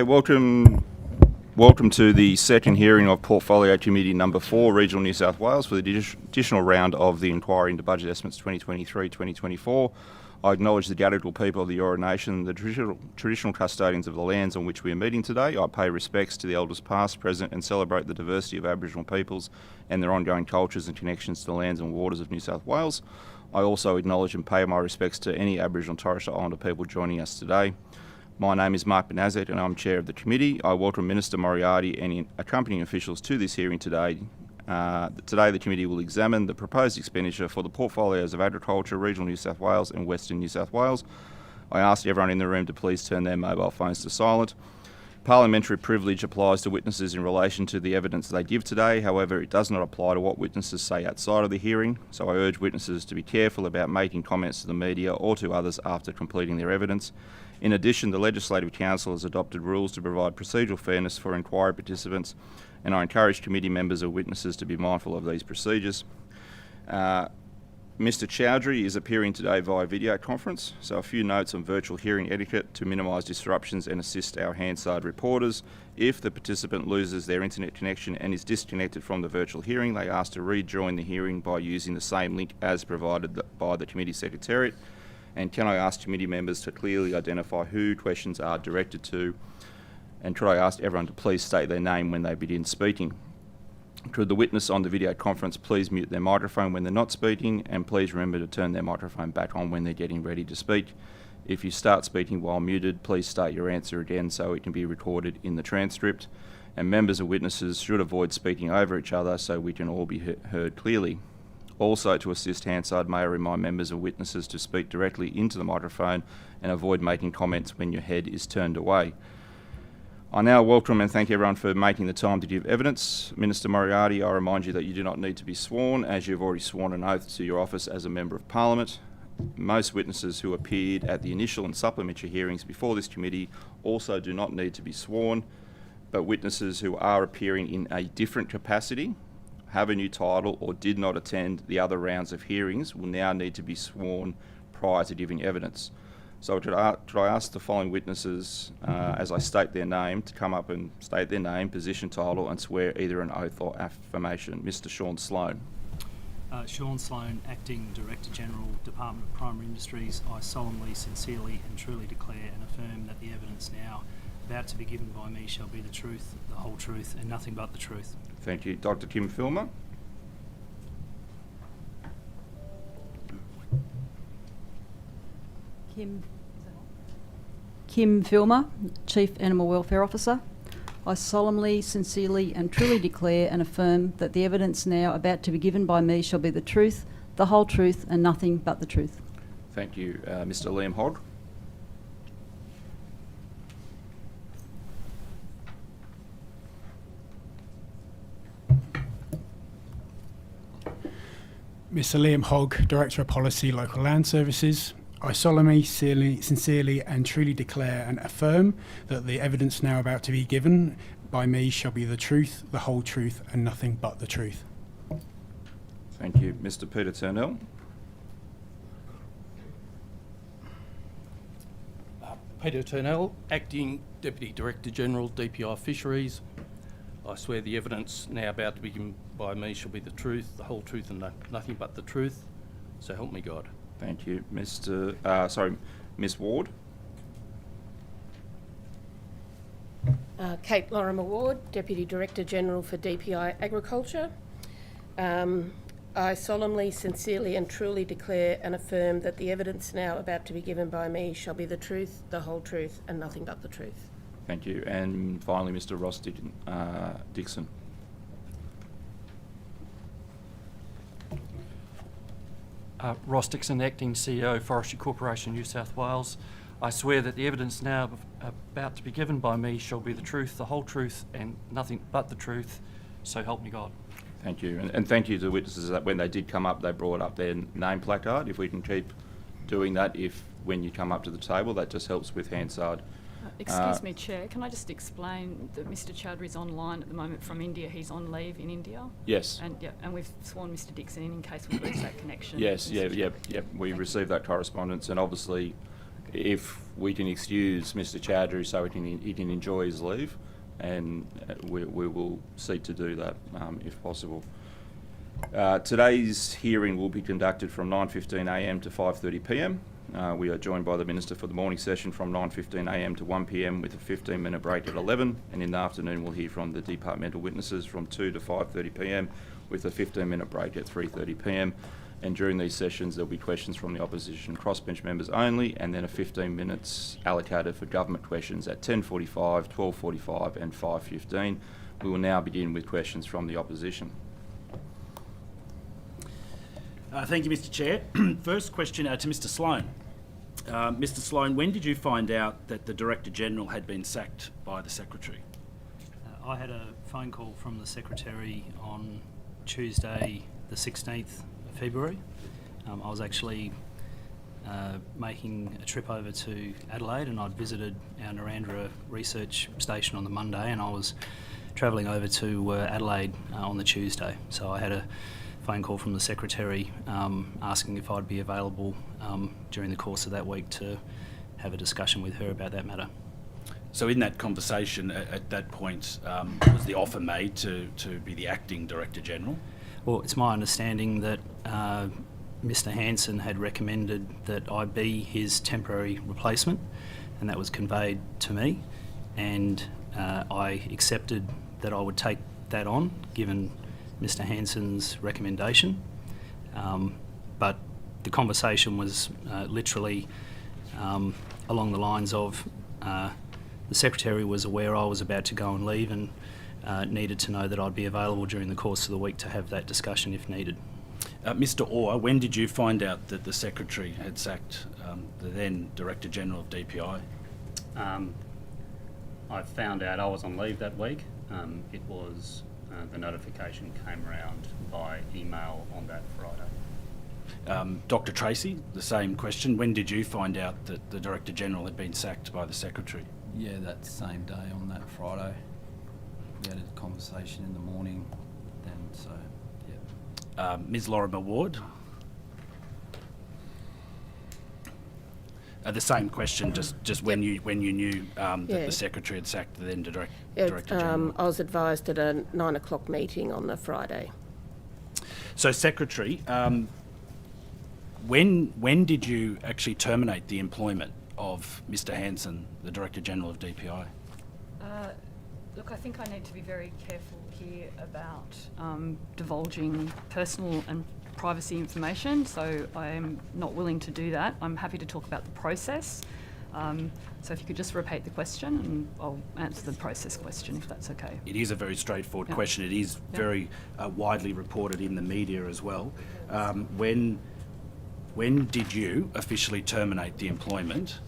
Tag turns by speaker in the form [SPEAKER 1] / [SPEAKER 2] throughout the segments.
[SPEAKER 1] Welcome to the second hearing of Portfolio Committee Number 4, Regional New South Wales, for the additional round of the inquiry into budget estimates 2023-2024. I acknowledge the Gadigal people of the Eora Nation, the traditional custodians of the lands on which we are meeting today. I pay respects to the elders past, present, and celebrate the diversity of Aboriginal peoples and their ongoing cultures and connections to the lands and waters of New South Wales. I also acknowledge and pay my respects to any Aboriginal and Torres Strait Islander people joining us today. My name is Mark Benazet and I'm Chair of the Committee. I welcome Minister Moriarty and accompanying officials to this hearing today. Today the Committee will examine the proposed expenditure for the portfolios of Agriculture, Regional New South Wales and Western New South Wales. I ask everyone in the room to please turn their mobile phones to silent. Parliamentary privilege applies to witnesses in relation to the evidence they give today. However, it does not apply to what witnesses say outside of the hearing, so I urge witnesses to be careful about making comments to the media or to others after completing their evidence. In addition, the Legislative Council has adopted rules to provide procedural fairness for inquiry participants, and I encourage committee members or witnesses to be mindful of these procedures. Mr. Chowdhury is appearing today via video conference, so a few notes on virtual hearing etiquette to minimise disruptions and assist our Hansard reporters. If the participant loses their internet connection and is disconnected from the virtual hearing, they are asked to rejoin the hearing by using the same link as provided by the Committee Secretariat. And can I ask committee members to clearly identify who questions are directed to, and could I ask everyone to please state their name when they begin speaking. Could the witness on the video conference please mute their microphone when they're not speaking, and please remember to turn their microphone back on when they're getting ready to speak. If you start speaking while muted, please state your answer again so it can be recorded in the transcript. And members and witnesses should avoid speaking over each other so we can all be heard clearly. Also, to assist Hansard, may I remind members and witnesses to speak directly into the microphone and avoid making comments when your head is turned away. I now welcome and thank everyone for making the time to give evidence. Minister Moriarty, I remind you that you do not need to be sworn, as you've already sworn an oath to your office as a Member of Parliament. Most witnesses who appeared at the initial and supplementary hearings before this committee also do not need to be sworn, but witnesses who are appearing in a different capacity, have a new title, or did not attend the other rounds of hearings will now need to be sworn prior to giving evidence. So could I ask the following witnesses, as I state their name, to come up and state their name, position, title, and swear either an oath or affirmation. Mr. Sean Sloan.
[SPEAKER 2] Sean Sloan, Acting Director General, Department of Primary Industries. I solemnly, sincerely and truly declare and affirm that the evidence now about to be given by me shall be the truth, the whole truth, and nothing but the truth.
[SPEAKER 1] Thank you. Dr. Kim Filmer.
[SPEAKER 3] Kim Filmer, Chief Animal Welfare Officer. I solemnly, sincerely and truly declare and affirm that the evidence now about to be given by me shall be the truth, the whole truth and nothing but the truth.
[SPEAKER 1] Thank you. Mr. Liam Hogg.
[SPEAKER 4] Mr. Liam Hogg, Director of Policy, Local Land Services. I solemnly, sincerely and truly declare and affirm that the evidence now about to be given by me shall be the truth, the whole truth and nothing but the truth.
[SPEAKER 1] Thank you. Mr. Peter Turnell.
[SPEAKER 5] Peter Turnell, Acting Deputy Director General, DPI Fisheries. I swear the evidence now about to be given by me shall be the truth, the whole truth and nothing but the truth. So help me God.
[SPEAKER 1] Thank you. Miss Ward.
[SPEAKER 6] Kate Lorimer Ward, Deputy Director General for DPI Agriculture. I solemnly, sincerely and truly declare and affirm that the evidence now about to be given by me shall be the truth, the whole truth and nothing but the truth.
[SPEAKER 1] Thank you. And finally, Mr. Ross Dixon.
[SPEAKER 7] Ross Dixon, Acting CEO, Forestry Corporation, New South Wales. I swear that the evidence now about to be given by me shall be the truth, the whole truth and nothing but the truth, so help me God.
[SPEAKER 1] Thank you. And thank you to the witnesses that when they did come up, they brought up their name placard. If we can keep doing that, when you come up to the table, that just helps with Hansard.
[SPEAKER 8] Excuse me, Chair. Can I just explain that Mr. Chowdhury is online at the moment from India? He's on leave in India.
[SPEAKER 1] Yes.
[SPEAKER 8] And we've sworn Mr. Dixon in case we lose that connection.
[SPEAKER 1] Yes. We received that correspondence, and obviously, if we can excuse Mr. Chowdhury so he can enjoy his leave, and we will seek to do that if possible. Today's hearing will be conducted from 9:15am to 5:30pm. We are joined by the Minister for the morning session from 9:15am to 1pm with a 15-minute break at 11, and in the afternoon we'll hear from the departmental witnesses from 2 to 5:30pm with a 15-minute break at 3:30pm. And during these sessions there'll be questions from the opposition crossbench members only, and then a 15 minutes allocated for government questions at 10:45, 12:45 and 5:15. We will now begin with questions from the opposition.
[SPEAKER 9] Thank you, Mr. Chair. First question to Mr. Sloan. Mr. Sloan, when did you find out that the Director General had been sacked by the Secretary?
[SPEAKER 2] I had a phone call from the Secretary on Tuesday the 16th of February. I was actually making a trip over to Adelaide, and I'd visited our Narandra research station on the Monday, and I was travelling over to Adelaide on the Tuesday. So I had a phone call from the Secretary asking if I'd be available during the course of that week to have a discussion with her about that matter.
[SPEAKER 9] So in that conversation, at that point, was the offer made to be the acting Director General?
[SPEAKER 2] Well, it's my understanding that Mr. Hanson had recommended that I be his temporary replacement, and that was conveyed to me, and I accepted that I would take that on, given Mr. Hanson's recommendation. But the conversation was literally along the lines of the Secretary was aware I was about to go and leave, and needed to know that I'd be available during the course of the week to have that discussion if needed.
[SPEAKER 9] Mr. Orr, when did you find out that the Secretary had sacked the then Director General of DPI?
[SPEAKER 10] I found out I was on leave that week. It was the notification came around by email on that Friday.
[SPEAKER 9] Dr. Tracy, the same question. When did you find out that the Director General had been sacked by the Secretary?
[SPEAKER 11] Yeah, that same day on that Friday. We had a conversation in the morning then, so, yeah.
[SPEAKER 9] Ms. Lorimer Ward? The same question, just when you knew that the Secretary had sacked the then Director General.
[SPEAKER 6] I was advised at a 9 o'clock meeting on the Friday.
[SPEAKER 9] So, Secretary, when did you actually terminate the employment of Mr. Hanson, the Director General of DPI?
[SPEAKER 8] Look, I think I need to be very careful here about divulging personal and privacy information, so I am not willing to do that. I'm happy to talk about the process. So if you could just repeat the question, and I'll answer the process question if that's okay.
[SPEAKER 9] It is a very straightforward question. It is very widely reported in the media as well. When did you officially terminate the employment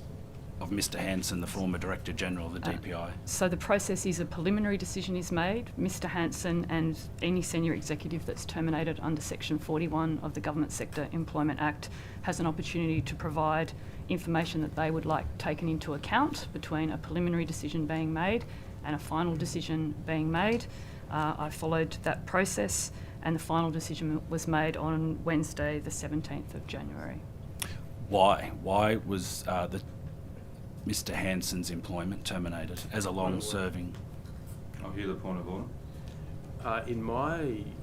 [SPEAKER 9] of Mr. Hanson, the former Director General of the DPI?
[SPEAKER 8] So the process is a preliminary decision is made. Mr. Hanson and any senior executive that's terminated under Section 41 of the Government Sector Employment Act has an opportunity to provide information that they would like taken into account between a preliminary decision being made and a final decision being made. I followed that process, and the final decision was made on Wednesday, the 17th of January.
[SPEAKER 9] Why? Why was Mr. Hanson's employment terminated as a long-serving?
[SPEAKER 1] I'll hear the point of order.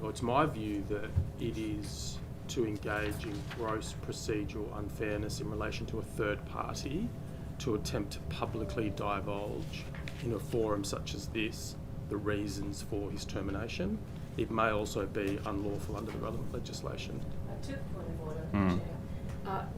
[SPEAKER 12] It's my view that it is to engage in gross procedural unfairness in relation to a third party to attempt to publicly divulge in a forum such as this the reasons for his termination. It may also be unlawful under the relevant legislation.
[SPEAKER 6] To the point of order,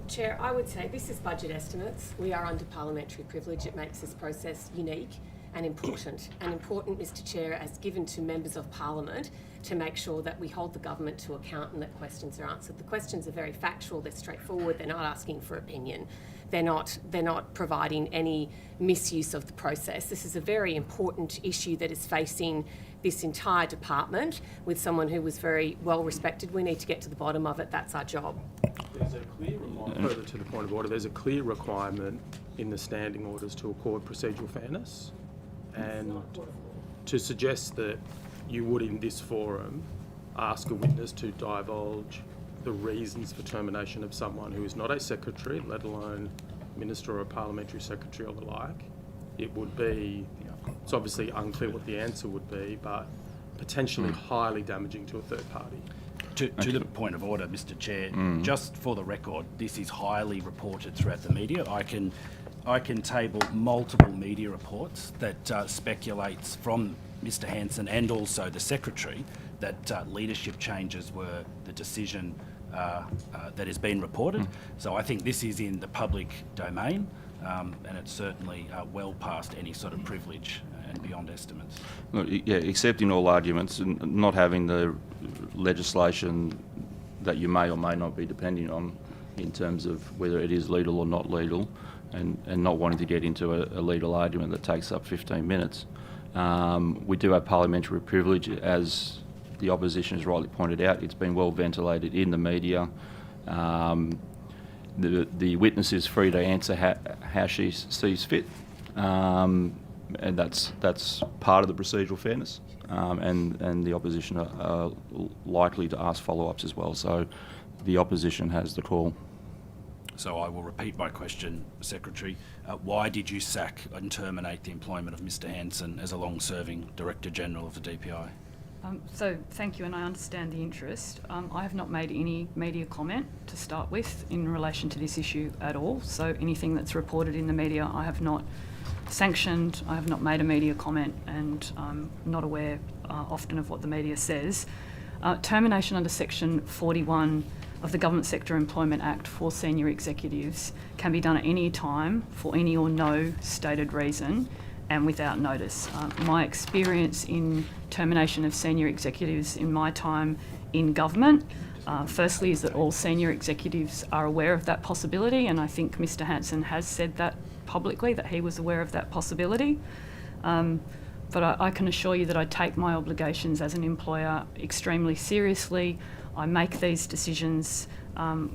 [SPEAKER 6] Chair, I would say this is budget estimates. We are under parliamentary privilege. It makes this process unique and important. And important, Mr. Chair, as given to members of Parliament to make sure that we hold the government to account and that questions are answered. The questions are very factual, they're straightforward, they're not asking for opinion. They're not providing any misuse of the process. This is a very important issue that is facing this entire department with someone who was very well respected. We need to get to the bottom of it. That's our job.
[SPEAKER 12] There's a clear further to the point of order, there's a clear requirement in the standing orders to accord procedural fairness, and to suggest that you would in this forum ask a witness to divulge the reasons for termination of someone who is not a secretary, let alone minister or a parliamentary secretary or the like, it would be, it's obviously unclear what the answer would be, but potentially highly damaging to a third party.
[SPEAKER 9] To the point of order, Mr. Chair, just for the record, this is highly reported throughout the media. I can table multiple media reports that speculates from Mr. Hanson and also the Secretary that leadership changes were the decision that has been reported. So I think this is in the public domain, and it's certainly well past any sort of privilege and beyond estimates.
[SPEAKER 1] Look, yeah, accepting all arguments and not having the legislation that you may or may not be depending on in terms of whether it is legal or not legal, and not wanting to get into a legal argument that takes up 15 minutes. We do have parliamentary privilege, as the opposition has rightly pointed out. It's been well ventilated in the media. The witness is free to answer how she sees fit, and that's part of the procedural fairness. And the opposition are likely to ask follow-ups as well. So the opposition has the call.
[SPEAKER 9] So I will repeat my question, Secretary. Why did you sack and terminate the employment of Mr. Hanson as a long-serving Director General of the DPI?
[SPEAKER 8] So thank you, and I understand the interest. I have not made any media comment to start with in relation to this issue at all. So anything that's reported in the media, I have not sanctioned, I have not made a media comment, and I'm not aware often of what the media says. Termination under Section 41 of the Government Sector Employment Act for senior executives can be done at any time for any or no stated reason and without notice. My experience in termination of senior executives in my time in government, firstly, is that all senior executives are aware of that possibility, and I think Mr. Hanson has said that publicly, that he was aware of that possibility. But I can assure you that I take my obligations as an employer extremely seriously. I make these decisions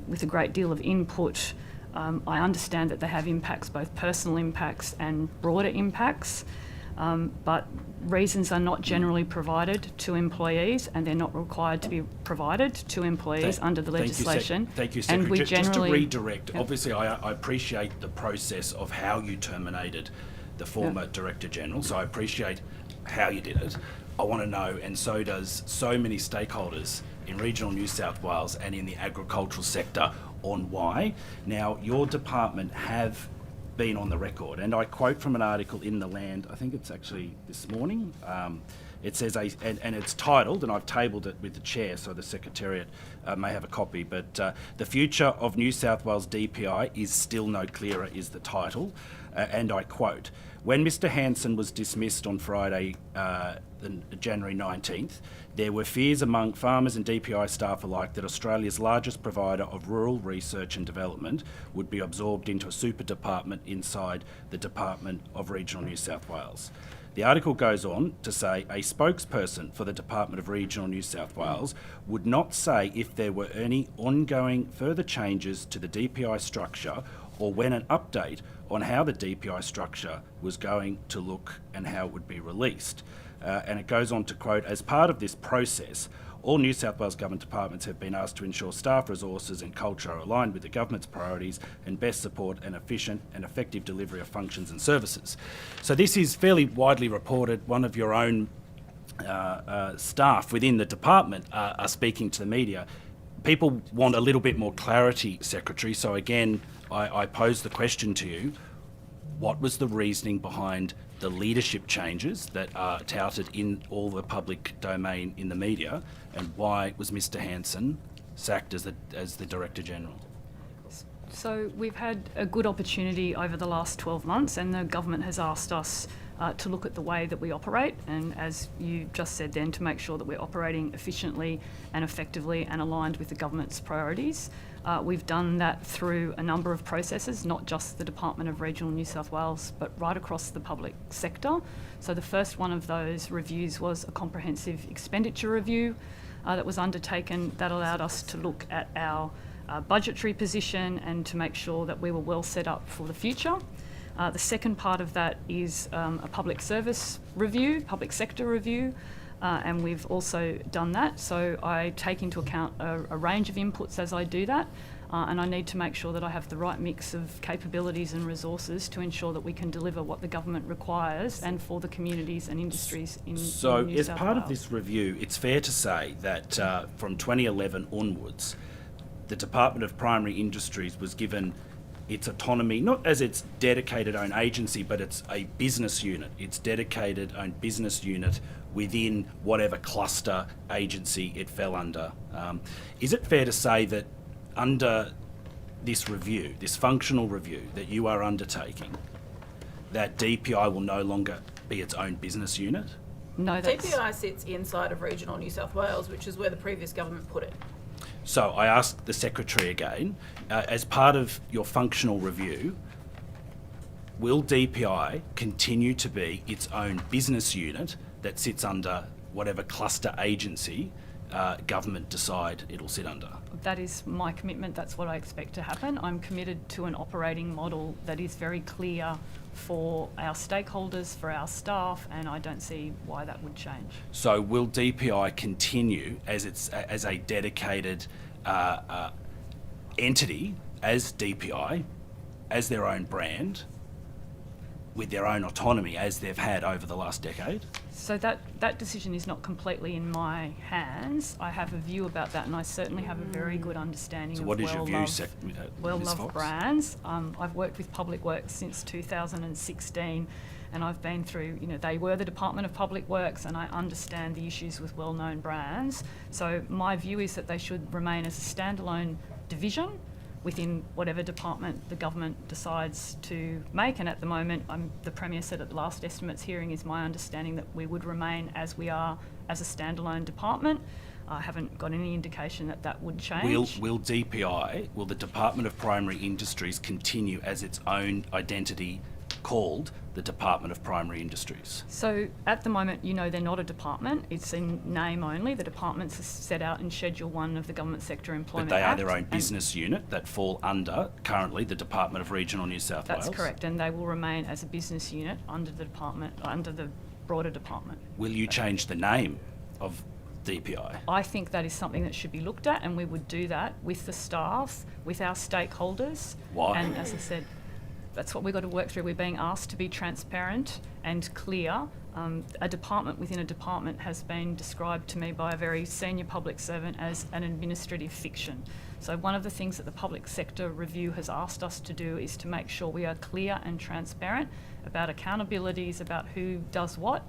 [SPEAKER 8] with a great deal of input. I understand that they have impacts, both personal impacts and broader impacts, but reasons are not generally provided to employees, and they're not required to be provided to employees under the legislation.
[SPEAKER 9] Thank you, Secretary.
[SPEAKER 8] And we
[SPEAKER 9] just to
[SPEAKER 8] generally
[SPEAKER 9] redirect, obviously I appreciate the process of how you terminated the former Director General, so I appreciate how you did it. I want to know, and so does so many stakeholders in regional New South Wales and in the agricultural sector, on why. Now, your department have been on the record, and I quote from an article in The Land, I think it's actually this morning. It says, and it's titled, and I've tabled it with the chair so the Secretariat may have a copy, but "The future of New South Wales DPI is still no clearer" is the title, and I quote, "When Mr. Hanson was dismissed on Friday, January 19th, there were fears among farmers and DPI staff alike that Australia's largest provider of rural research and development would be absorbed into a super department inside the Department of Regional New South Wales." The article goes on to say a spokesperson for the Department of Regional New South Wales would not say if there were any ongoing further changes to the DPI structure or when an update on how the DPI structure was going to look and how it would be released. And it goes on to quote, "As part of this process, all New South Wales government departments have been asked to ensure staff resources and culture are aligned with the government's priorities and best support an efficient and effective delivery of functions and services." So this is fairly widely reported. One of your own staff within the department are speaking to the media. People want a little bit more clarity, Secretary. So again, I pose the question to you. What was the reasoning behind the leadership changes that are touted in all the public domain in the media, and why was Mr. Hanson sacked as the Director General?
[SPEAKER 8] So we've had a good opportunity over the last 12 months, and the government has asked us to look at the way that we operate, and as you just said then, to make sure that we're operating efficiently and effectively and aligned with the government's priorities. We've done that through a number of processes, not just the Department of Regional New South Wales, but right across the public sector. So the first one of those reviews was a comprehensive expenditure review that was undertaken that allowed us to look at our budgetary position and to make sure that we were well set up for the future. The second part of that is a public service review, public sector review, and we've also done that. So I take into account a range of inputs as I do that. and I need to make sure that I have the right mix of capabilities and resources to ensure that we can deliver what the government requires and for the communities and industries in
[SPEAKER 9] So,
[SPEAKER 8] New
[SPEAKER 9] as
[SPEAKER 8] South
[SPEAKER 9] part of
[SPEAKER 8] Wales.
[SPEAKER 9] this review, it's fair to say that from 2011 onwards, the Department of Primary Industries was given its autonomy, not as its dedicated own agency, but it's a business unit, its dedicated own business unit within whatever cluster agency it fell under. Is it fair to say that under this review, this functional review that you are undertaking, that DPI will no longer be its own business unit?
[SPEAKER 8] No, that's...
[SPEAKER 13] DPI sits inside of regional New South Wales, which is where the previous government put it.
[SPEAKER 9] So I asked the Secretary again, as part of your functional review, will DPI continue to be its own business unit that sits under whatever cluster agency government decide it'll sit under?
[SPEAKER 8] That is my commitment. That's what I expect to happen. I'm committed to an operating model that is very clear for our stakeholders, for our staff, and I don't see why that would change.
[SPEAKER 9] So will DPI continue as a dedicated entity, as DPI, as their own brand, with their own autonomy as they've had over the last decade?
[SPEAKER 8] So that decision is not completely in my hands. I have a view about that, and I certainly have a very good understanding
[SPEAKER 9] So
[SPEAKER 8] of
[SPEAKER 9] what is your view, Ms.
[SPEAKER 8] well-loved
[SPEAKER 9] Fox?
[SPEAKER 8] brands. I've worked with Public Works since 2016, and I've been through, they were the Department of Public Works, and I understand the issues with well-known brands. So my view is that they should remain as a standalone division within whatever department the government decides to make. And at the moment, the Premier said at the last estimates hearing, is my understanding that we would remain as we are as a standalone department. I haven't got any indication that that would change.
[SPEAKER 9] Will DPI, will the Department of Primary Industries continue as its own identity called the Department of Primary Industries?
[SPEAKER 8] So at the moment, they're not a department. It's in name only. The departments are set out in Schedule 1 of the Government Sector Employment
[SPEAKER 9] But they
[SPEAKER 8] Act.
[SPEAKER 9] are their own business unit that fall under, currently, the Department of Regional New South Wales?
[SPEAKER 8] That's correct, and they will remain as a business unit under the department, under the broader department.
[SPEAKER 9] Will you change the name of DPI?
[SPEAKER 8] I think that is something that should be looked at, and we would do that with the staff, with our stakeholders.
[SPEAKER 9] Why?
[SPEAKER 8] And as I said, that's what we've got to work through. We're being asked to be transparent and clear. A department within a department has been described to me by a very senior public servant as an administrative fiction. So one of the things that the Public Sector Review has asked us to do is to make sure we are clear and transparent about accountabilities, about who does what.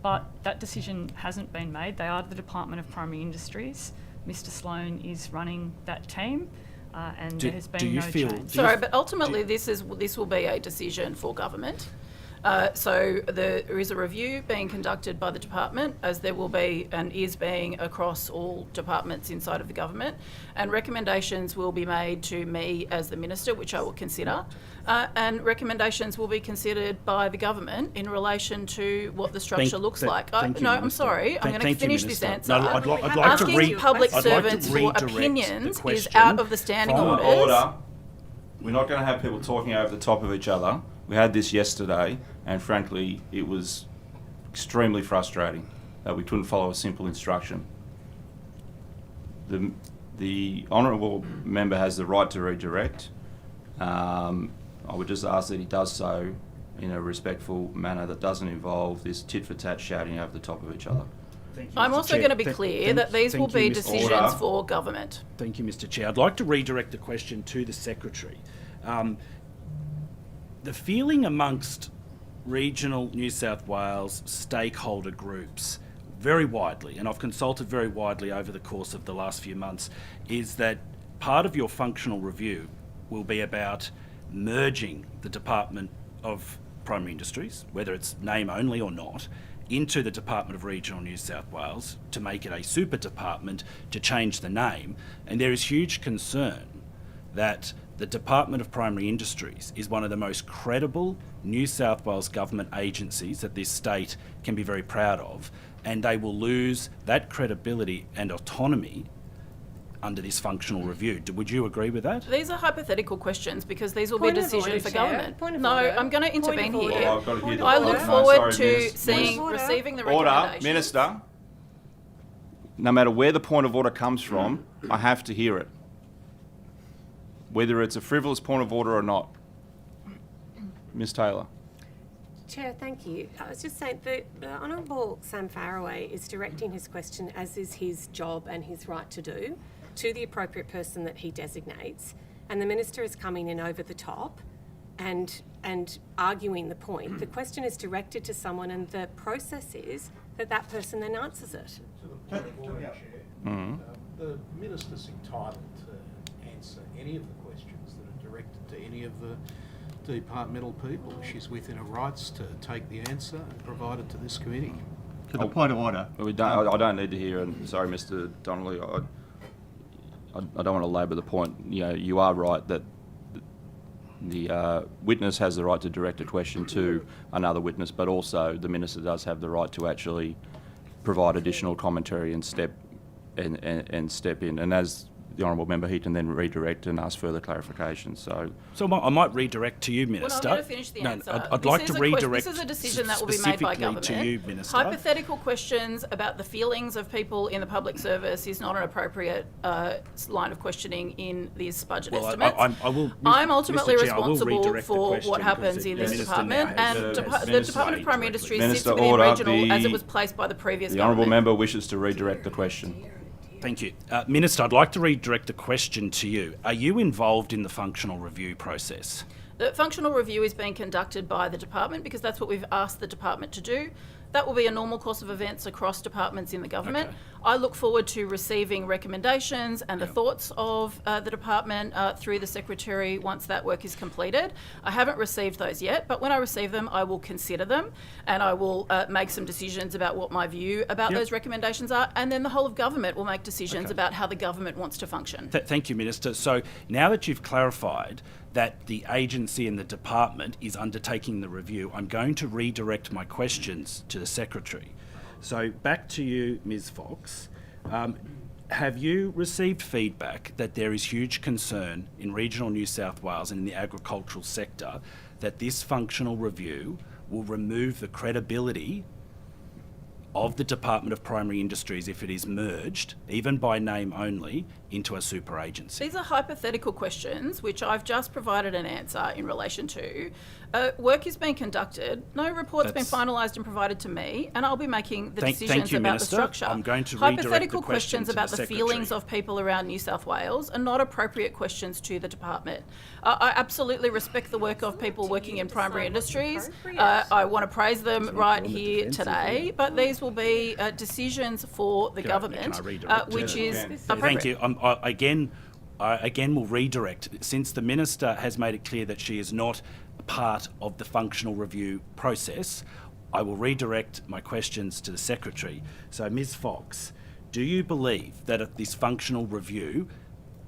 [SPEAKER 8] But that decision hasn't been made. They are the Department of Primary Industries. Mr. Sloan is running that team. And there has been no change.
[SPEAKER 13] Sorry, but ultimately this will be a decision for government. So there is a review being conducted by the department, as there will be and is being across all departments inside of the government, and recommendations will be made to me as the minister, which I will consider, and recommendations will be considered by the government in relation to what the structure looks like. I'm sorry, I'm going to finish this answer.
[SPEAKER 9] No, I'd like to
[SPEAKER 13] Asking public servants for opinions is out of the standing orders.
[SPEAKER 1] We're not going to have people talking over the top of each other. We had this yesterday, and frankly, it was extremely frustrating that we couldn't follow a simple instruction. The honourable member has the right to redirect. I would just ask that he does so in a respectful manner that doesn't involve this tit-for-tat shouting over the top of each other.
[SPEAKER 13] I'm also going to be clear that these will be decisions for government.
[SPEAKER 9] Thank you, Mr. Chair. I'd like to redirect the question to the Secretary. The feeling amongst regional New South Wales stakeholder groups very widely, and I've consulted very widely over the course of the last few months, is that part of your functional review will be about merging the Department of Primary Industries, whether it's name only or not, into the Department of Regional New South Wales to make it a super department, to change the name. And there is huge concern that the Department of Primary Industries is one of the most credible New South Wales government agencies that this state can be very proud of, and they will lose that credibility and autonomy under this functional review. Would you agree with that?
[SPEAKER 13] These are hypothetical questions because these will be decisions for government. No, I'm going to intervene here. I look forward to receiving the recommendations.
[SPEAKER 1] Minister, no matter where the point of order comes from, I have to hear it. whether it's a frivolous point of order or not. Ms Taylor.
[SPEAKER 14] Chair, thank you. I was just saying that the Honourable Sam Faraway is directing his question, as is his job and his right to do, to the appropriate person that he designates, and the Minister is coming in over the top and arguing the point. The question is directed to someone, and the process is that that person then answers it.
[SPEAKER 15] The Minister's entitled to answer any of the questions that are directed to any of the departmental people. She's within her rights to take the answer and provide it to this committee.
[SPEAKER 16] To the point of order.
[SPEAKER 1] I don't need to hear, and sorry, Mr Donnelly, I don't want to labour the point. You know, you are right that the witness has the right to direct a question to another witness, but also the Minister does have the right to actually provide additional commentary and step in. And as the Honourable Member, he can then redirect and ask further clarification. So
[SPEAKER 9] I might redirect to you, Minister.
[SPEAKER 13] Well, I'm going to finish the answer.
[SPEAKER 9] I'd like to redirect.
[SPEAKER 13] This is a decision that will be made by government.
[SPEAKER 9] To you, Minister.
[SPEAKER 13] Hypothetical questions about the feelings of people in the public service is not an appropriate line of questioning in this budget estimate. I'm ultimately responsible for what happens in this department, and the Department of Primary Industries sits within regional as it was placed by the previous
[SPEAKER 1] the
[SPEAKER 13] government.
[SPEAKER 1] Honourable Member wishes to redirect the question.
[SPEAKER 9] Thank you. Minister, I'd like to redirect a question to you. Are you involved in the functional review process?
[SPEAKER 13] The functional review is being conducted by the department because that's what we've asked the department to do. That will be a normal course of events across departments in the government.
[SPEAKER 9] Okay.
[SPEAKER 13] I look forward to receiving recommendations and the thoughts of the department through the Secretary once that work is completed. I haven't received those yet, but when I receive them, I will consider them and I will make some decisions about what my view about those recommendations are, and then the whole of government will make decisions about how the government wants to function.
[SPEAKER 9] Thank you, Minister. So now that you've clarified that the agency and the department is undertaking the review, I'm going to redirect my questions to the Secretary. So back to you, Ms Fox. Have you received feedback that there is huge concern in regional New South Wales and in the agricultural sector that this functional review will remove the credibility of the Department of Primary Industries if it is merged, even by name only, into a super agency?
[SPEAKER 13] These are hypothetical questions which I've just provided an answer in relation to. Work is being conducted, no report's been finalised and provided to me, and I'll be making the decisions about
[SPEAKER 9] Minister.
[SPEAKER 13] the structure.
[SPEAKER 9] I'm going to redirect
[SPEAKER 13] hypothetical
[SPEAKER 9] the question
[SPEAKER 13] questions
[SPEAKER 9] to
[SPEAKER 13] about
[SPEAKER 9] the
[SPEAKER 13] the
[SPEAKER 9] Secretary.
[SPEAKER 13] feelings of people around New South Wales are not appropriate questions to the department. I absolutely respect the work of people working in primary industries. I want to praise them right here today, but these will be decisions for the government, which is appropriate.
[SPEAKER 9] Thank you. I again will redirect. Since the Minister has made it clear that she is not part of the functional review process, I will redirect my questions to the Secretary. So, Ms Fox, do you believe that this functional review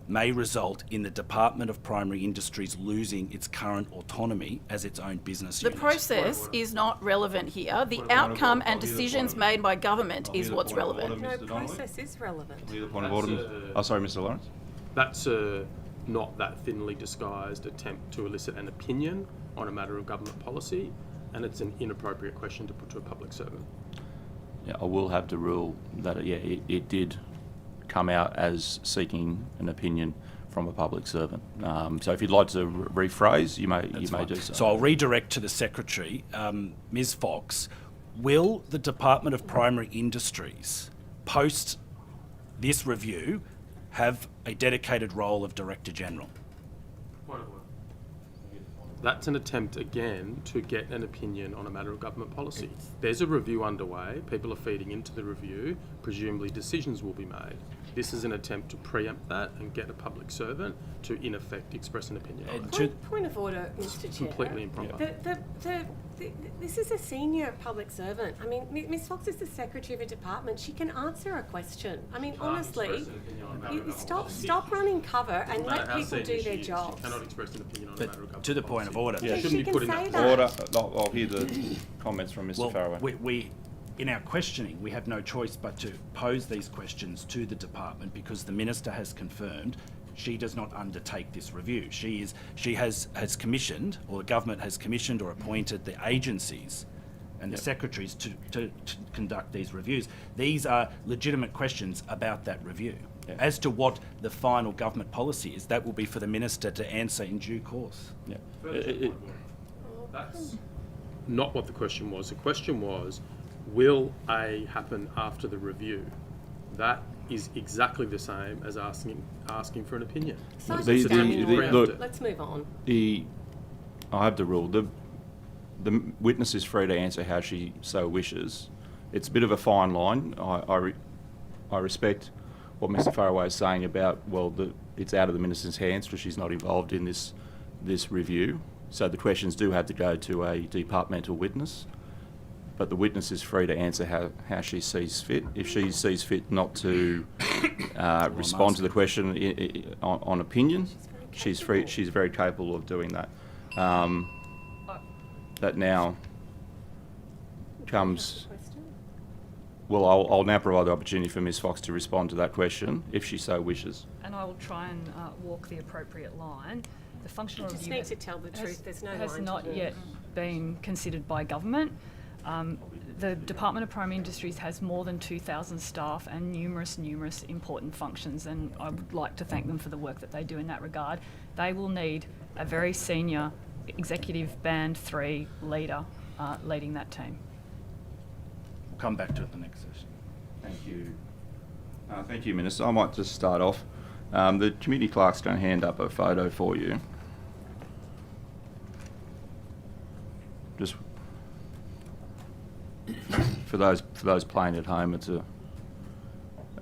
[SPEAKER 9] may result in the Department of Primary Industries losing its current autonomy as its own business unit?
[SPEAKER 13] The process is not relevant here. The outcome and decisions made by government is what's relevant.
[SPEAKER 14] No, process is relevant.
[SPEAKER 1] Point of order. Oh, sorry, Mr Lawrence.
[SPEAKER 12] That's a not that thinly disguised attempt to elicit an opinion on a matter of government policy, and it's an inappropriate question to put to a public servant.
[SPEAKER 1] Yeah, I will have to rule that it did come out as seeking an opinion from a public servant. So if you'd like to rephrase, you may do so.
[SPEAKER 9] So I'll redirect to the Secretary. Ms Fox, will the Department of Primary Industries, post this review, have a dedicated role of Director General?
[SPEAKER 12] That's an attempt again to get an opinion on a matter of government policy. There's a review underway, people are feeding into the review, presumably decisions will be made. This is an attempt to preempt that and get a public servant to, in effect, express an opinion on it.
[SPEAKER 14] Point of order, Mr Chair.
[SPEAKER 12] Completely improper.
[SPEAKER 14] This is a senior public servant. I mean, Ms Fox is the Secretary of a department. She can answer a question. I mean, honestly, stop running cover and let people do their jobs.
[SPEAKER 12] She cannot express an opinion on a matter of government
[SPEAKER 9] To the point of order.
[SPEAKER 12] Yeah,
[SPEAKER 14] she can say that.
[SPEAKER 1] Order. I'll hear the comments from Mr Faraway.
[SPEAKER 9] We, in our questioning, we have no choice but to pose these questions to the department because the Minister has confirmed she does not undertake this review. She has commissioned, or the government has commissioned or appointed the agencies and the secretaries to conduct these reviews. These are legitimate questions about that review.
[SPEAKER 1] Yeah.
[SPEAKER 9] As to what the final government policy is, that will be for the Minister to answer in due course.
[SPEAKER 1] Yeah.
[SPEAKER 12] That's not what the question was. The question was, will A happen after the review? That is exactly the same as asking for an opinion.
[SPEAKER 14] Silence
[SPEAKER 1] The-
[SPEAKER 14] down.
[SPEAKER 1] look,
[SPEAKER 14] Let's move on.
[SPEAKER 1] I have the rule. The witness is free to answer how she so wishes. It's a bit of a fine line. I respect what Mr. Faraway is saying about, well, it's out of the Minister's hands because she's not involved in this review. So the questions do have to go to a departmental witness. But the witness is free to answer how she sees fit. If she sees fit not to respond to the question on opinion, she's free. She's very capable of doing that. That now comes. Well, I'll now provide the opportunity for Ms. Fox to respond to that question if she so wishes.
[SPEAKER 8] And I will try and walk the appropriate line. The functional
[SPEAKER 14] You just
[SPEAKER 8] review
[SPEAKER 14] need to tell the truth. There's no
[SPEAKER 8] has
[SPEAKER 14] line to
[SPEAKER 8] not
[SPEAKER 14] walk.
[SPEAKER 8] yet been considered by government. The Department of Primary Industries has more than 2,000 staff and numerous important functions, and I would like to thank them for the work that they do in that regard. They will need a very senior executive band 3 leader leading that team.
[SPEAKER 9] We'll come back to it in the next session.
[SPEAKER 1] Thank you. Thank you, Minister. I might just start off. The committee clerk's going to hand up a photo for you. Just for those playing at home, it's a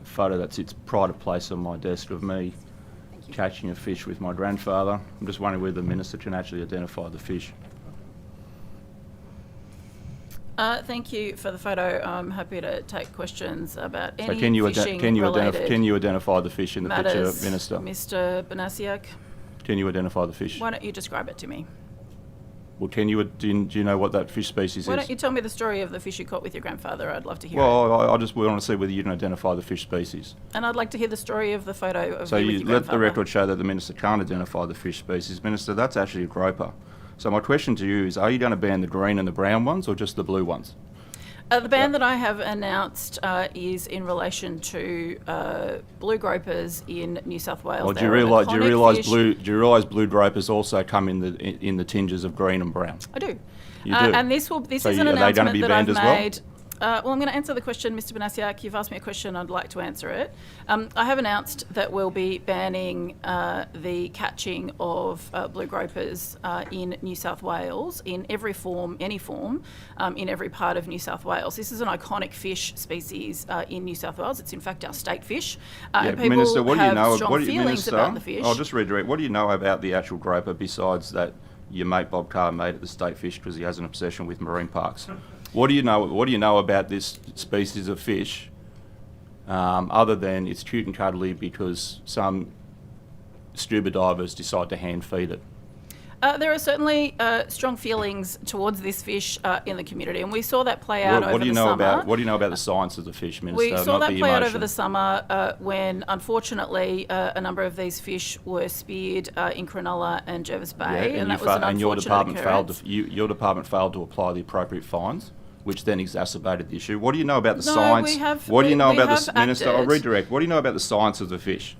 [SPEAKER 1] photo that sits pride of place on my desk of me catching a fish with my grandfather. I'm just wondering whether the Minister can actually identify the fish.
[SPEAKER 13] Thank you for the photo. I'm happy to take questions about any
[SPEAKER 1] So can you
[SPEAKER 13] fishing-related
[SPEAKER 1] identify the fish in the picture,
[SPEAKER 13] matters.
[SPEAKER 1] Minister?
[SPEAKER 13] Mr. Banasiak,
[SPEAKER 1] Can you identify the fish?
[SPEAKER 13] why don't you describe it to me?
[SPEAKER 1] Well, do you know what that fish species
[SPEAKER 13] Why
[SPEAKER 1] is?
[SPEAKER 13] don't you tell me the story of the fish you caught with your grandfather? I'd love to hear it.
[SPEAKER 1] Well, I just want to see whether you can identify the fish species.
[SPEAKER 13] And I'd like to hear the story of the photo of
[SPEAKER 1] So
[SPEAKER 13] you with
[SPEAKER 1] you
[SPEAKER 13] your
[SPEAKER 1] let the
[SPEAKER 13] grandfather.
[SPEAKER 1] record show that the Minister can't identify the fish species. Minister, that's actually a groper. So my question to you is, are you going to ban the green and the brown ones or just the blue ones?
[SPEAKER 13] The ban that I have announced is in relation to blue gropers in New South Wales.
[SPEAKER 1] Well, do you
[SPEAKER 13] They're an
[SPEAKER 1] realise
[SPEAKER 13] iconic fish.
[SPEAKER 1] blue gropers also come in the tinges of green and brown?
[SPEAKER 13] I do.
[SPEAKER 1] You do.
[SPEAKER 13] And this
[SPEAKER 1] So
[SPEAKER 13] is an
[SPEAKER 1] are they gonna
[SPEAKER 13] announcement
[SPEAKER 1] be
[SPEAKER 13] that I've
[SPEAKER 1] banned as well?
[SPEAKER 13] made. Well, I'm going to answer the question, Mr. Banasiak. You've asked me a question, I'd like to answer it. I have announced that we'll be banning the catching of blue gropers in New South Wales in every form, any form, in every part of New South Wales. This is an iconic fish species in New South Wales. It's in fact our state fish. And people
[SPEAKER 1] Minister, what do you
[SPEAKER 13] have
[SPEAKER 1] know?
[SPEAKER 13] strong feelings about the fish.
[SPEAKER 1] I'll just redirect. What do you know about the actual groper besides that your mate Bob Carr made at the state fish because he has an obsession with marine parks? What do you know? What do you know about this species of fish, other than it's cute and cuddly because some scuba divers decide to hand feed it?
[SPEAKER 13] There are certainly strong feelings towards this fish in the community, and we saw that play out over the summer.
[SPEAKER 1] What do you know about the science of the fish, Minister?
[SPEAKER 13] We saw
[SPEAKER 1] not
[SPEAKER 13] that
[SPEAKER 1] the
[SPEAKER 13] play out
[SPEAKER 1] emotion?
[SPEAKER 13] over the summer when, unfortunately, a number of these fish were speared in Cronulla and Jervis Bay, and that was an unfortunate occurrence.
[SPEAKER 1] Your department failed to apply the appropriate fines, which then exacerbated the issue. What do you know about the
[SPEAKER 13] No,
[SPEAKER 1] science?
[SPEAKER 13] we have-
[SPEAKER 1] What do you know
[SPEAKER 13] we
[SPEAKER 1] about
[SPEAKER 13] have
[SPEAKER 1] the Minister? I'll
[SPEAKER 13] acted.
[SPEAKER 1] redirect. What do you know about the science of the fish?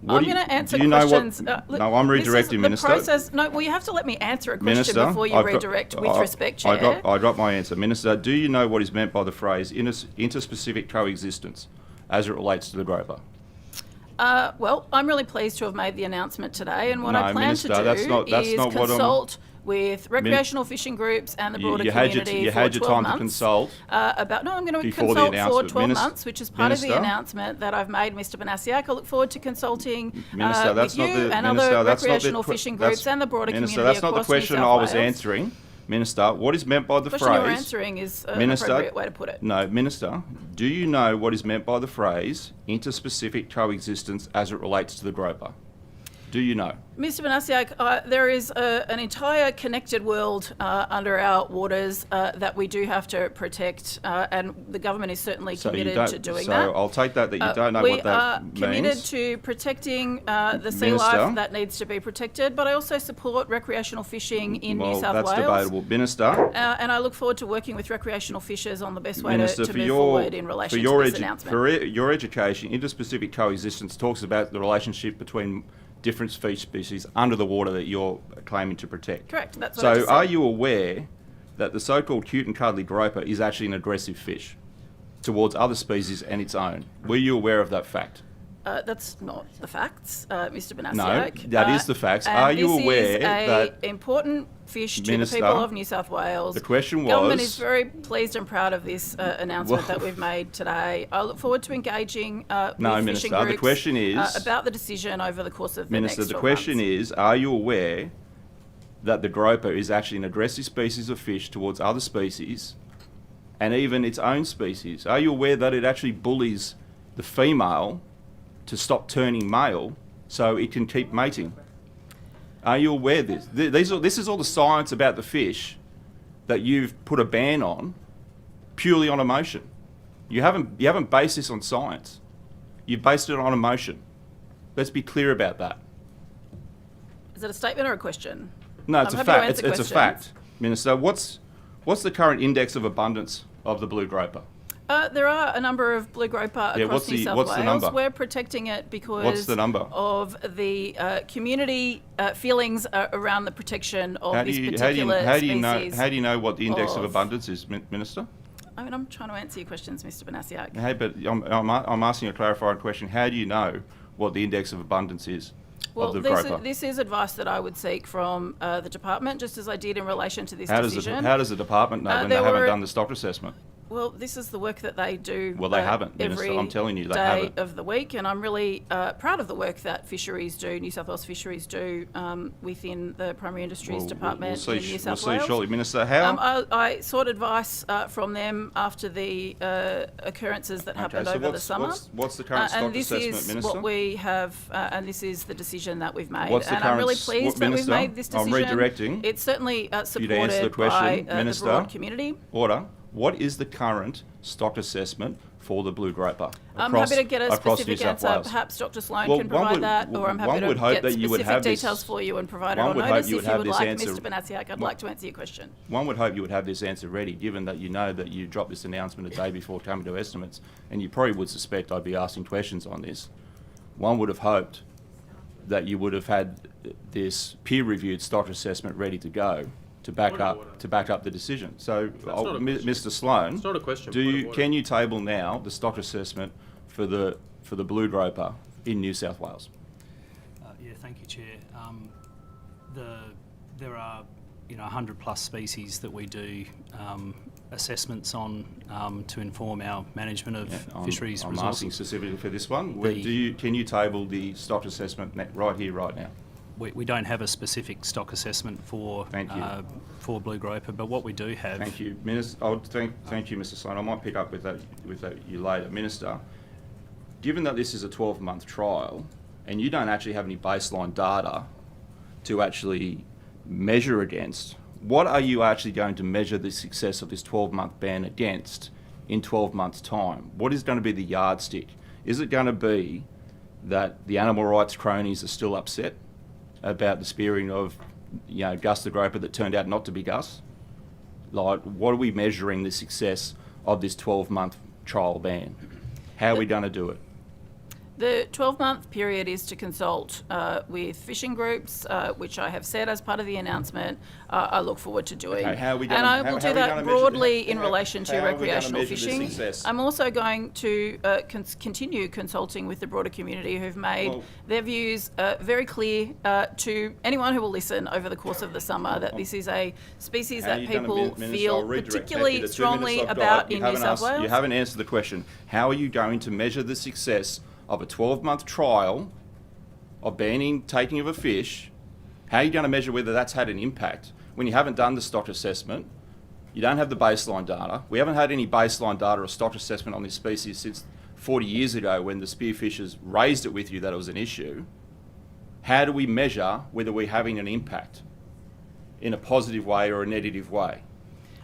[SPEAKER 13] I'm going to answer
[SPEAKER 1] do you know
[SPEAKER 13] questions.
[SPEAKER 1] What,
[SPEAKER 13] look,
[SPEAKER 1] no, I'm
[SPEAKER 13] this is
[SPEAKER 1] redirecting,
[SPEAKER 13] the
[SPEAKER 1] Minister.
[SPEAKER 13] Process, no, well, you have to let me answer a question
[SPEAKER 1] Minister,
[SPEAKER 13] before you
[SPEAKER 1] I've got-
[SPEAKER 13] redirect with respect, Chair.
[SPEAKER 1] I got my answer. Minister, do you know what is meant by the phrase interspecific coexistence as it relates to the groper?
[SPEAKER 13] Well, I'm really pleased to have made the announcement today, and what
[SPEAKER 1] No,
[SPEAKER 13] I plan
[SPEAKER 1] Minister,
[SPEAKER 13] to do
[SPEAKER 1] that's not
[SPEAKER 13] is
[SPEAKER 1] what I'm-
[SPEAKER 13] consult with recreational fishing groups and the broader community
[SPEAKER 1] you
[SPEAKER 13] for
[SPEAKER 1] had your
[SPEAKER 13] 12
[SPEAKER 1] time
[SPEAKER 13] months.
[SPEAKER 1] to consult.
[SPEAKER 13] I'm going to
[SPEAKER 1] before the
[SPEAKER 13] consult for
[SPEAKER 1] announcement.
[SPEAKER 13] 12
[SPEAKER 1] Minister-
[SPEAKER 13] months, which is part of the
[SPEAKER 1] Minister-
[SPEAKER 13] announcement that I've made, Mr. Banasiak. I look forward to consulting
[SPEAKER 1] Minister, that's
[SPEAKER 13] with
[SPEAKER 1] not
[SPEAKER 13] you
[SPEAKER 1] the
[SPEAKER 13] and
[SPEAKER 1] Minister,
[SPEAKER 13] other
[SPEAKER 1] that's not the
[SPEAKER 13] recreational
[SPEAKER 1] que-
[SPEAKER 13] fishing
[SPEAKER 1] that's-
[SPEAKER 13] groups and the broader
[SPEAKER 1] Minister,
[SPEAKER 13] community
[SPEAKER 1] that's not the
[SPEAKER 13] across New
[SPEAKER 1] question
[SPEAKER 13] South
[SPEAKER 1] I was
[SPEAKER 13] Wales.
[SPEAKER 1] answering. Minister, what is meant by the
[SPEAKER 13] The question
[SPEAKER 1] phrase?
[SPEAKER 13] you're answering is an
[SPEAKER 1] Minister,
[SPEAKER 13] appropriate way to put it.
[SPEAKER 1] No, Minister, do you know what is meant by the phrase interspecific coexistence as it relates to the groper? Do you know?
[SPEAKER 13] Mr. Banasiak, there is an entire connected world under our waters that we do have to protect, and the government is certainly committed to doing that.
[SPEAKER 1] So I'll take that you don't know what that means.
[SPEAKER 13] We are committed to protecting the sea life that needs to be protected, but I also support recreational fishing in New South Wales.
[SPEAKER 1] Well, that's debatable. Minister.
[SPEAKER 13] And I look forward to working with recreational fishers on the best way to move forward in relation to this announcement.
[SPEAKER 1] For your education, interspecific coexistence talks about the relationship between different fish species under the water that you're claiming to protect.
[SPEAKER 13] Correct, that's what I just
[SPEAKER 1] So
[SPEAKER 13] said.
[SPEAKER 1] are you aware that the so-called cute and cuddly groper is actually an aggressive fish towards other species and its own? Were you aware of that fact?
[SPEAKER 13] That's not the facts, Mr. Banasiak.
[SPEAKER 1] No, that is the facts.
[SPEAKER 13] And
[SPEAKER 1] Are you
[SPEAKER 13] this
[SPEAKER 1] aware
[SPEAKER 13] is
[SPEAKER 1] that
[SPEAKER 13] important fish to
[SPEAKER 1] Minister,
[SPEAKER 13] the people of New South Wales?
[SPEAKER 1] the question
[SPEAKER 13] Government
[SPEAKER 1] was-
[SPEAKER 13] is very pleased and proud of this announcement
[SPEAKER 1] Well-
[SPEAKER 13] that we've made today. I look forward to engaging with
[SPEAKER 1] No,
[SPEAKER 13] fishing
[SPEAKER 1] Minister,
[SPEAKER 13] groups
[SPEAKER 1] the question is-
[SPEAKER 13] about the decision over the course of
[SPEAKER 1] Minister,
[SPEAKER 13] the next
[SPEAKER 1] the
[SPEAKER 13] 12
[SPEAKER 1] question
[SPEAKER 13] months.
[SPEAKER 1] is, are you aware that the groper is actually an aggressive species of fish towards other species and even its own species? Are you aware that it actually bullies the female to stop turning male so it can keep mating? Are you aware of this? This is all the science about the fish that you've put a ban on purely on emotion. You haven't based this on science. You've based it on emotion. Let's be clear about that.
[SPEAKER 13] Is it a statement or a question?
[SPEAKER 1] No, it's
[SPEAKER 13] I'm
[SPEAKER 1] a
[SPEAKER 13] happy to
[SPEAKER 1] fact.
[SPEAKER 13] answer
[SPEAKER 1] It's a
[SPEAKER 13] questions.
[SPEAKER 1] fact, Minister. What's the current index of abundance of the blue groper?
[SPEAKER 13] There are a number of blue groper
[SPEAKER 1] Yeah,
[SPEAKER 13] across New South
[SPEAKER 1] what's the
[SPEAKER 13] Wales.
[SPEAKER 1] number?
[SPEAKER 13] We're protecting it because
[SPEAKER 1] What's the number?
[SPEAKER 13] of the community feelings around the protection of
[SPEAKER 1] How do
[SPEAKER 13] this
[SPEAKER 1] you
[SPEAKER 13] particular species.
[SPEAKER 1] how do you know what the index of
[SPEAKER 13] of-
[SPEAKER 1] abundance is, Minister?
[SPEAKER 13] I mean, I'm trying to answer your questions, Mr. Banasiak.
[SPEAKER 1] Hey, but I'm asking a clarifying question. How do you know what the index of abundance is
[SPEAKER 13] Well,
[SPEAKER 1] of the
[SPEAKER 13] this
[SPEAKER 1] groper?
[SPEAKER 13] this is advice that I would seek from the department, just as I did in relation to this
[SPEAKER 1] How
[SPEAKER 13] decision.
[SPEAKER 1] does the department know when they
[SPEAKER 13] there
[SPEAKER 1] haven't
[SPEAKER 13] were-
[SPEAKER 1] done the stock assessment?
[SPEAKER 13] Well, this is the work that they do.
[SPEAKER 1] Well, they haven't, Minister.
[SPEAKER 13] every
[SPEAKER 1] I'm telling you, they
[SPEAKER 13] day
[SPEAKER 1] haven't.
[SPEAKER 13] of the week, and I'm really proud of the work that fisheries do, New South Wales fisheries do, within the Primary Industries Department in New South
[SPEAKER 1] We'll
[SPEAKER 13] Wales.
[SPEAKER 1] see shortly, Minister. How?
[SPEAKER 13] I sought advice from them after the occurrences that happened
[SPEAKER 1] so
[SPEAKER 13] over the summer.
[SPEAKER 1] what's the current stock
[SPEAKER 13] and this
[SPEAKER 1] assessment,
[SPEAKER 13] is
[SPEAKER 1] Minister?
[SPEAKER 13] what we have, and this is the decision that we've made.
[SPEAKER 1] What's the
[SPEAKER 13] and I'm really
[SPEAKER 1] current-
[SPEAKER 13] pleased
[SPEAKER 1] what,
[SPEAKER 13] that
[SPEAKER 1] Minister?
[SPEAKER 13] we've made this
[SPEAKER 1] I'm
[SPEAKER 13] decision.
[SPEAKER 1] redirecting.
[SPEAKER 13] It's certainly
[SPEAKER 1] You to answer the
[SPEAKER 13] supported
[SPEAKER 1] question,
[SPEAKER 13] by
[SPEAKER 1] Minister.
[SPEAKER 13] the broad community.
[SPEAKER 1] Order. What is the current stock assessment for the blue groper
[SPEAKER 13] I'm
[SPEAKER 1] across,
[SPEAKER 13] happy to get a
[SPEAKER 1] across New
[SPEAKER 13] specific
[SPEAKER 1] South
[SPEAKER 13] answer.
[SPEAKER 1] Wales?
[SPEAKER 13] Perhaps Dr. Sloan
[SPEAKER 1] Well,
[SPEAKER 13] can
[SPEAKER 1] one
[SPEAKER 13] provide
[SPEAKER 1] would-
[SPEAKER 13] that, or I'm happy
[SPEAKER 1] one
[SPEAKER 13] to
[SPEAKER 1] would hope
[SPEAKER 13] get
[SPEAKER 1] that you would
[SPEAKER 13] specific
[SPEAKER 1] have this-
[SPEAKER 13] details for you and provide it
[SPEAKER 1] one
[SPEAKER 13] on
[SPEAKER 1] would hope
[SPEAKER 13] notice
[SPEAKER 1] you
[SPEAKER 13] if
[SPEAKER 1] would
[SPEAKER 13] you
[SPEAKER 1] have
[SPEAKER 13] would
[SPEAKER 1] this
[SPEAKER 13] like,
[SPEAKER 1] answer-
[SPEAKER 13] Mr. Banasiak. I'd like to answer your question.
[SPEAKER 1] One would hope you would have this answer ready, given that you know that you dropped this announcement a day before coming to estimates, and you probably would suspect I'd be asking questions on this. One would have hoped that you would have had this peer-reviewed stock assessment ready to go to back up the decision. So,
[SPEAKER 12] not a question.
[SPEAKER 1] Mr. Sloan,
[SPEAKER 12] It's not a question,
[SPEAKER 1] Do
[SPEAKER 12] point of
[SPEAKER 1] you
[SPEAKER 12] order.
[SPEAKER 1] can you table now the stock assessment for the blue groper in New South Wales?
[SPEAKER 2] Yeah, thank you, Chair. There are 100+ species that we do assessments on to inform our management of fisheries
[SPEAKER 1] I'm
[SPEAKER 2] resources.
[SPEAKER 1] asking specifically for this one.
[SPEAKER 2] The-
[SPEAKER 1] Can you table the stock assessment right here, right now?
[SPEAKER 2] We don't have a specific stock assessment for
[SPEAKER 1] Thank you.
[SPEAKER 2] For blue groper, but what we do have.
[SPEAKER 1] Thank you, Minister. Thank you, Mr. Sloan. I might pick up with that you later, Minister. Given that this is a 12-month trial, and you don't actually have any baseline data to actually measure against, what are you actually going to measure the success of this 12-month ban against in 12 months' time? What is going to be the yardstick? Is it going to be that the animal rights cronies are still upset about the spearing of, Gus the groper that turned out not to be Gus? Like, what are we measuring the success of this 12-month trial ban? How are we going to do it?
[SPEAKER 13] The 12-month period is to consult with fishing groups, which I have said as part of the announcement. I look forward to doing.
[SPEAKER 1] Okay, how are we
[SPEAKER 13] and
[SPEAKER 1] gonna-
[SPEAKER 13] I
[SPEAKER 1] how-
[SPEAKER 13] will
[SPEAKER 1] how
[SPEAKER 13] do
[SPEAKER 1] are we
[SPEAKER 13] that
[SPEAKER 1] gonna measure
[SPEAKER 13] broadly
[SPEAKER 1] the-
[SPEAKER 13] in
[SPEAKER 1] how-
[SPEAKER 13] relation to
[SPEAKER 1] how are we gonna
[SPEAKER 13] recreational
[SPEAKER 1] measure the
[SPEAKER 13] fishing.
[SPEAKER 1] success?
[SPEAKER 13] I'm also going to continue consulting with the broader community who've made
[SPEAKER 1] Well-
[SPEAKER 13] their views very clear to anyone who will listen over the course of the summer that this is a species
[SPEAKER 1] How are
[SPEAKER 13] that
[SPEAKER 1] you gonna
[SPEAKER 13] people
[SPEAKER 1] Minister, I'll
[SPEAKER 13] feel
[SPEAKER 1] redirect. Thank you.
[SPEAKER 13] particularly
[SPEAKER 1] The 2
[SPEAKER 13] strongly
[SPEAKER 1] minutes I've
[SPEAKER 13] about
[SPEAKER 1] got, you
[SPEAKER 13] in New
[SPEAKER 1] haven't
[SPEAKER 13] South
[SPEAKER 1] asked-
[SPEAKER 13] Wales.
[SPEAKER 1] You haven't answered the question. How are you going to measure the success of a 12-month trial of banning taking of a fish? How are you going to measure whether that's had an impact when you haven't done the stock assessment? You don't have the baseline data. We haven't had any baseline data or stock assessment on this species since 40 years ago when the spearfishers raised it with you that it was an issue. how do we measure whether we're having an impact in a positive way or a negative way?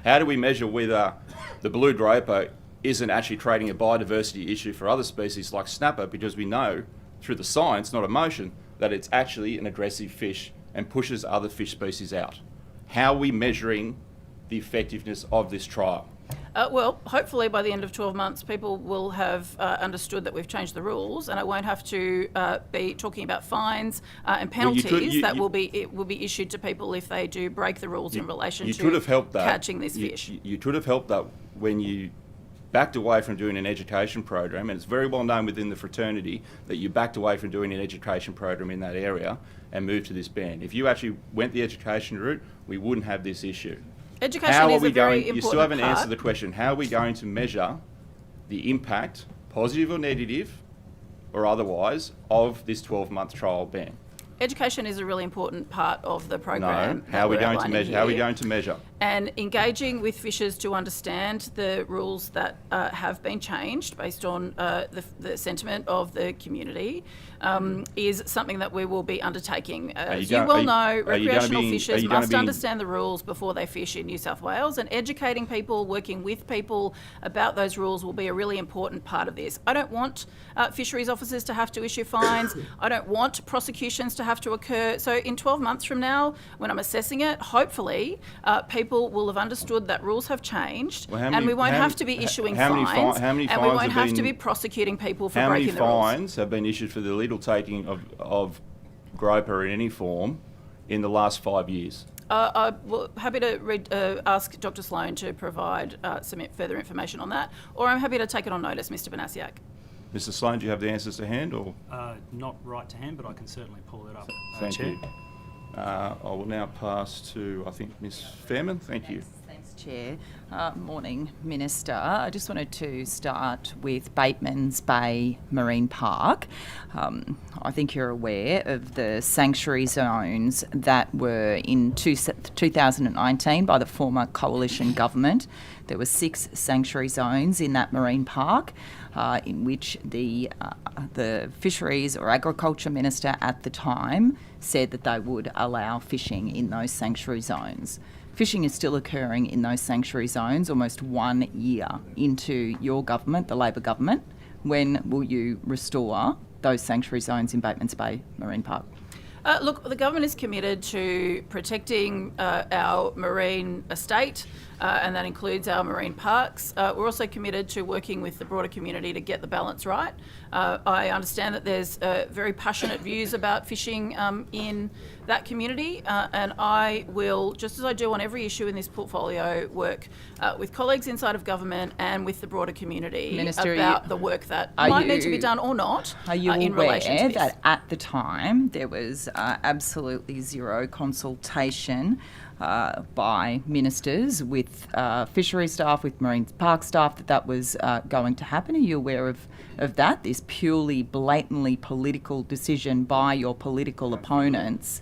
[SPEAKER 1] How do we measure whether the blue draper isn't actually creating a biodiversity issue for other species like snapper, because we know through the science, not emotion, that it's actually an aggressive fish and pushes other fish species out? How are we measuring the effectiveness of this trial?
[SPEAKER 13] Well, hopefully by the end of 12 months, people will have understood that we've changed the rules, and I won't have to be talking about fines and penalties will be issued to people if they do break the rules in relation to catching this fish.
[SPEAKER 1] You could have helped that when you backed away from doing an education program, and it's very well known within the fraternity that you backed away from doing an education program in that area and moved to this ban. If you actually went the education route, we wouldn't have this issue.
[SPEAKER 13] Education is a very important
[SPEAKER 1] You still haven't
[SPEAKER 13] part.
[SPEAKER 1] answered the question. How are we going to measure the impact, positive or negative, or otherwise, of this 12-month trial ban?
[SPEAKER 13] Education is a really important part of the program.
[SPEAKER 1] No. How are we going to measure? How are we going to measure?
[SPEAKER 13] And engaging with fishers to understand the rules that have been changed based on the sentiment of the community is something that we will be undertaking. As you well know, recreational fishers must understand the rules before they fish in New South Wales, and educating people, working with people about those rules will be a really important part of this. I don't want fisheries officers to have to issue fines. I don't want prosecutions to have to occur. So in 12 months from now, when I'm assessing it, hopefully people will have understood that rules have changed, and we won't have to be issuing fines, and we won't have to be prosecuting people for breaking the rules.
[SPEAKER 1] How many fines have been issued for the illegal taking of groper in any form in the last 5 years?
[SPEAKER 13] I'm happy to ask Dr. Sloan to provide some further information on that, or I'm happy to take it on notice, Mr. Banasiak.
[SPEAKER 1] Mr. Sloan, do you have the answers to hand, or?
[SPEAKER 2] Not right to hand, but I can certainly pull it up.
[SPEAKER 1] Thank
[SPEAKER 2] Chair.
[SPEAKER 1] you. I will now pass to, I think, Ms. Fairman. Thank you.
[SPEAKER 16] Thanks, Chair. Morning, Minister. I just wanted to start with Bateman's Bay Marine Park. I think you're aware of the sanctuary zones that were in 2019 by the former coalition government. There were 6 sanctuary zones in that marine park in which the fisheries or agriculture minister at the time said that they would allow fishing in those sanctuary zones. Fishing is still occurring in those sanctuary zones almost 1 year into your government, the Labor government. When will you restore those sanctuary zones in Bateman's Bay Marine Park?
[SPEAKER 13] Look, the government is committed to protecting our marine estate, and that includes our marine parks. We're also committed to working with the broader community to get the balance right. I understand that there's very passionate views about fishing in that community, and I will, just as I do on every issue in this portfolio, work with colleagues inside of government and with the broader community about the work that might need to be done or not in relation to this.
[SPEAKER 16] That at the time there was absolutely zero consultation by ministers with fishery staff, with marine park staff, that was going to happen? Are you aware of that, this purely blatantly political decision by your political opponents?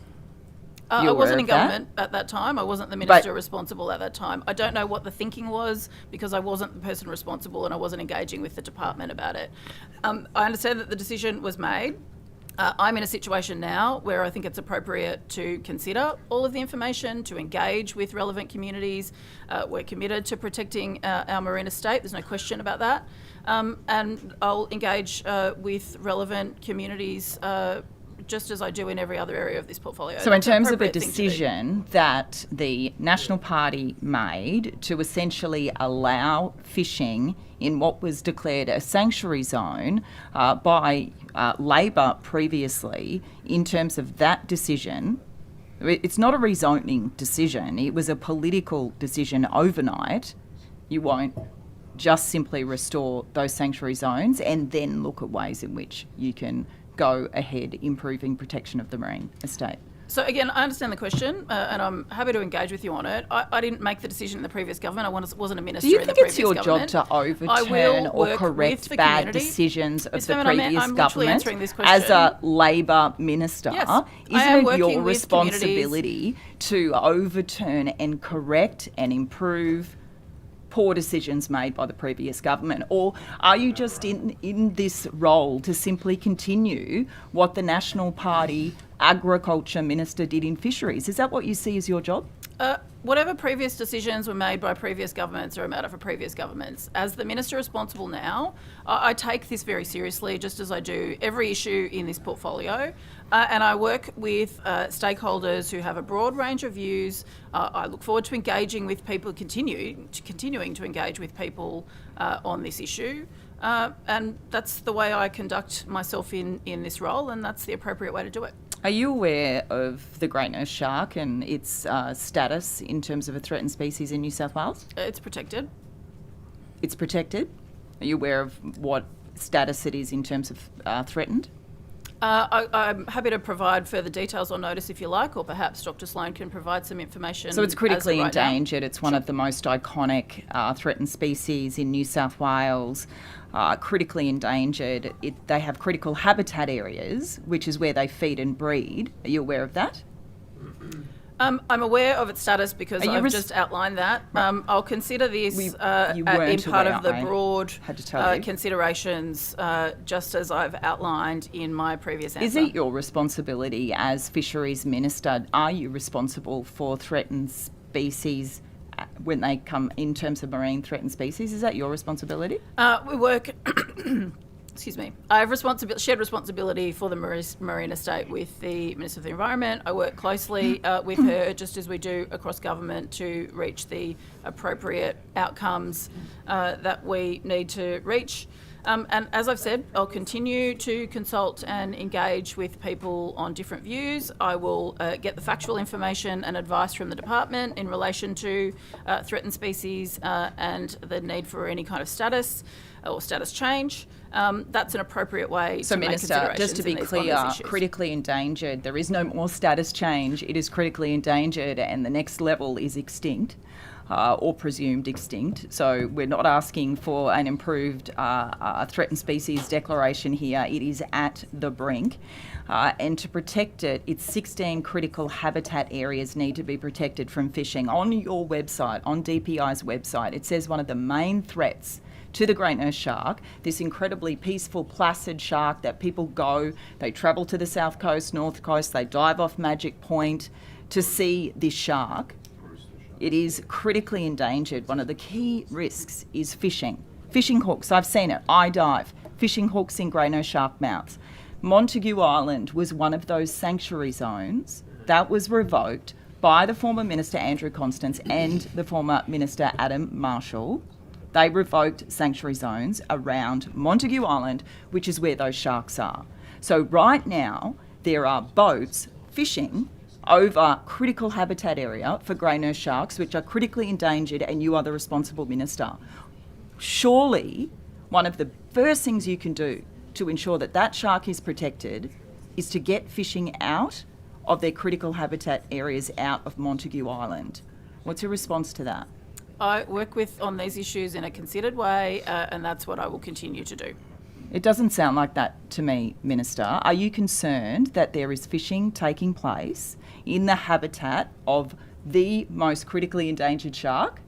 [SPEAKER 13] I wasn't in government at that time. I wasn't the minister responsible at that time. I don't know what the thinking was because I wasn't the person responsible and I wasn't engaging with the department about it. I understand that the decision was made. I'm in a situation now where I think it's appropriate to consider all of the information, to engage with relevant communities. We're committed to protecting our marine estate. There's no question about that. And I'll engage with relevant communities just as I do in every other area of this portfolio.
[SPEAKER 16] So in terms of the decision that the National Party made to essentially allow fishing in what was declared a sanctuary zone by Labor previously, in terms of that decision, it's not a rezoning decision. It was a political decision overnight. You won't just simply restore those sanctuary zones and then look at ways in which you can go ahead improving protection of the marine estate.
[SPEAKER 13] So again, I understand the question, and I'm happy to engage with you on it. I didn't make the decision in the previous government. I wasn't a minister in the previous government.
[SPEAKER 16] Do you think it's your job to overturn or correct bad decisions of the previous government as a Labor minister?
[SPEAKER 13] Yes,
[SPEAKER 16] isn't it your responsibility to overturn and correct and improve poor decisions made by the previous government? Or are you just in this role to simply continue what the National Party Agriculture Minister did in fisheries? Is that what you see as your job?
[SPEAKER 13] Whatever previous decisions were made by previous governments are a matter for previous governments. As the Minister responsible now, I take this very seriously, just as I do every issue in this portfolio. And I work with stakeholders who have a broad range of views. I look forward to engaging with people, continuing to engage with people on this issue. And that's the way I conduct myself in this role, and that's the appropriate way to do it.
[SPEAKER 16] Are you aware of the great nurse shark and its status in terms of a threatened species in New South Wales?
[SPEAKER 13] It's protected.
[SPEAKER 16] It's protected? Are you aware of what status it is in terms of threatened?
[SPEAKER 13] I'm happy to provide further details or notice if you like, or perhaps Dr. Sloan can provide some information.
[SPEAKER 16] So it's critically
[SPEAKER 13] right
[SPEAKER 16] endangered.
[SPEAKER 13] Now.
[SPEAKER 16] It's one of the most iconic threatened species in New South Wales. Critically endangered. They have critical habitat areas, which is where they feed and breed. Are you aware of that?
[SPEAKER 13] I'm aware of its status because I've just outlined that. I'll consider this in part of the broad considerations, just as I've outlined in my previous answer.
[SPEAKER 16] Is it your responsibility as Fisheries Minister? Are you responsible for threatened species when they come in terms of marine threatened species? Is that your responsibility?
[SPEAKER 13] We work... Excuse me. I have shared responsibility for the marine estate with the Minister of the Environment. I work closely with her, just as we do across government, to reach the appropriate outcomes that we need to reach. And as I've said, I'll continue to consult and engage with people on different views. I will get the factual information and advice from the department in relation to threatened species and the need for any kind of status or status change. That's an appropriate way to make considerations.
[SPEAKER 16] Minister, just to be clear, critically endangered, there is no more status change. It is critically endangered and the next level is extinct. Or presumed extinct. So we're not asking for an improved threatened species declaration here. It is at the brink. And to protect it, its 16 critical habitat areas need to be protected from fishing. On your website, on DPI's website, it says one of the main threats to the great nurse shark, this incredibly peaceful, placid shark that people go, they travel to the south coast, north coast, they dive off Magic Point to see this shark. It is critically endangered. One of the key risks is fishing. Fishing hooks, I've seen it, I dive. Fishing hooks in grey nose shark mouths. Montague Island was one of those sanctuary zones that was revoked by the former Minister Andrew Constance and the former Minister Adam Marshall. They revoked sanctuary zones around Montague Island, which is where those sharks are. So right now, there are boats fishing over critical habitat area for grey nurse sharks, which are critically endangered, and you are the responsible minister. Surely, one of the first things you can do to ensure that that shark is protected is to get fishing out of their critical habitat areas out of Montague Island. What's your response to that?
[SPEAKER 13] I work on these issues in a considered way, and that's what I will continue to do.
[SPEAKER 16] It doesn't sound like that to me, Minister. Are you concerned that there is fishing taking place in the habitat of the most critically endangered shark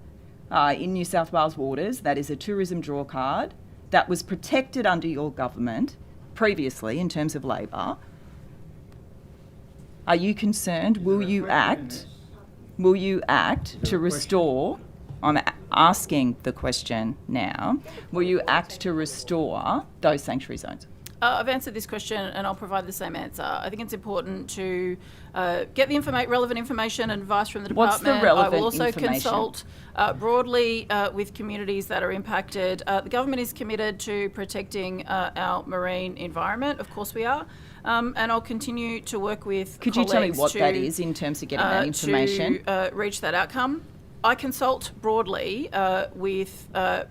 [SPEAKER 16] in New South Wales waters? That is a tourism draw card that was protected under your government previously in terms of Labor. Are you concerned? Will you act to restore... I'm asking the question now. Will you act to restore those sanctuary zones?
[SPEAKER 13] I've answered this question and I'll provide the same answer. I think it's important to get the relevant information and advice from the department.
[SPEAKER 16] What's the relevant
[SPEAKER 13] I will also
[SPEAKER 16] information?
[SPEAKER 13] consult broadly with communities that are impacted. The government is committed to protecting our marine environment. Of course we are. And I'll continue to work with
[SPEAKER 16] Could you tell me what that is in terms of getting that information?
[SPEAKER 13] To reach that outcome. I consult broadly with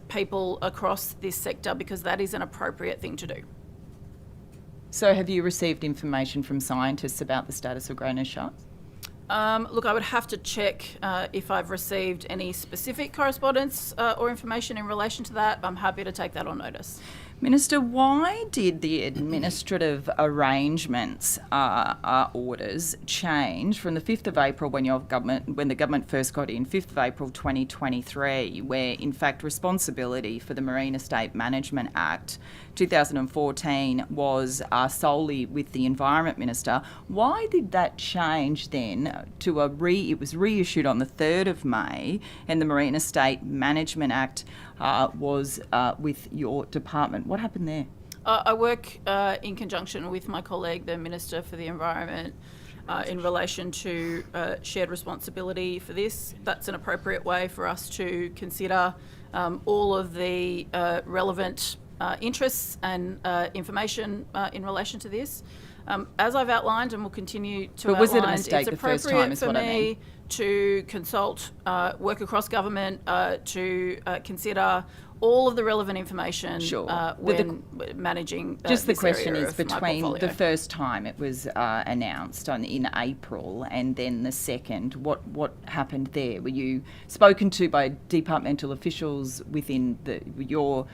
[SPEAKER 13] people across this sector because that is an appropriate thing to do.
[SPEAKER 16] So have you received information from scientists about the status of grey nose sharks?
[SPEAKER 13] Look, I would have to check if I've received any specific correspondence or information in relation to that. I'm happy to take that on notice.
[SPEAKER 16] Minister, why did the administrative arrangements orders change from the 5th of April when the government first got in, 5th of April 2023, where in fact responsibility for the Marine Estate Management Act 2014 was solely with the Environment Minister? Why did that change then to it was reissued on the 3rd of May, and the Marine Estate Management Act was with your department? What happened there?
[SPEAKER 13] I work in conjunction with my colleague, the Minister for the Environment, in relation to shared responsibility for this. That's an appropriate way for us to consider all of the relevant interests and information in relation to this. As I've outlined and will continue to outline,
[SPEAKER 16] was it a mistake
[SPEAKER 13] it's
[SPEAKER 16] the first
[SPEAKER 13] appropriate
[SPEAKER 16] time is
[SPEAKER 13] for
[SPEAKER 16] what I
[SPEAKER 13] me
[SPEAKER 16] mean?
[SPEAKER 13] to consult, work across government to consider all of the relevant information when managing
[SPEAKER 16] just the
[SPEAKER 13] this
[SPEAKER 16] question
[SPEAKER 13] area
[SPEAKER 16] is
[SPEAKER 13] of my
[SPEAKER 16] between
[SPEAKER 13] portfolio.
[SPEAKER 16] the first time it was announced in April and then the second, what happened there? Were you spoken to by departmental officials within your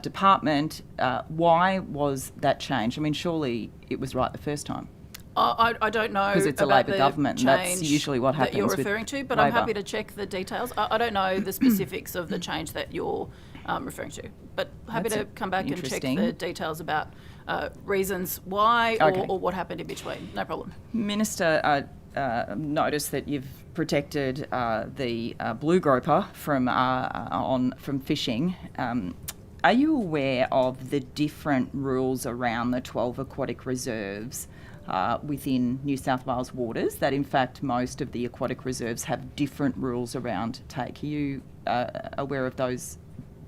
[SPEAKER 16] department? Why was that change? I mean, surely it was right the first time.
[SPEAKER 13] I don't know
[SPEAKER 16] because it's a
[SPEAKER 13] about
[SPEAKER 16] Labor
[SPEAKER 13] the
[SPEAKER 16] government, and that's
[SPEAKER 13] change
[SPEAKER 16] usually what happens
[SPEAKER 13] that you're
[SPEAKER 16] with
[SPEAKER 13] referring to, but I'm
[SPEAKER 16] Labor.
[SPEAKER 13] happy to check the details. I don't know the specifics of the change that you're referring to, but happy
[SPEAKER 16] That's
[SPEAKER 13] to come back and check
[SPEAKER 16] interesting.
[SPEAKER 13] the details about reasons why
[SPEAKER 16] Okay.
[SPEAKER 13] or what happened in between. No problem.
[SPEAKER 16] Minister, noticed that you've protected the blue groper from fishing. Are you aware of the different rules around the 12 aquatic reserves within New South Wales waters, that in fact most of the aquatic reserves have different rules around take? Are you aware of those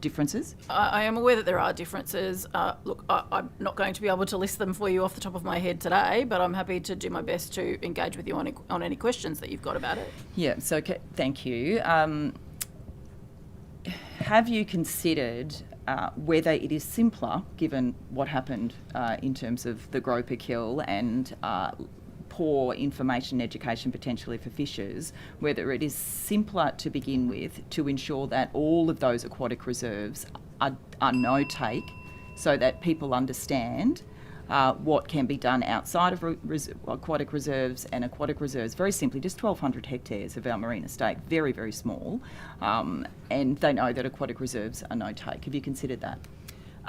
[SPEAKER 16] differences?
[SPEAKER 13] I am aware that there are differences. Look, I'm not going to be able to list them for you off the top of my head today, but I'm happy to do my best to engage with you on any questions that you've got about it.
[SPEAKER 16] Yeah, so thank you. Have you considered whether it is simpler, given what happened in terms of the groper kill and poor information education potentially for fishers, whether it is simpler to begin with to ensure that all of those aquatic reserves are no take, so that people understand what can be done outside of aquatic reserves and aquatic reserves. Very simply, just 1,200 hectares of our marine estate, very, very small, and they know that aquatic reserves are no take. Have you considered that?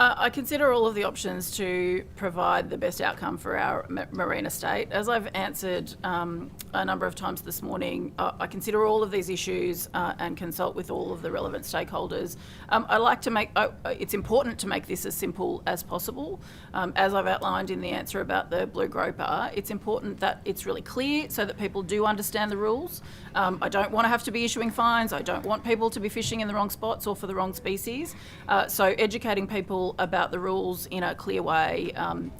[SPEAKER 13] I consider all of the options to provide the best outcome for our marine estate. As I've answered a number of times this morning, I consider all of these issues and consult with all of the relevant stakeholders. I like to make, it's important to make this as simple as possible. As I've outlined in the answer about the blue groper, it's important that it's really clear so that people do understand the rules. I don't want to have to be issuing fines. I don't want people to be fishing in the wrong spots or for the wrong species. So educating people about the rules in a clear way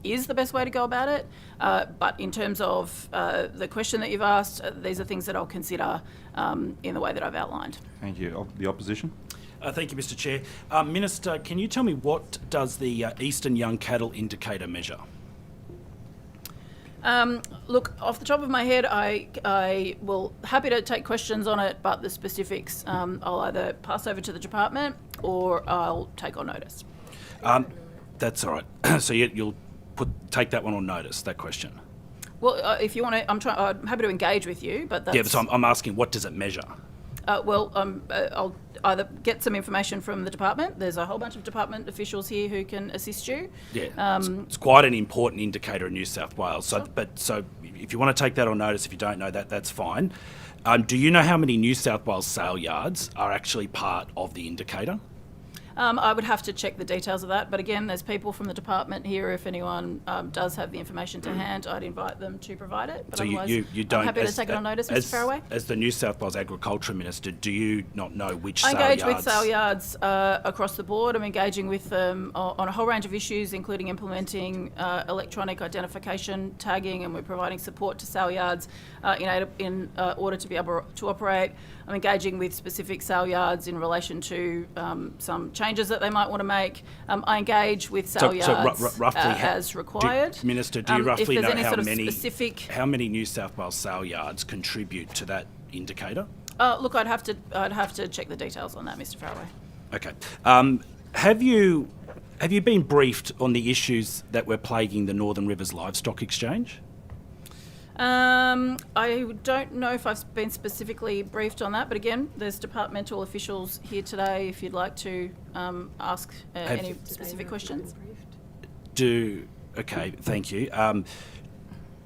[SPEAKER 13] is the best way to go about it. But in terms of the question that you've asked, these are things that I'll consider in the way that I've outlined.
[SPEAKER 1] Thank you. The opposition?
[SPEAKER 9] Thank you, Mr Chair. Minister, can you tell me what does the Eastern Young Cattle Indicator measure?
[SPEAKER 13] Look, off the top of my head, I will happy to take questions on it, but the specifics I'll either pass over to the department or I'll take on notice.
[SPEAKER 9] That's all right. So you'll take that one on notice, that question?
[SPEAKER 13] Well, if you want to, I'm happy to engage with you, but that's...
[SPEAKER 9] Yeah, but so I'm asking, what does it measure?
[SPEAKER 13] I'll either get some information from the department. There's a whole bunch of department officials here who can assist you.
[SPEAKER 9] Yeah, it's quite an important indicator in New South Wales. So,
[SPEAKER 13] Sure.
[SPEAKER 9] So if you want to take that on notice, if you don't know that, that's fine. Do you know how many New South Wales sale yards are actually part of the indicator?
[SPEAKER 13] I would have to check the details of that, but again, there's people from the department here. If anyone does have the information to hand, I'd invite them to provide it. But
[SPEAKER 9] So
[SPEAKER 13] otherwise,
[SPEAKER 9] you don't...
[SPEAKER 13] I'm happy to take it on notice, Mr Faraway.
[SPEAKER 9] As the New South Wales Agriculture Minister, do you not know which
[SPEAKER 13] I
[SPEAKER 9] sale
[SPEAKER 13] engage
[SPEAKER 9] yards...
[SPEAKER 13] with sale yards across the board. I'm engaging with them on a whole range of issues, including implementing electronic identification tagging, and we're providing support to sale yards in order to be able to operate. I'm engaging with specific sale yards in relation to some changes that they might want to make. I engage with sale yards
[SPEAKER 9] roughly
[SPEAKER 13] as required.
[SPEAKER 9] Minister, do you roughly
[SPEAKER 13] if
[SPEAKER 9] know
[SPEAKER 13] there's any
[SPEAKER 9] how many New South Wales sale yards contribute to that indicator?
[SPEAKER 13] Look, I'd have to check the details on that, Mr. Faraway.
[SPEAKER 9] Okay. Have you been briefed on the issues that were plaguing the Northern Rivers Livestock Exchange?
[SPEAKER 13] I don't know if I've been specifically briefed on that, but again, there's departmental officials here today if you'd like to ask any specific questions.
[SPEAKER 9] Okay, thank you.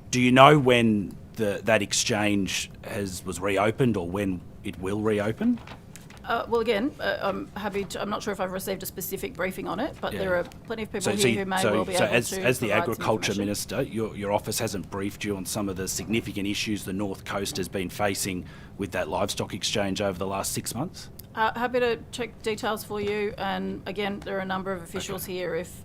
[SPEAKER 9] Do you know when that exchange was reopened or when it will reopen?
[SPEAKER 13] Well, again, I'm happy to. I'm not sure if I've received a specific briefing on it, but there are plenty of people here who may well be able to.
[SPEAKER 9] As the
[SPEAKER 13] provide some
[SPEAKER 9] Agriculture
[SPEAKER 13] information.
[SPEAKER 9] Minister, your office hasn't briefed you on some of the significant issues the North Coast has been facing with that livestock exchange over the last 6 months?
[SPEAKER 13] Happy to check details for you. And again, there are a number of officials here if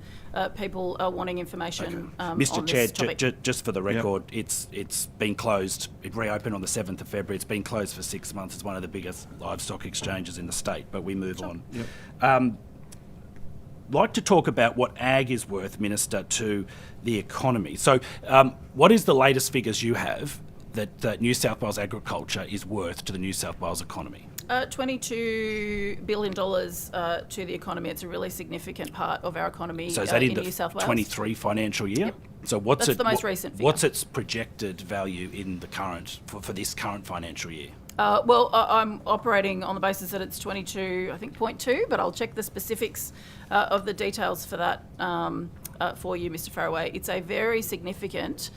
[SPEAKER 13] people are wanting information
[SPEAKER 9] Mr.
[SPEAKER 13] on
[SPEAKER 9] Chair,
[SPEAKER 13] this topic.
[SPEAKER 9] just for the record, it's been closed. It reopened on the 7th of February. It's been closed for 6 months. It's one of the biggest livestock exchanges in the state, but we move on. Like to talk about what ag is worth, Minister, to the economy. So what is the latest figures you have that New South Wales agriculture is worth to the New South Wales economy?
[SPEAKER 13] $22 billion to the economy. It's a really significant part of our economy
[SPEAKER 9] so is that in
[SPEAKER 13] New South Wales.
[SPEAKER 9] 23 financial year?
[SPEAKER 13] Yep.
[SPEAKER 9] So
[SPEAKER 13] That's the most recent figure.
[SPEAKER 9] What's its projected value in the current for this current financial year?
[SPEAKER 13] Well, I'm operating on the basis that it's 22, I think 0.2, but I'll check the specifics of the details for that for you, Mr. Faraway. It's a very significant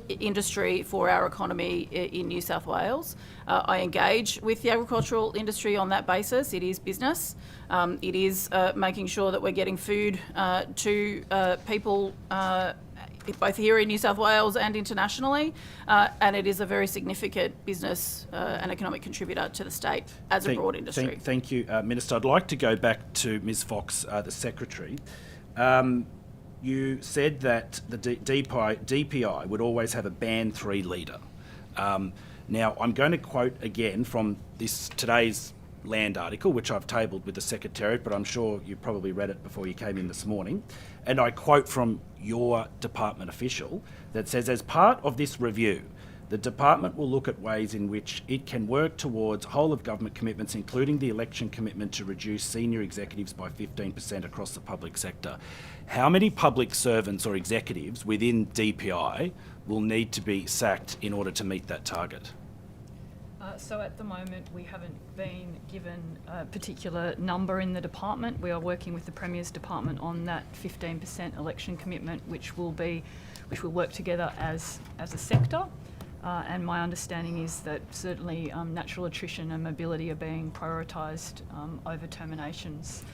[SPEAKER 13] industry for our economy in New South Wales. I engage with the agricultural industry on that basis. It is business. It is making sure that we're getting food to people both here in New South Wales and internationally, and it is a very significant business and economic contributor to the state as a broad industry.
[SPEAKER 9] Thank you, Minister. I'd like to go back to Ms Fox, the Secretary. You said that the DPI would always have a Band 3 leader. Now, I'm going to quote again from today's Land article, which I've tabled with the Secretariat, but I'm sure you probably read it before you came in this morning. And I quote from your department official that says, as part of this review, the department will look at ways in which it can work towards whole of government commitments, including the election commitment to reduce senior executives by 15% across the public sector. How many public servants or executives within DPI will need to be sacked in order to meet that target?
[SPEAKER 8] So at the moment, we haven't been given a particular number in the department. We are working with the Premier's department on that 15% election commitment, which will work together as a sector. And my understanding is that certainly natural attrition and mobility are being prioritised over terminations.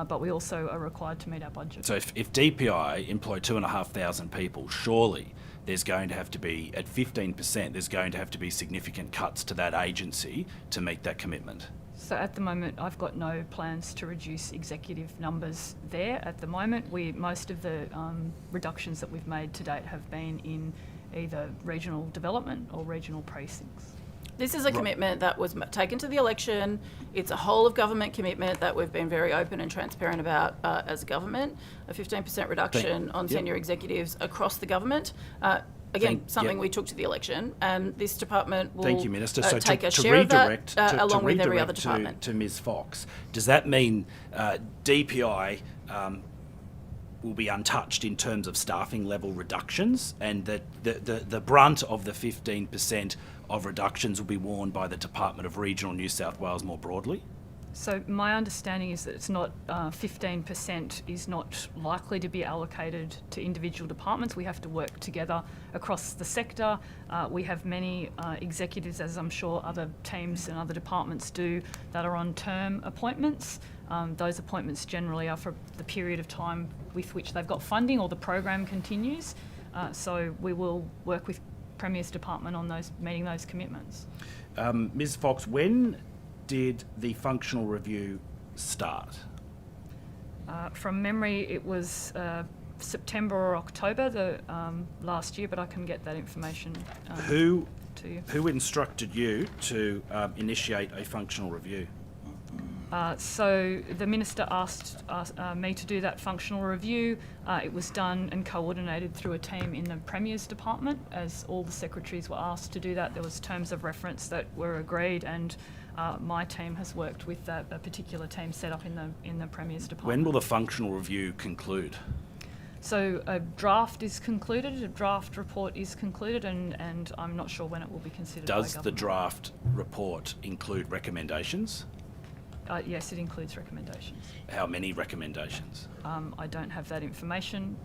[SPEAKER 8] But we also are required to meet our budget.
[SPEAKER 9] So if DPI employ 2,500 people, surely there's going to have to be, at 15%, there's going to have to be significant cuts to that agency to meet that commitment.
[SPEAKER 8] So at the moment, I've got no plans to reduce executive numbers there. At the moment, most of the reductions that we've made to date have been in either regional development or regional precincts.
[SPEAKER 13] This is a commitment that was taken to the election. It's a whole of government commitment that we've been very open and transparent about as a government, a 15% reduction on senior executives across the government. Something we took to the election, and this department will
[SPEAKER 9] Thank you, Minister. So
[SPEAKER 13] take
[SPEAKER 9] to
[SPEAKER 13] a share of
[SPEAKER 9] redirect,
[SPEAKER 13] that along with every other
[SPEAKER 9] to
[SPEAKER 13] department.
[SPEAKER 9] to Ms Fox, does that mean DPI will be untouched in terms of staffing level reductions, and that the brunt of the 15% of reductions will be worn by the Department of Regional New South Wales more broadly?
[SPEAKER 8] So my understanding is that it's not 15% is not likely to be allocated to individual departments. We have to work together across the sector. We have many executives, as I'm sure other teams and other departments do, that are on term appointments. Those appointments generally are for the period of time with which they've got funding or the program continues. So we will work with Premier's department on meeting those commitments.
[SPEAKER 9] Ms Fox, when did the functional review start?
[SPEAKER 8] From memory, it was September or October last year, but I can get that information.
[SPEAKER 9] Who
[SPEAKER 8] to you.
[SPEAKER 9] Who instructed you to initiate a functional review?
[SPEAKER 8] So the Minister asked me to do that functional review. It was done and coordinated through a team in the Premier's department, as all the secretaries were asked to do that. There was terms of reference that were agreed, and my team has worked with a particular team set up in the Premier's department.
[SPEAKER 9] When will the functional review conclude?
[SPEAKER 8] So a draft is concluded, a draft report is concluded, and I'm not sure when it will be considered by
[SPEAKER 9] Does
[SPEAKER 8] government.
[SPEAKER 9] the draft report include recommendations?
[SPEAKER 8] Yes, it includes recommendations.
[SPEAKER 9] How many recommendations?
[SPEAKER 8] I don't have that information.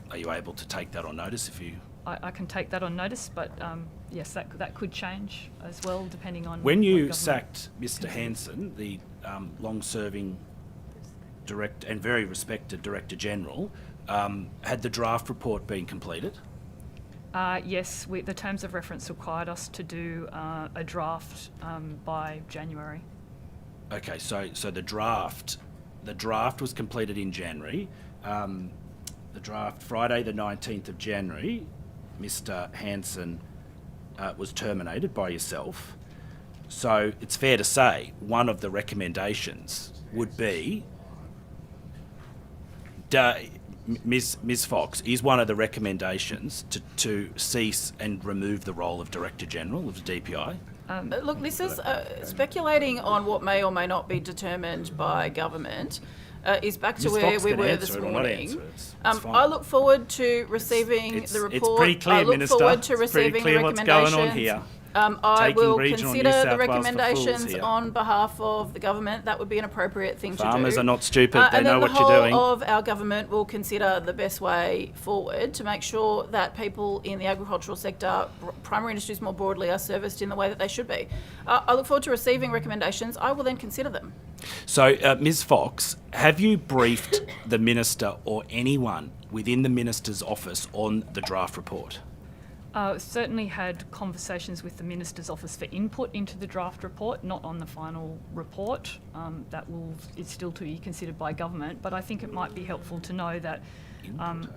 [SPEAKER 9] Are you able to take that on notice if you...
[SPEAKER 8] I can take that on notice, but yes, that could change as well, depending on...
[SPEAKER 9] When
[SPEAKER 8] what
[SPEAKER 9] you
[SPEAKER 8] government
[SPEAKER 9] sacked Mr Hanson, the long-serving direct and very respected Director General, had the draft report been completed?
[SPEAKER 8] Yes, the terms of reference required us to do a draft by January.
[SPEAKER 9] Okay, so the draft was completed in January. The draft, Friday the 19th of January, Mr Hanson was terminated by yourself. So it's fair to say one of the recommendations would be, Ms Fox, is one of the recommendations to cease and remove the role of Director General of the DPI?
[SPEAKER 13] Look, this is speculating on what may or may not be determined by government. Is back to
[SPEAKER 9] Ms.
[SPEAKER 13] where
[SPEAKER 9] Fox
[SPEAKER 13] we
[SPEAKER 9] can
[SPEAKER 13] were
[SPEAKER 9] answer
[SPEAKER 13] this
[SPEAKER 9] it or not
[SPEAKER 13] morning.
[SPEAKER 9] answer it. It's fine.
[SPEAKER 13] I look forward to receiving the report.
[SPEAKER 9] It's pretty clear,
[SPEAKER 13] I look
[SPEAKER 9] Minister.
[SPEAKER 13] forward to
[SPEAKER 9] It's pretty
[SPEAKER 13] receiving
[SPEAKER 9] clear
[SPEAKER 13] the
[SPEAKER 9] what's going on
[SPEAKER 13] recommendations.
[SPEAKER 9] here.
[SPEAKER 13] I
[SPEAKER 9] Taking
[SPEAKER 13] will
[SPEAKER 9] regional New
[SPEAKER 13] consider
[SPEAKER 9] South
[SPEAKER 13] the
[SPEAKER 9] Wales for fools
[SPEAKER 13] recommendations
[SPEAKER 9] here.
[SPEAKER 13] on behalf of the government. That would be an appropriate thing to do.
[SPEAKER 9] Farmers are not stupid. They
[SPEAKER 13] and
[SPEAKER 9] know
[SPEAKER 13] then
[SPEAKER 9] what you're doing.
[SPEAKER 13] the whole of our government will consider the best way forward to make sure that people in the agricultural sector, primary industries more broadly, are serviced in the way that they should be. I look forward to receiving recommendations. I will then consider them.
[SPEAKER 9] So, Ms Fox, have you briefed the Minister or anyone within the Minister's office on the draft report?
[SPEAKER 8] Certainly had conversations with the Minister's office for input into the draft report, not on the final report. It's still to be considered by government, but I think it might be helpful to know that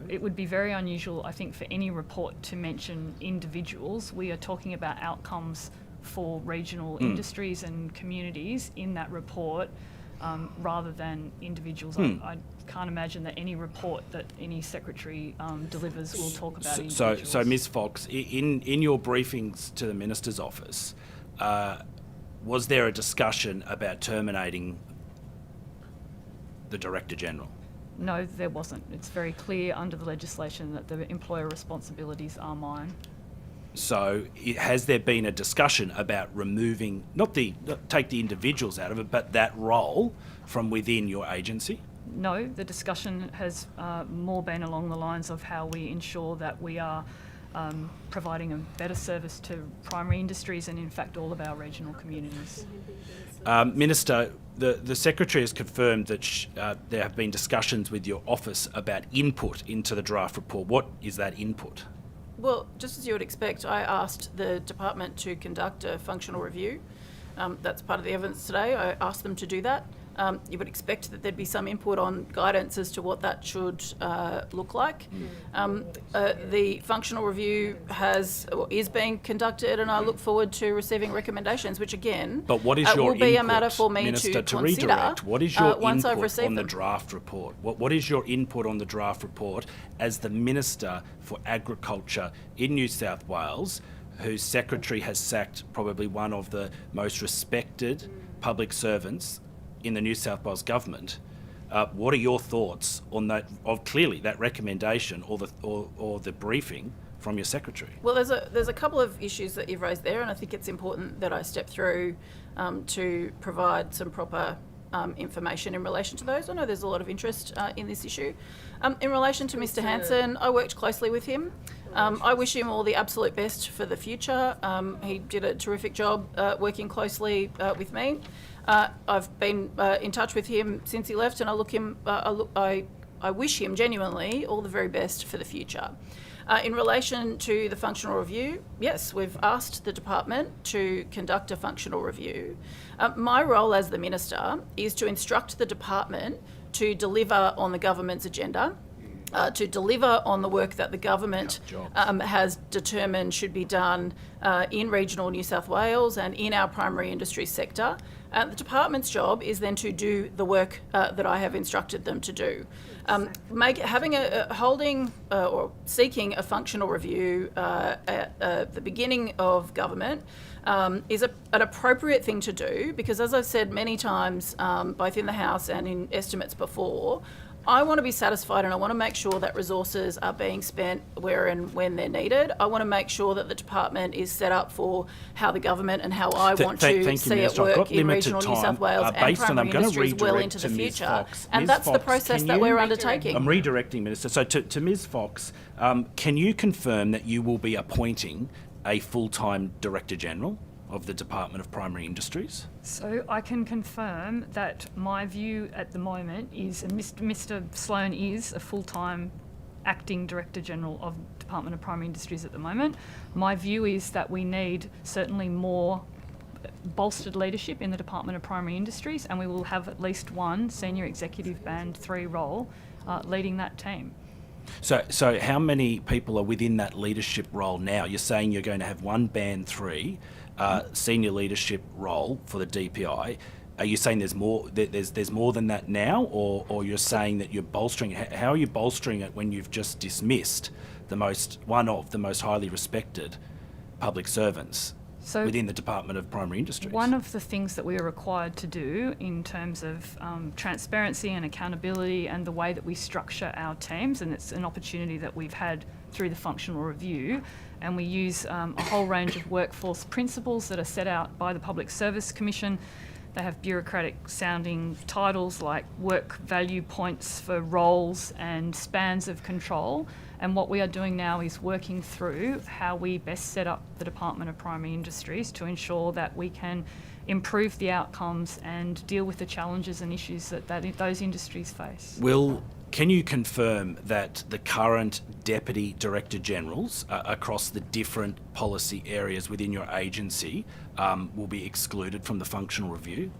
[SPEAKER 8] it would be very unusual, I think, for any report to mention individuals. We are talking about outcomes for regional industries and communities in that report, rather than individuals. I can't imagine that any report that any secretary delivers will talk about individuals.
[SPEAKER 9] So Ms Fox, in your briefings to the Minister's office, was there a discussion about terminating the Director General?
[SPEAKER 8] No, there wasn't. It's very clear under the legislation that the employer responsibilities are mine.
[SPEAKER 9] So has there been a discussion about removing, not take the individuals out of it, but that role from within your agency?
[SPEAKER 8] No, the discussion has more been along the lines of how we ensure that we are providing a better service to primary industries and in fact all of our regional communities.
[SPEAKER 9] Minister, the Secretary has confirmed that there have been discussions with your office about input into the draft report. What is that input?
[SPEAKER 13] Well, just as you would expect, I asked the department to conduct a functional review. That's part of the evidence today. I asked them to do that. You would expect that there'd be some input on guidance as to what that should look like. The functional review is being conducted, and I look forward to receiving recommendations, which again,
[SPEAKER 9] but what is your
[SPEAKER 13] will be
[SPEAKER 9] input,
[SPEAKER 13] a matter for me
[SPEAKER 9] Minister,
[SPEAKER 13] to
[SPEAKER 9] redirect,
[SPEAKER 13] consider
[SPEAKER 9] what is your
[SPEAKER 13] once I've
[SPEAKER 9] input
[SPEAKER 13] received
[SPEAKER 9] on the
[SPEAKER 13] them.
[SPEAKER 9] draft report? What is your input on the draft report as the Minister for Agriculture in New South Wales, whose secretary has sacked probably one of the most respected public servants in the New South Wales government? What are your thoughts on that? Of clearly that recommendation or the briefing from your secretary?
[SPEAKER 13] Well, there's a couple of issues that you've raised there, and I think it's important that I step through to provide some proper information in relation to those. I know there's a lot of interest in this issue. In relation to Mr Hanson, I worked closely with him. I wish him all the absolute best for the future. He did a terrific job working closely with me. I've been in touch with him since he left, and I wish him genuinely all the very best for the future. In relation to the functional review, yes, we've asked the department to conduct a functional review. My role as the Minister is to instruct the department to deliver on the government's agenda. to deliver on the work that the government has determined should be done in regional New South Wales and in our primary industry sector. The department's job is then to do the work that I have instructed them to do. Or seeking a functional review at the beginning of government is an appropriate thing to do, because as I've said many times, both in the House and in estimates before, I want to be satisfied and I want to make sure that resources are being spent where and when they're needed. I want to make sure that the department is set up for how the government and how I want to see it work in regional New South Wales and primary industries well into the future. And that's the process that we're undertaking.
[SPEAKER 9] I'm redirecting, Minister. So to Ms Fox, can you confirm that you will be appointing a full-time Director General of the Department of Primary Industries?
[SPEAKER 8] So I can confirm that my view at the moment is, and Mr Sloan is a full-time acting Director General of Department of Primary Industries at the moment. My view is that we need certainly more bolstered leadership in the Department of Primary Industries, and we will have at least one Senior Executive Band 3 role leading that team.
[SPEAKER 9] So how many people are within that leadership role now? You're saying you're going to have one Band 3 senior leadership role for the DPI. Are you saying there's more? There's more than that now, or you're saying that you're bolstering it? How are you bolstering it when you've just dismissed one of the most highly respected public servants within the Department of Primary Industries?
[SPEAKER 8] One of the things that we are required to do in terms of transparency and accountability and the way that we structure our teams, and it's an opportunity that we've had through the functional review, and we use a whole range of workforce principles that are set out by the Public Service Commission. They have bureaucratic sounding titles like work value points for roles and spans of control. And what we are doing now is working through how we best set up the Department of Primary Industries to ensure that we can improve the outcomes and deal with the challenges and issues that those industries face.
[SPEAKER 9] Can you confirm that the current Deputy Director Generals across the different policy areas within your agency will be excluded from the functional review?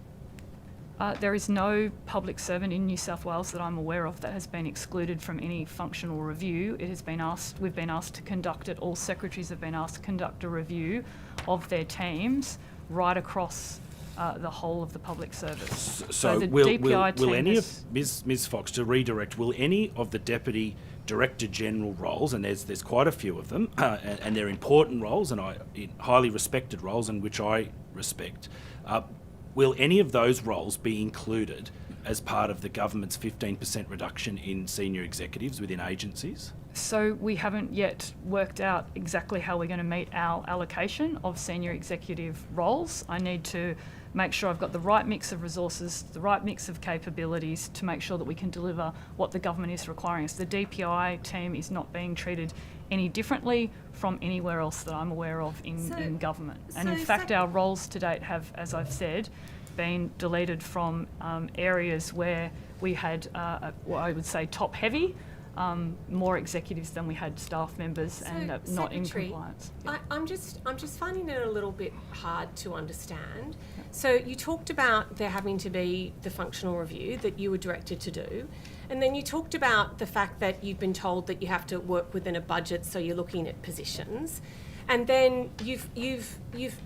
[SPEAKER 8] There is no public servant in New South Wales that I'm aware of that has been excluded from any functional review. We've been asked to conduct it, all secretaries have been asked to conduct a review of their teams right across the whole of the public service.
[SPEAKER 9] So
[SPEAKER 8] the
[SPEAKER 9] will
[SPEAKER 8] DPI
[SPEAKER 9] any of, Ms Fox, to redirect, will any of the Deputy Director General roles, and there's quite a few of them, and they're important roles and highly respected roles, and which I respect, will any of those roles be included as part of the government's 15% reduction in senior executives within agencies?
[SPEAKER 8] So we haven't yet worked out exactly how we're going to meet our allocation of senior executive roles. I need to make sure I've got the right mix of resources, the right mix of capabilities to make sure that we can deliver what the government is requiring us. The DPI team is not being treated any differently from anywhere else that I'm aware of in government. And in fact, our roles to date have, as I've said, been deleted from areas where we had, what I would say, top heavy, more executives than we had staff members, and not in compliance.
[SPEAKER 14] I'm just finding it a little bit hard to understand. So you talked about there having to be the functional review that you were directed to do, and then you talked about the fact that you've been told that you have to work within a budget, so you're looking at positions. And then you've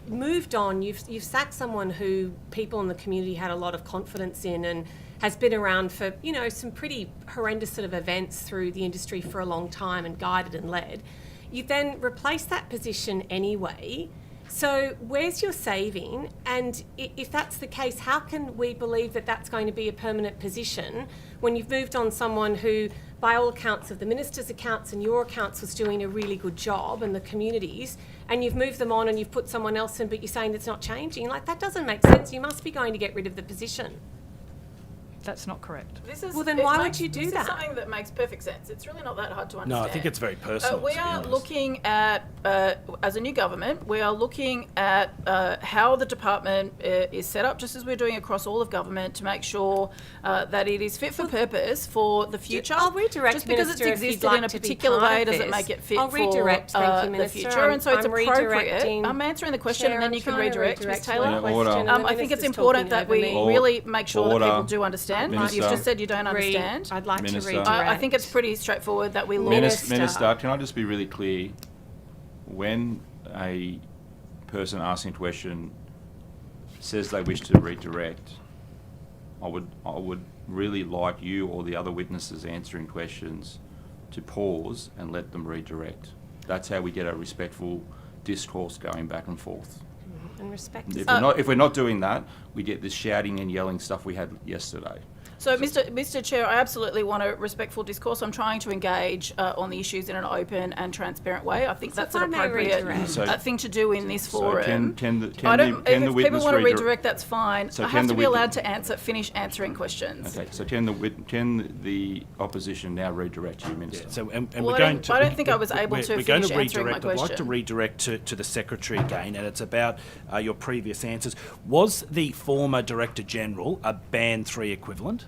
[SPEAKER 14] moved on. You've sacked someone who people in the community had a lot of confidence in, and has been around for some pretty horrendous sort of events through the industry for a long time, and guided and led. You then replaced that position anyway. So where's your saving? And if that's the case, how can we believe that that's going to be a permanent position when you've moved on someone who, by all accounts of the minister's accounts and your accounts, was doing a really good job in the communities, and you've moved them on and you've put someone else in, but you're saying it's not changing? Like, that doesn't make sense. You must be going to get rid of the position.
[SPEAKER 8] That's not correct.
[SPEAKER 14] Well, then why would you do that?
[SPEAKER 13] This is something that makes perfect sense. It's really not that hard to understand.
[SPEAKER 9] No, I think it's very personal.
[SPEAKER 13] We are looking at, as a new government, we are looking at how the department is set up, just as we're doing across all of government, to make sure that it is fit for purpose for the future.
[SPEAKER 14] I'll redirect,
[SPEAKER 13] just because
[SPEAKER 14] Minister,
[SPEAKER 13] it's existed in a particular way doesn't make it fit
[SPEAKER 14] for
[SPEAKER 13] the future. And so it's appropriate. I'm answering the question, and then you can redirect, Ms Taylor.
[SPEAKER 1] Order.
[SPEAKER 13] I think it's important that we really make sure that people do understand understand.
[SPEAKER 1] Minister.
[SPEAKER 13] You've just said you don't understand.
[SPEAKER 14] I'd like
[SPEAKER 1] Minister.
[SPEAKER 14] to redirect.
[SPEAKER 13] I think it's pretty straightforward that we law.
[SPEAKER 1] Minister, can I just be really clear? When a person asking a question says they wish to redirect, I would really like you or the other witnesses answering questions to pause and let them redirect. That's how we get a respectful discourse going back and forth.
[SPEAKER 14] And respect.
[SPEAKER 1] If we're not doing that, we get this shouting and yelling stuff we had yesterday.
[SPEAKER 13] So, Mr. Chair, I absolutely want a respectful discourse. I'm trying to engage on the issues in an open and transparent way. I think that's an appropriate thing to do in this forum.
[SPEAKER 1] If
[SPEAKER 13] people want to redirect, that's fine.
[SPEAKER 1] So
[SPEAKER 13] I have to be allowed to finish answering questions.
[SPEAKER 1] Okay, so can the opposition now redirect you, Minister?
[SPEAKER 9] Yeah, so, and
[SPEAKER 13] Well,
[SPEAKER 9] we're
[SPEAKER 13] I
[SPEAKER 9] going
[SPEAKER 13] don't-
[SPEAKER 9] to...
[SPEAKER 13] I don't think I was able to
[SPEAKER 9] we're going
[SPEAKER 13] finish answering my
[SPEAKER 9] redirect. I'd like to
[SPEAKER 13] question.
[SPEAKER 9] redirect to the Secretary again, and it's about your previous answers. Was the former Director-General a Band 3 equivalent?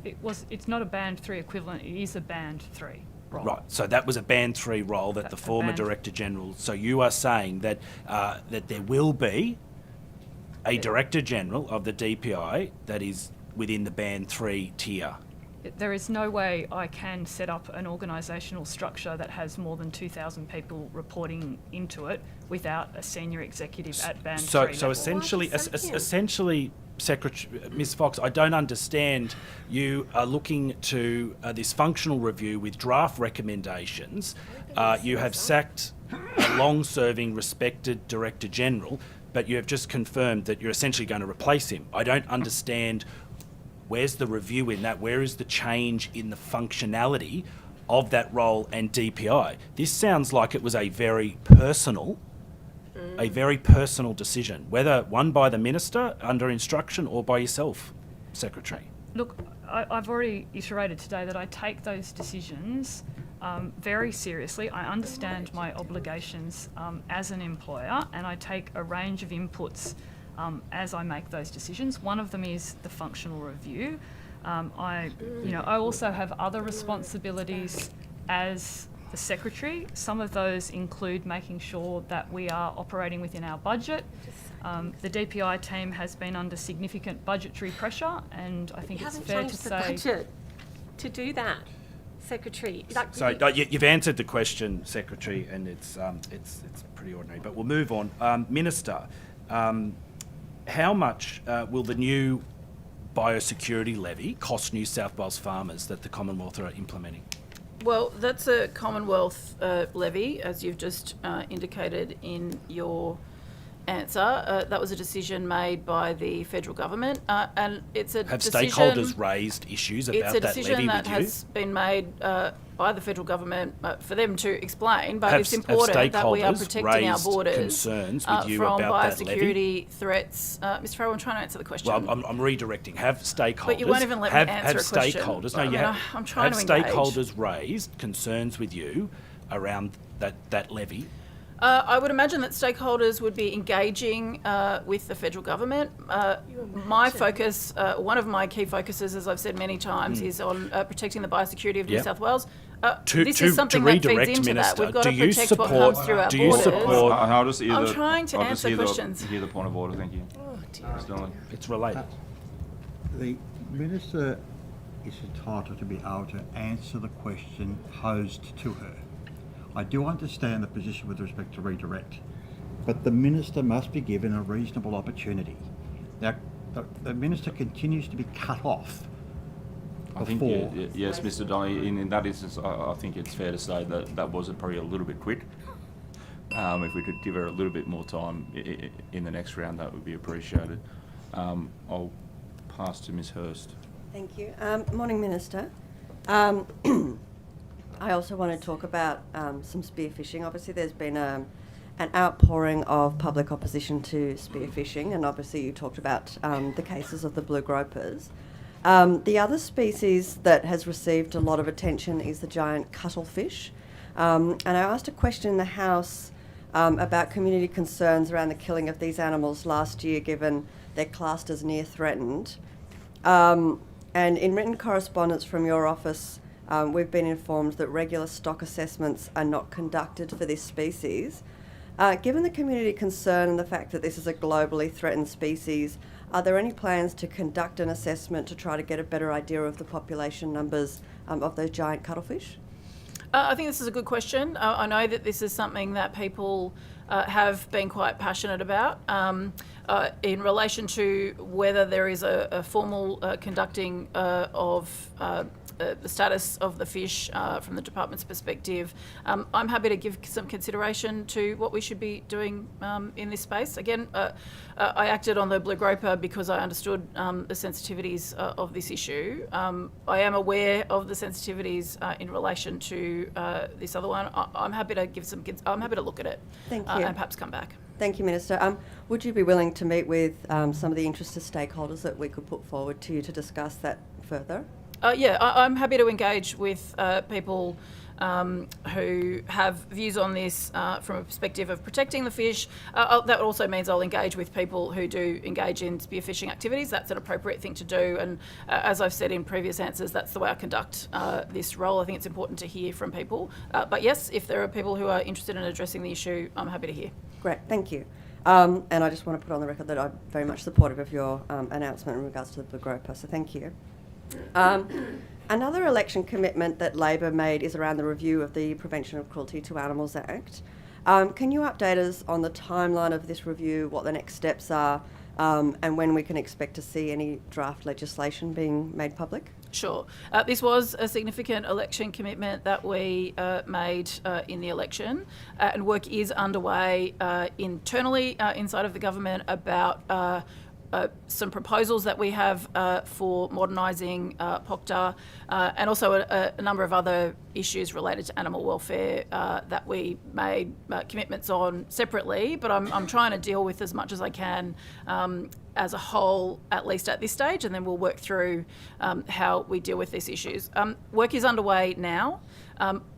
[SPEAKER 8] It's not a Band 3 equivalent, it is a Band 3 role.
[SPEAKER 9] Right, so that was a Band 3 role that the former Director-General... So you are saying that that there will be a Director-General of the DPI that is within the Band 3 tier?
[SPEAKER 8] There is no way I can set up an organisational structure that has more than 2,000 people reporting into it without a senior executive at Band 3 level.
[SPEAKER 9] So essentially, Secretary, Ms Fox, I don't understand. You are looking to this functional review with draft recommendations. You have sacked a long-serving, respected Director-General, but you have just confirmed that you're essentially going to replace him. I don't understand. Where's the review in that? Where is the change in the functionality of that role and DPI? This sounds like it was a very personal decision, whether one by the Minister under instruction or by yourself, Secretary.
[SPEAKER 8] Look, I've already iterated today that I take those decisions very seriously. I understand my obligations as an employer, and I take a range of inputs as I make those decisions. One of them is the functional review. I also have other responsibilities as the Secretary. Some of those include making sure that we are operating within our budget. The DPI team has been under significant budgetary pressure, and I think it's fair to say...
[SPEAKER 14] You haven't changed the budget to do that, Secretary.
[SPEAKER 9] You've answered the question, Secretary, and it's pretty ordinary, but we'll move on. Minister, how much will the new biosecurity levy cost New South Wales farmers that the Commonwealth are implementing?
[SPEAKER 13] Well, that's a Commonwealth levy, as you've just indicated in your answer. That was a decision made by the federal government, and it's a decision...
[SPEAKER 9] Have stakeholders raised issues about that levy with you?
[SPEAKER 13] It's a decision that has been made by the federal government for them to explain, but it's important that we are protecting our borders
[SPEAKER 9] concerns with you
[SPEAKER 13] from
[SPEAKER 9] about that levy?
[SPEAKER 13] biosecurity threats. Mr. Farrell, I'm trying to answer the question.
[SPEAKER 9] Well, I'm redirecting. Have stakeholders...
[SPEAKER 13] But you won't even let me answer a question. I'm trying to engage.
[SPEAKER 9] Have stakeholders raised concerns with you around that levy?
[SPEAKER 13] I would imagine that stakeholders would be engaging with the federal government. My focus, one of my key focuses, as I've said many times, is on protecting the biosecurity of New South Wales. This is something that feeds into that. We've got to protect what comes through our borders. I'm trying to answer questions.
[SPEAKER 1] Hear the point of order, thank you.
[SPEAKER 14] Oh, dear.
[SPEAKER 9] It's related.
[SPEAKER 17] The Minister is entitled to be able to answer the question posed to her. I do understand the position with respect to redirect, but the Minister must be given a reasonable opportunity. Now, the Minister continues to be cut off.
[SPEAKER 1] I think, yes, Mr. Donnelly, in that instance, I think it's fair to say that was probably a little bit quick. If we could give her a little bit more time in the next round, that would be appreciated. I'll pass to Ms. Hurst.
[SPEAKER 18] Thank you. Morning, Minister. I also want to talk about some spearfishing. Obviously, there's been an outpouring of public opposition to spearfishing, and obviously you talked about the cases of the blue gropers. The other species that has received a lot of attention is the giant cuttlefish. And I asked a question in the House about community concerns around the killing of these animals last year, given they're classed as near threatened. And in written correspondence from your office, we've been informed that regular stock assessments are not conducted for this species. Given the community concern and the fact that this is a globally threatened species, Are there any plans to conduct an assessment to try to get a better idea of the population numbers of those giant cuttlefish?
[SPEAKER 13] I think this is a good question. I know that this is something that people have been quite passionate about. In relation to whether there is a formal conducting of the status of the fish from the department's perspective, I'm happy to give some consideration to what we should be doing in this space. Again, I acted on the blue groper because I understood the sensitivities of this issue. I am aware of the sensitivities in relation to this other one. I'm happy to give some. I'm happy to look at it.
[SPEAKER 18] Thank you.
[SPEAKER 13] And perhaps come back.
[SPEAKER 18] Thank you, Minister. Would you be willing to meet with some of the interested stakeholders that we could put forward to you to discuss that further?
[SPEAKER 13] Yeah, I'm happy to engage with people who have views on this from a perspective of protecting the fish. That also means I'll engage with people who do engage in spearfishing activities. That's an appropriate thing to do, and as I've said in previous answers, that's the way I conduct this role. I think it's important to hear from people. But yes, if there are people who are interested in addressing the issue, I'm happy to hear.
[SPEAKER 18] Great, thank you. And I just want to put on the record that I'm very much supportive of your announcement in regards to the blue groper, so thank you. Another election commitment that Labor made is around the review of the Prevention of Cruelty to Animals Act. Can you update us on the timeline of this review, what the next steps are, and when we can expect to see any draft legislation being made public?
[SPEAKER 13] Sure. This was a significant election commitment that we made in the election, and work is underway internally inside of the government about some proposals that we have for modernising POCTA, and also a number of other issues related to animal welfare that we made commitments on separately, but I'm trying to deal with as much as I can as a whole, at least at this stage, and then we'll work through how we deal with these issues. Work is underway now.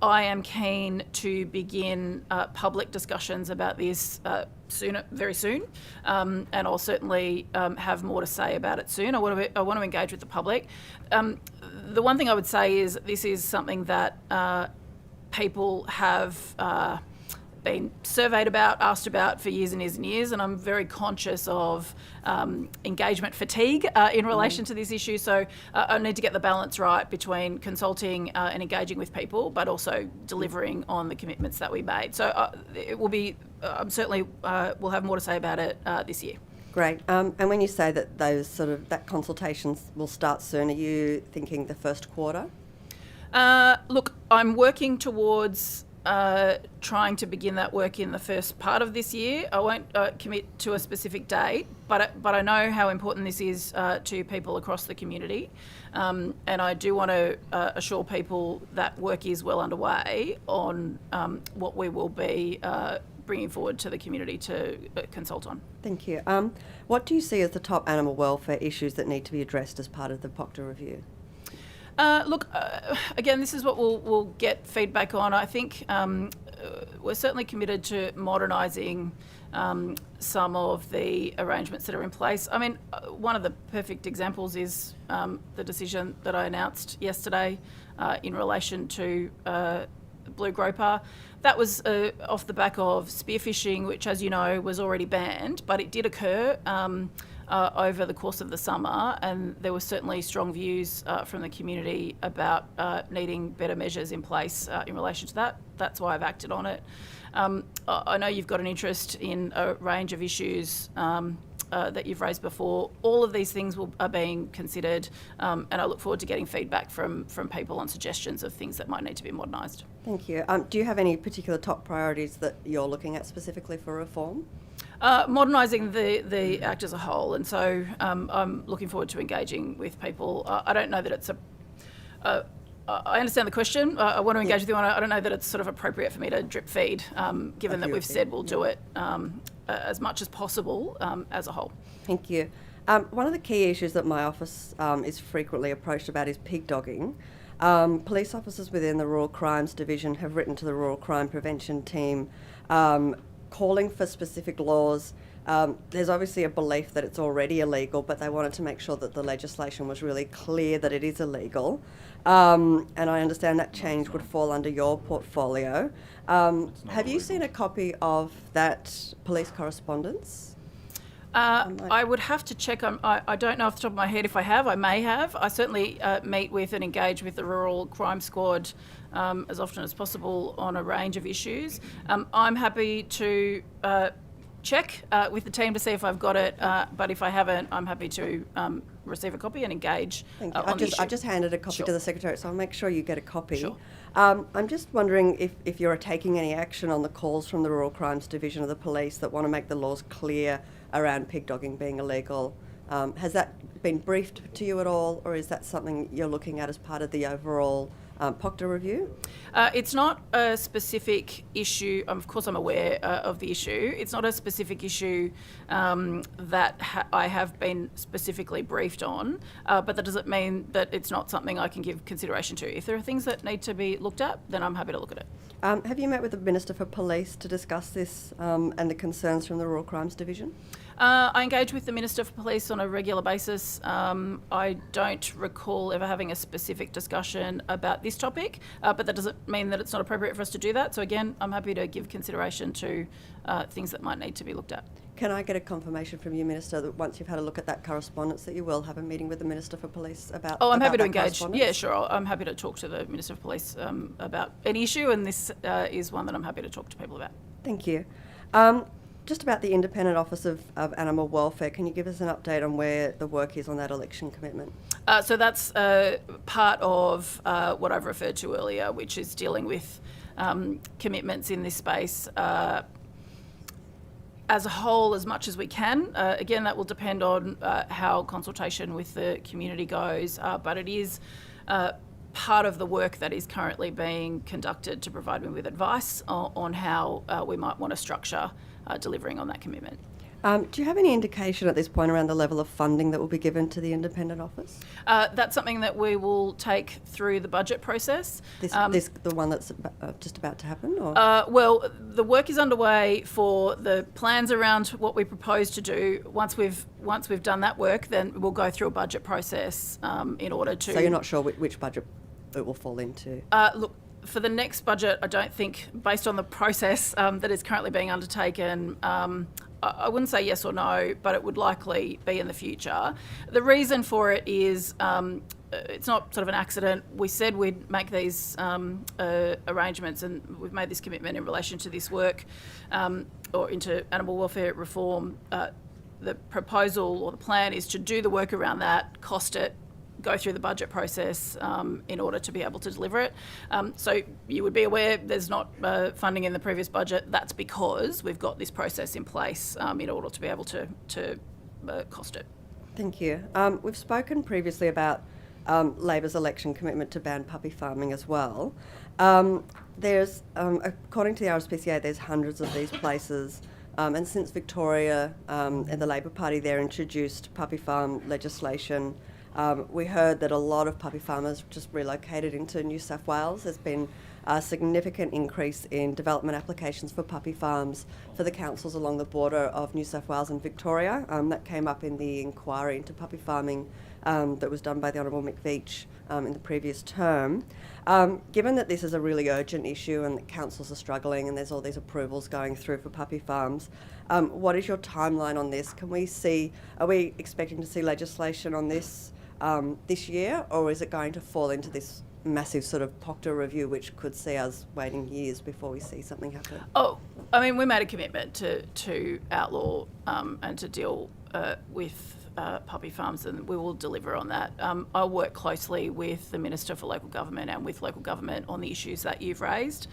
[SPEAKER 13] I am keen to begin public discussions about this very soon, and I'll certainly have more to say about it soon. I want to engage with the public. The one thing I would say is this is something that people have been surveyed about, asked about for years and years and years, and I'm very conscious of engagement fatigue in relation to this issue. So I need to get the balance right between consulting and engaging with people, but also delivering on the commitments that we made. So it will be, certainly we'll have more to say about it this year.
[SPEAKER 18] Great. And when you say that that consultations will start soon, are you thinking the first quarter?
[SPEAKER 13] Look, I'm working towards trying to begin that work in the first part of this year. I won't commit to a specific date, but I know how important this is to people across the community, and I do want to assure people that work is well underway on what we will be bringing forward to the community to consult on.
[SPEAKER 18] Thank you. What do you see as the top animal welfare issues that need to be addressed as part of the POCTA review?
[SPEAKER 13] Look, again, this is what we'll get feedback on. I think we're certainly committed to modernising some of the arrangements that are in place. I mean, one of the perfect examples is the decision that I announced yesterday in relation to blue groper. That was off the back of spearfishing, which, as you know, was already banned, but it did occur over the course of the summer, and there were certainly strong views from the community about needing better measures in place in relation to that. That's why I've acted on it. I know you've got an interest in a range of issues that you've raised before. All of these things are being considered, and I look forward to getting feedback from people on suggestions of things that might need to be modernised.
[SPEAKER 18] Thank you. Do you have any particular top priorities that you're looking at specifically for reform?
[SPEAKER 13] Modernising the Act as a whole, and so I'm looking forward to engaging with people. I don't know that it's I understand the question. I want to engage with you on it. I don't know that it's sort of appropriate for me to drip feed, given that we've said we'll do it as much as possible as a whole.
[SPEAKER 18] Thank you. One of the key issues that my office is frequently approached about is pig dogging. Police officers within the Rural Crimes Division have written to the Rural Crime Prevention Team calling for specific laws. There's obviously a belief that it's already illegal, but they wanted to make sure that the legislation was really clear that it is illegal. And I understand that change would fall under your portfolio. Have you seen a copy of that police correspondence?
[SPEAKER 13] I would have to check. I don't know off the top of my head if I have. I may have. I certainly meet with and engage with the Rural Crime Squad as often as possible on a range of issues. I'm happy to check with the team to see if I've got it, but if I haven't, I'm happy to receive a copy and engage
[SPEAKER 18] Thank you.
[SPEAKER 13] on the issue.
[SPEAKER 18] I've just handed a copy
[SPEAKER 13] Sure.
[SPEAKER 18] to the Secretary, so I'll make sure you get a copy.
[SPEAKER 13] Sure.
[SPEAKER 18] I'm just wondering if you're taking any action on the calls from the Rural Crimes Division of the Police that want to make the laws clear around pig dogging being illegal. Has that been briefed to you at all, or is that something you're looking at as part of the overall POCTA review?
[SPEAKER 13] It's not a specific issue. Of course, I'm aware of the issue. It's not a specific issue that I have been specifically briefed on, but that doesn't mean that it's not something I can give consideration to. If there are things that need to be looked at, then I'm happy to look at it.
[SPEAKER 18] Have you met with the Minister for Police to discuss this and the concerns from the Rural Crimes Division?
[SPEAKER 13] I engage with the Minister for Police on a regular basis. I don't recall ever having a specific discussion about this topic, but that doesn't mean that it's not appropriate for us to do that. So again, I'm happy to give consideration to things that might need to be looked at.
[SPEAKER 18] Can I get a confirmation from you, Minister, that once you've had a look at that correspondence that you will have a meeting with the Minister for Police about
[SPEAKER 13] I'm happy to
[SPEAKER 18] that
[SPEAKER 13] engage.
[SPEAKER 18] correspondence?
[SPEAKER 13] Yeah, sure. I'm happy to talk to the Minister for Police about any issue, and this is one that I'm happy to talk to people about.
[SPEAKER 18] Thank you. Just about the Independent Office of Animal Welfare, can you give us an update on where the work is on that election commitment?
[SPEAKER 13] So that's part of what I've referred to earlier, which is dealing with commitments in this space as a whole as much as we can. Again, that will depend on how consultation with the community goes, but it is part of the work that is currently being conducted to provide me with advice on how we might want to structure delivering on that commitment.
[SPEAKER 18] Do you have any indication at this point around the level of funding that will be given to the Independent Office?
[SPEAKER 13] That's something that we will take through the budget process.
[SPEAKER 18] The one that's just about to happen? Or?
[SPEAKER 13] Well, the work is underway for the plans around what we propose to do. Once we've done that work, then we'll go through a budget process in order to...
[SPEAKER 18] So you're not sure which budget it will fall into?
[SPEAKER 13] Look, for the next budget, I don't think, based on the process that is currently being undertaken, I wouldn't say yes or no, but it would likely be in the future. The reason for it is it's not sort of an accident. We said we'd make these arrangements, and we've made this commitment in relation to this work or into animal welfare reform. The proposal or the plan is to do the work around that, cost it, go through the budget process in order to be able to deliver it. So you would be aware there's not funding in the previous budget. That's because we've got this process in place in order to be able to cost it.
[SPEAKER 18] Thank you. We've spoken previously about Labor's election commitment to ban puppy farming as well. There's, according to the RSPCA, there's hundreds of these places. And since Victoria and the Labor Party there introduced puppy farm legislation, we heard that a lot of puppy farmers just relocated into New South Wales. There's been a significant increase in development applications for puppy farms for the councils along the border of New South Wales and Victoria. That came up in the inquiry into puppy farming that was done by the Honourable Mick Veitch in the previous term. Given that this is a really urgent issue and that councils are struggling and there's all these approvals going through for puppy farms, what is your timeline on this? Are we expecting to see legislation on this this year, or is it going to fall into this massive sort of POCTA review which could see us waiting years before we see something happen?
[SPEAKER 13] Oh, I mean, we made a commitment to outlaw and to deal with puppy farms, and we will deliver on that. I'll work closely with the Minister for Local Government and with local government on the issues that you've raised.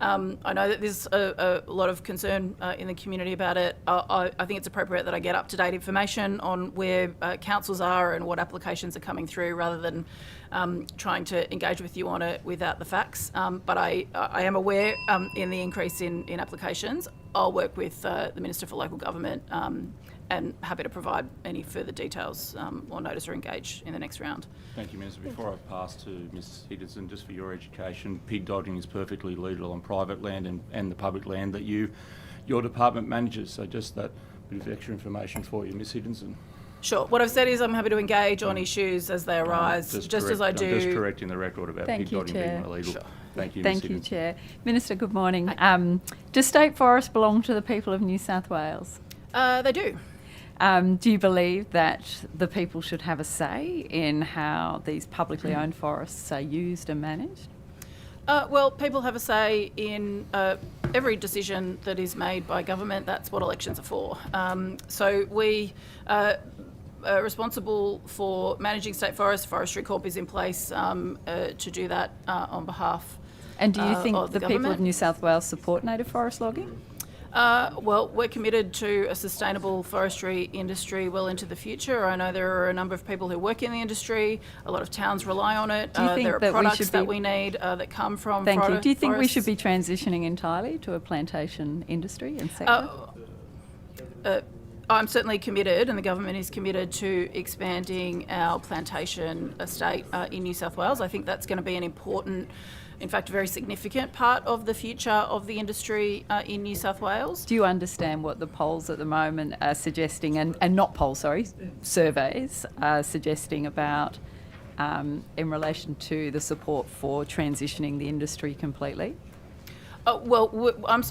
[SPEAKER 13] I know that there's a lot of concern in the community about it. I think it's appropriate that I get up-to-date information on where councils are and what applications are coming through, rather than trying to engage with you on it without the facts. But I am aware in the increase in applications. I'll work with the Minister for Local Government and happy to provide any further details or notice or engage in the next round.
[SPEAKER 1] Thank you, Minister. Before I pass to Ms Higginson, just for your education, pig dogging is perfectly legal on private land and the public land that your department manages. So just that bit of extra information for you, Ms Higginson.
[SPEAKER 13] Sure. What I've said is I'm happy to engage on issues as they arise, just as I do.
[SPEAKER 1] I'm just correcting the record about pig dogging being illegal.
[SPEAKER 13] Sure.
[SPEAKER 1] Thank you, Ms
[SPEAKER 19] Thank you,
[SPEAKER 1] Higginson.
[SPEAKER 19] Chair. Minister, good morning. Does State Forest belong to the people of New South Wales?
[SPEAKER 13] They do.
[SPEAKER 19] Do you believe that the people should have a say in how these publicly owned forests are used and managed?
[SPEAKER 13] Well, people have a say in every decision that is made by government. That's what elections are for. So we are responsible for managing state forests. Forestry Corp is in place to do that on behalf
[SPEAKER 19] And do you think
[SPEAKER 13] of
[SPEAKER 19] the people of
[SPEAKER 13] government.
[SPEAKER 19] New South Wales support native forest logging?
[SPEAKER 13] Well, we're committed to a sustainable forestry industry well into the future. I know there are a number of people who work in the industry. A lot of towns rely on it.
[SPEAKER 19] Do you think
[SPEAKER 13] there are
[SPEAKER 19] that we
[SPEAKER 13] products
[SPEAKER 19] should
[SPEAKER 13] that
[SPEAKER 19] be-
[SPEAKER 13] we need that come from
[SPEAKER 19] Thank you. Do you think we
[SPEAKER 13] forests.
[SPEAKER 19] should be transitioning entirely to a plantation industry and sector?
[SPEAKER 13] I'm certainly committed, and the government is committed to expanding our plantation estate in New South Wales. I think that's going to be an important, in fact, a very significant part of the future of the industry in New South Wales.
[SPEAKER 19] Do you understand what the polls at the moment are suggesting, and not polls, sorry, surveys are suggesting about in relation to the support for transitioning the industry completely?
[SPEAKER 13] Well,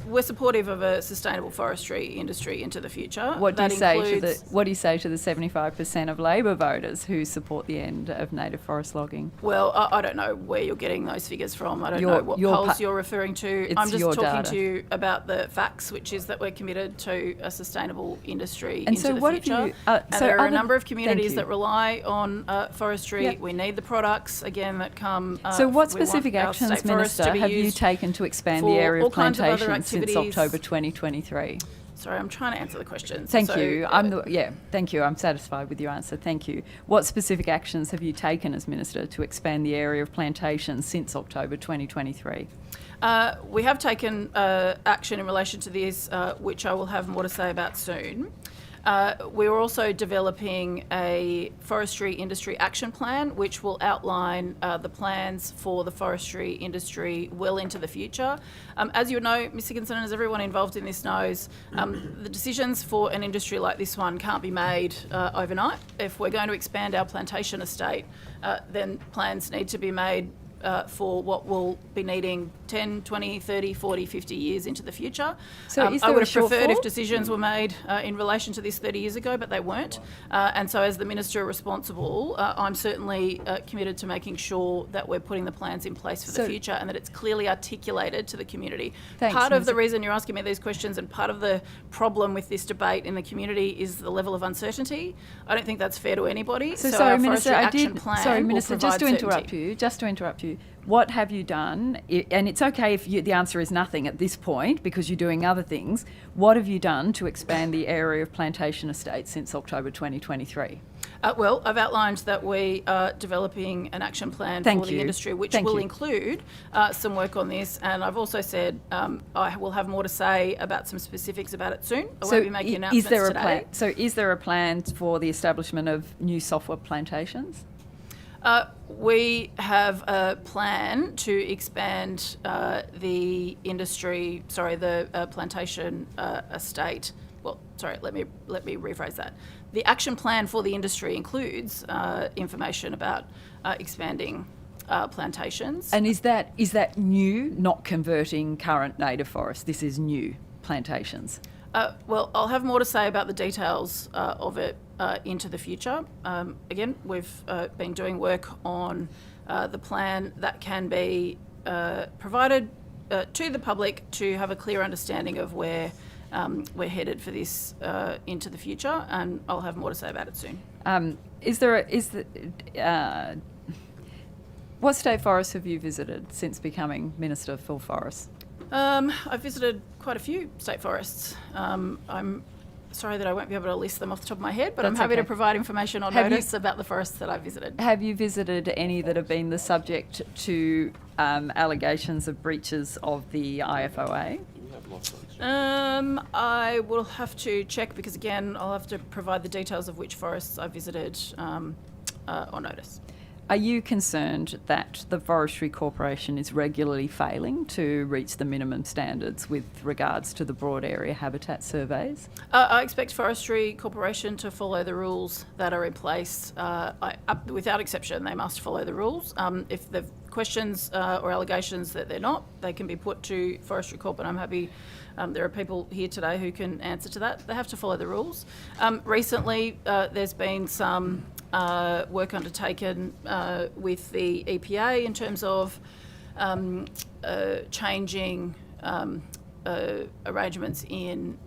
[SPEAKER 13] we're supportive of a sustainable forestry industry into the future.
[SPEAKER 19] What do you
[SPEAKER 13] That
[SPEAKER 19] say to the
[SPEAKER 13] includes-
[SPEAKER 19] What do you say to the 75% of Labor voters who support the end of native forest logging?
[SPEAKER 13] Well, I don't know where you're getting those figures from. I don't
[SPEAKER 19] Your-
[SPEAKER 13] know what
[SPEAKER 19] your
[SPEAKER 13] polls
[SPEAKER 19] pa-
[SPEAKER 13] you're referring to.
[SPEAKER 19] It's
[SPEAKER 13] I'm just
[SPEAKER 19] your
[SPEAKER 13] talking
[SPEAKER 19] data.
[SPEAKER 13] to you about the facts, which is that we're committed to a sustainable industry
[SPEAKER 19] And
[SPEAKER 13] into
[SPEAKER 19] so
[SPEAKER 13] the
[SPEAKER 19] what have
[SPEAKER 13] future.
[SPEAKER 19] you-
[SPEAKER 13] and
[SPEAKER 19] so
[SPEAKER 13] there are a
[SPEAKER 19] other-
[SPEAKER 13] number of
[SPEAKER 19] thank
[SPEAKER 13] communities
[SPEAKER 19] you.
[SPEAKER 13] that rely on forestry.
[SPEAKER 19] Yep.
[SPEAKER 13] We need the products, again, that come.
[SPEAKER 19] So what
[SPEAKER 13] we want
[SPEAKER 19] specific
[SPEAKER 13] our
[SPEAKER 19] actions,
[SPEAKER 13] state forests to
[SPEAKER 19] Minister,
[SPEAKER 13] be
[SPEAKER 19] have you
[SPEAKER 13] used
[SPEAKER 19] taken to expand
[SPEAKER 13] for
[SPEAKER 19] the area
[SPEAKER 13] all
[SPEAKER 19] of
[SPEAKER 13] kinds of other
[SPEAKER 19] plantations since
[SPEAKER 13] activities.
[SPEAKER 19] October 2023?
[SPEAKER 13] Sorry, I'm trying to answer the question.
[SPEAKER 19] Thank
[SPEAKER 13] So,
[SPEAKER 19] you. Thank you. I'm satisfied with your answer. Thank you. What specific actions have you taken as Minister to expand the area of plantations since October 2023?
[SPEAKER 13] We have taken action in relation to this, which I will have more to say about soon. We're also developing a forestry industry action plan, which will outline the plans for the forestry industry well into the future. As you know, Ms Higginson, and as everyone involved in this knows, the decisions for an industry like this one can't be made overnight. If we're going to expand our plantation estate, then plans need to be made for what we'll be needing 10, 20, 30, 40, 50 years into the future.
[SPEAKER 19] So is
[SPEAKER 13] I
[SPEAKER 19] there
[SPEAKER 13] would
[SPEAKER 19] a
[SPEAKER 13] have preferred if
[SPEAKER 19] shortfall?
[SPEAKER 13] decisions were made in relation to this 30 years ago, but they weren't. And so as the Minister responsible, I'm certainly committed to making sure that we're putting the plans in place for the
[SPEAKER 19] So-
[SPEAKER 13] future and that it's clearly articulated to the community.
[SPEAKER 19] Thanks,
[SPEAKER 13] Part of the
[SPEAKER 19] Minister.
[SPEAKER 13] reason you're asking me these questions and part of the problem with this debate in the community is the level of uncertainty. I don't think that's fair to anybody.
[SPEAKER 19] So
[SPEAKER 13] our
[SPEAKER 19] sorry,
[SPEAKER 13] forestry
[SPEAKER 19] Minister,
[SPEAKER 13] action plan
[SPEAKER 19] sorry,
[SPEAKER 13] will
[SPEAKER 19] Minister,
[SPEAKER 13] provide
[SPEAKER 19] just to interrupt you. What have you done? And it's okay if the answer is nothing at this point because you're doing other things. What have you done to expand the area of plantation estates since October 2023?
[SPEAKER 13] Well, I've outlined that we are developing an action plan
[SPEAKER 19] Thank
[SPEAKER 13] for the
[SPEAKER 19] you.
[SPEAKER 13] industry, which
[SPEAKER 19] Thank
[SPEAKER 13] will
[SPEAKER 19] you.
[SPEAKER 13] include some work on this. And I've also said I will have more to say about some specifics about it soon. I won't be making announcements
[SPEAKER 19] is there a
[SPEAKER 13] today.
[SPEAKER 19] plan? So is there a plan for the establishment of new softwood plantations?
[SPEAKER 13] We have a plan to expand the industry, the plantation estate. Well, sorry, let me rephrase that. The action plan for the industry includes information about expanding plantations.
[SPEAKER 19] And is that new, not converting current native forests? This is new plantations.
[SPEAKER 13] Well, I'll have more to say about the details of it into the future. Again, we've been doing work on the plan that can be provided to the public to have a clear understanding of where we're headed for this into the future, and I'll have more to say about it soon.
[SPEAKER 19] What state forests have you visited since becoming Minister for Forests?
[SPEAKER 13] I've visited quite a few state forests. I'm sorry that I won't be able to list them off the top of my head, but I'm
[SPEAKER 19] That's
[SPEAKER 13] happy to
[SPEAKER 19] okay.
[SPEAKER 13] provide information on notice about the forests that I've visited.
[SPEAKER 19] Have you visited any that have been the subject to allegations of breaches of the IFOA?
[SPEAKER 13] I will have to check because, again, I'll have to provide the details of which forests I visited on notice.
[SPEAKER 19] Are you concerned that the Forestry Corporation is regularly failing to reach the minimum standards with regards to the broad area habitat surveys?
[SPEAKER 13] I expect Forestry Corporation to follow the rules that are in place. Without exception, they must follow the rules. If they've questions or allegations that they're not, they can be put to Forestry Corp, and I'm happy there are people here today who can answer to that. They have to follow the rules. Recently, there's been some work undertaken with the EPA in terms of changing arrangements in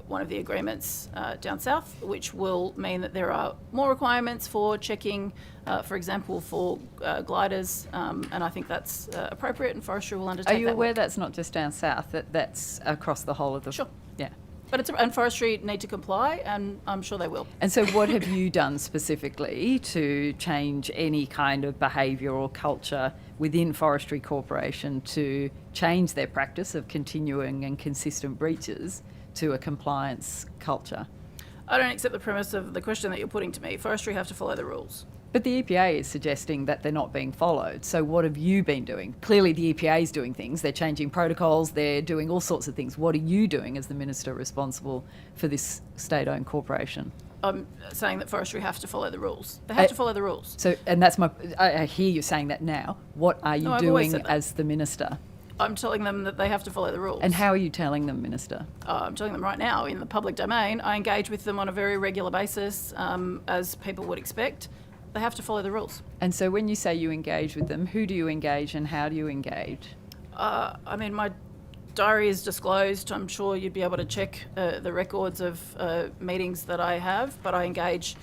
[SPEAKER 13] one of the agreements down south, which will mean that there are more requirements for checking, for example, for gliders, and I think that's appropriate, and Forestry will undertake that.
[SPEAKER 19] Are you aware
[SPEAKER 13] work.
[SPEAKER 19] that's not just down south, that's across the whole of the...
[SPEAKER 13] Sure.
[SPEAKER 19] Yeah.
[SPEAKER 13] But and Forestry need to comply, and I'm sure they will.
[SPEAKER 19] And so what have you done specifically to change any kind of behaviour or culture within Forestry Corporation to change their practice of continuing and consistent breaches to a compliance culture?
[SPEAKER 13] I don't accept the premise of the question that you're putting to me. Forestry have to follow the rules.
[SPEAKER 19] But the EPA is suggesting that they're not being followed. So what have you been doing? Clearly the EPA is doing things. They're changing protocols. They're doing all sorts of things. What are you doing as the minister responsible for this state-owned corporation?
[SPEAKER 13] I'm saying that Forestry have to follow the rules. They have to follow the rules.
[SPEAKER 19] So, and that's I hear you saying that now. What are you
[SPEAKER 13] I've always
[SPEAKER 19] doing
[SPEAKER 13] said that.
[SPEAKER 19] as the minister?
[SPEAKER 13] I'm telling them that they have to follow the rules.
[SPEAKER 19] And how are you telling them, Minister?
[SPEAKER 13] I'm telling them right now in the public domain. I engage with them on a very regular basis, as people would expect. They have to follow the rules.
[SPEAKER 19] And so when you say you engage with them, who do you engage and how do you engage?
[SPEAKER 13] I mean, my diary is disclosed. I'm sure you'd be able to check the records of meetings that I have, but I engage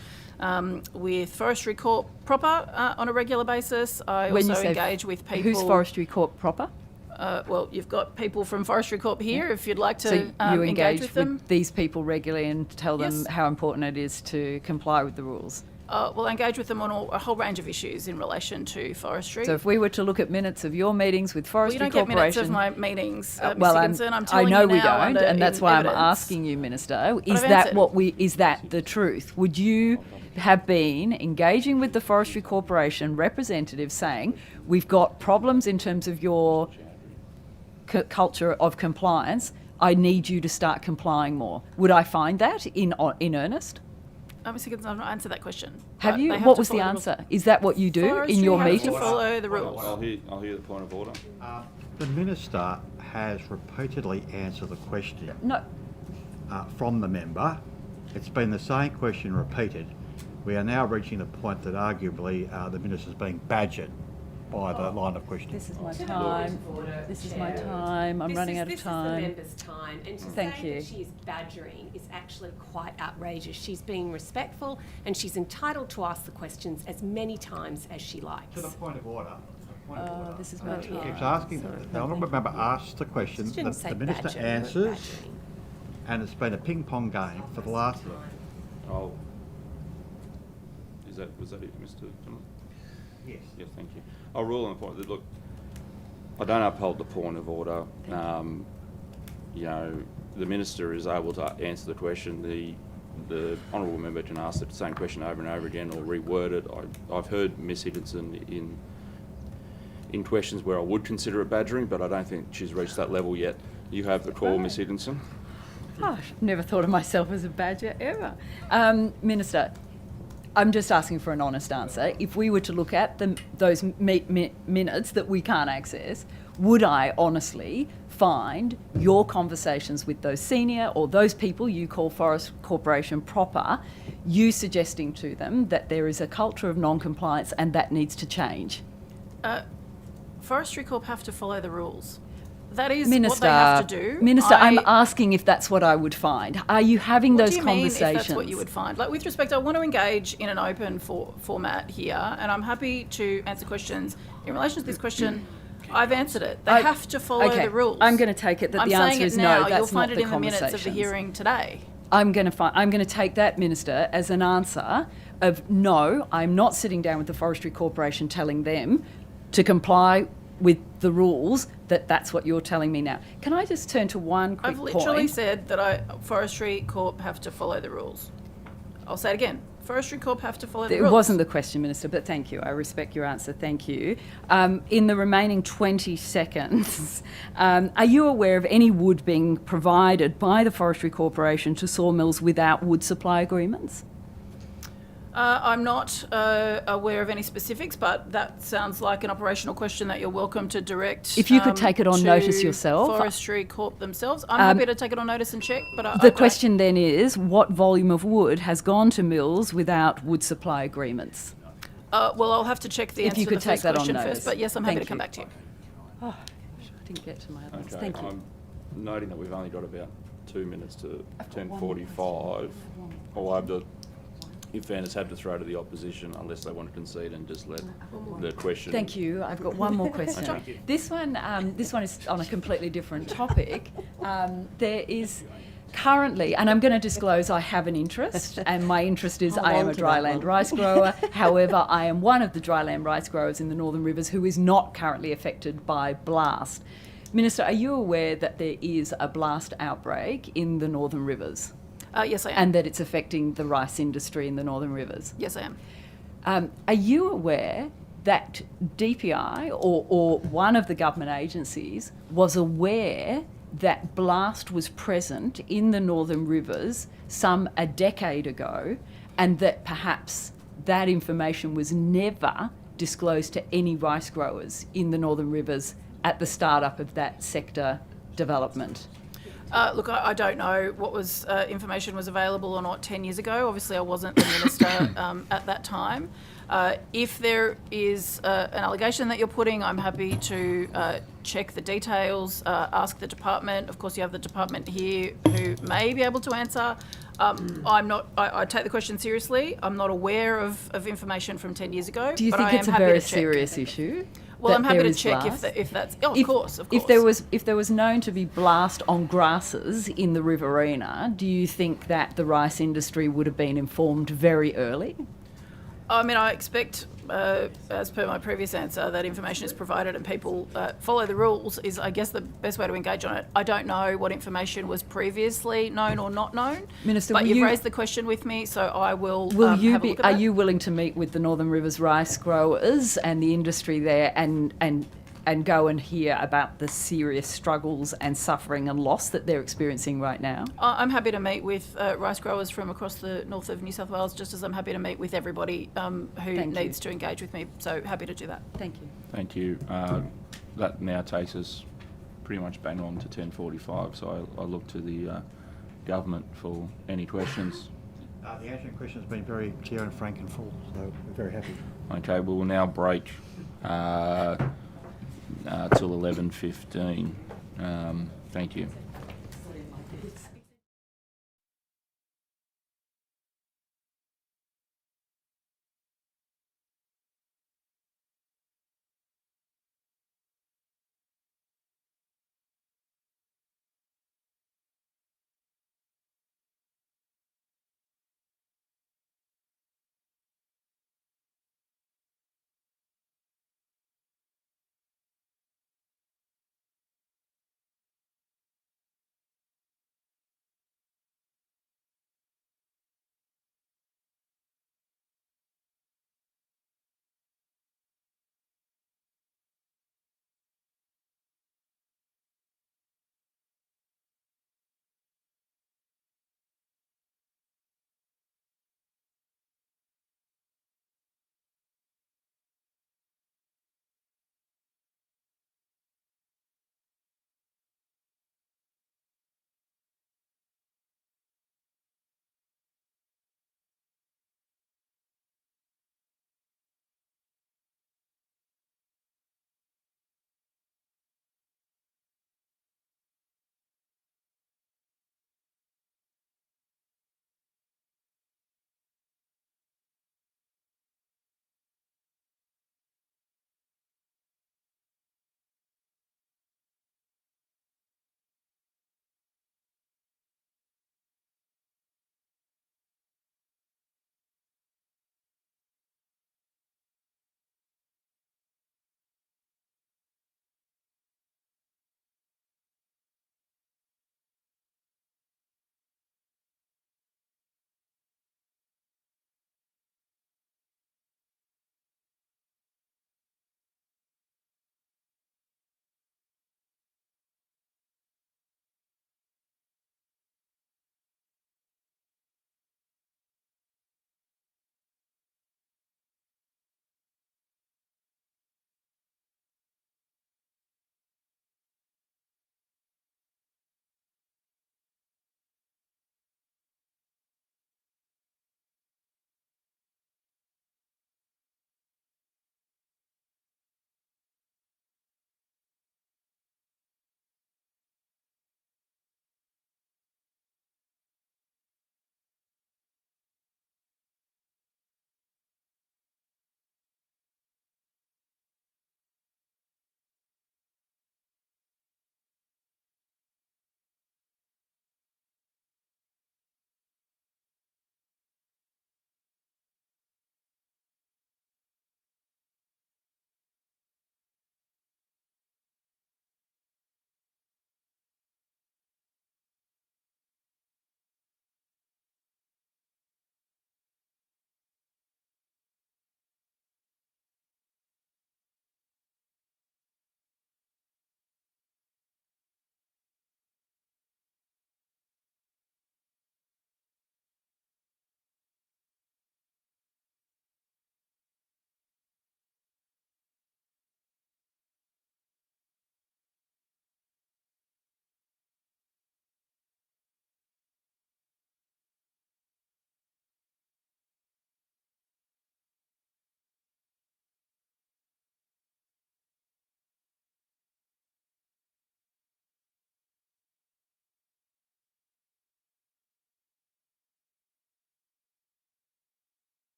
[SPEAKER 13] with Forestry Corp proper on a regular basis. I
[SPEAKER 19] When you
[SPEAKER 13] also
[SPEAKER 19] say
[SPEAKER 13] engage with people...
[SPEAKER 19] Who's Forestry Corp proper?
[SPEAKER 13] Well, you've got people from Forestry Corp here, if you'd like to
[SPEAKER 19] So you
[SPEAKER 13] engage with them.
[SPEAKER 19] these people regularly and tell them
[SPEAKER 13] Yes.
[SPEAKER 19] how important it is to comply with the rules?
[SPEAKER 13] Well, I engage with them on a whole range of issues in relation to forestry.
[SPEAKER 19] So if we were to look at minutes of your meetings with
[SPEAKER 13] Well, you
[SPEAKER 19] Forestry
[SPEAKER 13] don't get minutes
[SPEAKER 19] Corporation...
[SPEAKER 13] of my meetings, Ms.
[SPEAKER 19] well,
[SPEAKER 13] Dickinson. I'm
[SPEAKER 19] I
[SPEAKER 13] telling
[SPEAKER 19] know
[SPEAKER 13] you
[SPEAKER 19] we
[SPEAKER 13] now
[SPEAKER 19] don't,
[SPEAKER 13] under-
[SPEAKER 19] and that's
[SPEAKER 13] in
[SPEAKER 19] why
[SPEAKER 13] evidence.
[SPEAKER 19] I'm asking you, Minister.
[SPEAKER 13] But
[SPEAKER 19] Is
[SPEAKER 13] I've
[SPEAKER 19] that
[SPEAKER 13] answered.
[SPEAKER 19] is that the truth? Would you have been engaging with the Forestry Corporation representatives saying, we've got problems in terms of your culture of compliance, I need you to start complying more? Would I find that in earnest?
[SPEAKER 13] Ms. Dickinson, I've not answered that question.
[SPEAKER 19] Have
[SPEAKER 13] But
[SPEAKER 19] you?
[SPEAKER 13] they have
[SPEAKER 19] What
[SPEAKER 13] to
[SPEAKER 19] was the
[SPEAKER 13] follow rules.
[SPEAKER 19] answer? Is that what you do
[SPEAKER 13] Forestry
[SPEAKER 19] in your
[SPEAKER 13] have to
[SPEAKER 19] meetings?
[SPEAKER 13] follow the rules.
[SPEAKER 1] I'll hear the point of order.
[SPEAKER 17] The Minister has repeatedly answered the question
[SPEAKER 19] No.
[SPEAKER 17] From the member. It's been the same question repeated. We are now reaching the point that arguably the Minister's being badgered by the line of questioning.
[SPEAKER 19] This is my time. This is my time. I'm running out of time.
[SPEAKER 14] This is the member's time, and to
[SPEAKER 19] Thank
[SPEAKER 14] say
[SPEAKER 19] you.
[SPEAKER 14] that she is badgering is actually quite outrageous. She's being respectful, and she's entitled to ask the questions as many times as she likes.
[SPEAKER 17] To the point of order.
[SPEAKER 19] This is my
[SPEAKER 17] Keeps
[SPEAKER 19] time.
[SPEAKER 17] asking, the honourable member asks the question,
[SPEAKER 14] Just didn't say
[SPEAKER 17] the Minister
[SPEAKER 14] badger, not
[SPEAKER 17] answers,
[SPEAKER 14] badgering.
[SPEAKER 17] and it's been a ping-pong game for the last...
[SPEAKER 1] Oh. Was that it, Mr. Tillman?
[SPEAKER 17] Yes.
[SPEAKER 1] Yes, thank you. I'll rule on the point that, look, I don't uphold the point of order. You know, the Minister is able to answer the question. The honourable member can ask the same question over and over again or reword it. I've heard Ms. Higginson in questions where I would consider it badgering, but I don't think she's reached that level yet. You have the call, Ms. Higginson.
[SPEAKER 19] Oh, I've never thought of myself as a badger ever. Minister, I'm just asking for an honest answer. If we were to look at those minutes that we can't access, would I honestly find your conversations with those senior or those people you call Forest Corporation proper, you suggesting to them that there is a culture of non-compliance and that needs to change?
[SPEAKER 13] Forestry Corp have to follow the rules. That is
[SPEAKER 19] Minister,
[SPEAKER 13] what they have to do.
[SPEAKER 19] Minister, I'm asking if that's what I would find. Are you having
[SPEAKER 13] What
[SPEAKER 19] those
[SPEAKER 13] do you mean
[SPEAKER 19] conversations?
[SPEAKER 13] if that's what you would find? Like, with respect, I want to engage in an open format here, and I'm happy to answer questions. In relation to this question, I've answered it. They have to follow the rules.
[SPEAKER 19] I'm going to take it that
[SPEAKER 13] I'm
[SPEAKER 19] the
[SPEAKER 13] saying
[SPEAKER 19] answer
[SPEAKER 13] it
[SPEAKER 19] is
[SPEAKER 13] now.
[SPEAKER 19] no. That's
[SPEAKER 13] You'll find
[SPEAKER 19] not
[SPEAKER 13] it
[SPEAKER 19] the
[SPEAKER 13] in the minutes of the
[SPEAKER 19] conversations.
[SPEAKER 13] hearing today.
[SPEAKER 19] I'm going to take that, Minister, as an answer of no, I'm not sitting down with the Forestry Corporation telling them to comply with the rules, that's what you're telling me now. Can I just turn to one quick point?
[SPEAKER 13] I've literally said that Forestry Corp have to follow the rules. I'll say it again. Forestry Corp have to follow the rules.
[SPEAKER 19] It wasn't the question, Minister, but thank you. I respect your answer. Thank you. In the remaining 20 seconds, are you aware of any wood being provided by the Forestry Corporation to sawmills without wood supply agreements?
[SPEAKER 13] I'm not aware of any specifics, but that sounds like an operational question that you're welcome to direct.
[SPEAKER 19] If you could take it on
[SPEAKER 13] to
[SPEAKER 19] notice yourself.
[SPEAKER 13] Forestry Corp themselves. I'm happy to take it on notice and check, but I
[SPEAKER 19] The
[SPEAKER 13] don't-
[SPEAKER 19] question then is, what volume of wood has gone to mills without wood supply agreements?
[SPEAKER 13] well, I'll have to check the
[SPEAKER 19] If
[SPEAKER 13] answer
[SPEAKER 19] you
[SPEAKER 13] to the
[SPEAKER 19] could take
[SPEAKER 13] first
[SPEAKER 19] that on
[SPEAKER 13] question
[SPEAKER 19] notice.
[SPEAKER 13] first, but yes, I'm happy
[SPEAKER 19] Thank
[SPEAKER 13] to come
[SPEAKER 19] you.
[SPEAKER 13] back to you.
[SPEAKER 19] Oh, I didn't get to my others.
[SPEAKER 1] Okay,
[SPEAKER 19] Thank you.
[SPEAKER 1] I'm noting that we've only got about 2 minutes to 10:45. I'll have to, in fairness, have to throw to the opposition unless they want to concede and just let the question.
[SPEAKER 19] Thank you. I've got one more question.
[SPEAKER 1] Okay.
[SPEAKER 19] This one is on a completely different topic. There is currently, and I'm going to disclose I have an interest, and my interest is I am a dryland rice grower. However, I am one of the dryland rice growers in the Northern Rivers who is not currently affected by blast. Minister, are you aware that there is a blast outbreak in the Northern Rivers?
[SPEAKER 13] Yes, I am.
[SPEAKER 19] And that it's affecting the rice industry in the Northern Rivers?
[SPEAKER 13] Yes, I am.
[SPEAKER 19] Are you aware that DPI or one of the government agencies was aware that blast was present in the Northern Rivers a decade ago, and that perhaps that information was never disclosed to any rice growers in the Northern Rivers at the start-up of that sector development?
[SPEAKER 13] Look, I don't know what was information was available or not 10 years ago. Obviously, I wasn't the minister at that time. If there is an allegation that you're putting, I'm happy to check the details, ask the department. Of course, you have the department here who may be able to answer. I take the question seriously. I'm not aware of information from 10 years ago.
[SPEAKER 19] Do you
[SPEAKER 13] but
[SPEAKER 19] think
[SPEAKER 13] I
[SPEAKER 19] it's
[SPEAKER 13] am
[SPEAKER 19] a
[SPEAKER 13] happy
[SPEAKER 19] very
[SPEAKER 13] to check.
[SPEAKER 19] serious issue?
[SPEAKER 13] Well, I'm
[SPEAKER 19] that
[SPEAKER 13] happy
[SPEAKER 19] there
[SPEAKER 13] to
[SPEAKER 19] is
[SPEAKER 13] check
[SPEAKER 19] blast?
[SPEAKER 13] if that's. Oh, of course.
[SPEAKER 19] If there was known to be blast on grasses in the Riverina, do you think that the rice industry would have been informed very early?
[SPEAKER 13] I mean, I expect, as per my previous answer, that information is provided and people follow the rules is, I guess, the best way to engage on it. I don't know what information was previously known or not known.
[SPEAKER 19] Minister,
[SPEAKER 13] but
[SPEAKER 19] will
[SPEAKER 13] you've
[SPEAKER 19] you-
[SPEAKER 13] raised the question with me, so I will,
[SPEAKER 19] Will you
[SPEAKER 13] have a
[SPEAKER 19] be?
[SPEAKER 13] look at
[SPEAKER 19] Are
[SPEAKER 13] that.
[SPEAKER 19] you willing to meet with the Northern Rivers rice growers and the industry there, and go and hear about the serious struggles and suffering and loss that they're experiencing right now?
[SPEAKER 13] I'm happy to meet with rice growers from across the north of New South Wales, just as I'm happy to meet with everybody who
[SPEAKER 19] Thank you.
[SPEAKER 13] needs to engage with me. So happy to do that.
[SPEAKER 19] Thank you.
[SPEAKER 1] Thank you. That now takes us pretty much bang on to 10:45, so I look to the government for any questions.
[SPEAKER 17] The answering question has been very clear and frank and full, so we're very happy.
[SPEAKER 1] Okay, we will now break till 11:15. Thank you.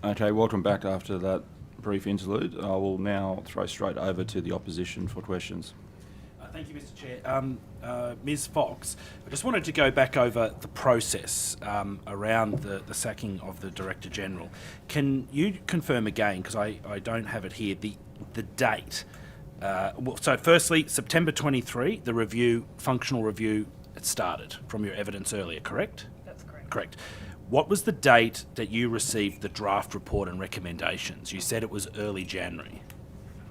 [SPEAKER 1] Okay, welcome back after that brief interlude. I will now throw straight over to the opposition for questions.
[SPEAKER 9] Thank you, Mr. Chair. Ms. Fox, I just wanted to go back over the process around the sacking of the Director General. Can you confirm again, because I don't have it here, the date? So firstly, September 23, the review, functional review, it started from your evidence earlier, correct?
[SPEAKER 8] That's correct.
[SPEAKER 9] Correct. What was the date that you received the draft report and recommendations? You said it was early January.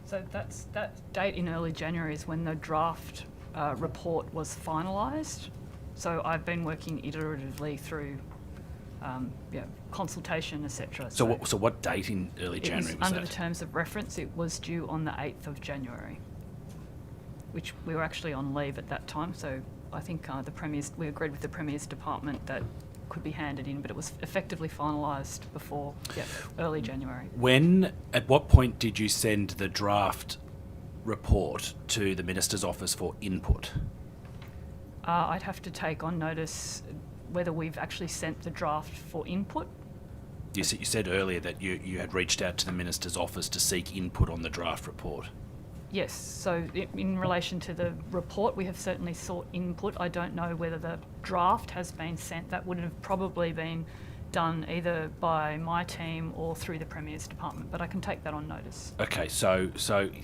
[SPEAKER 8] So that date in early January is when the draft report was finalised. So I've been working iteratively through consultation, etc.
[SPEAKER 9] So what date in early January was
[SPEAKER 8] under
[SPEAKER 9] that?
[SPEAKER 8] the terms of reference, it was due on the 8th of January, which we were actually on leave at that time. So I think we agreed with the Premier's Department that could be handed in, but it was effectively finalised before early January.
[SPEAKER 9] At what point did you send the draft report to the Minister's office for input?
[SPEAKER 8] I'd have to take on notice whether we've actually sent the draft for input.
[SPEAKER 9] You said earlier that you had reached out to the Minister's office to seek input on the draft report.
[SPEAKER 8] Yes, so in relation to the report, we have certainly sought input. I don't know whether the draft has been sent. That would have probably been done either by my team or through the Premier's Department, but I can take that on notice.
[SPEAKER 9] Okay, so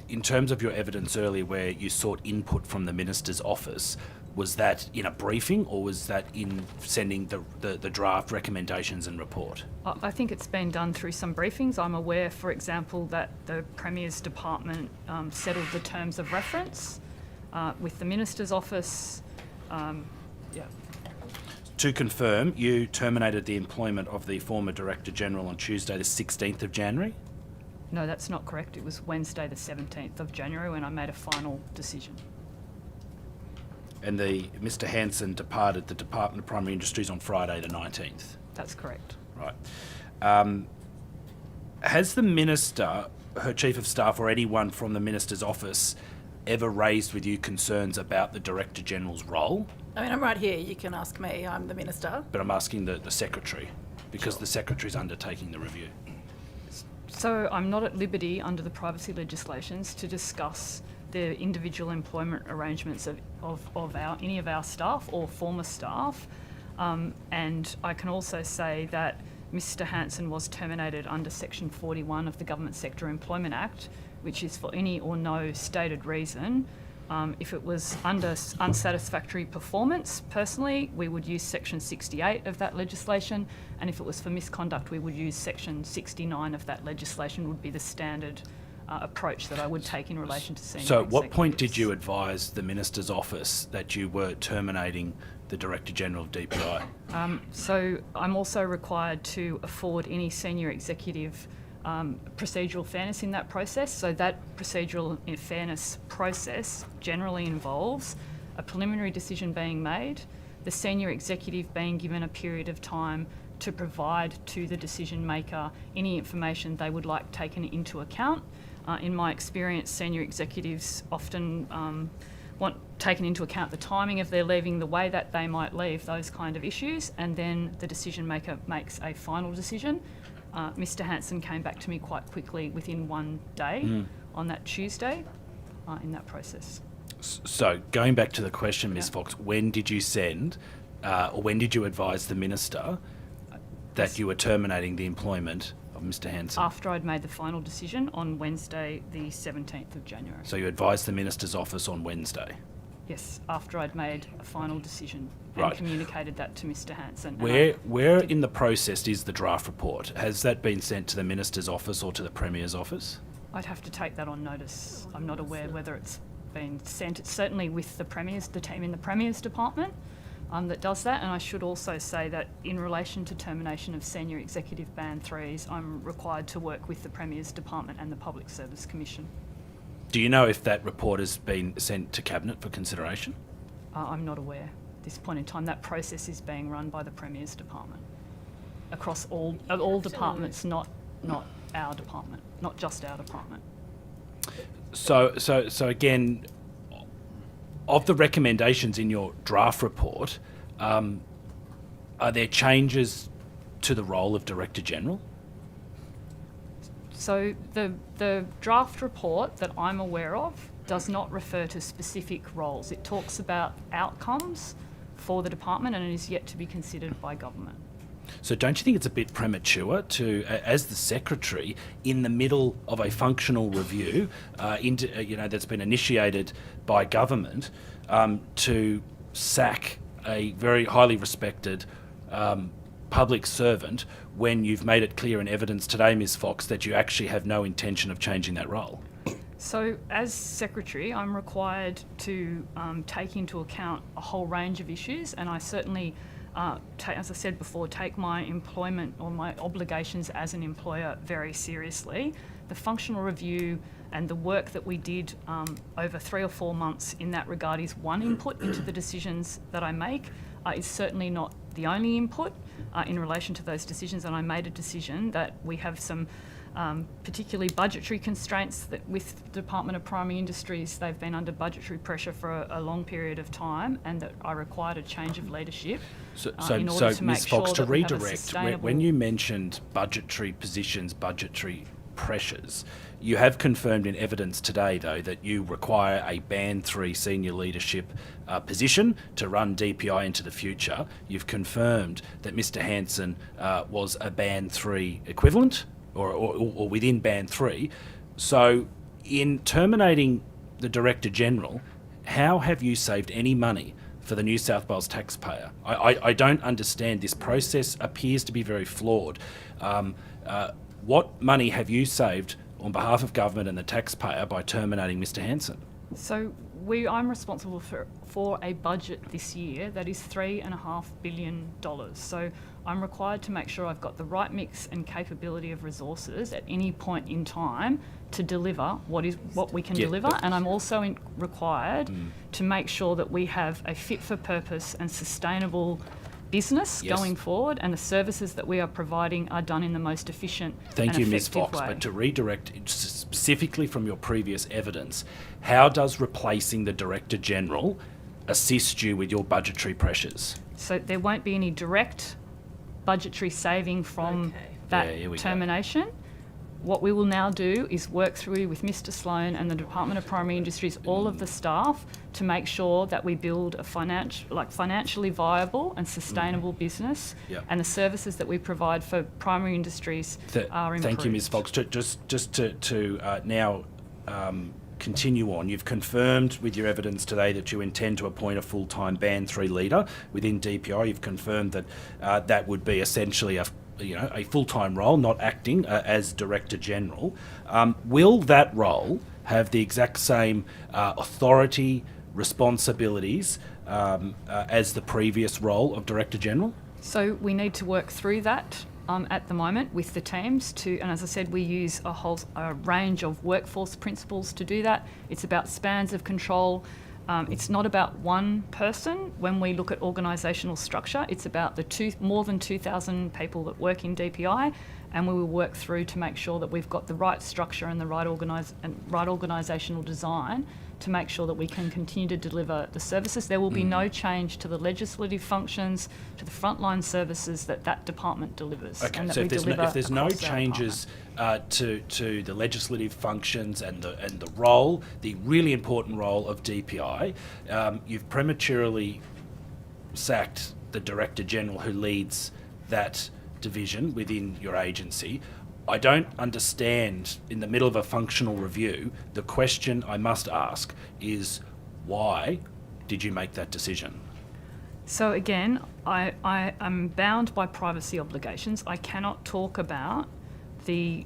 [SPEAKER 9] in terms of your evidence earlier where you sought input from the Minister's office, was that in a briefing or was that in sending the draft recommendations and report?
[SPEAKER 8] I think it's been done through some briefings. I'm aware, for example, that the Premier's Department settled the terms of reference with the Minister's office.
[SPEAKER 9] To confirm, you terminated the employment of the former Director General on Tuesday the 16th of January?
[SPEAKER 8] No, that's not correct. It was Wednesday the 17th of January when I made a final decision.
[SPEAKER 9] And Mr. Hanson departed the Department of Primary Industries on Friday the 19th?
[SPEAKER 8] That's correct.
[SPEAKER 9] Right. Has the Minister, her Chief of Staff or anyone from the Minister's office ever raised with you concerns about the Director General's role?
[SPEAKER 13] I mean, I'm right here. You can ask me. I'm the Minister.
[SPEAKER 9] But I'm asking the Secretary, because the Secretary's undertaking the review.
[SPEAKER 8] So I'm not at liberty under the privacy legislations to discuss the individual employment arrangements of any of our staff or former staff. And I can also say that Mr. Hanson was terminated under Section 41 of the Government Sector Employment Act, which is for any or no stated reason. If it was under unsatisfactory performance, personally, we would use Section 68 of that legislation, and if it was for misconduct, we would use Section 69 of that legislation, would be the standard approach that I would take in relation to senior
[SPEAKER 9] So at what point
[SPEAKER 8] executives.
[SPEAKER 9] did you advise the Minister's office that you were terminating the Director General of DPI?
[SPEAKER 8] So I'm also required to afford any senior executive procedural fairness in that process. So that procedural fairness process generally involves a preliminary decision being made, the senior executive being given a period of time to provide to the decision maker any information they would like taken into account. In my experience, senior executives often want taken into account the timing of their leaving, the way that they might leave, those kind of issues, and then the decision maker makes a final decision. Mr. Hanson came back to me quite quickly within one day on that Tuesday in that process.
[SPEAKER 9] So going back to the question, Ms. Fox, when did you send or when did you advise the Minister that you were terminating the employment of Mr. Hanson?
[SPEAKER 8] After I'd made the final decision on Wednesday, the 17th of January.
[SPEAKER 9] So you advised the Minister's office on Wednesday?
[SPEAKER 8] Yes, after I'd made a final decision and
[SPEAKER 9] Right.
[SPEAKER 8] communicated that to Mr. Hanson.
[SPEAKER 9] Where in the process is the draft report? Has that been sent to the Minister's office or to the Premier's office?
[SPEAKER 8] I'd have to take that on notice. I'm not aware whether it's been sent. It's certainly with the team in the Premier's Department that does that. And I should also say that in relation to termination of senior executive band 3s, I'm required to work with the Premier's Department and the Public Service Commission.
[SPEAKER 9] Do you know if that report has been sent to Cabinet for consideration?
[SPEAKER 8] I'm not aware at this point in time. That process is being run by the Premier's Department across all departments, not our department, not just our department.
[SPEAKER 9] So again, of the recommendations in your draft report, are there changes to the role of Director General?
[SPEAKER 8] So the draft report that I'm aware of does not refer to specific roles. It talks about outcomes for the department and it is yet to be considered by government.
[SPEAKER 9] So don't you think it's a bit premature to, as the secretary, in the middle of a functional review, that's been initiated by government, to sack a very highly respected public servant when you've made it clear in evidence today, Ms. Fox, that you actually have no intention of changing that role?
[SPEAKER 8] So as secretary, I'm required to take into account a whole range of issues, and I certainly, as I said before, take my employment or my obligations as an employer very seriously. The functional review and the work that we did over 3 or 4 months in that regard is one input into the decisions that I make. Is certainly not the only input in relation to those decisions, and I made a decision that we have some particularly budgetary constraints that with the Department of Primary Industries, they've been under budgetary pressure for a long period of time, and that I required a change of leadership in order to make
[SPEAKER 9] Ms. Fox,
[SPEAKER 8] sure
[SPEAKER 9] to
[SPEAKER 8] that we have a
[SPEAKER 9] redirect,
[SPEAKER 8] sustainable...
[SPEAKER 9] when you mentioned budgetary positions, budgetary pressures, you have confirmed in evidence today, though, that you require a Band 3 senior leadership position to run DPI into the future. You've confirmed that Mr. Hanson was a Band 3 equivalent or within Band 3. So in terminating the Director General, how have you saved any money for the New South Wales taxpayer? I don't understand. This process appears to be very flawed. What money have you saved on behalf of government and the taxpayer by terminating Mr. Hanson?
[SPEAKER 8] So I'm responsible for a budget this year that is $3.5 billion. So I'm required to make sure I've got the right mix and capability of resources at any point in time to deliver what we can deliver, and I'm also required to make sure that we have a fit for purpose and sustainable business going forward, and the services that we are providing are done in the most efficient
[SPEAKER 9] Thank you, Ms. Fox.
[SPEAKER 8] way.
[SPEAKER 9] But to redirect specifically from your previous evidence, how does replacing the Director General assist you with your budgetary pressures?
[SPEAKER 8] So there won't be any direct budgetary saving from that termination. What we will now do is work through with Mr. Sloan and the Department of Primary Industries, all of the staff, to make sure that we build a financially viable and sustainable business, and the services that we provide for primary industries are improved.
[SPEAKER 9] Thank you, Ms. Fox. Just to now continue on, you've confirmed with your evidence today that you intend to appoint a full-time Band 3 leader within DPI. You've confirmed that that would be essentially a full-time role, not acting as Director General. Will that role have the exact same authority, responsibilities as the previous role of Director General?
[SPEAKER 8] So we need to work through that at the moment with the teams and as I said, we use a range of workforce principles to do that. It's about spans of control. It's not about one person. When we look at organisational structure, it's about the more than 2,000 people that work in DPI, and we will work through to make sure that we've got the right structure and the right organisational design to make sure that we can continue to deliver the services. There will be no change to the legislative functions, to the frontline services that department delivers.
[SPEAKER 9] Okay, so if there's no changes to the legislative functions and the role, the really important role of DPI, you've prematurely sacked the Director General who leads that division within your agency. I don't understand, in the middle of a functional review, the question I must ask is, why did you make that decision?
[SPEAKER 8] So again, I am bound by privacy obligations. I cannot talk about the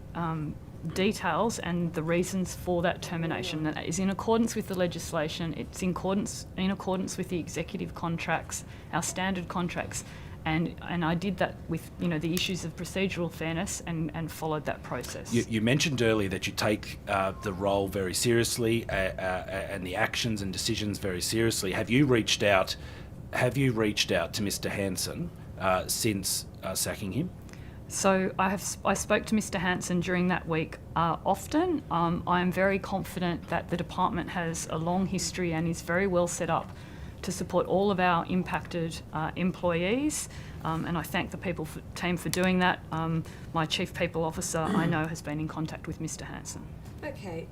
[SPEAKER 8] details and the reasons for that termination. That is in accordance with the legislation. It's in accordance with the executive contracts, our standard contracts. And I did that with the issues of procedural fairness and followed that process.
[SPEAKER 9] You mentioned earlier that you take the role very seriously and the actions and decisions very seriously. Have you reached out to Mr. Hanson since sacking him?
[SPEAKER 8] So I spoke to Mr. Hanson during that week often. I am very confident that the department has a long history and is very well set up to support all of our impacted employees, and I thank the team for doing that. My Chief People Officer, I know, has been in contact with Mr Hanson.
[SPEAKER 14] Okay,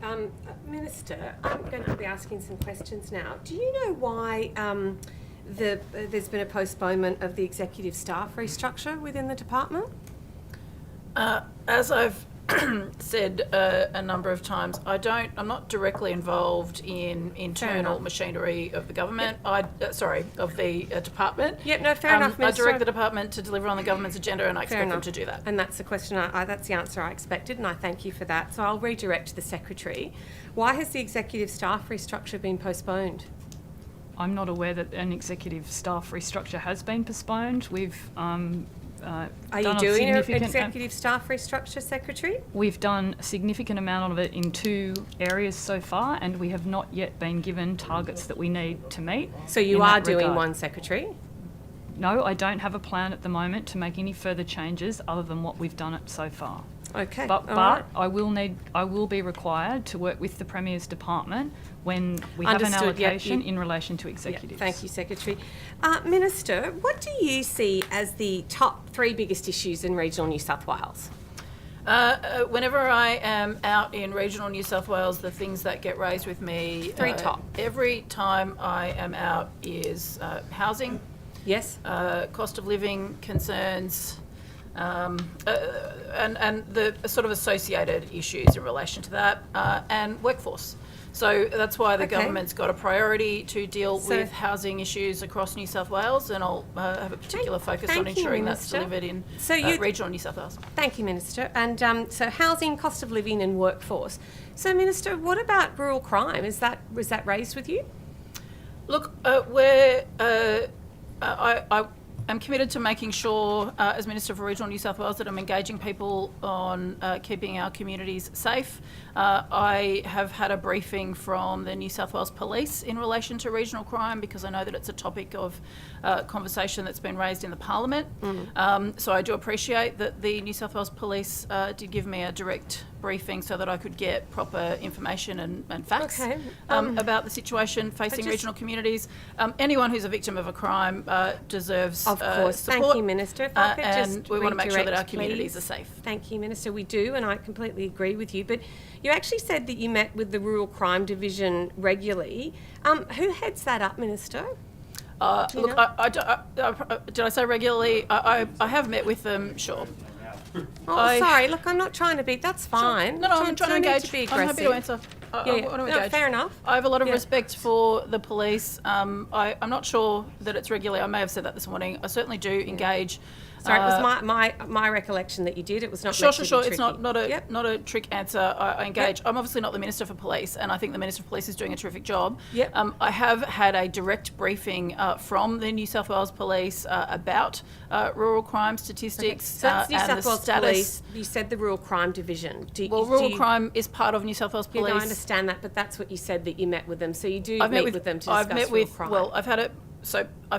[SPEAKER 14] Minister, I'm going to be asking some questions now. Do you know why there's been a postponement of the executive staff restructure within the department?
[SPEAKER 13] As I've said a number of times, I'm not directly involved in internal machinery of the government. Of the department.
[SPEAKER 14] Yep, no, fair enough,
[SPEAKER 13] I
[SPEAKER 14] Minister.
[SPEAKER 13] direct the department to deliver on the government's agenda, and I expect them to do that.
[SPEAKER 14] And that's the question. That's the answer I expected, and I thank you for that. So I'll redirect the secretary. Why has the executive staff restructure been postponed?
[SPEAKER 8] I'm not aware that an executive staff restructure has been postponed. We've
[SPEAKER 14] Are you doing an executive staff restructure, Secretary?
[SPEAKER 8] We've done a significant amount of it in 2 areas so far, and we have not yet been given targets that we need to meet.
[SPEAKER 14] So you are doing one, Secretary?
[SPEAKER 8] No, I don't have a plan at the moment to make any further changes other than what we've done it so far.
[SPEAKER 14] Okay.
[SPEAKER 8] But
[SPEAKER 14] right.
[SPEAKER 8] I will be required to work with the Premier's department when we have an
[SPEAKER 14] Understood,
[SPEAKER 8] allocation in relation to executives.
[SPEAKER 14] Yep, thank you, Secretary. Minister, what do you see as the top 3 biggest issues in regional New South Wales?
[SPEAKER 13] Whenever I am out in regional New South Wales, the things that get raised with me
[SPEAKER 14] 3 top.
[SPEAKER 13] Every time I am out is housing.
[SPEAKER 14] Yes.
[SPEAKER 13] Cost of living concerns. And the sort of associated issues in relation to that, and workforce. So that's why the government's got a priority to deal with housing issues across New South Wales, and I'll have a particular focus on ensuring that's delivered in regional New South Wales.
[SPEAKER 14] Thank you, Minister. And so housing, cost of living and workforce. So, Minister, what about rural crime? Was that raised with you?
[SPEAKER 13] Look, I'm committed to making sure, as Minister for Regional New South Wales, that I'm engaging people on keeping our communities safe. I have had a briefing from the New South Wales Police in relation to regional crime, because I know that it's a topic of conversation that's been raised in the Parliament. So I do appreciate that the New South Wales Police did give me a direct briefing so that I could get proper information and facts about the situation facing regional communities. Anyone who's a victim of a crime deserves
[SPEAKER 14] of course.
[SPEAKER 13] support.
[SPEAKER 14] Thank you, Minister. If I could
[SPEAKER 13] and we want to make sure that our
[SPEAKER 14] redirect,
[SPEAKER 13] communities
[SPEAKER 14] please.
[SPEAKER 13] are safe.
[SPEAKER 14] Thank you, Minister. We do, and I completely agree with you. But you actually said that you met with the Rural Crime Division regularly. Who heads that up, Minister?
[SPEAKER 13] Look, did I say regularly? I have met with them, sure.
[SPEAKER 14] Oh, sorry. Look, I'm not trying to be. That's fine.
[SPEAKER 13] Sure. No, I'm trying to engage.
[SPEAKER 14] Be
[SPEAKER 13] I'm happy to answer. I want to engage.
[SPEAKER 14] Fair enough.
[SPEAKER 13] I have a lot of respect for the police. I'm not sure that it's regularly. I may have said that this morning. I certainly do engage.
[SPEAKER 14] Sorry, it was my recollection that you did. It was not.
[SPEAKER 13] Sure. It's not a trick answer. I engage. I'm obviously not the Minister for Police, and I think the Minister for Police is doing a terrific job. I have had a direct briefing from the New South Wales Police about rural crime statistics
[SPEAKER 14] So that's New
[SPEAKER 13] and
[SPEAKER 14] South
[SPEAKER 13] the
[SPEAKER 14] Wales
[SPEAKER 13] status.
[SPEAKER 14] Police. You said the Rural Crime Division.
[SPEAKER 13] Rural crime is part of New South Wales Police.
[SPEAKER 14] I understand that, but that's what you said, that you met with them. So you do meet with them to discuss
[SPEAKER 13] I've met
[SPEAKER 14] rural
[SPEAKER 13] with.
[SPEAKER 14] crime.
[SPEAKER 13] Well, I've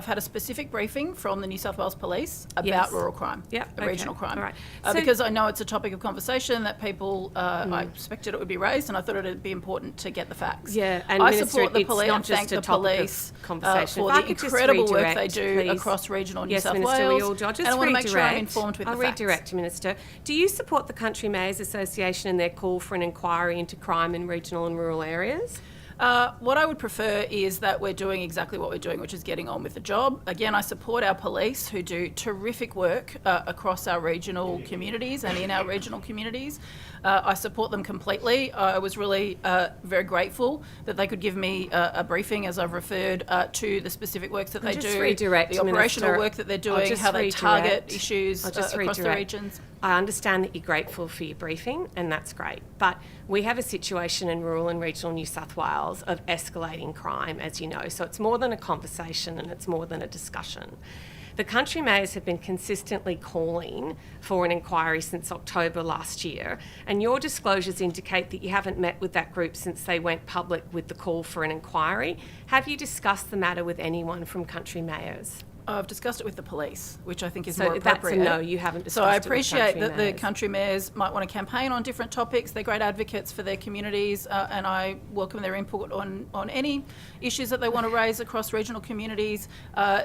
[SPEAKER 13] had a specific briefing from the New South Wales Police about rural crime, regional crime,
[SPEAKER 14] all right.
[SPEAKER 13] because I know it's a topic of conversation that people. I expected it would be raised, and I thought it would be important to get the facts.
[SPEAKER 14] Yeah, and
[SPEAKER 13] I
[SPEAKER 14] Minister,
[SPEAKER 13] support the
[SPEAKER 14] it's
[SPEAKER 13] police
[SPEAKER 14] not
[SPEAKER 13] and thank
[SPEAKER 14] just a
[SPEAKER 13] the
[SPEAKER 14] topic of
[SPEAKER 13] police
[SPEAKER 14] conversation.
[SPEAKER 13] for
[SPEAKER 14] If I
[SPEAKER 13] the
[SPEAKER 14] could just
[SPEAKER 13] incredible work they
[SPEAKER 14] redirect,
[SPEAKER 13] do
[SPEAKER 14] please.
[SPEAKER 13] across regional New
[SPEAKER 14] Yes,
[SPEAKER 13] South
[SPEAKER 14] Minister,
[SPEAKER 13] Wales.
[SPEAKER 14] we all do. I'll just
[SPEAKER 13] and I want to make sure I'm
[SPEAKER 14] redirect.
[SPEAKER 13] informed with
[SPEAKER 14] I'll
[SPEAKER 13] the facts.
[SPEAKER 14] redirect, Minister. Do you support the Country Mayors Association and their call for an inquiry into crime in regional and rural areas?
[SPEAKER 13] What I would prefer is that we're doing exactly what we're doing, which is getting on with the job. Again, I support our police, who do terrific work across our regional communities and in our regional communities. I support them completely. I was really very grateful that they could give me a briefing, as I've referred to the specific works that they do,
[SPEAKER 14] redirect,
[SPEAKER 13] the operational
[SPEAKER 14] Minister.
[SPEAKER 13] work that they're doing, how they target issues across the regions.
[SPEAKER 14] I understand that you're grateful for your briefing, and that's great. But we have a situation in rural and regional New South Wales of escalating crime, as you know. So it's more than a conversation and it's more than a discussion. The country mayors have been consistently calling for an inquiry since October last year, and your disclosures indicate that you haven't met with that group since they went public with the call for an inquiry. Have you discussed the matter with anyone from country mayors?
[SPEAKER 13] I've discussed it with the police, which I think is
[SPEAKER 14] So
[SPEAKER 13] more appropriate.
[SPEAKER 14] that's a no, you haven't
[SPEAKER 13] So I
[SPEAKER 14] discussed it with
[SPEAKER 13] appreciate
[SPEAKER 14] country
[SPEAKER 13] that the
[SPEAKER 14] mayors.
[SPEAKER 13] country mayors might want to campaign on different topics. They're great advocates for their communities, and I welcome their input on any issues that they want to raise across regional communities.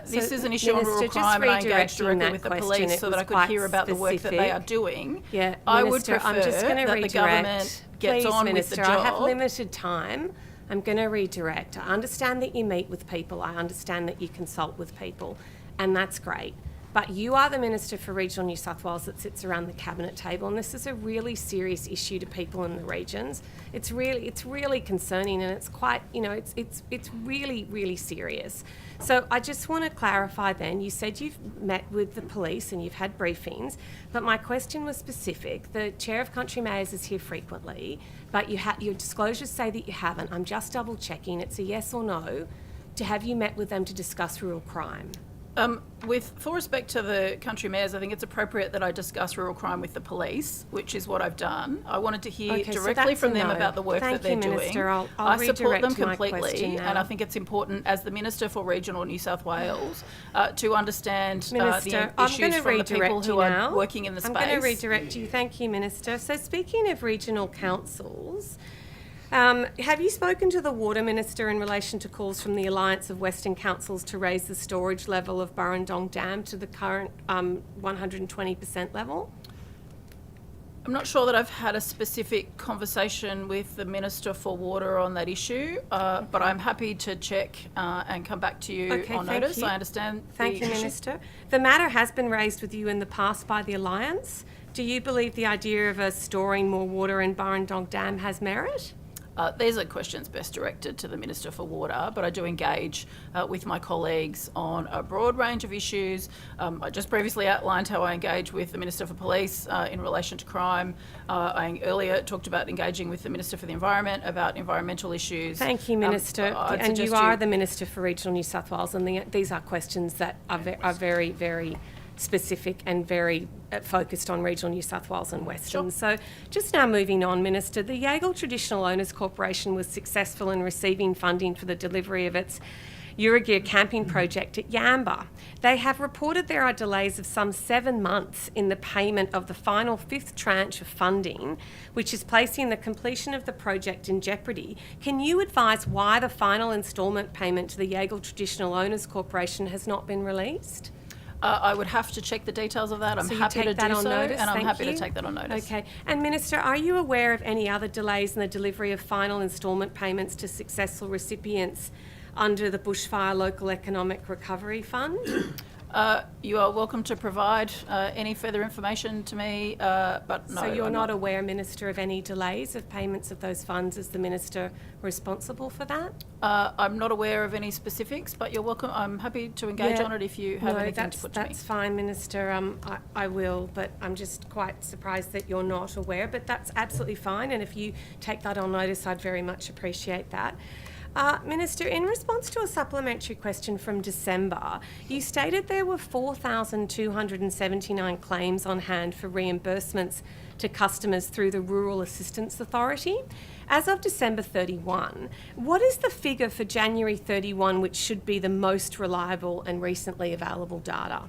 [SPEAKER 13] This
[SPEAKER 14] So,
[SPEAKER 13] is an issue on rural
[SPEAKER 14] Minister, just
[SPEAKER 13] crime, and I engaged
[SPEAKER 14] redirecting
[SPEAKER 13] directly
[SPEAKER 14] that
[SPEAKER 13] with the
[SPEAKER 14] question,
[SPEAKER 13] police
[SPEAKER 14] it
[SPEAKER 13] so that I
[SPEAKER 14] was
[SPEAKER 13] could
[SPEAKER 14] quite
[SPEAKER 13] hear about the work that they
[SPEAKER 14] specific.
[SPEAKER 13] are doing.
[SPEAKER 14] Yeah,
[SPEAKER 13] I would
[SPEAKER 14] Minister,
[SPEAKER 13] prefer
[SPEAKER 14] I'm just going to
[SPEAKER 13] that
[SPEAKER 14] redirect.
[SPEAKER 13] the government gets
[SPEAKER 14] Please,
[SPEAKER 13] on
[SPEAKER 14] Minister,
[SPEAKER 13] with the job.
[SPEAKER 14] I have limited time. I'm going to redirect. I understand that you meet with people. I understand that you consult with people, and that's great. But you are the Minister for Regional New South Wales that sits around the cabinet table, and this is a really serious issue to people in the regions. It's really concerning, and it's quite, it's really, really serious. So I just want to clarify then, you said you've met with the police and you've had briefings, but my question was specific. The Chair of Country Mayors is here frequently, but your disclosures say that you haven't. I'm just double checking. It's a yes or no. Have you met with them to discuss rural crime?
[SPEAKER 13] With full respect to the country mayors, I think it's appropriate that I discuss rural crime with the police, which is what I've done. I wanted to hear
[SPEAKER 14] Okay, so
[SPEAKER 13] directly
[SPEAKER 14] that's
[SPEAKER 13] from
[SPEAKER 14] a
[SPEAKER 13] them
[SPEAKER 14] no.
[SPEAKER 13] about the work
[SPEAKER 14] Thank
[SPEAKER 13] that they're
[SPEAKER 14] you,
[SPEAKER 13] doing.
[SPEAKER 14] Minister. I'll
[SPEAKER 13] I support them
[SPEAKER 14] redirect my
[SPEAKER 13] completely,
[SPEAKER 14] question
[SPEAKER 13] and
[SPEAKER 14] now.
[SPEAKER 13] I think it's important as the Minister for Regional New South Wales to understand
[SPEAKER 14] Minister,
[SPEAKER 13] the
[SPEAKER 14] I'm
[SPEAKER 13] issues
[SPEAKER 14] going to
[SPEAKER 13] from the people
[SPEAKER 14] redirect
[SPEAKER 13] who
[SPEAKER 14] you
[SPEAKER 13] are
[SPEAKER 14] now.
[SPEAKER 13] working in the
[SPEAKER 14] I'm
[SPEAKER 13] space.
[SPEAKER 14] going to redirect you. Thank you, Minister. So speaking of regional councils, have you spoken to the Water Minister in relation to calls from the Alliance of Western Councils to raise the storage level of Burrendong Dam to the current 120% level?
[SPEAKER 13] I'm not sure that I've had a specific conversation with the Minister for Water on that issue, but I'm happy to check and come back to you on
[SPEAKER 14] thank
[SPEAKER 13] notice.
[SPEAKER 14] you.
[SPEAKER 13] I understand
[SPEAKER 14] Thank
[SPEAKER 13] the
[SPEAKER 14] you,
[SPEAKER 13] issue.
[SPEAKER 14] Minister. The matter has been raised with you in the past by the Alliance. Do you believe the idea of us storing more water in Burrendong Dam has merit?
[SPEAKER 13] These are questions best directed to the Minister for Water, but I do engage with my colleagues on a broad range of issues. I just previously outlined how I engage with the Minister for Police in relation to crime. I earlier talked about engaging with the Minister for the Environment about environmental issues.
[SPEAKER 14] Thank you, Minister.
[SPEAKER 13] I'd
[SPEAKER 14] And you
[SPEAKER 13] suggest
[SPEAKER 14] are the Minister for Regional New South Wales, and these are questions that are very, very specific and very focused on regional New South Wales and Western. So just now moving on, Minister, the Yagle Traditional Owners Corporation was successful in receiving funding for the delivery of its Urugir camping project at Yamba. They have reported there are delays of some 7 months in the payment of the final 5th tranche of funding, which is placing the completion of the project in jeopardy. Can you advise why the final instalment payment to the Yagle Traditional Owners Corporation has not been released?
[SPEAKER 13] I would have to check the details of that. I'm
[SPEAKER 14] So you
[SPEAKER 13] happy
[SPEAKER 14] take
[SPEAKER 13] to
[SPEAKER 14] that
[SPEAKER 13] do
[SPEAKER 14] on
[SPEAKER 13] so,
[SPEAKER 14] notice?
[SPEAKER 13] and I'm
[SPEAKER 14] Thank
[SPEAKER 13] happy
[SPEAKER 14] you.
[SPEAKER 13] to take that on notice.
[SPEAKER 14] Okay. And Minister, are you aware of any other delays in the delivery of final instalment payments to successful recipients under the Bushfire Local Economic Recovery Fund?
[SPEAKER 13] You are welcome to provide any further information to me, but no.
[SPEAKER 14] So you're
[SPEAKER 13] I'm
[SPEAKER 14] not aware, Minister, of any delays of payments of those funds as the Minister responsible for that?
[SPEAKER 13] I'm not aware of any specifics, but you're welcome. I'm happy to engage on it if you have anything to put to me.
[SPEAKER 14] That's fine, Minister. I will, but I'm just quite surprised that you're not aware, but that's absolutely fine. And if you take that on notice, I'd very much appreciate that. Minister, in response to a supplementary question from December, you stated there were 4,279 claims on hand for reimbursements to customers through the Rural Assistance Authority. As of December 31, what is the figure for January 31, which should be the most reliable and recently available data?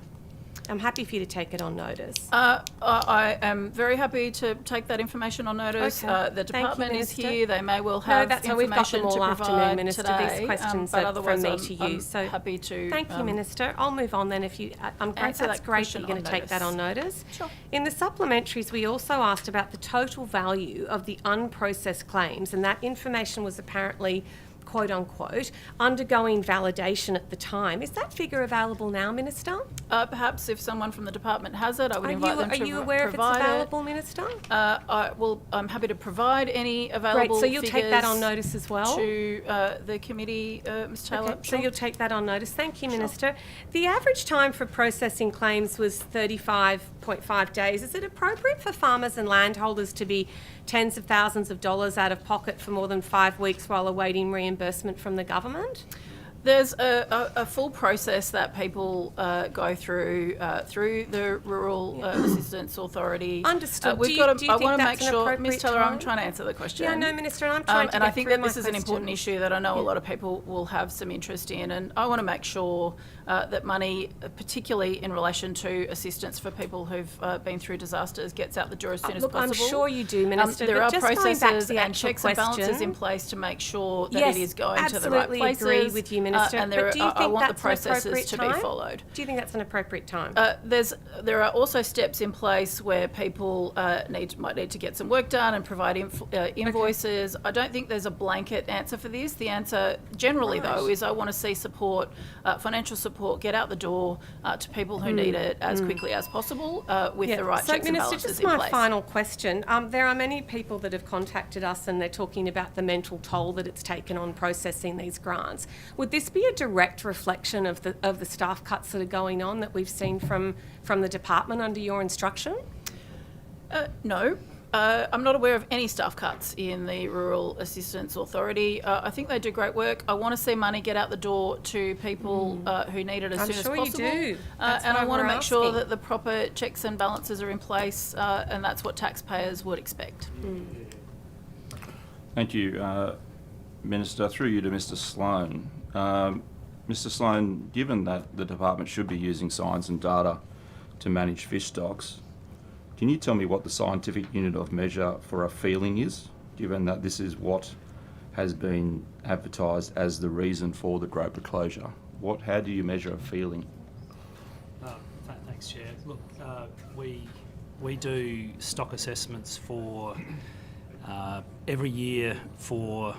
[SPEAKER 14] I'm happy for you to take it on notice.
[SPEAKER 13] I am very happy to take that information on notice.
[SPEAKER 14] Okay.
[SPEAKER 13] The
[SPEAKER 14] Thank you,
[SPEAKER 13] department is
[SPEAKER 14] Minister.
[SPEAKER 13] here. They may well have
[SPEAKER 14] that's how we've got them
[SPEAKER 13] information
[SPEAKER 14] all
[SPEAKER 13] to
[SPEAKER 14] afternoon,
[SPEAKER 13] provide
[SPEAKER 14] Minister.
[SPEAKER 13] today.
[SPEAKER 14] These questions
[SPEAKER 13] but
[SPEAKER 14] are
[SPEAKER 13] otherwise
[SPEAKER 14] from me
[SPEAKER 13] I'm,
[SPEAKER 14] to you.
[SPEAKER 13] I'm
[SPEAKER 14] So
[SPEAKER 13] happy to.
[SPEAKER 14] Thank you, Minister. I'll move on then. If you,
[SPEAKER 13] answer
[SPEAKER 14] that's
[SPEAKER 13] that
[SPEAKER 14] great that
[SPEAKER 13] question
[SPEAKER 14] you're going
[SPEAKER 13] on
[SPEAKER 14] to take that on notice.
[SPEAKER 13] Sure.
[SPEAKER 14] In the supplementaries, we also asked about the total value of the unprocessed claims, and that information was apparently, quote unquote, undergoing validation at the time. Is that figure available now, Minister?
[SPEAKER 13] Perhaps if someone from the department has it, I would invite them to
[SPEAKER 14] Are you aware if it's
[SPEAKER 13] provide
[SPEAKER 14] available,
[SPEAKER 13] it.
[SPEAKER 14] Minister?
[SPEAKER 13] I'm happy to provide any available
[SPEAKER 14] Great, so you'll take that on
[SPEAKER 13] figures
[SPEAKER 14] notice as well?
[SPEAKER 13] to the committee, Ms Taylor.
[SPEAKER 14] Okay, so you'll take that on notice. Thank you, Minister. The average time for processing claims was 35.5 days. Is it appropriate for farmers and landholders to be tens of thousands of dollars out of pocket for more than 5 weeks while awaiting reimbursement from the government?
[SPEAKER 13] There's a full process that people go through through the Rural Assistance Authority.
[SPEAKER 14] Understood.
[SPEAKER 13] We've
[SPEAKER 14] Do
[SPEAKER 13] got
[SPEAKER 14] you
[SPEAKER 13] I
[SPEAKER 14] think
[SPEAKER 13] want to make
[SPEAKER 14] that's an
[SPEAKER 13] sure,
[SPEAKER 14] appropriate
[SPEAKER 13] Ms Taylor,
[SPEAKER 14] time?
[SPEAKER 13] I'm trying to answer the question.
[SPEAKER 14] Yeah, no, Minister, and I'm trying to
[SPEAKER 13] and
[SPEAKER 14] get
[SPEAKER 13] I think
[SPEAKER 14] through
[SPEAKER 13] that
[SPEAKER 14] my
[SPEAKER 13] this is an important
[SPEAKER 14] question.
[SPEAKER 13] issue that I know a lot of people will have some interest in, and I want to make sure that money, particularly in relation to assistance for people who've been through disasters, gets out the door as soon as
[SPEAKER 14] Look,
[SPEAKER 13] possible.
[SPEAKER 14] I'm sure you do, Minister.
[SPEAKER 13] There
[SPEAKER 14] but
[SPEAKER 13] are
[SPEAKER 14] just going back to
[SPEAKER 13] processes
[SPEAKER 14] the
[SPEAKER 13] and
[SPEAKER 14] actual
[SPEAKER 13] checks and balances
[SPEAKER 14] question-
[SPEAKER 13] in place to make sure that
[SPEAKER 14] Yes,
[SPEAKER 13] it is going to the right
[SPEAKER 14] absolutely
[SPEAKER 13] places.
[SPEAKER 14] agree with you, Minister.
[SPEAKER 13] And
[SPEAKER 14] but do you
[SPEAKER 13] I
[SPEAKER 14] think
[SPEAKER 13] want the
[SPEAKER 14] that's an
[SPEAKER 13] processes
[SPEAKER 14] appropriate
[SPEAKER 13] to
[SPEAKER 14] time?
[SPEAKER 13] be followed.
[SPEAKER 14] Do you think that's an appropriate time?
[SPEAKER 13] There are also steps in place where people might need to get some work done and provide invoices. I don't think there's a blanket answer for this. The answer generally, though, is I want to see support, financial support, get out the door to people who need it as quickly as possible with the right
[SPEAKER 14] so,
[SPEAKER 13] checks and
[SPEAKER 14] Minister,
[SPEAKER 13] balances
[SPEAKER 14] just
[SPEAKER 13] in
[SPEAKER 14] my
[SPEAKER 13] place.
[SPEAKER 14] final question. There are many people that have contacted us and they're talking about the mental toll that it's taken on processing these grants. Would this be a direct reflection of the staff cuts that are going on that we've seen from the department under your instruction?
[SPEAKER 13] No. I'm not aware of any staff cuts in the Rural Assistance Authority. I think they do great work. I want to see money get out the door to people who need it as
[SPEAKER 14] I'm
[SPEAKER 13] soon
[SPEAKER 14] sure
[SPEAKER 13] as possible.
[SPEAKER 14] you do. That's
[SPEAKER 13] And
[SPEAKER 14] why
[SPEAKER 13] I want to
[SPEAKER 14] we're
[SPEAKER 13] make sure
[SPEAKER 14] asking.
[SPEAKER 13] that the proper checks and balances are in place, and that's what taxpayers would expect.
[SPEAKER 1] Thank you, Minister. Through you to Mr. Sloan. Mr. Sloan, given that the department should be using science and data to manage fish stocks, can you tell me what the scientific unit of measure for a feeling is, given that this is what has been advertised as the reason for the groper closure? How do you measure a feeling?
[SPEAKER 2] Thanks, Chair. Look, we do stock assessments for every year for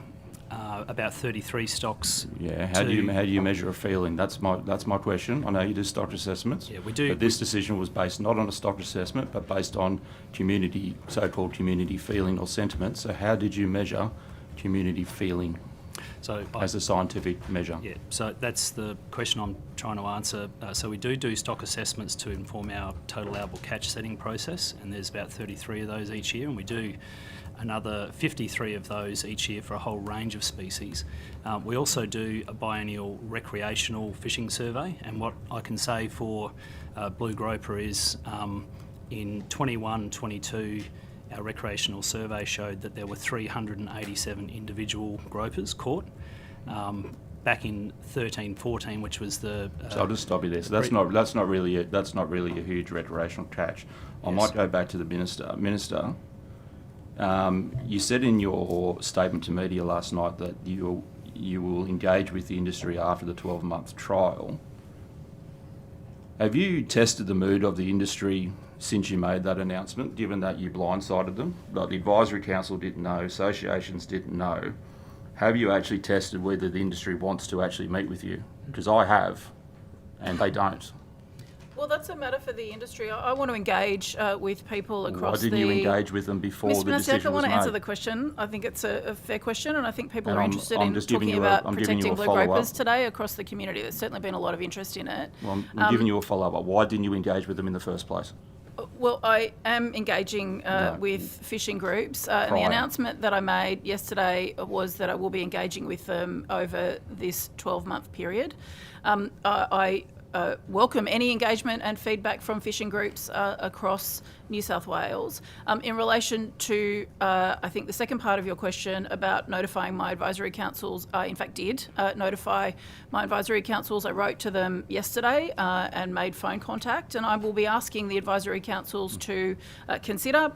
[SPEAKER 2] about 33 stocks.
[SPEAKER 1] Yeah, how do you measure a feeling? That's my question. I know you do stock assessments.
[SPEAKER 2] Yeah, we do.
[SPEAKER 1] But this decision was based not on a stock assessment, but based on so-called community feeling or sentiment. So how did you measure community feeling as a scientific measure?
[SPEAKER 2] Yeah, so that's the question I'm trying to answer. So we do stock assessments to inform our total allowable catch setting process, and there's about 33 of those each year, and we do another 53 of those each year for a whole range of species. We also do a biennial recreational fishing survey, and what I can say for blue groper is in 21-22 our recreational survey showed that there were 387 individual gropers caught. Back in 13-14, which was the
[SPEAKER 1] So I'll just stop you there. So that's not really a huge recreational catch. I might go back to the minister. Minister, you said in your statement to media last night that you will engage with the industry after the 12-month trial. Have you tested the mood of the industry since you made that announcement, given that you blindsided them? Like the Advisory Council didn't know, associations didn't know. Have you actually tested whether the industry wants to actually meet with you? Because I have, and they don't.
[SPEAKER 13] Well, that's a matter for the industry. I want to engage with people across
[SPEAKER 1] Why didn't you engage with them before the decision was made?
[SPEAKER 13] I want to answer the question. I think it's a fair question, and I think people are interested
[SPEAKER 1] I'm
[SPEAKER 13] in
[SPEAKER 1] just giving
[SPEAKER 13] talking
[SPEAKER 1] you a-
[SPEAKER 13] about
[SPEAKER 1] I'm giving you
[SPEAKER 13] protecting
[SPEAKER 1] a
[SPEAKER 13] blue
[SPEAKER 1] follow-up.
[SPEAKER 13] gropers today across the community. There's certainly been a lot of interest in it.
[SPEAKER 1] Well, I'm giving you a follow-up. Why didn't you engage with them in the first place?
[SPEAKER 13] Well, I am engaging with fishing groups, and the
[SPEAKER 1] Prior.
[SPEAKER 13] announcement that I made yesterday was that I will be engaging with them over this 12-month period. I welcome any engagement and feedback from fishing groups across New South Wales. In relation to, I think, the second part of your question about notifying my advisory councils, I in fact did notify my advisory councils. I wrote to them yesterday and made phone contact, and I will be asking the advisory councils to consider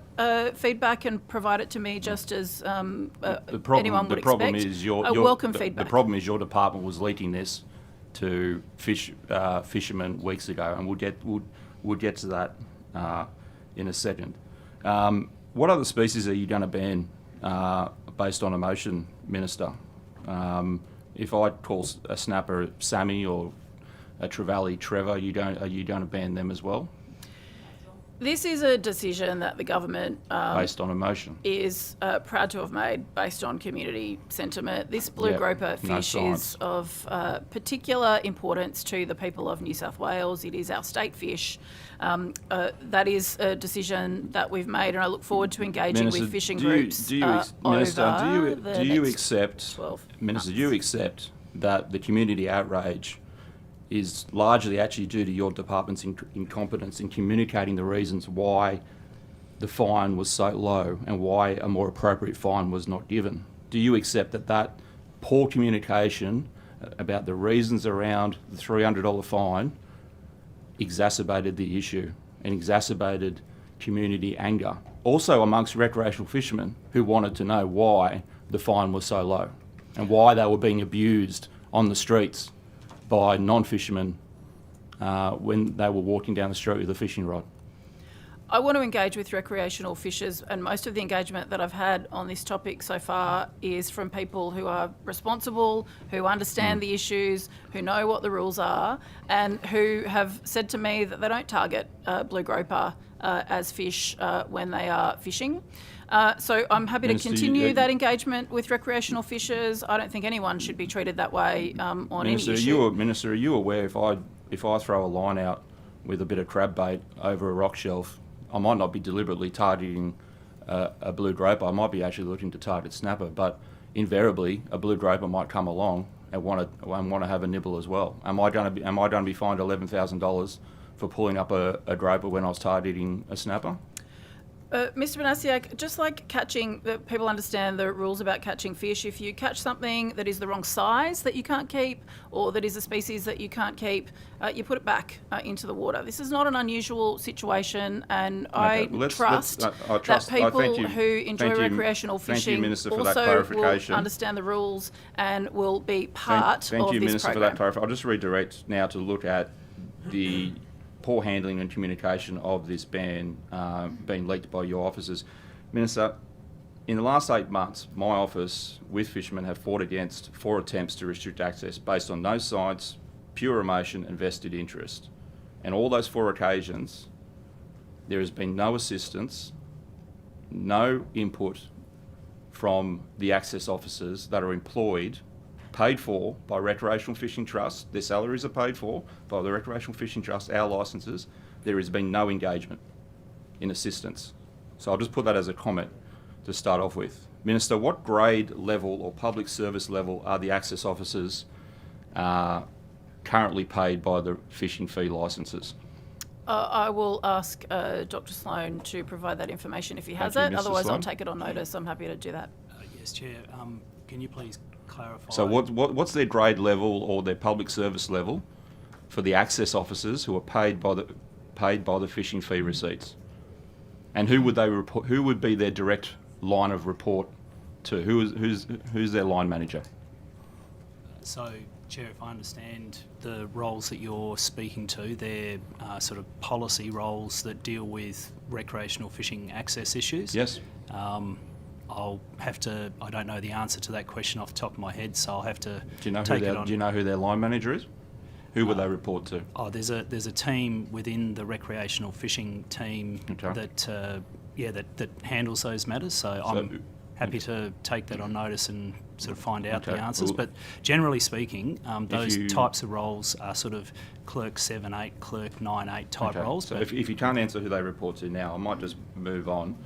[SPEAKER 13] feedback and provide it to me just as anyone would expect. Welcome feedback.
[SPEAKER 1] The problem is your department was leaking this to fishermen weeks ago, and we'll get to that in a second. What other species are you going to ban based on emotion, Minister? If I call a snapper Sammy or a trevally Trevor, are you going to ban them as well?
[SPEAKER 13] This is a decision that the government
[SPEAKER 1] Based on emotion.
[SPEAKER 13] is proud to have made based on community sentiment. This blue
[SPEAKER 1] Yep,
[SPEAKER 13] groper
[SPEAKER 1] no
[SPEAKER 13] fish
[SPEAKER 1] science.
[SPEAKER 13] is of particular importance to the people of New South Wales. It is our state fish. That is a decision that we've made, and I look forward to engaging
[SPEAKER 1] Minister,
[SPEAKER 13] with fishing
[SPEAKER 1] do you-
[SPEAKER 13] groups
[SPEAKER 1] do you ex- Minister,
[SPEAKER 13] over
[SPEAKER 1] do
[SPEAKER 13] the
[SPEAKER 1] you
[SPEAKER 13] next
[SPEAKER 1] accept,
[SPEAKER 13] 12
[SPEAKER 1] Minister, do you accept that the community outrage is largely actually due to your department's incompetence in communicating the reasons why the fine was so low and why a more appropriate fine was not given? Do you accept that poor communication about the reasons around the $300 fine exacerbated the issue and exacerbated community anger. Also amongst recreational fishermen who wanted to know why the fine was so low and why they were being abused on the streets by non-fishermen when they were walking down the street with a fishing rod.
[SPEAKER 13] I want to engage with recreational fishers, and most of the engagement that I've had on this topic so far is from people who are responsible, who understand the issues, who know what the rules are, and who have said to me that they don't target blue groper as fish when they are fishing. So I'm happy
[SPEAKER 1] Minister,
[SPEAKER 13] to continue that engagement with recreational fishers. I don't think anyone should be treated that way on
[SPEAKER 1] Minister,
[SPEAKER 13] any issue.
[SPEAKER 1] Minister, are you aware if I throw a line out with a bit of crab bait over a rock shelf, I might not be deliberately targeting a blue groper. I might be actually looking to target snapper, but invariably a blue groper might come along and want to have a nibble as well. Am I going to be fined $11,000 for pulling up a groper when I was targeting a snapper?
[SPEAKER 13] Mr. Banasiak, just like catching, people understand the rules about catching fish. If you catch something that is the wrong size that you can't keep, or that is a species that you can't keep, you put it back into the water. This is not an unusual situation, and I trust that people who enjoy recreational fishing also will understand the rules and will be part of this program.
[SPEAKER 1] Thank you, Minister, for that clarification. I'll just redirect now to look at the poor handling and communication of this ban being leaked by your officers. Minister, in the last 8 months, my office with fishermen have fought against 4 attempts to restrict access based on no science, pure emotion and vested interest. And all those 4 occasions, there has been no assistance, no input from the access officers that are employed, paid for by Recreational Fishing Trust. Their salaries are paid for by the Recreational Fishing Trust, our licences. There has been no engagement in assistance. So I'll just put that as a comment to start off with. Minister, what grade level or public service level are the access officers currently paid by the fishing fee licences?
[SPEAKER 13] I will ask Dr. Sloan to provide that information if he has it. Otherwise, I'll take it on notice. I'm happy to do that.
[SPEAKER 2] Yes, Chair. Can you please clarify?
[SPEAKER 1] So what's their grade level or their public service level for the access officers who are paid by the fishing fee receipts? And who would they report? Who would be their direct line of report to? Who's their line manager?
[SPEAKER 2] So, Chair, if I understand the roles that you're speaking to, they're sort of policy roles that deal with recreational fishing access issues.
[SPEAKER 1] Yes.
[SPEAKER 2] I don't know the answer to that question off the top of my head, so I'll have to
[SPEAKER 1] Do you know who their line manager is? Who would they report to?
[SPEAKER 2] There's a team within the recreational fishing team that handles those matters. So I'm happy to take that on notice and sort of find out the answers. But generally speaking, those types of roles are sort of clerk 7-8, clerk 9-8 type roles.
[SPEAKER 1] So if you can't answer who they report to now, I might just move on.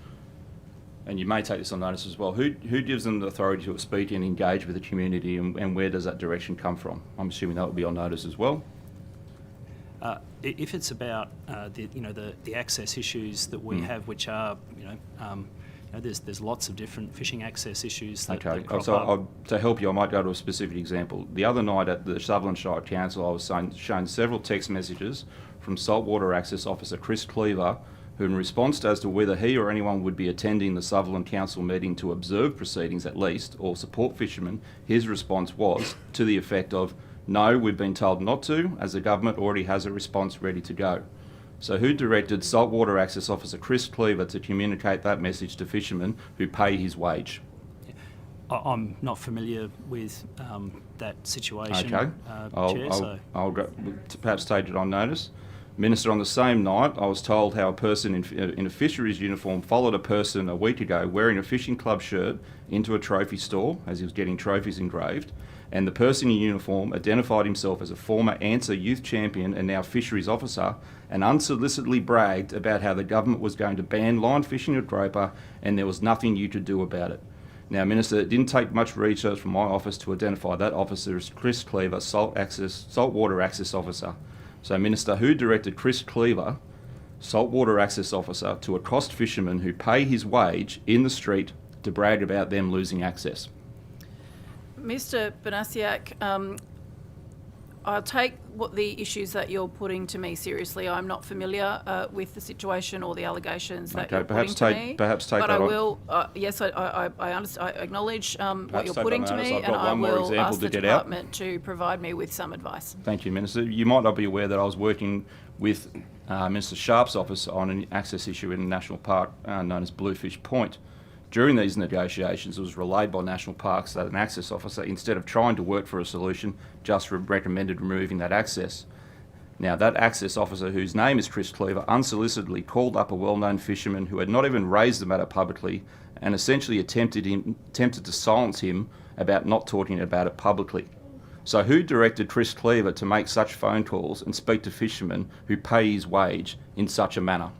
[SPEAKER 1] And you may take this on notice as well. Who gives them the authority to speak and engage with the community, and where does that direction come from? I'm assuming that will be on notice as well.
[SPEAKER 2] If it's about the access issues that we have, which are there's lots of different fishing access issues that crop up.
[SPEAKER 1] To help you, I might go to a specific example. The other night at the Sutherland Shire Council, I was shown several text messages from Saltwater Access Officer Chris Cleaver, who in response as to whether he or anyone would be attending the Sutherland Council meeting to observe proceedings at least, or support fishermen, his response was to the effect of, no, we've been told not to, as the government already has a response ready to go. So who directed Saltwater Access Officer Chris Cleaver to communicate that message to fishermen who pay his wage?
[SPEAKER 2] I'm not familiar with that situation,
[SPEAKER 1] Okay.
[SPEAKER 2] Chair.
[SPEAKER 1] I'll go, perhaps take it on notice. Minister, on the same night, I was told how a person in a fisheries uniform followed a person a week ago wearing a fishing club shirt into a trophy store as he was getting trophies engraved, and the person in uniform identified himself as a former ANSA youth champion and now fisheries officer, and unsolicitedly bragged about how the government was going to ban line fishing at groper and there was nothing you could do about it. Now, Minister, it didn't take much research from my office to identify that officer as Chris Cleaver, Saltwater Access Officer. So, Minister, who directed Chris Cleaver, Saltwater Access Officer, to accost fishermen who pay his wage in the street to brag about them losing access?
[SPEAKER 13] Mr. Banasiak, I'll take what the issues that you're putting to me seriously. I'm not familiar with the situation or the allegations that you're putting to me.
[SPEAKER 1] Perhaps take
[SPEAKER 13] but
[SPEAKER 1] that
[SPEAKER 13] I
[SPEAKER 1] on.
[SPEAKER 13] will. Yes, I acknowledge what
[SPEAKER 1] Perhaps
[SPEAKER 13] you're
[SPEAKER 1] take
[SPEAKER 13] putting
[SPEAKER 1] that
[SPEAKER 13] to
[SPEAKER 1] on notice.
[SPEAKER 13] me,
[SPEAKER 1] I've
[SPEAKER 13] and
[SPEAKER 1] got
[SPEAKER 13] I
[SPEAKER 1] one more
[SPEAKER 13] will
[SPEAKER 1] example
[SPEAKER 13] ask
[SPEAKER 1] to
[SPEAKER 13] the
[SPEAKER 1] get out.
[SPEAKER 13] department to provide me with some advice.
[SPEAKER 1] Thank you, Minister. You might not be aware that I was working with Minister Sharp's office on an access issue in a national park known as Bluefish Point. During these negotiations, it was relayed by National Parks that an access officer, instead of trying to work for a solution, just recommended removing that access. Now, that access officer, whose name is Chris Cleaver, unsolicitedly called up a well-known fisherman who had not even raised the matter publicly and essentially attempted to silence him about not talking about it publicly. So who directed Chris Cleaver to make such phone calls and speak to fishermen who pay his wage in such a manner?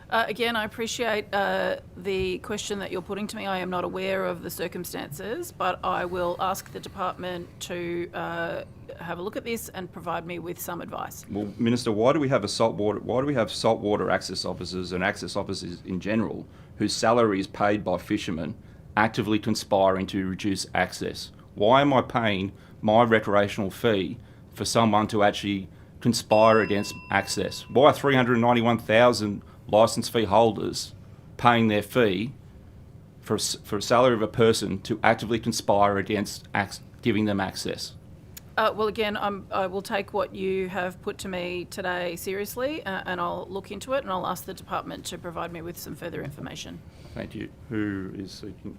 [SPEAKER 13] Again, I appreciate the question that you're putting to me. I am not aware of the circumstances, but I will ask the department to have a look at this and provide me with some advice.
[SPEAKER 1] Well, Minister, why do we have saltwater access officers and access officers in general whose salary is paid by fishermen actively conspiring to reduce access? Why am I paying my recreational fee for someone to actually conspire against access? Why are 391,000 licence fee holders paying their fee for a salary of a person to actively conspire against giving them access?
[SPEAKER 13] Well, again, I will take what you have put to me today seriously, and I'll look into it, and I'll ask the department to provide me with some further information.
[SPEAKER 1] Thank you. Who is seeking?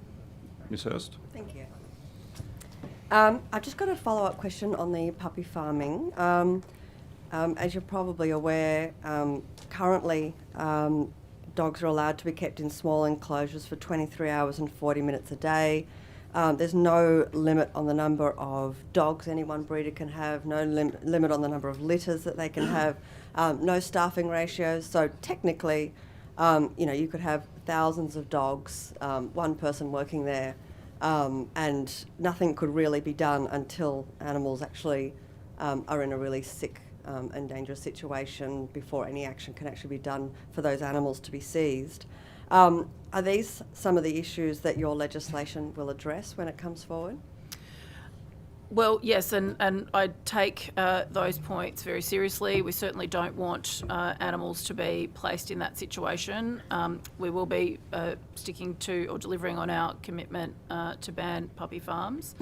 [SPEAKER 1] Ms Hurst.
[SPEAKER 18] Thank you. I've just got a follow-up question on the puppy farming. As you're probably aware, currently dogs are allowed to be kept in small enclosures for 23 hours and 40 minutes a day. There's no limit on the number of dogs any one breeder can have, no limit on the number of litters that they can have, no staffing ratios. So technically, you could have thousands of dogs, one person working there, and nothing could really be done until animals actually are in a really sick and dangerous situation before any action can actually be done for those animals to be seized. Are these some of the issues that your legislation will address when it comes forward?
[SPEAKER 13] Well, yes, and I take those points very seriously. We certainly don't want animals to be placed in that situation. We will be sticking to or delivering on our commitment to ban puppy farms.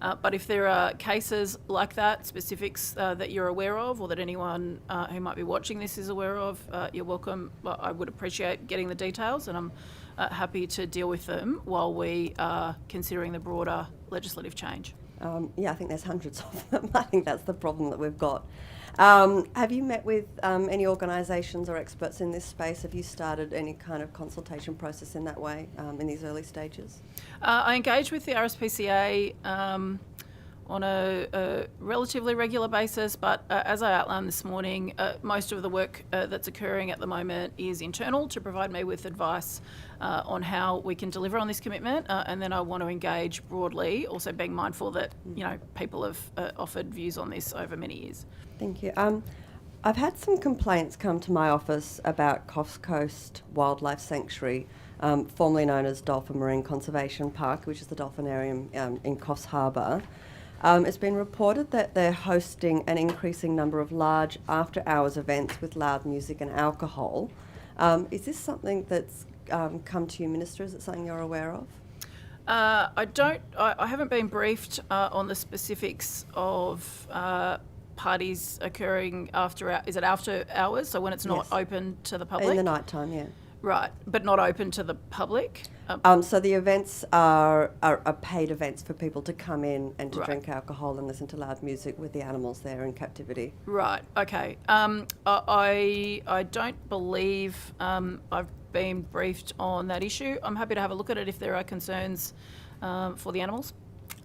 [SPEAKER 13] But if there are cases like that, specifics that you're aware of, or that anyone who might be watching this is aware of, you're welcome. Well, I would appreciate getting the details, and I'm happy to deal with them while we are considering the broader legislative change.
[SPEAKER 18] I think there's hundreds of them. I think that's the problem that we've got. Have you met with any organisations or experts in this space? Have you started any kind of consultation process in that way in these early stages?
[SPEAKER 13] I engage with the RSPCA on a relatively regular basis, but as I outlined this morning, most of the work that's occurring at the moment is internal to provide me with advice on how we can deliver on this commitment, and then I want to engage broadly, also being mindful that people have offered views on this over many years.
[SPEAKER 18] Thank you. I've had some complaints come to my office about Coffs Coast Wildlife Sanctuary, formerly known as Dolphin Marine Conservation Park, which is the dolphinarium in Coffs Harbour. It's been reported that they're hosting an increasing number of large after-hours events with loud music and alcohol. Is this something that's come to you, Minister? Is it something you're aware of?
[SPEAKER 13] I haven't been briefed on the specifics of parties occurring after hours, so when it's not open to the public?
[SPEAKER 18] In the night time, yeah.
[SPEAKER 13] Right, but not open to the public?
[SPEAKER 18] So the events are paid events for people to come in and to drink alcohol and listen to loud music with the animals there in captivity.
[SPEAKER 13] Right, okay. I don't believe I've been briefed on that issue. I'm happy to have a look at it if there are concerns for the animals.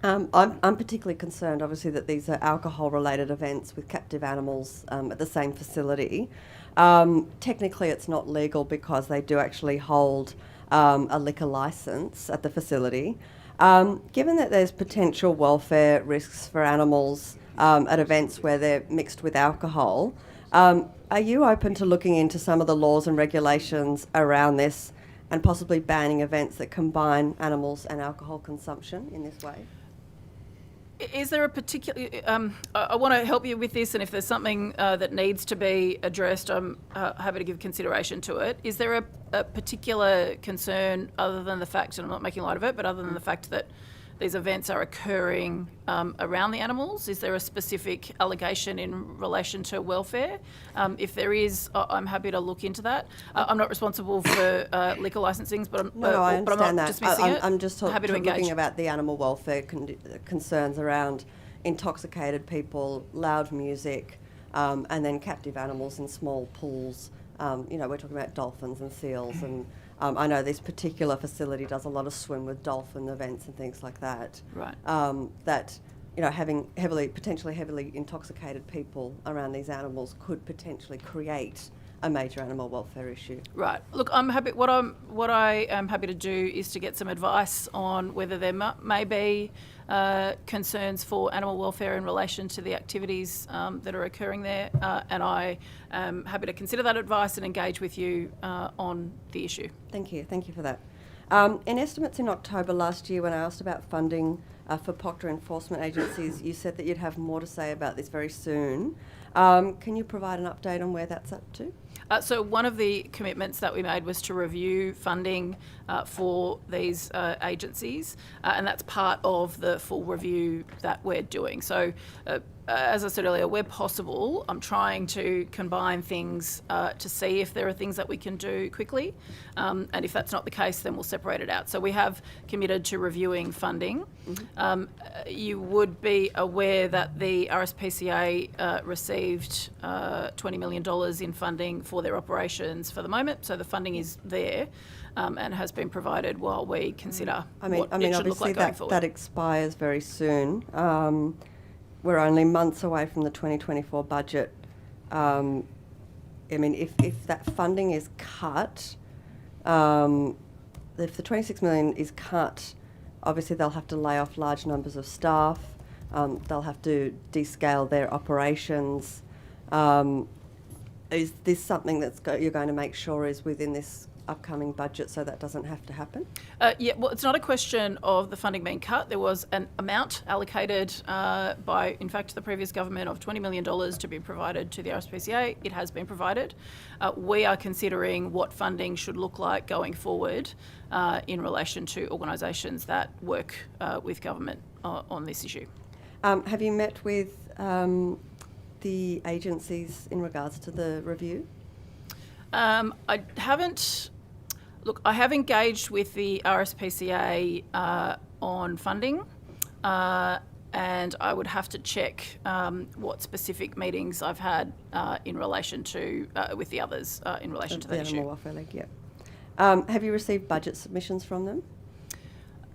[SPEAKER 18] I'm particularly concerned, obviously, that these are alcohol-related events with captive animals at the same facility. Technically, it's not legal because they do actually hold a liquor licence at the facility. Given that there's potential welfare risks for animals at events where they're mixed with alcohol, are you open to looking into some of the laws and regulations around this and possibly banning events that combine animals and alcohol consumption in this way?
[SPEAKER 13] Is there a particular? I want to help you with this, and if there's something that needs to be addressed, I'm happy to give consideration to it. Is there a particular concern, other than the fact, and I'm not making light of it, but other than the fact that these events are occurring around the animals? Is there a specific allegation in relation to welfare? If there is, I'm happy to look into that. I'm not responsible for liquor licensings, but
[SPEAKER 18] I
[SPEAKER 13] I'm not
[SPEAKER 18] understand that.
[SPEAKER 13] dismissing it.
[SPEAKER 18] I'm just
[SPEAKER 13] happy to engage.
[SPEAKER 18] talking about the animal welfare concerns around intoxicated people, loud music, and then captive animals in small pools. We're talking about dolphins and seals, and I know this particular facility does a lot of swim with dolphin events and things like that.
[SPEAKER 13] Right.
[SPEAKER 18] Having potentially heavily intoxicated people around these animals could potentially create a major animal welfare issue.
[SPEAKER 13] Right. Look, I'm happy. What I am happy to do is to get some advice on whether there may be concerns for animal welfare in relation to the activities that are occurring there, and I am happy to consider that advice and engage with you on the issue.
[SPEAKER 18] Thank you for that. In estimates in October last year, when I asked about funding for proctor enforcement agencies, you said that you'd have more to say about this very soon. Can you provide an update on where that's up to?
[SPEAKER 13] So one of the commitments that we made was to review funding for these agencies, and that's part of the full review that we're doing. So as I said earlier, where possible, I'm trying to combine things to see if there are things that we can do quickly, and if that's not the case, then we'll separate it out. So we have committed to reviewing funding. You would be aware that the RSPCA received $20 million in funding for their operations for the moment, so the funding is there and has been provided while we consider what it should look like going forward.
[SPEAKER 18] That expires very soon. We're only months away from the 2024 budget. If that funding is cut, if the 26 million is cut, obviously they'll have to lay off large numbers of staff. They'll have to descale their operations. Is this something you're going to make sure is within this upcoming budget so that doesn't have to happen?
[SPEAKER 13] It's not a question of the funding being cut. There was an amount allocated by, in fact, the previous government of $20 million to be provided to the RSPCA. It has been provided. We are considering what funding should look like going forward in relation to organisations that work with government on this issue.
[SPEAKER 18] Have you met with the agencies in regards to the review?
[SPEAKER 13] I haven't. Look, I have engaged with the RSPCA on funding, and I would have to check what specific meetings I've had in relation to with the others in relation to that issue.
[SPEAKER 18] Animal Welfare League, yeah. Have you received budget submissions from them?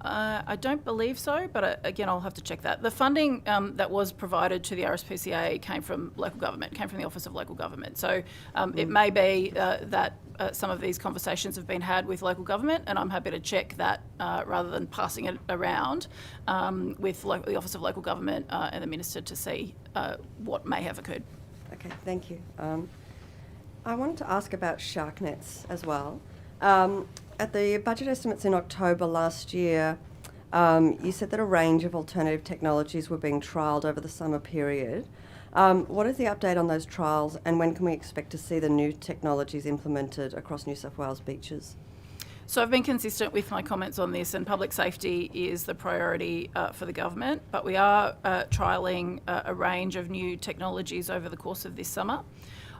[SPEAKER 13] I don't believe so, but again, I'll have to check that. The funding that was provided to the RSPCA came from local government, came from the Office of Local Government. So it may be that some of these conversations have been had with local government, and I'm happy to check that rather than passing it around with the Office of Local Government and the Minister to see what may have occurred.
[SPEAKER 18] Okay, thank you. I wanted to ask about shark nets as well. At the budget estimates in October last year, you said that a range of alternative technologies were being trialled over the summer period. What is the update on those trials, and when can we expect to see the new technologies implemented across New South Wales beaches?
[SPEAKER 13] So I've been consistent with my comments on this, and public safety is the priority for the government, but we are trialling a range of new technologies over the course of this summer.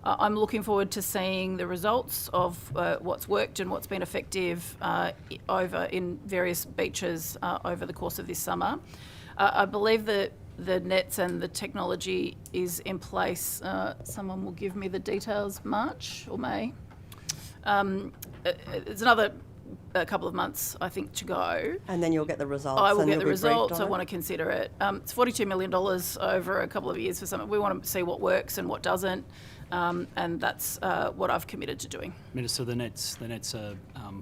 [SPEAKER 13] I'm looking forward to seeing the results of what's worked and what's been effective over in various beaches over the course of this summer. I believe that the nets and the technology is in place. Someone will give me the details, March or May. It's another couple of months, I think, to go.
[SPEAKER 18] And then you'll get the results.
[SPEAKER 13] I will get the results. I want to consider it. It's $42 million over a couple of years for something. We want to see what works and what doesn't. And that's what I've committed to doing.
[SPEAKER 2] Minister, the nets are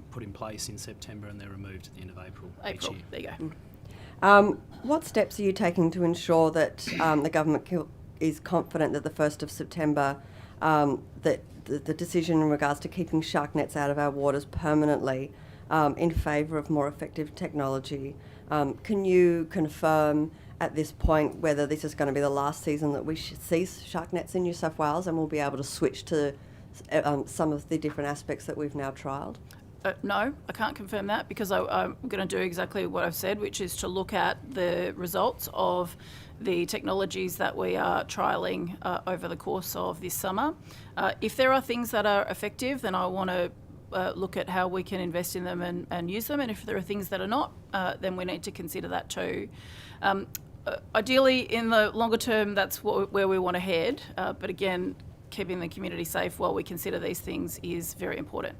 [SPEAKER 2] put in place in September and they're removed at the end of April.
[SPEAKER 13] April, there you go.
[SPEAKER 18] What steps are you taking to ensure that the government is confident that the 1st of September, that the decision in regards to keeping shark nets out of our waters permanently in favour of more effective technology? Can you confirm at this point whether this is going to be the last season that we see shark nets in New South Wales, and we'll be able to switch to some of the different aspects that we've now trialled?
[SPEAKER 13] No, I can't confirm that, because I'm going to do exactly what I've said, which is to look at the results of the technologies that we are trialling over the course of this summer. If there are things that are effective, then I want to look at how we can invest in them and use them. And if there are things that are not, then we need to consider that too. Ideally, in the longer term, that's where we want to head. But again, keeping the community safe while we consider these things is very important.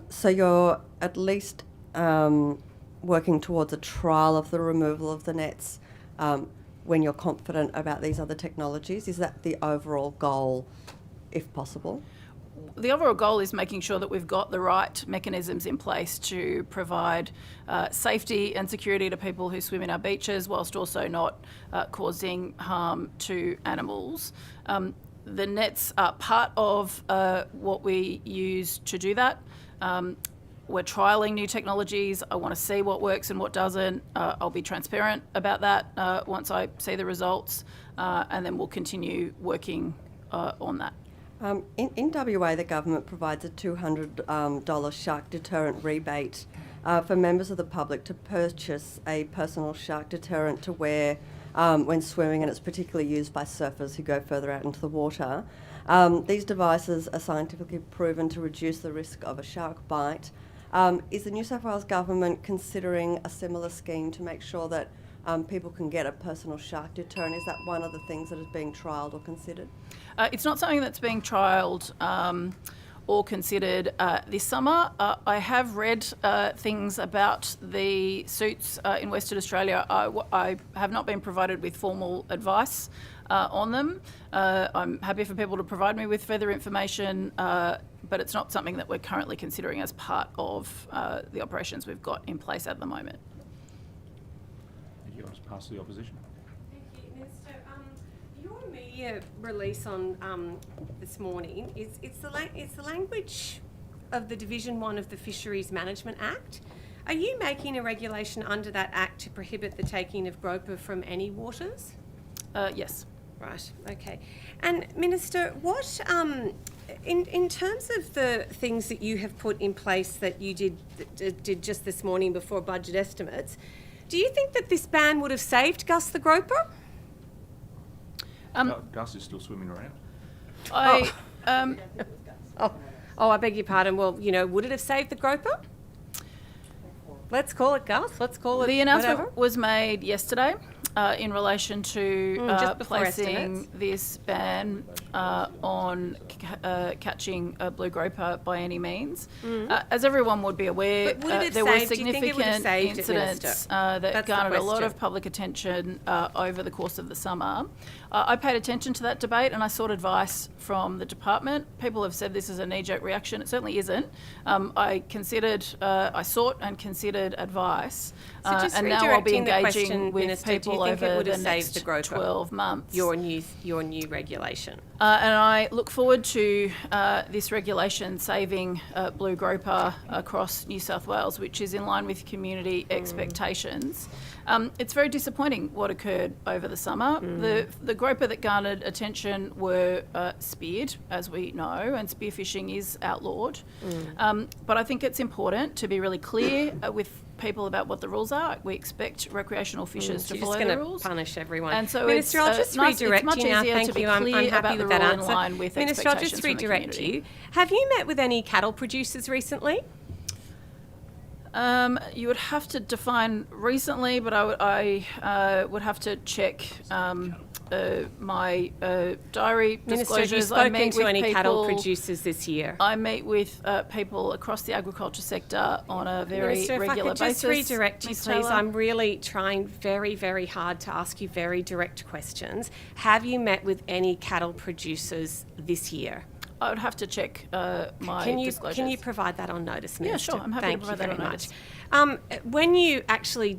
[SPEAKER 18] So you're at least working towards a trial of the removal of the nets when you're confident about these other technologies. Is that the overall goal, if possible?
[SPEAKER 13] The overall goal is making sure that we've got the right mechanisms in place to provide safety and security to people who swim in our beaches, whilst also not causing harm to animals. The nets are part of what we use to do that. We're trialling new technologies. I want to see what works and what doesn't. I'll be transparent about that once I see the results, and then we'll continue working on that.
[SPEAKER 18] In WA, the government provides a $200 shark deterrent rebate for members of the public to purchase a personal shark deterrent to wear when swimming, and it's particularly used by surfers who go further out into the water. These devices are scientifically proven to reduce the risk of a shark bite. Is the New South Wales government considering a similar scheme to make sure that people can get a personal shark deterrent? Is that one of the things that is being trialled or considered?
[SPEAKER 13] It's not something that's being trialled or considered this summer. I have read things about the suits in Western Australia. I have not been provided with formal advice on them. I'm happy for people to provide me with further information, but it's not something that we're currently considering as part of the operations we've got in place at the moment.
[SPEAKER 1] Thank you. I'll just pass to the opposition.
[SPEAKER 14] Thank you, Minister. Your media release on this morning it's the language of the Division 1 of the Fisheries Management Act. Are you making a regulation under that Act to prohibit the taking of groper from any waters?
[SPEAKER 13] Yes.
[SPEAKER 14] Right, okay. And Minister, what, in terms of the things that you have put in place that you did just this morning before budget estimates, do you think that this ban would have saved Gus the groper?
[SPEAKER 1] Gus is still swimming around.
[SPEAKER 14] I beg your pardon. Well, would it have saved the groper? Let's call it Gus. Let's call it
[SPEAKER 13] The announcement
[SPEAKER 14] whatever.
[SPEAKER 13] was made yesterday in relation to
[SPEAKER 14] just before
[SPEAKER 13] placing
[SPEAKER 14] estimates.
[SPEAKER 13] this ban on catching a blue groper by any means. As everyone would be aware,
[SPEAKER 14] But would it have
[SPEAKER 13] there were
[SPEAKER 14] saved- do you think it would have
[SPEAKER 13] significant
[SPEAKER 14] saved it,
[SPEAKER 13] incidents
[SPEAKER 14] Minister?
[SPEAKER 13] that
[SPEAKER 14] That's the
[SPEAKER 13] garnered a lot
[SPEAKER 14] question.
[SPEAKER 13] of public attention over the course of the summer. I paid attention to that debate and I sought advice from the department. People have said this is a knee-jerk reaction. It certainly isn't. I sought and considered advice,
[SPEAKER 14] So just
[SPEAKER 13] and now I'll be
[SPEAKER 14] redirecting the question,
[SPEAKER 13] engaging with
[SPEAKER 14] Minister, do you
[SPEAKER 13] people
[SPEAKER 14] think it
[SPEAKER 13] over
[SPEAKER 14] would
[SPEAKER 13] the
[SPEAKER 14] have saved
[SPEAKER 13] next
[SPEAKER 14] the groper?
[SPEAKER 13] 12 months.
[SPEAKER 14] Your new regulation.
[SPEAKER 13] And I look forward to this regulation saving blue groper across New South Wales, which is in line with community expectations. It's very disappointing what occurred over the summer. The groper that garnered attention were speared, as we know, and spearfishing is outlawed. But I think it's important to be really clear with people about what the rules are. We expect recreational fishers
[SPEAKER 14] So
[SPEAKER 13] to
[SPEAKER 14] you're
[SPEAKER 13] follow
[SPEAKER 14] just
[SPEAKER 13] the
[SPEAKER 14] going
[SPEAKER 13] rules.
[SPEAKER 14] to punish everyone.
[SPEAKER 13] And so
[SPEAKER 14] Minister,
[SPEAKER 13] it's,
[SPEAKER 14] I'll just
[SPEAKER 13] it's
[SPEAKER 14] redirect
[SPEAKER 13] much
[SPEAKER 14] you now.
[SPEAKER 13] easier
[SPEAKER 14] Thank
[SPEAKER 13] to be
[SPEAKER 14] you. I'm
[SPEAKER 13] clear
[SPEAKER 14] happy
[SPEAKER 13] about
[SPEAKER 14] with
[SPEAKER 13] the
[SPEAKER 14] that
[SPEAKER 13] rule
[SPEAKER 14] answer.
[SPEAKER 13] in line with
[SPEAKER 14] Minister, I'll
[SPEAKER 13] expectations
[SPEAKER 14] just
[SPEAKER 13] from the
[SPEAKER 14] redirect
[SPEAKER 13] community.
[SPEAKER 14] you. Have you met with any cattle producers recently?
[SPEAKER 13] You would have to define recently, but I would have to check my diary
[SPEAKER 14] Minister, have you
[SPEAKER 13] disclosures. I
[SPEAKER 14] spoken
[SPEAKER 13] meet
[SPEAKER 14] to
[SPEAKER 13] with
[SPEAKER 14] any cattle
[SPEAKER 13] people-
[SPEAKER 14] producers this year?
[SPEAKER 13] I meet with people across the agriculture sector on a very
[SPEAKER 14] Minister, if I
[SPEAKER 13] regular
[SPEAKER 14] could just
[SPEAKER 13] basis.
[SPEAKER 14] redirect you,
[SPEAKER 13] Ms.
[SPEAKER 14] please.
[SPEAKER 13] Taylor.
[SPEAKER 14] I'm really trying very, very hard to ask you very direct questions. Have you met with any cattle producers this year?
[SPEAKER 13] I would have to check my disclosures.
[SPEAKER 14] Can you provide that on notice,
[SPEAKER 13] Yeah,
[SPEAKER 14] Minister?
[SPEAKER 13] sure. I'm happy
[SPEAKER 14] Thank
[SPEAKER 13] to provide
[SPEAKER 14] you
[SPEAKER 13] that
[SPEAKER 14] very
[SPEAKER 13] on
[SPEAKER 14] much.
[SPEAKER 13] notice.
[SPEAKER 14] When you actually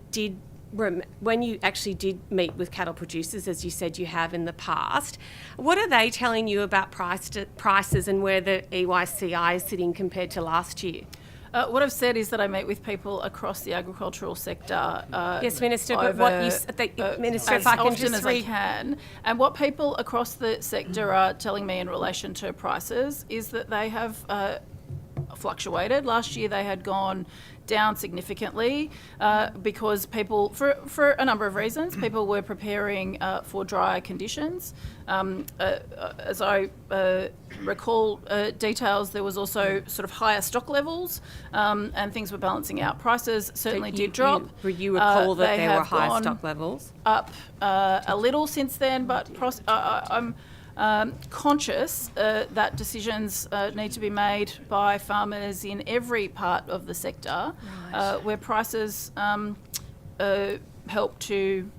[SPEAKER 14] did meet with cattle producers, as you said you have in the past, what are they telling you about prices and where the EYCI is sitting compared to last year?
[SPEAKER 13] What I've said is that I meet with people across the agricultural sector.
[SPEAKER 14] Yes, Minister, but what you Minister,
[SPEAKER 13] as
[SPEAKER 14] if I can
[SPEAKER 13] often
[SPEAKER 14] just
[SPEAKER 13] as I can, and what people across the sector are telling me in relation to prices is that they have fluctuated. Last year they had gone down significantly because people, for a number of reasons, people were preparing for drier conditions. As I recall details, there was also sort of higher stock levels and things were balancing out. Prices certainly did drop.
[SPEAKER 14] You recall that
[SPEAKER 13] They
[SPEAKER 14] there were
[SPEAKER 13] have
[SPEAKER 14] higher
[SPEAKER 13] gone
[SPEAKER 14] stock levels?
[SPEAKER 13] Up a little since then, but I'm conscious that decisions need to be made by farmers in every part of the sector where prices help to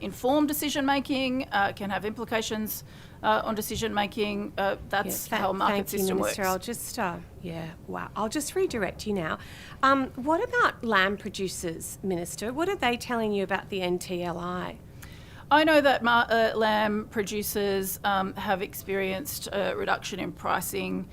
[SPEAKER 13] inform decision making, can have implications on decision making. That's how a market system works.
[SPEAKER 14] I'll just I'll just redirect you now. What about lamb producers, Minister? What are they telling you about the NTLI?
[SPEAKER 13] I know that lamb producers have experienced a reduction in pricing,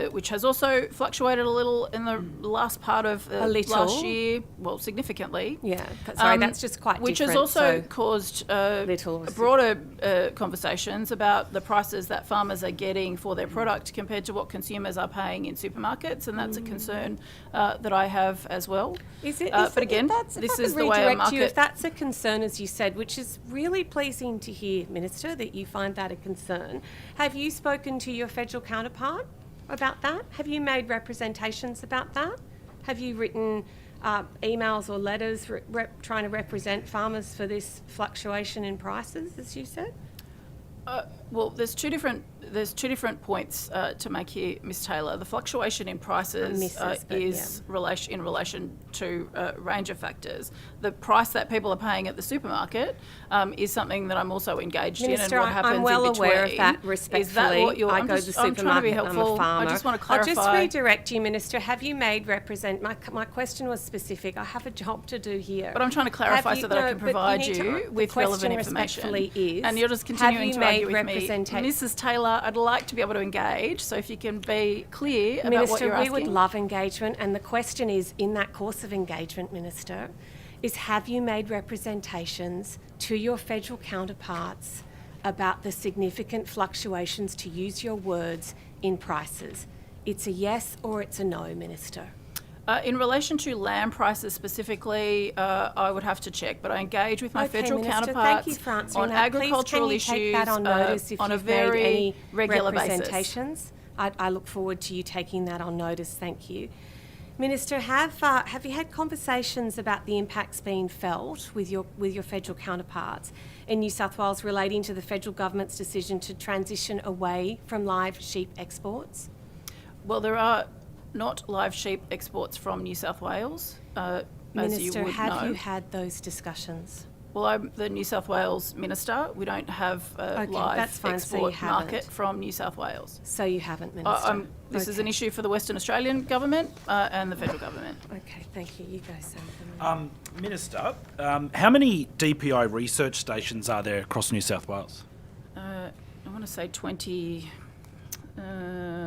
[SPEAKER 13] which has also fluctuated a little in the last part of last year. Well, significantly.
[SPEAKER 14] Yeah, sorry, that's just quite
[SPEAKER 13] which
[SPEAKER 14] different.
[SPEAKER 13] Which has also caused broader conversations about the prices that farmers are getting for their product compared to what consumers are paying in supermarkets, and that's a concern that I have as well. But again, this is the way a market...
[SPEAKER 14] If that's a concern, as you said, which is really pleasing to hear, Minister, that you find that a concern, have you spoken to your federal counterpart about that? Have you made representations about that? Have you written emails or letters trying to represent farmers for this fluctuation in prices, as you said?
[SPEAKER 13] Well, there's two different points to make here, Ms. Taylor. The fluctuation in prices is in relation to a range of factors. The price that people are paying at the supermarket is something that I'm also engaged in, and what happens
[SPEAKER 14] I'm well
[SPEAKER 13] in between.
[SPEAKER 14] aware of that, respectfully.
[SPEAKER 13] Is that what you're...
[SPEAKER 14] I go to the supermarket,
[SPEAKER 13] I'm trying to be
[SPEAKER 14] I'm
[SPEAKER 13] helpful.
[SPEAKER 14] a farmer.
[SPEAKER 13] I just want to clarify.
[SPEAKER 14] I'll just redirect you, Minister. Have you made my question was specific. I have a job to do here.
[SPEAKER 13] But I'm trying to clarify so that I can provide you with relevant information. And you're just continuing to argue with me. Mrs. Taylor, I'd like to be able to engage, so if you can be clear about what you're asking.
[SPEAKER 14] Minister, we would love engagement, and the question is, in that course of engagement, Minister, is have you made representations to your federal counterparts about the significant fluctuations, to use your words, in prices? It's a yes or it's a no, Minister.
[SPEAKER 13] In relation to lamb prices specifically, I would have to check, but I engage with my federal
[SPEAKER 14] Minister,
[SPEAKER 13] counterparts
[SPEAKER 14] thank you for answering
[SPEAKER 13] on
[SPEAKER 14] that.
[SPEAKER 13] agricultural
[SPEAKER 14] Please, can you
[SPEAKER 13] issues
[SPEAKER 14] take that on notice if
[SPEAKER 13] on a
[SPEAKER 14] you've made
[SPEAKER 13] very
[SPEAKER 14] any
[SPEAKER 13] regular basis.
[SPEAKER 14] representations? I look forward to you taking that on notice. Thank you. Minister, have you had conversations about the impacts being felt with your federal counterparts in New South Wales relating to the federal government's decision to transition away from live sheep exports?
[SPEAKER 13] Well, there are not live sheep exports from New South Wales, as
[SPEAKER 14] Minister,
[SPEAKER 13] you would
[SPEAKER 14] have
[SPEAKER 13] know.
[SPEAKER 14] you had those discussions?
[SPEAKER 13] Well, I'm the New South Wales Minister. We don't have a live export market from New South Wales.
[SPEAKER 14] So you haven't, Minister?
[SPEAKER 13] This is an issue for the Western Australian government and the federal government.
[SPEAKER 14] Okay, thank you. You go, Senator.
[SPEAKER 9] Minister, how many DPI research stations are there across New South Wales?
[SPEAKER 13] I want to say 20...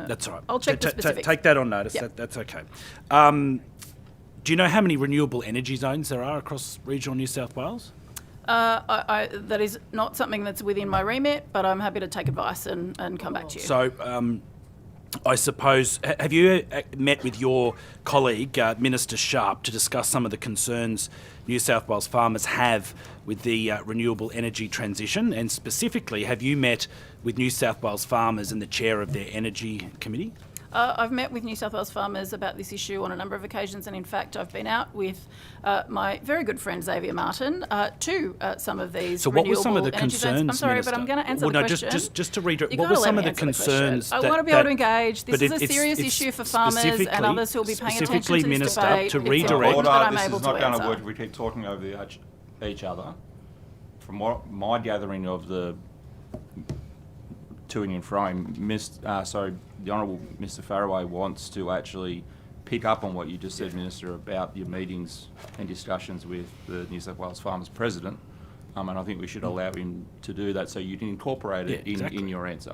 [SPEAKER 9] That's all right.
[SPEAKER 13] I'll check the specifics.
[SPEAKER 9] Take that on notice.
[SPEAKER 13] Yep.
[SPEAKER 9] That's okay. Do you know how many renewable energy zones there are across regional New South Wales?
[SPEAKER 13] That is not something that's within my remit, but I'm happy to take advice and come back to you.
[SPEAKER 9] So, I suppose, have you met with your colleague, Minister Sharp, to discuss some of the concerns New South Wales farmers have with the renewable energy transition? And specifically, have you met with New South Wales farmers and the chair of their energy committee?
[SPEAKER 13] I've met with New South Wales farmers about this issue on a number of occasions, and in fact I've been out with my very good friend Xavier Martin to some of these
[SPEAKER 9] So what were some of the
[SPEAKER 13] energy zones.
[SPEAKER 9] concerns,
[SPEAKER 13] I'm sorry,
[SPEAKER 9] Minister?
[SPEAKER 13] but I'm going to answer
[SPEAKER 9] well,
[SPEAKER 13] the
[SPEAKER 9] no,
[SPEAKER 13] question.
[SPEAKER 9] just to read it,
[SPEAKER 13] You've
[SPEAKER 9] what
[SPEAKER 13] got
[SPEAKER 9] were
[SPEAKER 13] to let
[SPEAKER 9] some
[SPEAKER 13] me
[SPEAKER 9] of the
[SPEAKER 13] answer question.
[SPEAKER 9] concerns
[SPEAKER 13] I want to be able to engage. This is a
[SPEAKER 9] it's
[SPEAKER 13] serious issue for farmers, and others who will be paying attention to this
[SPEAKER 9] Minister,
[SPEAKER 13] debate.
[SPEAKER 9] to
[SPEAKER 13] It's
[SPEAKER 9] redirect.
[SPEAKER 13] important that I'm
[SPEAKER 1] This
[SPEAKER 13] able
[SPEAKER 1] is
[SPEAKER 13] to
[SPEAKER 1] not going to
[SPEAKER 13] answer.
[SPEAKER 1] work if we keep talking over each other. From what my gathering of the toing and froing, the Honourable Mr Farraway wants to actually pick up on what you just said, Minister, about your meetings and discussions with the New South Wales Farmers President, and I think we should allow him to do that so you can incorporate it in your answer.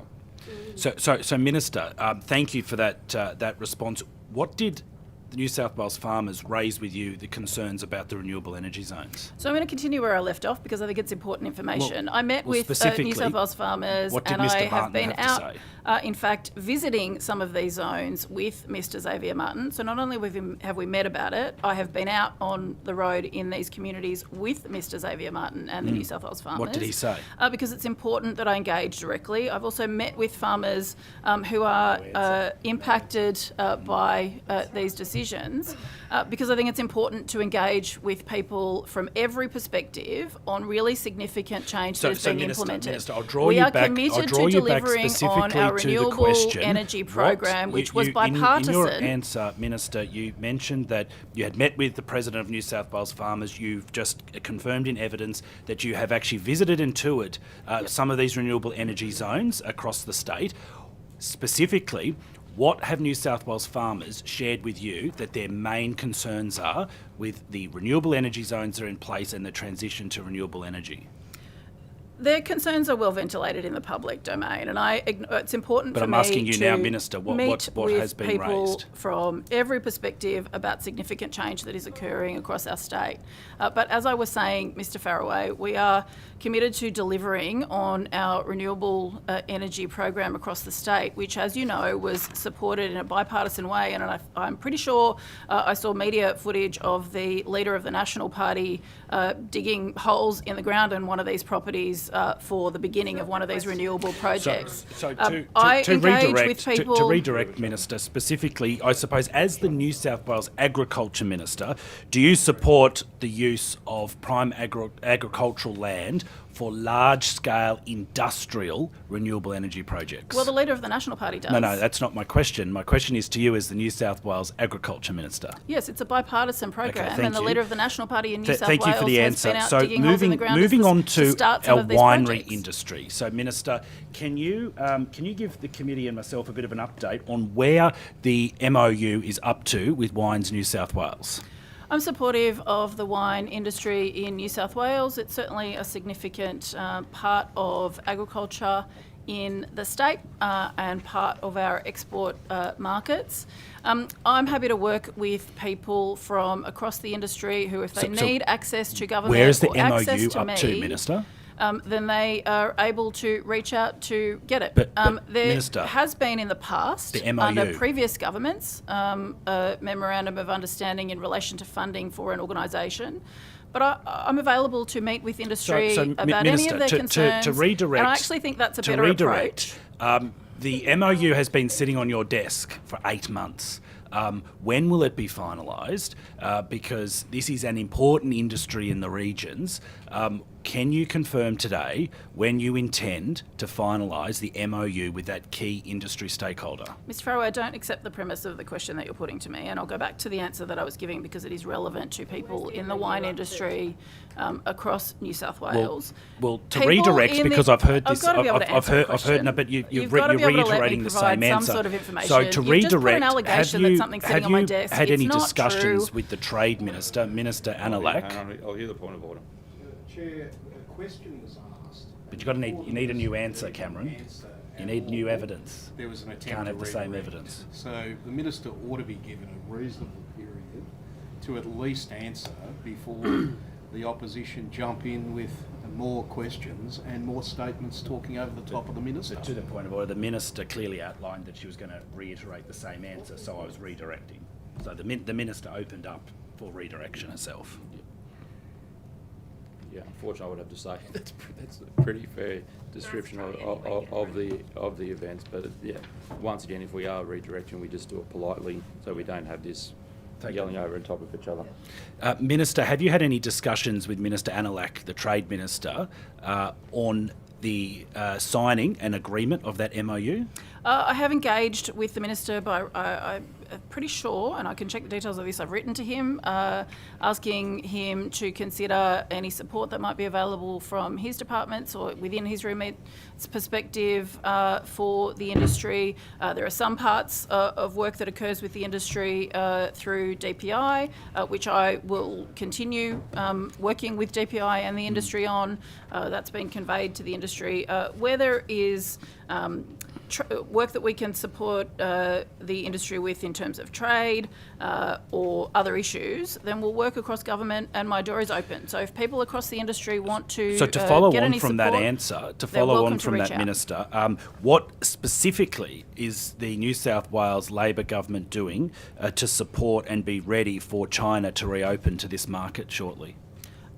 [SPEAKER 9] So Minister, thank you for that response. What did the New South Wales farmers raise with you the concerns about the renewable energy zones?
[SPEAKER 13] So I'm going to continue where I left off because I think it's important information.
[SPEAKER 9] Well,
[SPEAKER 13] I met with New South Wales farmers,
[SPEAKER 9] what did
[SPEAKER 13] and
[SPEAKER 9] Mr.
[SPEAKER 13] I have
[SPEAKER 9] Martin
[SPEAKER 13] been
[SPEAKER 9] have to
[SPEAKER 13] out,
[SPEAKER 9] say?
[SPEAKER 13] in fact, visiting some of these zones with Mr. Xavier Martin. So not only have we met about it, I have been out on the road in these communities with Mr. Xavier Martin and the New South Wales farmers.
[SPEAKER 9] What did he say?
[SPEAKER 13] Because it's important that I engage directly. I've also met with farmers who are impacted by these decisions. Because I think it's important to engage with people from every perspective on really significant change that is being implemented.
[SPEAKER 9] Minister, I'll draw
[SPEAKER 13] we
[SPEAKER 9] you
[SPEAKER 13] are
[SPEAKER 9] back.
[SPEAKER 13] committed
[SPEAKER 9] I'll draw
[SPEAKER 13] to
[SPEAKER 9] you back
[SPEAKER 13] delivering on
[SPEAKER 9] specifically
[SPEAKER 13] our
[SPEAKER 9] to the
[SPEAKER 13] renewable
[SPEAKER 9] question.
[SPEAKER 13] energy program, which was bipartisan.
[SPEAKER 9] In your answer, Minister, you mentioned that you had met with the President of New South Wales Farmers. You've just confirmed in evidence that you have actually visited and toured some of these renewable energy zones across the state. Specifically, what have New South Wales farmers shared with you that their main concerns are with the renewable energy zones that are in place and the transition to renewable energy?
[SPEAKER 13] Their concerns are well ventilated in the public domain, and it's important
[SPEAKER 9] but
[SPEAKER 13] for
[SPEAKER 9] I'm
[SPEAKER 13] me
[SPEAKER 9] asking you
[SPEAKER 13] to
[SPEAKER 9] now, Minister, what
[SPEAKER 13] with
[SPEAKER 9] has been
[SPEAKER 13] people
[SPEAKER 9] raised?
[SPEAKER 13] From every perspective about significant change that is occurring across our state. But as I was saying, Mr. Farraway, we are committed to delivering on our renewable energy program across the state, which, as you know, was supported in a bipartisan way. And I'm pretty sure I saw media footage of the leader of the National Party digging holes in the ground in one of these properties for the beginning of one of these renewable projects.
[SPEAKER 9] So
[SPEAKER 13] to
[SPEAKER 9] redirect, Minister, specifically, I suppose, as the New South Wales Agriculture Minister, do you support the use of prime agricultural land for large-scale industrial renewable energy projects?
[SPEAKER 13] Well, the leader of the National Party does.
[SPEAKER 9] No, that's not my question. My question is to you as the New SouthAles Agriculture Minister.
[SPEAKER 13] Yes, it's a bipartisan program,
[SPEAKER 9] Okay,
[SPEAKER 13] and the leader of the National Party in New South
[SPEAKER 9] Thank
[SPEAKER 13] Wales
[SPEAKER 9] you for the
[SPEAKER 13] has
[SPEAKER 9] answer.
[SPEAKER 13] been out
[SPEAKER 9] So
[SPEAKER 13] digging holes in the ground
[SPEAKER 9] moving on
[SPEAKER 13] to
[SPEAKER 9] to
[SPEAKER 13] start some
[SPEAKER 9] our
[SPEAKER 13] of these
[SPEAKER 9] winery
[SPEAKER 13] projects.
[SPEAKER 9] industry. So, Minister, can you give the committee and myself a bit of an update on where the MOU is up to with Wines New South Wales?
[SPEAKER 13] I'm supportive of the wine industry in New South Wales. It's certainly a significant part of agriculture in the state and part of our export markets. I'm happy to work with people from across the industry who, if they need access to government
[SPEAKER 9] where is the
[SPEAKER 13] or access
[SPEAKER 9] MOU
[SPEAKER 13] to
[SPEAKER 9] up
[SPEAKER 13] me,
[SPEAKER 9] to, Minister?
[SPEAKER 13] then they are able to reach out to get it.
[SPEAKER 9] But
[SPEAKER 13] there
[SPEAKER 9] Minister,
[SPEAKER 13] has been in the past,
[SPEAKER 9] the MOU.
[SPEAKER 13] under previous governments, a memorandum of understanding in relation to funding for an organisation. But I'm available to meet with industry about
[SPEAKER 9] Minister,
[SPEAKER 13] any of their concerns.
[SPEAKER 9] to redirect,
[SPEAKER 13] and I actually think that's a better approach.
[SPEAKER 9] The MOU has been sitting on your desk for 8 months. When will it be finalised? Because this is an important industry in the regions. Can you confirm today when you intend to finalise the MOU with that key industry stakeholder?
[SPEAKER 13] Mr Farrow, I don't accept the premise of the question that you're putting to me, and I'll go back to the answer that I was giving because it is relevant to people in the wine industry across New South Wales.
[SPEAKER 9] Well, to
[SPEAKER 13] People
[SPEAKER 9] redirect,
[SPEAKER 13] in
[SPEAKER 9] because I've heard this,
[SPEAKER 13] I've got to be able to answer the
[SPEAKER 9] I've heard, no, but you're reiterating the same answer.
[SPEAKER 13] Some sort of information.
[SPEAKER 9] So to
[SPEAKER 13] You've just put an
[SPEAKER 9] redirect,
[SPEAKER 13] allegation that something's sitting on my desk.
[SPEAKER 9] had
[SPEAKER 13] It's
[SPEAKER 9] any
[SPEAKER 13] not
[SPEAKER 9] discussions
[SPEAKER 13] true.
[SPEAKER 9] with the Trade Minister, Minister Analak?
[SPEAKER 1] I'll hear the point of order.
[SPEAKER 15] Chair, a question was asked.
[SPEAKER 9] But you need a new answer, Cameron. You need new evidence.
[SPEAKER 15] There was an attempt
[SPEAKER 9] Can't have
[SPEAKER 15] to
[SPEAKER 9] the same
[SPEAKER 15] redirect.
[SPEAKER 9] evidence.
[SPEAKER 15] So the minister ought to be given a reasonable period to at least answer before the opposition jump in with more questions and more statements talking over the top of the minister.
[SPEAKER 9] To the point of order, the minister clearly outlined that she was going to reiterate the same answer, so I was redirecting. So the minister opened up for redirection herself.
[SPEAKER 1] Yeah, unfortunately, I would have to say that's a pretty fair description of the events. But yeah, once again, if we are redirecting, we just do it politely, so we don't have this yelling over on top of each other.
[SPEAKER 9] Minister, have you had any discussions with Minister Analak, the Trade Minister, on the signing and agreement of that MOU?
[SPEAKER 13] I have engaged with the minister, but I'm pretty sure, and I can check the details of this, I've written to him asking him to consider any support that might be available from his departments or within his remit's perspective for the industry. There are some parts of work that occurs with the industry through DPI, which I will continue working with DPI and the industry on. That's been conveyed to the industry. Where there is work that we can support the industry with in terms of trade or other issues, then we'll work across government, and my door is open. So if people across the industry want to
[SPEAKER 9] So to follow
[SPEAKER 13] get
[SPEAKER 9] on
[SPEAKER 13] any
[SPEAKER 9] from that
[SPEAKER 13] support,
[SPEAKER 9] answer, to
[SPEAKER 13] they're
[SPEAKER 9] follow
[SPEAKER 13] welcome
[SPEAKER 9] on
[SPEAKER 13] to
[SPEAKER 9] from
[SPEAKER 13] reach
[SPEAKER 9] that,
[SPEAKER 13] out.
[SPEAKER 9] Minister, what specifically is the New South Wales Labor government doing to support and be ready for China to reopen to this market shortly?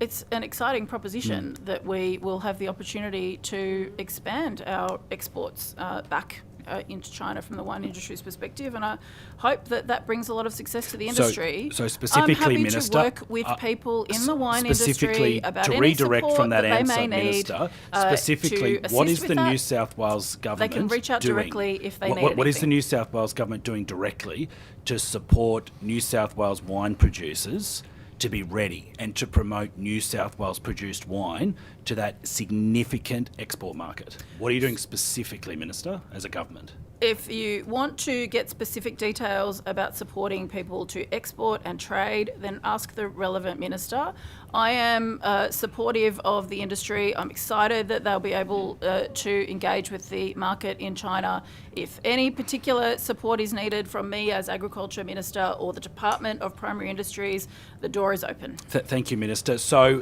[SPEAKER 13] It's an exciting proposition that we will have the opportunity to expand our exports back into China from the wine industry's perspective, and I hope that that brings a lot of success to the industry.
[SPEAKER 9] So specifically,
[SPEAKER 13] I'm happy
[SPEAKER 9] Minister,
[SPEAKER 13] to work with people in the wine industry
[SPEAKER 9] specifically
[SPEAKER 13] about
[SPEAKER 9] to
[SPEAKER 13] any
[SPEAKER 9] redirect
[SPEAKER 13] support
[SPEAKER 9] from that
[SPEAKER 13] they
[SPEAKER 9] answer,
[SPEAKER 13] may need,
[SPEAKER 9] Minister, specifically,
[SPEAKER 13] to
[SPEAKER 9] what
[SPEAKER 13] assist
[SPEAKER 9] is
[SPEAKER 13] with
[SPEAKER 9] the
[SPEAKER 13] that.
[SPEAKER 9] New South Wales government
[SPEAKER 13] They can reach out
[SPEAKER 9] doing?
[SPEAKER 13] directly if they need
[SPEAKER 9] What is the
[SPEAKER 13] anything.
[SPEAKER 9] New South Wales government doing directly to support New South Wales wine producers to be ready and to promote New South Wales produced wine to that significant export market? What are you doing specifically, Minister, as a government?
[SPEAKER 13] If you want to get specific details about supporting people to export and trade, then ask the relevant minister. I am supportive of the industry. I'm excited that they'll be able to engage with the market in China. If any particular support is needed from me as Agriculture Minister or the Department of Primary Industries, the door is open.
[SPEAKER 9] Thank you, Minister. So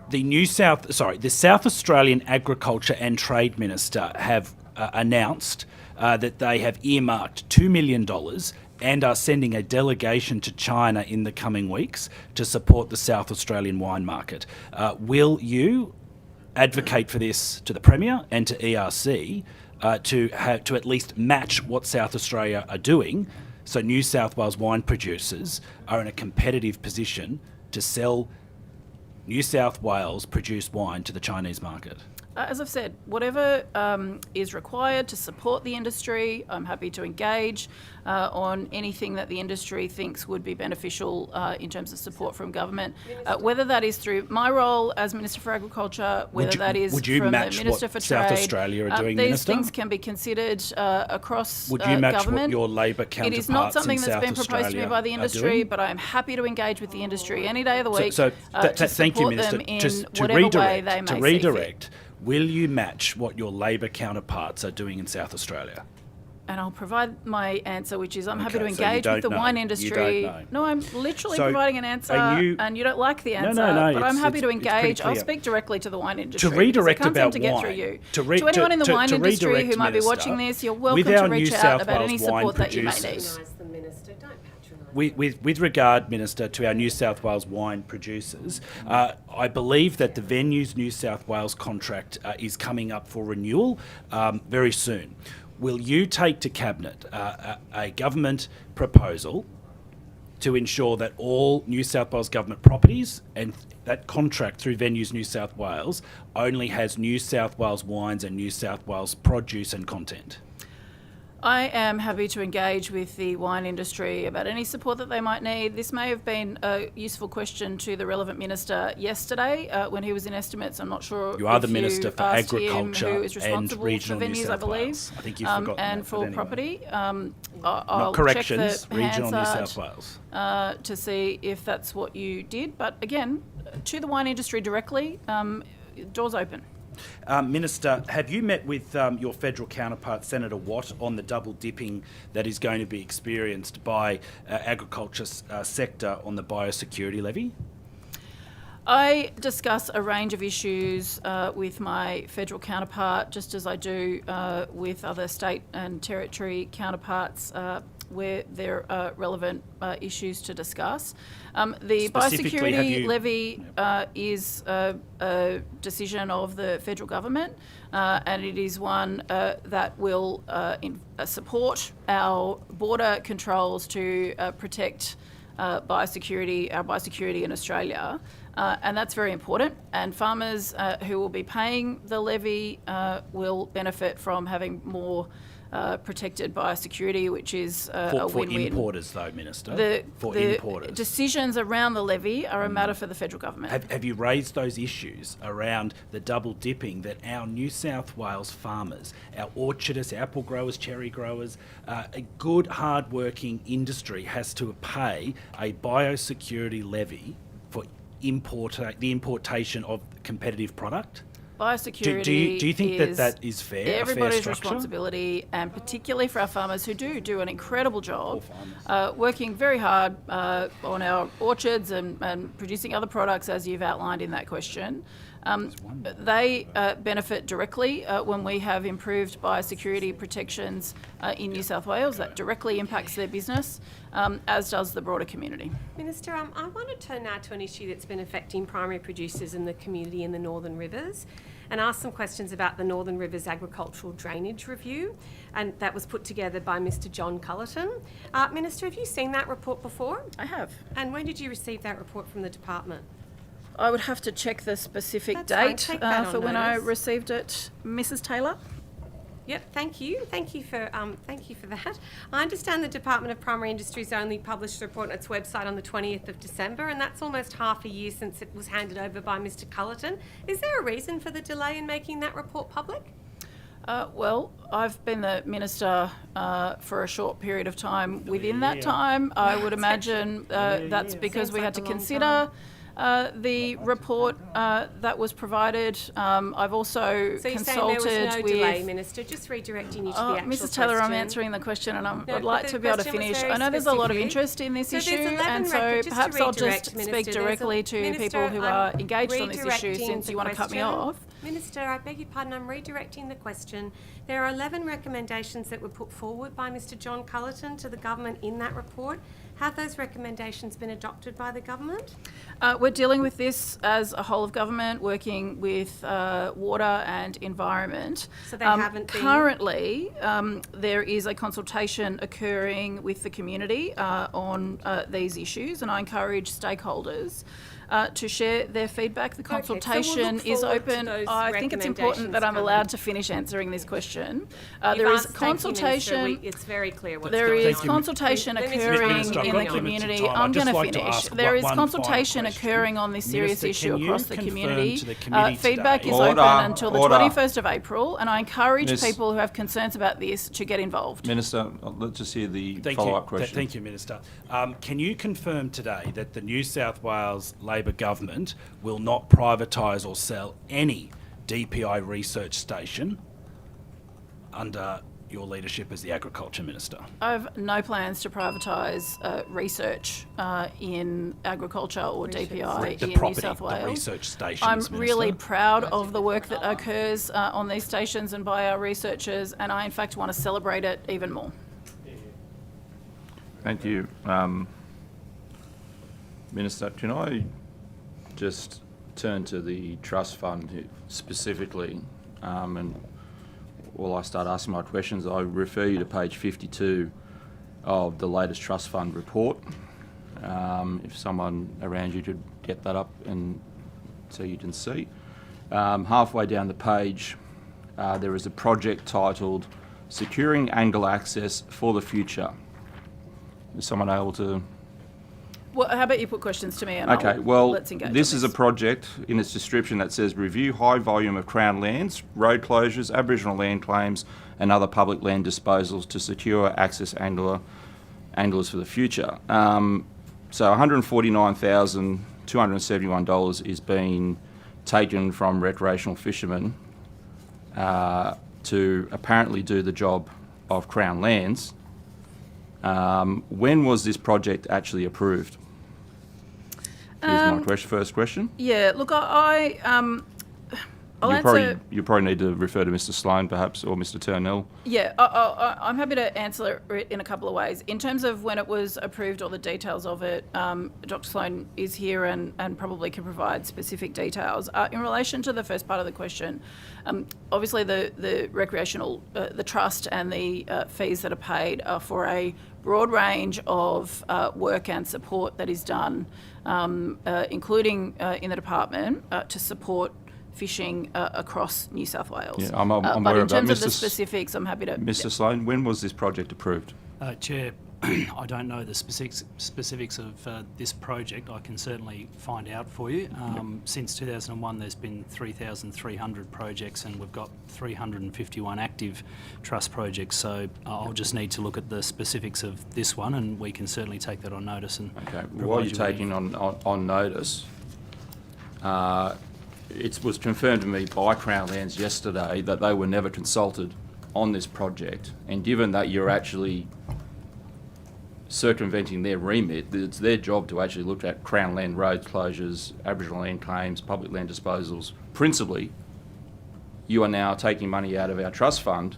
[SPEAKER 9] the South Australian Agriculture and Trade Minister have announced that they have earmarked $2 million and are sending a delegation to China in the coming weeks to support the South Australian wine market. Will you advocate for this to the Premier and to ERC to at least match what South Australia are doing, so New South Wales wine producers are in a competitive position to sell New South Wales produced wine to the Chinese market?
[SPEAKER 13] As I've said, whatever is required to support the industry, I'm happy to engage on anything that the industry thinks would be beneficial in terms of support from government, whether that is through my role as Minister for Agriculture, whether that is from the Minister for Trade.
[SPEAKER 9] South Australia are doing,
[SPEAKER 13] these
[SPEAKER 9] Minister?
[SPEAKER 13] things can be considered across
[SPEAKER 9] Would you match
[SPEAKER 13] government.
[SPEAKER 9] what your Labor
[SPEAKER 13] It
[SPEAKER 9] counterparts
[SPEAKER 13] is not something
[SPEAKER 9] in
[SPEAKER 13] that's
[SPEAKER 9] South
[SPEAKER 13] been proposed to me
[SPEAKER 9] Australia
[SPEAKER 13] by the
[SPEAKER 9] are
[SPEAKER 13] industry,
[SPEAKER 9] doing?
[SPEAKER 13] but I am happy to engage with the industry any day of the week
[SPEAKER 9] So
[SPEAKER 13] to
[SPEAKER 9] thank you,
[SPEAKER 13] support
[SPEAKER 9] Minister.
[SPEAKER 13] them in
[SPEAKER 9] To
[SPEAKER 13] whatever way they may
[SPEAKER 9] to
[SPEAKER 13] see
[SPEAKER 9] redirect,
[SPEAKER 13] fit.
[SPEAKER 9] will you match what your Labor counterparts are doing in South Australia?
[SPEAKER 13] And I'll provide my answer, which is I'm happy to
[SPEAKER 9] Okay, so you
[SPEAKER 13] engage with the
[SPEAKER 9] don't
[SPEAKER 13] wine
[SPEAKER 9] know.
[SPEAKER 13] industry.
[SPEAKER 9] You don't know.
[SPEAKER 13] No, I'm literally
[SPEAKER 9] So
[SPEAKER 13] providing an answer,
[SPEAKER 9] are you-
[SPEAKER 13] and you don't like the answer.
[SPEAKER 9] no,
[SPEAKER 13] but I'm happy
[SPEAKER 9] it's
[SPEAKER 13] to
[SPEAKER 9] pretty
[SPEAKER 13] engage. I'll
[SPEAKER 9] clear.
[SPEAKER 13] speak directly to the wine industry.
[SPEAKER 9] To redirect
[SPEAKER 13] because it
[SPEAKER 9] about
[SPEAKER 13] comes in to
[SPEAKER 9] wine,
[SPEAKER 13] get through you.
[SPEAKER 9] to
[SPEAKER 13] anyone in the wine industry
[SPEAKER 9] redirect,
[SPEAKER 13] who might be
[SPEAKER 9] Minister,
[SPEAKER 13] watching this, you're welcome
[SPEAKER 9] with our
[SPEAKER 13] to reach
[SPEAKER 9] New
[SPEAKER 13] out
[SPEAKER 9] South
[SPEAKER 13] about
[SPEAKER 9] Wales
[SPEAKER 13] any
[SPEAKER 9] wine
[SPEAKER 13] support that you may need.
[SPEAKER 9] producers,
[SPEAKER 14] The minister, don't patronise.
[SPEAKER 9] With regard, Minister, to our New South Wales wine producers, I believe that the Venues New South Wales contract is coming up for renewal very soon. Will you take to Cabinet a government proposal to ensure that all New South Wales government properties and that contract through Venues New South Wales only has New South Wales wines and New South Wales produce and content?
[SPEAKER 13] I am happy to engage with the wine industry about any support that they might need. This may have been a useful question to the relevant minister yesterday when he was in estimates. I'm not sure
[SPEAKER 9] You are
[SPEAKER 13] if
[SPEAKER 9] the Minister for
[SPEAKER 13] asked him
[SPEAKER 9] Agriculture
[SPEAKER 13] who is
[SPEAKER 9] and
[SPEAKER 13] responsible
[SPEAKER 9] Regional
[SPEAKER 13] for
[SPEAKER 9] New
[SPEAKER 13] venues,
[SPEAKER 9] South
[SPEAKER 13] I believe,
[SPEAKER 9] Wales. I think you've forgotten
[SPEAKER 13] and
[SPEAKER 9] that,
[SPEAKER 13] for
[SPEAKER 9] but anyway.
[SPEAKER 13] property. I'll
[SPEAKER 9] Not corrections,
[SPEAKER 13] check the
[SPEAKER 9] Regional New
[SPEAKER 13] Hansard,
[SPEAKER 9] South Wales.
[SPEAKER 13] to see if that's what you did. But again, to the wine industry directly, doors open.
[SPEAKER 9] Minister, have you met with your federal counterpart, Senator Watt, on the double dipping that is going to be experienced by agriculture sector on the biosecurity levy?
[SPEAKER 13] I discuss a range of issues with my federal counterpart, just as I do with other state and territory counterparts where there are relevant issues to discuss. The
[SPEAKER 9] Specifically, have
[SPEAKER 13] biosecurity
[SPEAKER 9] you-
[SPEAKER 13] levy is a decision of the federal government, and it is one that will support our border controls to protect our biosecurity in Australia. And that's very important. And farmers who will be paying the levy will benefit from having more protected biosecurity, which is a
[SPEAKER 9] For
[SPEAKER 13] win-win.
[SPEAKER 9] importers, though, Minister.
[SPEAKER 13] The
[SPEAKER 9] Importers.
[SPEAKER 13] decisions around the levy are a matter for the federal government.
[SPEAKER 9] Have you raised those issues around the double dipping that our New South Wales farmers, our orchardists, apple growers, cherry growers, a good hard-working industry has to pay a biosecurity levy for the importation of competitive product?
[SPEAKER 13] biosecurity
[SPEAKER 9] do you think that is fair? A fair
[SPEAKER 13] everybody's
[SPEAKER 9] structure?
[SPEAKER 13] responsibility, and particularly for our farmers who do an incredible job, working very hard on our orchards and producing other products, as you've outlined in that question. They benefit directly when we have improved biosecurity protections in New South Wales. That directly impacts their business, as does the broader community.
[SPEAKER 14] Minister, I want to turn now to an issue that's been affecting primary producers in the community in the Northern Rivers, and ask some questions about the Northern Rivers Agricultural Drainage Review, and that was put together by Mr. John Cullerton. Minister, have you seen that report before?
[SPEAKER 13] I have.
[SPEAKER 14] And when did you receive that report from the department?
[SPEAKER 13] I would have to check the specific
[SPEAKER 14] That's fine.
[SPEAKER 13] date
[SPEAKER 14] Take that
[SPEAKER 13] for
[SPEAKER 14] on
[SPEAKER 13] when I
[SPEAKER 14] notice.
[SPEAKER 13] received it. Mrs. Taylor?
[SPEAKER 14] Yep, thank you. Thank you for that. I understand the Department of Primary Industries only published the report on its website on the 20th of December, and that's almost half a year since it was handed over by Mr. Cullerton. Is there a reason for the delay in making that report public?
[SPEAKER 13] Well, I've been the minister for a short period of time. Within that time, I would imagine that's because
[SPEAKER 14] Seems
[SPEAKER 13] we
[SPEAKER 14] like
[SPEAKER 13] had to
[SPEAKER 14] a long
[SPEAKER 13] consider the report that was provided. I've also
[SPEAKER 14] So you're
[SPEAKER 13] consulted
[SPEAKER 14] saying there was no
[SPEAKER 13] with
[SPEAKER 14] delay, Minister, just redirecting you to the actual
[SPEAKER 13] Mrs. Taylor, I'm
[SPEAKER 14] question.
[SPEAKER 13] answering the question, and
[SPEAKER 14] No,
[SPEAKER 13] I'd like
[SPEAKER 14] but
[SPEAKER 13] to
[SPEAKER 14] the
[SPEAKER 13] be able to
[SPEAKER 14] question was
[SPEAKER 13] finish.
[SPEAKER 14] very
[SPEAKER 13] I know there's a lot of
[SPEAKER 14] specific.
[SPEAKER 13] interest in this
[SPEAKER 14] So
[SPEAKER 13] issue,
[SPEAKER 14] there's 11
[SPEAKER 13] and so
[SPEAKER 14] just to
[SPEAKER 13] perhaps I'll
[SPEAKER 14] redirect,
[SPEAKER 13] just
[SPEAKER 14] Minister,
[SPEAKER 13] speak
[SPEAKER 14] there's a-
[SPEAKER 13] directly to
[SPEAKER 14] Minister,
[SPEAKER 13] people who
[SPEAKER 14] I'm
[SPEAKER 13] are engaged on this issue,
[SPEAKER 14] redirecting
[SPEAKER 13] since you
[SPEAKER 14] the
[SPEAKER 13] want to cut me
[SPEAKER 14] question.
[SPEAKER 13] off.
[SPEAKER 14] Minister, I beg your pardon, I'm redirecting the question. There are 11 recommendations that were put forward by Mr. John Cullerton to the government in that report. Have those recommendations been adopted by the government?
[SPEAKER 13] We're dealing with this as a whole of government, working with water and environment.
[SPEAKER 14] So they haven't been-
[SPEAKER 13] Currently, there is a consultation occurring with the community on these issues, and I encourage stakeholders to share their feedback. The
[SPEAKER 14] Okay, so we'll
[SPEAKER 13] consultation
[SPEAKER 14] look
[SPEAKER 13] is
[SPEAKER 14] forward to
[SPEAKER 13] open.
[SPEAKER 14] those
[SPEAKER 13] I think it's important that I'm
[SPEAKER 14] recommendations
[SPEAKER 13] allowed to finish answering this question.
[SPEAKER 14] You've
[SPEAKER 13] There is
[SPEAKER 14] asked- thank you, Minister.
[SPEAKER 13] consultation.
[SPEAKER 14] It's very clear what's
[SPEAKER 13] There
[SPEAKER 14] going
[SPEAKER 13] is
[SPEAKER 14] on.
[SPEAKER 13] consultation
[SPEAKER 14] Let me just
[SPEAKER 13] occurring
[SPEAKER 14] Minister, I've
[SPEAKER 13] in
[SPEAKER 14] got
[SPEAKER 13] the
[SPEAKER 14] limited
[SPEAKER 13] community.
[SPEAKER 9] time.
[SPEAKER 13] I'm
[SPEAKER 9] I'd just
[SPEAKER 13] going to
[SPEAKER 9] like to
[SPEAKER 13] finish.
[SPEAKER 9] ask
[SPEAKER 13] There is
[SPEAKER 9] one final
[SPEAKER 13] consultation
[SPEAKER 9] question.
[SPEAKER 13] occurring on this serious
[SPEAKER 9] Minister,
[SPEAKER 13] issue
[SPEAKER 9] can you
[SPEAKER 13] across the
[SPEAKER 9] confirm
[SPEAKER 13] community.
[SPEAKER 9] to the committee
[SPEAKER 13] Feedback
[SPEAKER 9] today-
[SPEAKER 13] is
[SPEAKER 1] Order,
[SPEAKER 13] open until the
[SPEAKER 1] order.
[SPEAKER 13] 21st of April, and I encourage
[SPEAKER 1] Miss-
[SPEAKER 13] people who have concerns about this to get involved.
[SPEAKER 1] Minister, let's just hear the
[SPEAKER 9] Thank
[SPEAKER 1] follow-up
[SPEAKER 9] you.
[SPEAKER 1] question.
[SPEAKER 9] Thank you, Minister. Can you confirm today that the New South Wales Labor government will not privatise or sell any DPI research station under your leadership as the Agriculture Minister?
[SPEAKER 13] I have no plans to privatise research in agriculture or DPI
[SPEAKER 9] The
[SPEAKER 13] in
[SPEAKER 9] property,
[SPEAKER 13] New South
[SPEAKER 9] the
[SPEAKER 13] Wales.
[SPEAKER 9] research stations,
[SPEAKER 13] I'm
[SPEAKER 9] Minister.
[SPEAKER 13] really proud of the work that occurs on these stations and by our researchers, and I in fact want to celebrate it even more.
[SPEAKER 1] Thank you. Minister, can I just turn to the trust fund specifically, and while I start asking my questions, I refer you to page 52 of the latest trust fund report. If someone around you could get that up and so you can see. Halfway down the page, there is a project titled Securing Angle Access for the Future. Is someone able to...
[SPEAKER 13] Well, how about you put questions to me and
[SPEAKER 1] Okay,
[SPEAKER 13] let's engage
[SPEAKER 1] this
[SPEAKER 13] on
[SPEAKER 1] is a project in its description that says review high volume of Crown lands, road closures, Aboriginal land claims and other public land disposals to secure access anglers for the future. So $149,271 is being taken from recreational fishermen to apparently do the job of Crown lands. When was this project actually approved? Here's my first question.
[SPEAKER 13] Yeah, look, I'll
[SPEAKER 1] You probably need to refer to Mr. Sloan, perhaps, or Mr. Turnell.
[SPEAKER 13] Yeah, I'm happy to answer it in a couple of ways. In terms of when it was approved or the details of it, Dr. Sloan is here and probably can provide specific details. In relation to the first part of the question, obviously the recreational, the trust and the fees that are paid are for a broad range of work and support that is done, including in the department, to support fishing across New South Wales.
[SPEAKER 1] Yeah, I'm
[SPEAKER 13] but
[SPEAKER 1] aware
[SPEAKER 13] in
[SPEAKER 1] of that.
[SPEAKER 13] terms of the
[SPEAKER 1] Mr.
[SPEAKER 13] specifics, I'm happy to...
[SPEAKER 1] Mr. Sloan, when was this project approved?
[SPEAKER 2] Chair, I don't know the specifics of this project. I can certainly find out for you. Since 2001, there's been 3,300 projects, and we've got 351 active trust projects. So I'll just need to look at the specifics of this one, and we can certainly take that on notice. And
[SPEAKER 1] Okay. While you're taking on notice, it was confirmed to me by Crown Lands yesterday that they were never consulted on this project, and given that you're actually circumventing their remit, it's their job to actually look at Crown Land road closures, Aboriginal land claims, public land disposals. Principally, you are now taking money out of our trust fund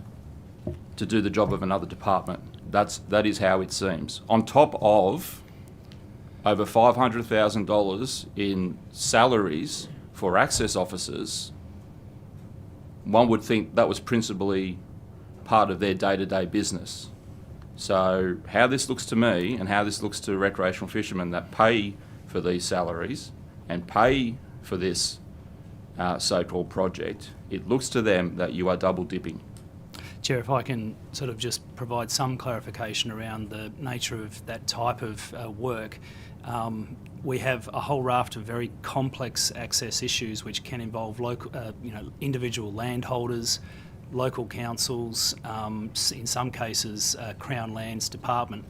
[SPEAKER 1] to do the job of another department. That is how it seems. On top of over $500,000 in salaries for access officers, one would think that was principally part of their day-to-day business. So how this looks to me, and how this looks to recreational fishermen that pay for these salaries and pay for this so-called project, it looks to them that you are double dipping.
[SPEAKER 2] Chair, if I can sort of just provide some clarification around the nature of that type of work. We have a whole raft of very complex access issues which can involve local, individual landholders, local councils, in some cases Crown Lands Department,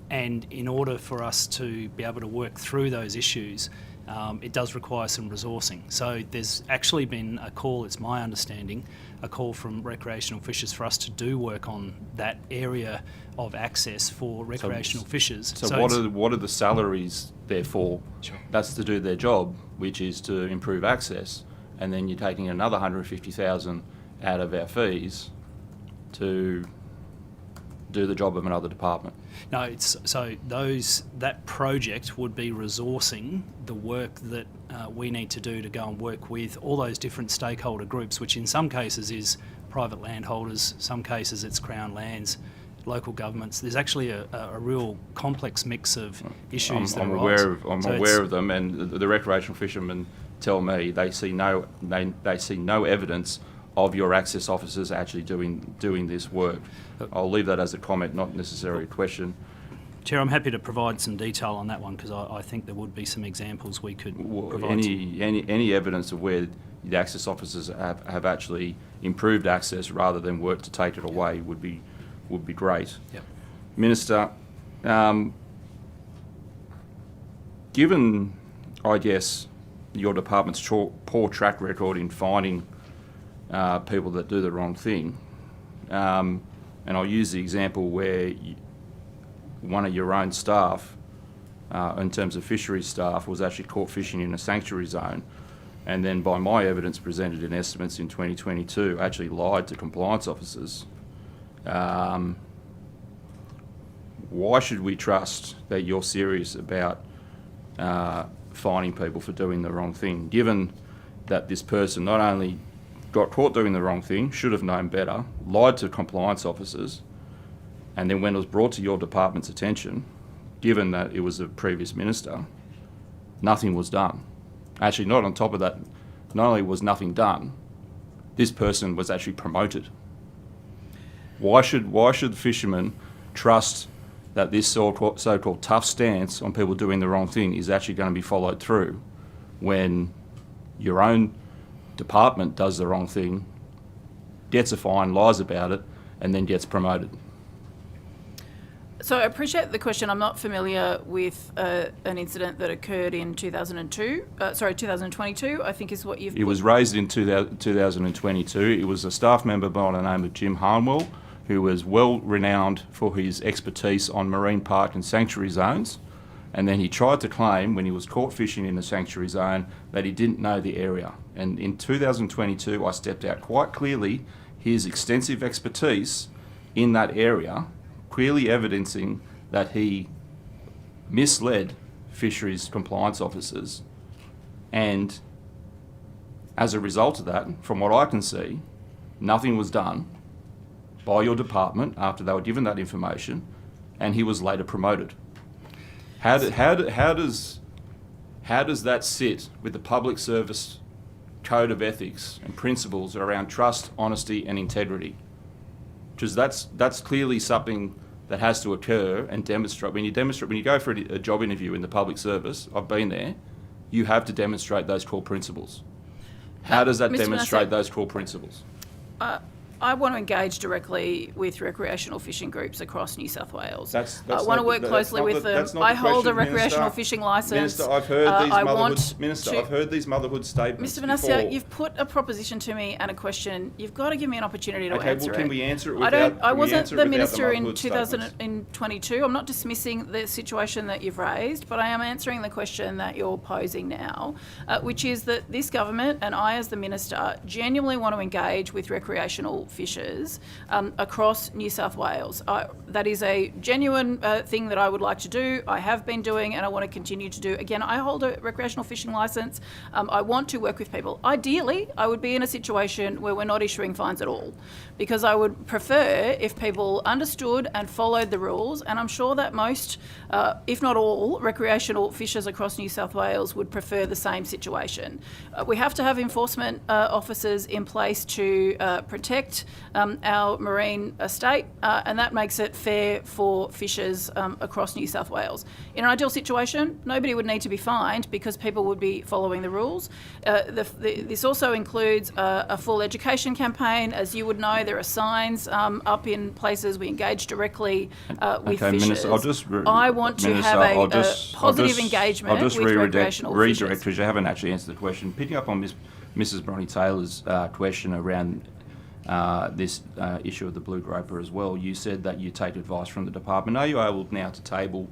[SPEAKER 2] and in order for us to be able to work through those issues, it does require some resourcing. So there's actually been a call, it's my understanding, a call from recreational fishers for us to do work on that area of access for recreational fishers.
[SPEAKER 1] So what are the salaries there for?
[SPEAKER 2] Sure.
[SPEAKER 1] That's to do their job, which is to improve access, and then you're taking another $150,000 out of our fees to do the job of another department.
[SPEAKER 2] No, it's so that project would be resourcing the work that we need to do to go and work with all those different stakeholder groups, which in some cases is private landholders, some cases it's Crown Lands, local governments. There's actually a real complex mix of issues
[SPEAKER 1] I'm
[SPEAKER 2] arise.
[SPEAKER 1] aware of them, and the recreational fishermen tell me they see no evidence of your access officers actually doing this work. I'll leave that as a comment, not necessarily a question.
[SPEAKER 2] Chair, I'm happy to provide some detail on that one because I think there would be some examples we could provide.
[SPEAKER 1] Any evidence of where the access officers have actually improved access rather than work to take it away would be great.
[SPEAKER 2] Yep.
[SPEAKER 1] Minister, given, I guess, your department's poor track record in finding people that do the wrong thing, and I'll use the example where one of your own staff, in terms of fisheries staff, was actually caught fishing in a sanctuary zone, and then by my evidence presented in estimates in 2022 actually lied to compliance officers. Why should we trust that you're serious about fining people for doing the wrong thing, given that this person not only got caught doing the wrong thing, should have known better, lied to compliance officers, and then when it was brought to your department's attention, given that it was a previous minister, nothing was done. Actually, not on top of that, not only was nothing done, this person was actually promoted. Why should fishermen trust that this so-called tough stance on people doing the wrong thing is actually going to be followed through when your own department does the wrong thing, gets a fine, lies about it, and then gets promoted?
[SPEAKER 13] So I appreciate the question. I'm not familiar with an incident that occurred in 2022, I think is what you've...
[SPEAKER 1] It was raised in 2022. It was a staff member by the name of Jim Harnwell, who was well renowned for his expertise on marine park and sanctuary zones. And then he tried to claim, when he was caught fishing in a sanctuary zone, that he didn't know the area. And in 2022, I stepped out quite clearly his extensive expertise in that area, clearly evidencing that he misled fisheries compliance officers. And as a result of that, from what I can see, nothing was done by your department after they were given that information, and he was later promoted. How does that sit with the public service code of ethics and principles around trust, honesty, and integrity? Because that's clearly something that has to occur and demonstrate. When you go for a job interview in the public service, I've been there, you have to demonstrate those core principles. How does that
[SPEAKER 13] Mr.
[SPEAKER 1] demonstrate
[SPEAKER 13] Manasseh,
[SPEAKER 1] those core principles?
[SPEAKER 13] I want to engage directly with recreational fishing groups across New South Wales.
[SPEAKER 1] That's
[SPEAKER 13] I want to work closely with them. I hold a recreational fishing licence.
[SPEAKER 1] Minister, I've heard these motherhood statements
[SPEAKER 13] Mr. Vanessa,
[SPEAKER 1] before.
[SPEAKER 13] you've put a proposition to me and a question. You've got to give me an opportunity to answer
[SPEAKER 1] Okay, well, can we answer it
[SPEAKER 13] I
[SPEAKER 1] without?
[SPEAKER 13] I wasn't the minister in
[SPEAKER 1] motherhood statements?
[SPEAKER 13] 2022. I'm not dismissing the situation that you've raised, but I am answering the question that you're posing now, which is that this government and I, as the minister, genuinely want to engage with recreational fishers across New South Wales. That is a genuine thing that I would like to do. I have been doing and I want to continue to do. Again, I hold a recreational fishing licence. I want to work with people. Ideally, I would be in a situation where we're not issuing fines at all, because I would prefer if people understood and followed the rules, and I'm sure that most, if not all, recreational fishers across New South Wales would prefer the same situation. We have to have enforcement officers in place to protect our marine estate, and that makes it fair for fishers across New South Wales. In an ideal situation, nobody would need to be fined because people would be following the rules. This also includes a full education campaign. As you would know, there are signs up in places. We engage directly with fishers.
[SPEAKER 1] Minister,
[SPEAKER 13] I want to have a positive engagement with recreational fishers.
[SPEAKER 1] Redirect, because you haven't actually answered the question. Picking up on Mrs. Bronnie Taylor's question around this issue of the blue groper as well, you said that you take advice from the department. Are you able now to table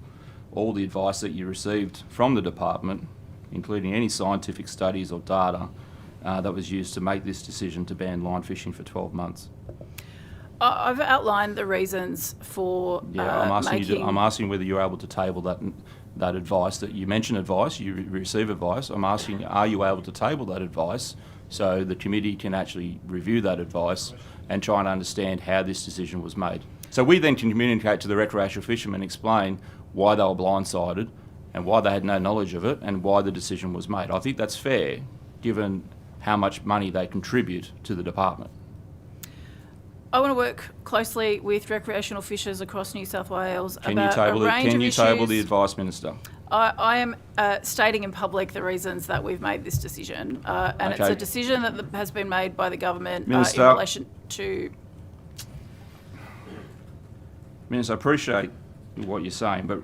[SPEAKER 1] all the advice that you received from the department, including any scientific studies or data that was used to make this decision to ban line fishing for 12 months?
[SPEAKER 13] I've outlined the reasons for
[SPEAKER 1] I'm asking whether you're able to table that advice. That you mention advice, you receive advice. I'm asking, are you able to table that advice so the committee can actually review that advice and try and understand how this decision was made? So we then can communicate to the recreational fishermen, explain why they were blindsided and why they had no knowledge of it and why the decision was made. I think that's fair, given how much money they contribute to the department.
[SPEAKER 13] I want to work closely with recreational fishers across New South Wales
[SPEAKER 1] Can
[SPEAKER 13] about a range of issues.
[SPEAKER 1] Can you table the advice, Minister?
[SPEAKER 13] I am stating in public the reasons that we've made this decision, and it's a decision that has been made by the government in relation to...
[SPEAKER 1] Minister, I appreciate what you're saying, but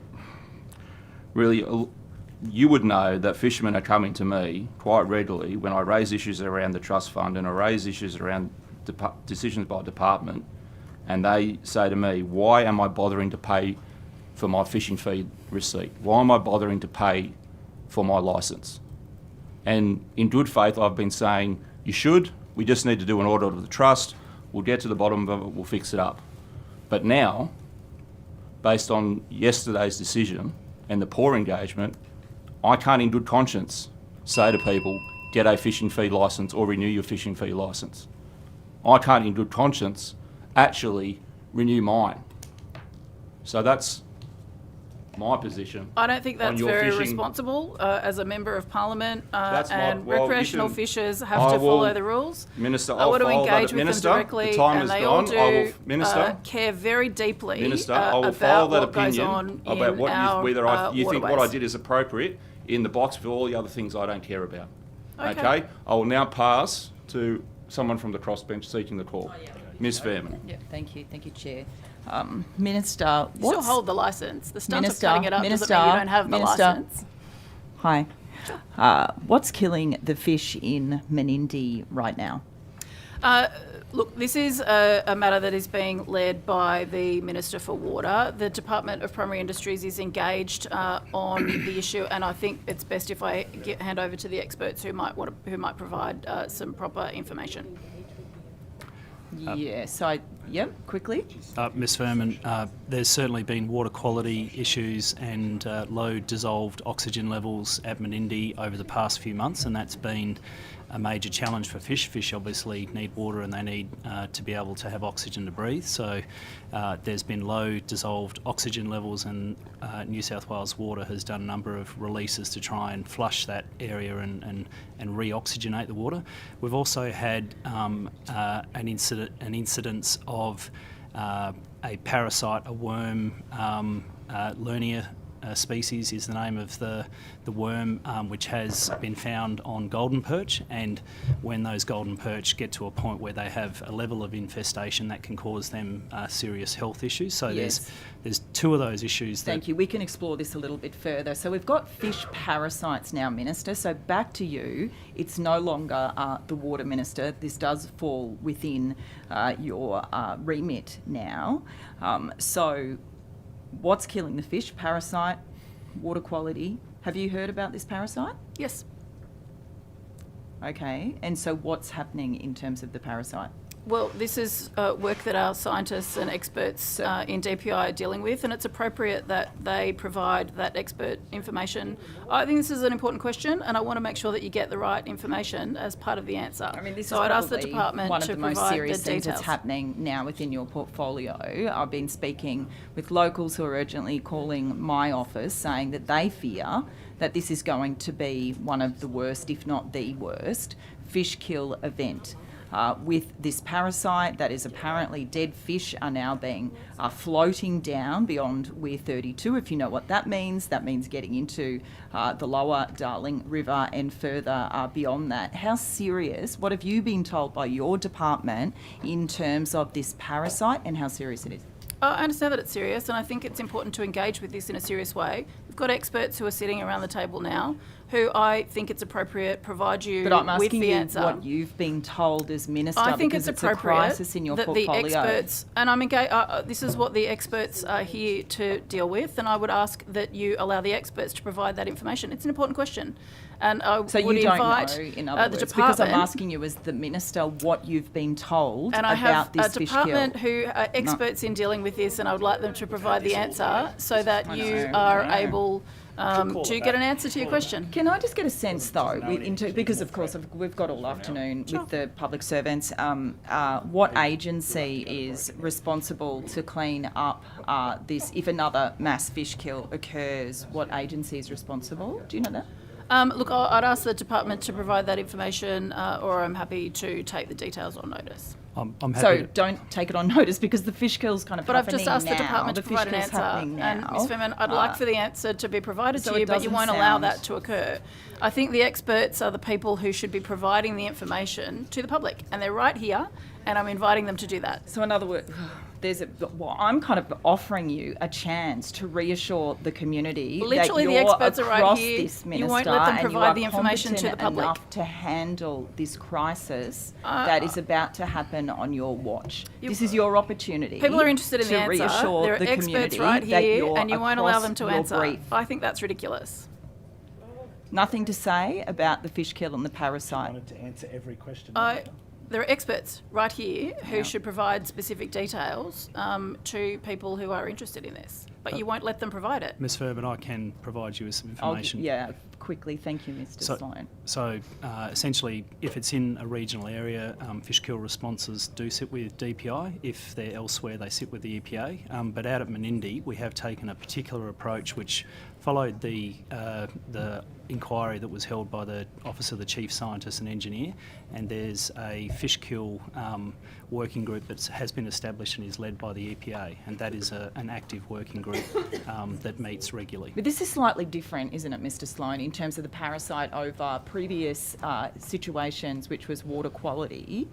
[SPEAKER 1] really, you would know that fishermen are coming to me quite regularly when I raise issues around the trust fund and I raise issues around decisions by department, and they say to me, why am I bothering to pay for my fishing feed receipt? Why am I bothering to pay for my licence? And in good faith, I've been saying, you should, we just need to do an audit of the trust, we'll get to the bottom of it, we'll fix it up. But now, based on yesterday's decision and the poor engagement, I can't in good conscience say to people, get a fishing fee licence or renew your fishing fee licence. I can't in good conscience actually renew mine. So that's my position.
[SPEAKER 13] I don't think that's very responsible as a Member of Parliament, and recreational fishers have to follow the rules.
[SPEAKER 1] Minister,
[SPEAKER 13] I want to engage with them directly, and they all do
[SPEAKER 1] care
[SPEAKER 13] very deeply
[SPEAKER 1] Minister, I will follow that
[SPEAKER 13] what goes
[SPEAKER 1] opinion
[SPEAKER 13] on
[SPEAKER 1] about
[SPEAKER 13] in
[SPEAKER 1] what
[SPEAKER 13] our
[SPEAKER 1] you think what I
[SPEAKER 13] waterways.
[SPEAKER 1] did is appropriate in the box for all the other things I don't care about. Okay? I will now pass to someone from the crossbench seeking the call. Ms. Fairman.
[SPEAKER 16] Yeah, thank you, Chair. Minister,
[SPEAKER 13] You still hold the licence. The stunt of cutting it up doesn't mean you don't have the licence.
[SPEAKER 16] Hi. What's killing the fish in Menindee right now?
[SPEAKER 13] Look, this is a matter that is being led by the Minister for Water. The Department of Primary Industries is engaged on the issue, and I think it's best if I hand over to the experts who might provide some proper information.
[SPEAKER 16] Quickly.
[SPEAKER 2] Ms. Furman, there's certainly been water quality issues and low dissolved oxygen levels at Menindee over the past few months, and that's been a major challenge for fish. Fish obviously need water and they need to be able to have oxygen to breathe. So there's been low dissolved oxygen levels, and New South Wales Water has done a number of releases to try and flush that area and re-oxygenate the water. We've also had an incidence of a parasite, a worm, Lernia species is the name of the worm which has been found on golden perch, and when those golden perch get to a point where they have a level of infestation, that can cause them serious health issues. So
[SPEAKER 16] Yes.
[SPEAKER 2] there's two of those issues.
[SPEAKER 16] Thank you. We can explore this a little bit further. So we've got fish parasites now, Minister. So back to you. It's no longer the Water Minister. This does fall within your remit now. So what's killing the fish? Parasite, water quality. Have you heard about this parasite?
[SPEAKER 13] Yes.
[SPEAKER 16] Okay. And so what's happening in terms of the parasite?
[SPEAKER 13] Well, this is work that our scientists and experts in DPI are dealing with, and it's appropriate that they provide that expert information. I think this is an important question, and I want to make sure that you get the right information as part of the answer.
[SPEAKER 16] I mean, this
[SPEAKER 13] so
[SPEAKER 16] is
[SPEAKER 13] I'd ask the
[SPEAKER 16] probably
[SPEAKER 13] department
[SPEAKER 16] one of
[SPEAKER 13] to
[SPEAKER 16] the most
[SPEAKER 13] provide
[SPEAKER 16] serious
[SPEAKER 13] the
[SPEAKER 16] things
[SPEAKER 13] details.
[SPEAKER 16] that's happening now within your portfolio. I've been speaking with locals who are urgently calling my office saying that they fear that this is going to be one of the worst, if not the worst, fish kill event. With this parasite that is apparently dead fish are now being floating down beyond Weir 32. If you know what that means getting into the lower Darling River and further beyond that. How serious, what have you been told by your department in terms of this parasite and how serious it is?
[SPEAKER 13] I understand that it's serious, and I think it's important to engage with this in a serious way. We've got experts who are sitting around the table now who I think it's appropriate provide you
[SPEAKER 16] But I'm
[SPEAKER 13] with
[SPEAKER 16] asking
[SPEAKER 13] the
[SPEAKER 16] you
[SPEAKER 13] answer.
[SPEAKER 16] what you've been told as Minister,
[SPEAKER 13] I think
[SPEAKER 16] because
[SPEAKER 13] it's
[SPEAKER 16] a
[SPEAKER 13] appropriate
[SPEAKER 16] crisis in your
[SPEAKER 13] that
[SPEAKER 16] portfolio.
[SPEAKER 13] the experts, and I'm engaged, this is what the experts are here to deal with, and I would ask that you allow the experts to provide that information. It's an important question. And I
[SPEAKER 16] So
[SPEAKER 13] would
[SPEAKER 16] you don't
[SPEAKER 13] invite
[SPEAKER 16] know, in other
[SPEAKER 13] the
[SPEAKER 16] words, because I'm
[SPEAKER 13] department-
[SPEAKER 16] asking you as the Minister what you've been told
[SPEAKER 13] and I
[SPEAKER 16] about
[SPEAKER 13] have
[SPEAKER 16] this
[SPEAKER 13] a
[SPEAKER 16] fish
[SPEAKER 13] department
[SPEAKER 16] kill.
[SPEAKER 13] who are experts in dealing with this, and I would like them to provide the answer so that
[SPEAKER 16] I
[SPEAKER 13] you
[SPEAKER 16] know,
[SPEAKER 13] are
[SPEAKER 16] I know.
[SPEAKER 13] able to get an answer to your question.
[SPEAKER 16] Can I just get a sense, though, because of course we've got all afternoon with the public servants, what agency is responsible to clean up this, if another mass fish kill occurs, what agency is responsible? Do you know that?
[SPEAKER 13] Look, I'd ask the department to provide that information, or I'm happy to take the details on notice.
[SPEAKER 2] I'm happy
[SPEAKER 16] So
[SPEAKER 2] to-
[SPEAKER 16] don't take it on notice because the fish kill's kind of
[SPEAKER 13] But I've
[SPEAKER 16] happening
[SPEAKER 13] just asked the
[SPEAKER 16] now.
[SPEAKER 13] department to
[SPEAKER 16] The
[SPEAKER 13] provide
[SPEAKER 16] fish
[SPEAKER 13] an
[SPEAKER 16] kill's
[SPEAKER 13] answer.
[SPEAKER 16] happening
[SPEAKER 13] And
[SPEAKER 16] now.
[SPEAKER 13] Ms. Fairman, I'd like for the answer to be provided
[SPEAKER 16] so
[SPEAKER 13] to you,
[SPEAKER 16] it
[SPEAKER 13] but you
[SPEAKER 16] doesn't
[SPEAKER 13] won't allow
[SPEAKER 16] sound-
[SPEAKER 13] that to occur. I think the experts are the people who should be providing the information to the public, and they're right here, and I'm inviting them to do that.
[SPEAKER 16] So in other words, I'm kind of offering you a chance to reassure the community
[SPEAKER 13] Literally,
[SPEAKER 16] that
[SPEAKER 13] the
[SPEAKER 16] you're
[SPEAKER 13] experts are right
[SPEAKER 16] across
[SPEAKER 13] here.
[SPEAKER 16] this,
[SPEAKER 13] You
[SPEAKER 16] Minister,
[SPEAKER 13] won't let them
[SPEAKER 16] and you
[SPEAKER 13] provide
[SPEAKER 16] are
[SPEAKER 13] the information to the
[SPEAKER 16] competent
[SPEAKER 13] public.
[SPEAKER 16] enough to handle this crisis that is about to happen on your watch. This is your opportunity.
[SPEAKER 13] People are interested in
[SPEAKER 16] to
[SPEAKER 13] the answer.
[SPEAKER 16] reassure
[SPEAKER 13] There are
[SPEAKER 16] the
[SPEAKER 13] experts
[SPEAKER 16] community
[SPEAKER 13] right
[SPEAKER 16] that
[SPEAKER 13] here,
[SPEAKER 16] you're
[SPEAKER 13] and you won't allow
[SPEAKER 16] across
[SPEAKER 13] them to
[SPEAKER 16] your
[SPEAKER 13] answer.
[SPEAKER 16] brief.
[SPEAKER 13] I think that's ridiculous.
[SPEAKER 16] Nothing to say about the fish kill and the parasite.
[SPEAKER 20] I wanted to answer every question.
[SPEAKER 13] There are experts right here who
[SPEAKER 16] Yeah.
[SPEAKER 13] should provide specific details to people who are interested in this, but you won't let them provide it.
[SPEAKER 2] Ms. Ferban, I can provide you with some
[SPEAKER 16] I'll-
[SPEAKER 2] information.
[SPEAKER 16] yeah, quickly. Thank you, Mr. Sloan.
[SPEAKER 2] So essentially, if it's in a regional area, fish kill responses do sit with DPI. If they're elsewhere, they sit with the EPA. But out at Menindee, we have taken a particular approach which followed the inquiry that was held by the Office of the Chief Scientist and Engineer, and there's a fish kill working group that has been established and is led by the EPA, and that is an active working group that meets regularly.
[SPEAKER 16] But this is slightly different, isn't it, Mr. Sloan, in terms of the parasite over previous situations, which was water quality.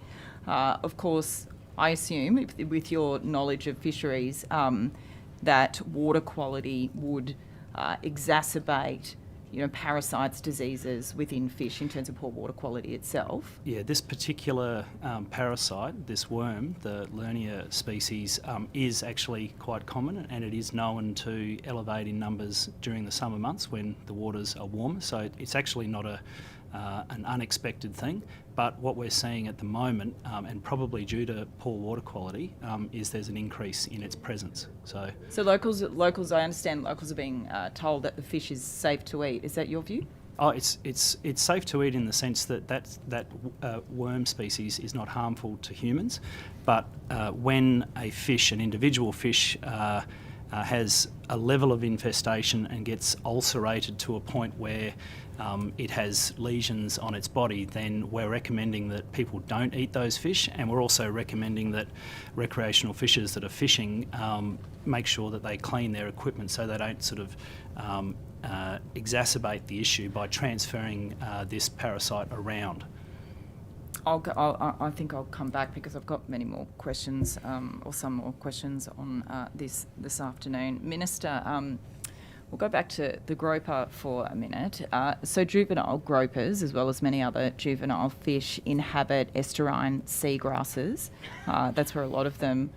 [SPEAKER 16] Of course, I assume, with your knowledge of fisheries, that water quality would exacerbate parasites, diseases within fish in terms of poor water quality itself.
[SPEAKER 2] Yeah, this particular parasite, this worm, the Lernia species, is actually quite common, and it is known to elevate in numbers during the summer months when the waters are warm. So it's actually not an unexpected thing. But what we're seeing at the moment, and probably due to poor water quality, is there's an increase in its presence. So
[SPEAKER 16] locals, I understand locals are being told that the fish is safe to eat. Is that your view?
[SPEAKER 2] Oh, it's safe to eat in the sense that worm species is not harmful to humans, but when a fish, an individual fish, has a level of infestation and gets ulcerated to a point where it has lesions on its body, then we're recommending that people don't eat those fish, and we're also recommending that recreational fishers that are fishing make sure that they clean their equipment so they don't sort of exacerbate the issue by transferring this parasite around.
[SPEAKER 16] I think I'll come back because I've got many more questions, or some more questions on this afternoon. Minister, we'll go back to the groper for a minute. So juvenile gropers, as well as many other juvenile fish, inhabit estuarine seagrasses. That's where a lot of them,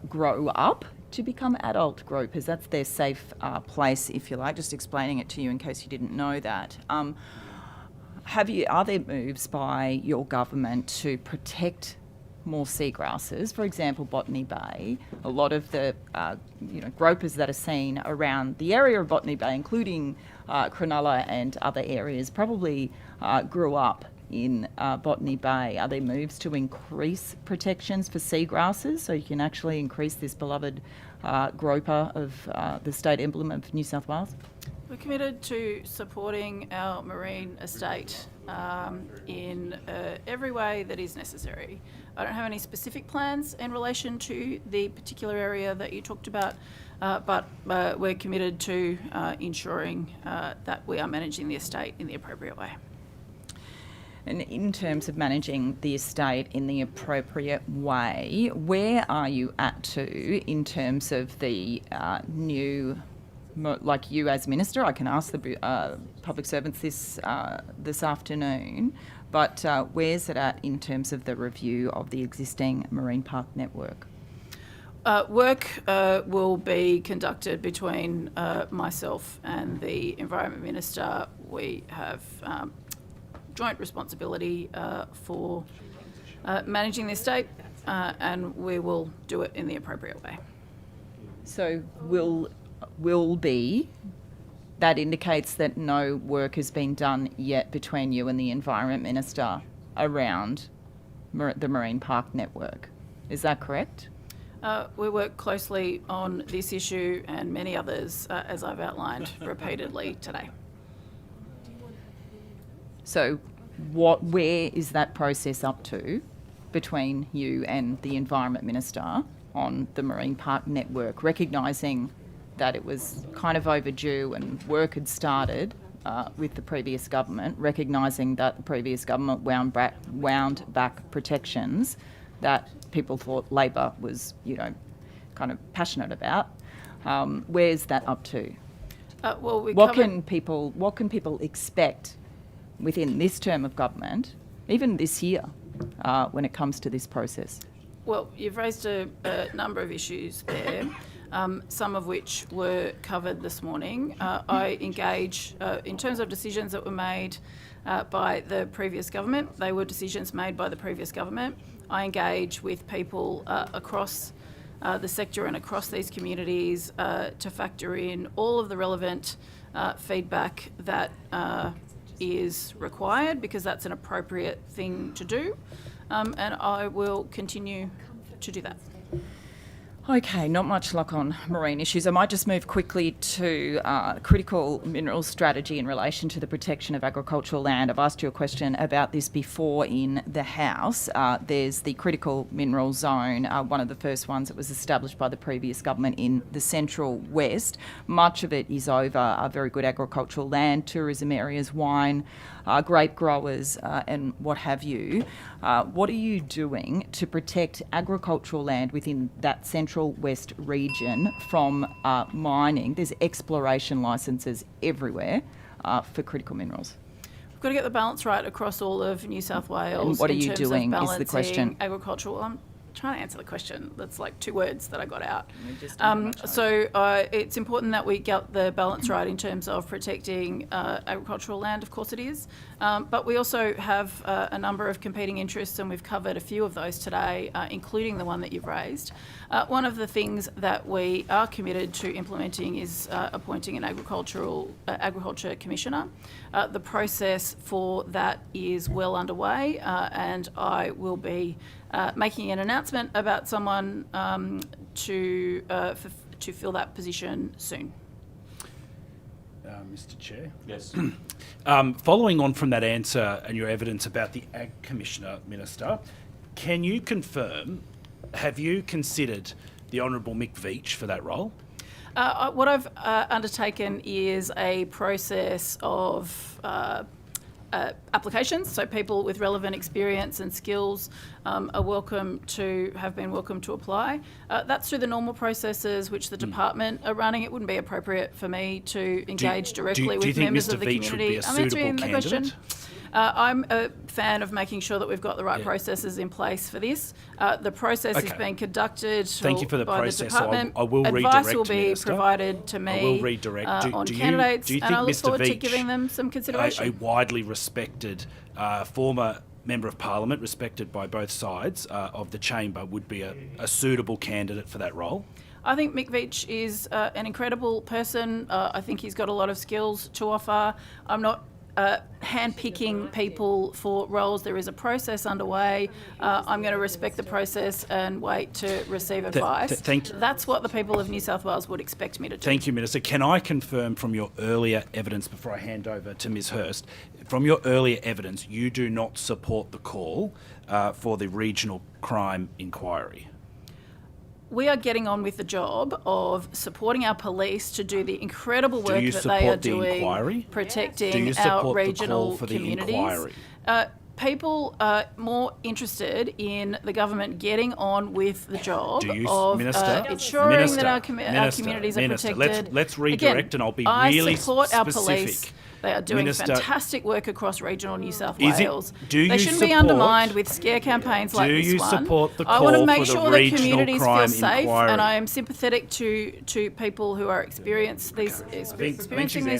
[SPEAKER 16] grow up to become adult gropers. That's their safe place, if you like. Just explaining it to you in case you didn't know that. Are there moves by your government to protect more seagrasses? For example, Botany Bay, a lot of the gropers that are seen around the area of Botany Bay, including Cronulla and other areas, probably grew up in Botany Bay. Are there moves to increase protections for seagrasses so you can actually increase this beloved groper of the state emblem of New South Wales?
[SPEAKER 13] We're committed to supporting our marine estate in every way that is necessary. I don't have any specific plans in relation to the particular area that you talked about, but we're committed to ensuring that we are managing the estate in the appropriate way.
[SPEAKER 16] And in terms of managing the estate in the appropriate way, where are you at to in terms of the new, like you as Minister? I can ask the public servants this afternoon, but where's it at in terms of the review of the existing marine park network?
[SPEAKER 13] Work will be conducted between myself and the Environment Minister. We have joint responsibility for managing the estate, and we will do it in the appropriate way.
[SPEAKER 16] So will be, that indicates that no work has been done yet between you and the Environment Minister around the Marine Park Network. Is that correct?
[SPEAKER 13] We work closely on this issue and many others, as I've outlined repeatedly today.
[SPEAKER 16] So where is that process up to between you and the Environment Minister on the Marine Park Network, recognising that it was kind of overdue and work had started with the previous government, recognising that the previous government wound back protections that people thought Labor was, kind of passionate about. Where's that up to? What can people expect within this term of government, even this year, when it comes to this process?
[SPEAKER 13] Well, you've raised a number of issues there, some of which were covered this morning. I engage, in terms of decisions that were made by the previous government, they were decisions made by the previous government. I engage with people across the sector and across these communities to factor in all of the relevant feedback that is required, because that's an appropriate thing to do, and I will continue to do that.
[SPEAKER 16] Okay, not much luck on marine issues. I might just move quickly to critical minerals strategy in relation to the protection of agricultural land. I've asked you a question about this before in the House. There's the critical mineral zone, one of the first ones that was established by the previous government in the Central West. Much of it is over very good agricultural land, tourism areas, wine, grape growers and what have you. What are you doing to protect agricultural land within that Central West region from mining? There's exploration licences everywhere for critical minerals.
[SPEAKER 13] We've got to get the balance right across all of New South Wales.
[SPEAKER 16] And what are you doing is the question.
[SPEAKER 13] Agricultural. I'm trying to answer the question. That's like 2 words that I got out. It's important that we get the balance right in terms of protecting agricultural land. Of course it is. But we also have a number of competing interests, and we've covered a few of those today, including the one that you've raised. One of the things that we are committed to implementing is appointing an agriculture commissioner. The process for that is well underway, and I will be making an announcement about someone to fill that position soon.
[SPEAKER 9] Mr. Chair.
[SPEAKER 1] Yes.
[SPEAKER 9] Following on from that answer and your evidence about the Ag Commissioner, Minister, can you confirm, have you considered the Honourable Mick Veitch for that role?
[SPEAKER 13] What I've undertaken is a process of applications, so people with relevant experience and skills have been welcome to apply. That's through the normal processes which the department are running. It wouldn't be appropriate for me to engage directly with members of the community. I'm answering the question. I'm a fan of making sure that we've got the right processes in place for this. The process is being conducted
[SPEAKER 9] Thank you for the
[SPEAKER 13] by
[SPEAKER 9] process.
[SPEAKER 13] the department.
[SPEAKER 9] I will
[SPEAKER 13] Advice
[SPEAKER 9] redirect,
[SPEAKER 13] will be
[SPEAKER 9] Minister.
[SPEAKER 13] provided to me
[SPEAKER 9] I will redirect.
[SPEAKER 13] on candidates,
[SPEAKER 9] do you
[SPEAKER 13] and
[SPEAKER 9] think
[SPEAKER 13] I look
[SPEAKER 9] Mr.
[SPEAKER 13] forward to
[SPEAKER 9] Veitch,
[SPEAKER 13] giving them some consideration.
[SPEAKER 9] a widely respected former Member of Parliament, respected by both sides of the chamber, would be a suitable candidate for that role?
[SPEAKER 13] I think Mick Veitch is an incredible person. I think he's got a lot of skills to offer. I'm not hand-picking people for roles. There is a process underway. I'm going to respect the process and wait to receive advice.
[SPEAKER 9] Thank you.
[SPEAKER 13] That's what the people of New South Wales would expect me to do.
[SPEAKER 9] Thank you, Minister. Can I confirm from your earlier evidence, before I hand over to Ms Hurst, from your earlier evidence, you do not support the call for the regional crime inquiry?
[SPEAKER 13] We are getting on with the job of supporting our police to do the incredible work that they are doing, protecting our regional communities. People are more interested in the government getting on with the job of ensuring that our communities are protected.
[SPEAKER 9] Let's redirect, and I'll be really
[SPEAKER 13] I support
[SPEAKER 9] specific.
[SPEAKER 13] our police. They are doing
[SPEAKER 9] Minister,
[SPEAKER 13] fantastic work across regional New South Wales.
[SPEAKER 9] They
[SPEAKER 13] shouldn't be undermined with scare campaigns like this one.
[SPEAKER 9] Do you support the
[SPEAKER 13] I want to
[SPEAKER 9] call
[SPEAKER 13] make
[SPEAKER 9] for the
[SPEAKER 13] sure that
[SPEAKER 9] regional
[SPEAKER 13] communities feel
[SPEAKER 9] crime
[SPEAKER 13] safe,
[SPEAKER 9] inquiry?
[SPEAKER 13] and I am sympathetic to people who are experiencing these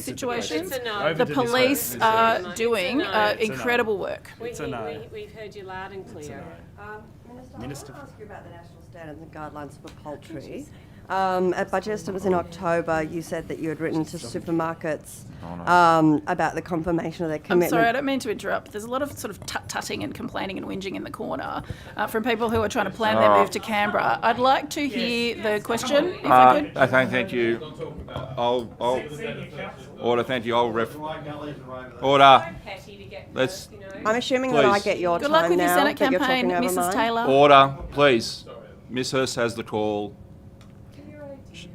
[SPEAKER 13] situations. The police are doing incredible work.
[SPEAKER 14] We've heard you loud and clear.
[SPEAKER 18] Minister, I want to ask you about the national standards and guidelines for poultry. At budget estimates in October, you said that you had written to supermarkets about the confirmation of their commitment.
[SPEAKER 13] I'm sorry, I don't mean to interrupt. There's a lot of sort of tut-tutting and complaining and whinging in the corner from people who are trying to plan their move to Canberra. I'd like to hear the question, if I could.
[SPEAKER 1] Thank you. Order, thank you. Order. Let's.
[SPEAKER 18] I'm assuming that I get your
[SPEAKER 13] Good
[SPEAKER 18] time
[SPEAKER 13] luck with
[SPEAKER 18] now.
[SPEAKER 13] your Senate
[SPEAKER 18] that you're
[SPEAKER 13] campaign,
[SPEAKER 18] talking over
[SPEAKER 13] Mrs.
[SPEAKER 18] mine.
[SPEAKER 13] Taylor.
[SPEAKER 1] Order, please. Ms Hurst has the call.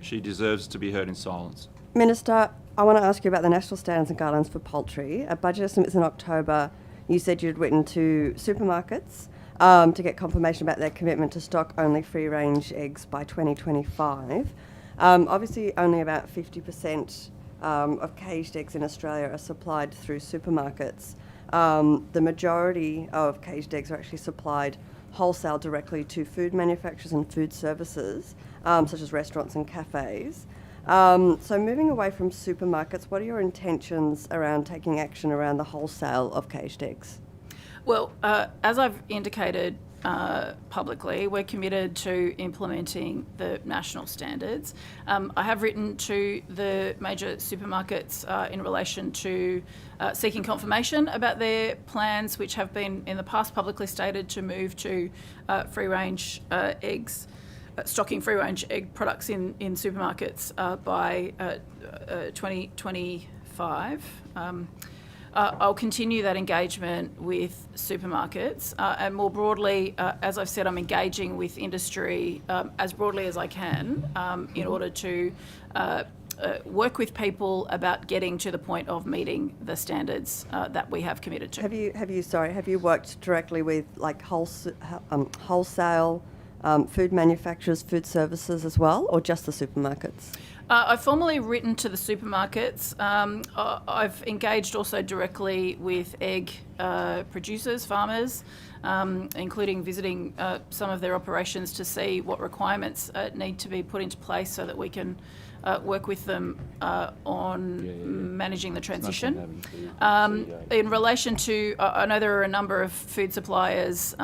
[SPEAKER 1] She deserves to be heard in silence.
[SPEAKER 18] Minister, I want to ask you about the national standards and guidelines for poultry. At budget estimates in October, you said you'd written to supermarkets to get confirmation about their commitment to stock only free-range eggs by 2025. Obviously, only about 50% of caged eggs in Australia are supplied through supermarkets. The majority of caged eggs are actually supplied wholesale directly to food manufacturers and food services, such as restaurants and cafes. So moving away from supermarkets, what are your intentions around taking action around the wholesale of caged eggs?
[SPEAKER 13] Well, as I've indicated publicly, we're committed to implementing the national standards. I have written to the major supermarkets in relation to seeking confirmation about their plans, which have been in the past publicly stated to move to free-range eggs, stocking free-range egg products in supermarkets by 2025. I'll continue that engagement with supermarkets and more broadly, as I've said, I'm engaging with industry as broadly as I can in order to work with people about getting to the point of meeting the standards that we have committed to.
[SPEAKER 18] Have you worked directly with like wholesale food manufacturers, food services as well, or just the supermarkets?
[SPEAKER 13] I've formally written to the supermarkets. I've engaged also directly with egg producers, farmers, including visiting some of their operations to see what requirements need to be put into place so that we can work with them on managing the transition. In relation to, I know there are a number of food suppliers,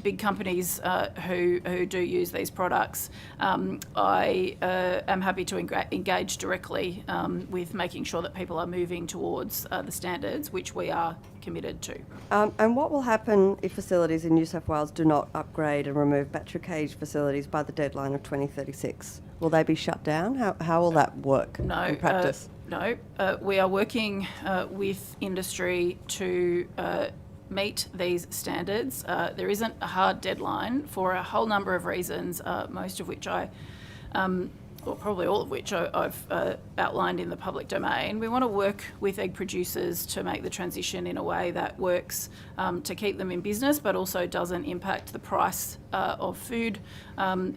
[SPEAKER 13] big companies who do use these products. I am happy to engage directly with making sure that people are moving towards the standards, which we are committed to.
[SPEAKER 18] And what will happen if facilities in New South Wales do not upgrade and remove battery cage facilities by the deadline of 2036? Will they be shut down? How will that work in practice?
[SPEAKER 13] No, we are working with industry to meet these standards. There isn't a hard deadline for a whole number of reasons, most of which or probably all of which I've outlined in the public domain. We want to work with egg producers to make the transition in a way that works to keep them in business, but also doesn't impact the price of food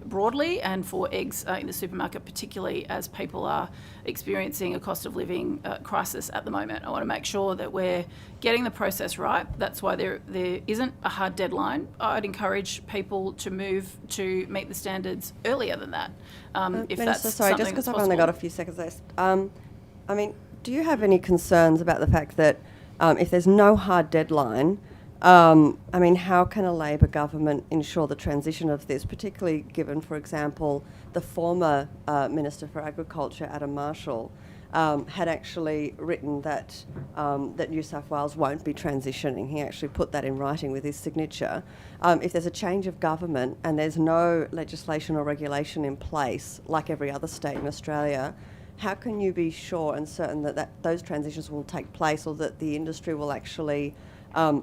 [SPEAKER 13] broadly, and for eggs in the supermarket, particularly as people are experiencing a cost of living crisis at the moment. I want to make sure that we're getting the process right. That's why there isn't a hard deadline. I'd encourage people to move to meet the standards earlier than that. If
[SPEAKER 18] Minister,
[SPEAKER 13] that's
[SPEAKER 18] sorry, just because I've only got a few seconds left. I mean, do you have any concerns about the fact that if there's no hard deadline, I mean, how can a Labor government ensure the transition of this, particularly given, for example, the former Minister for Agriculture, Adam Marshall, had actually written that that New South Wales won't be transitioning. He actually put that in writing with his signature. If there's a change of government and there's no legislation or regulation in place, like every other state in Australia, how can you be sure and certain that those transitions will take place, or that the industry will actually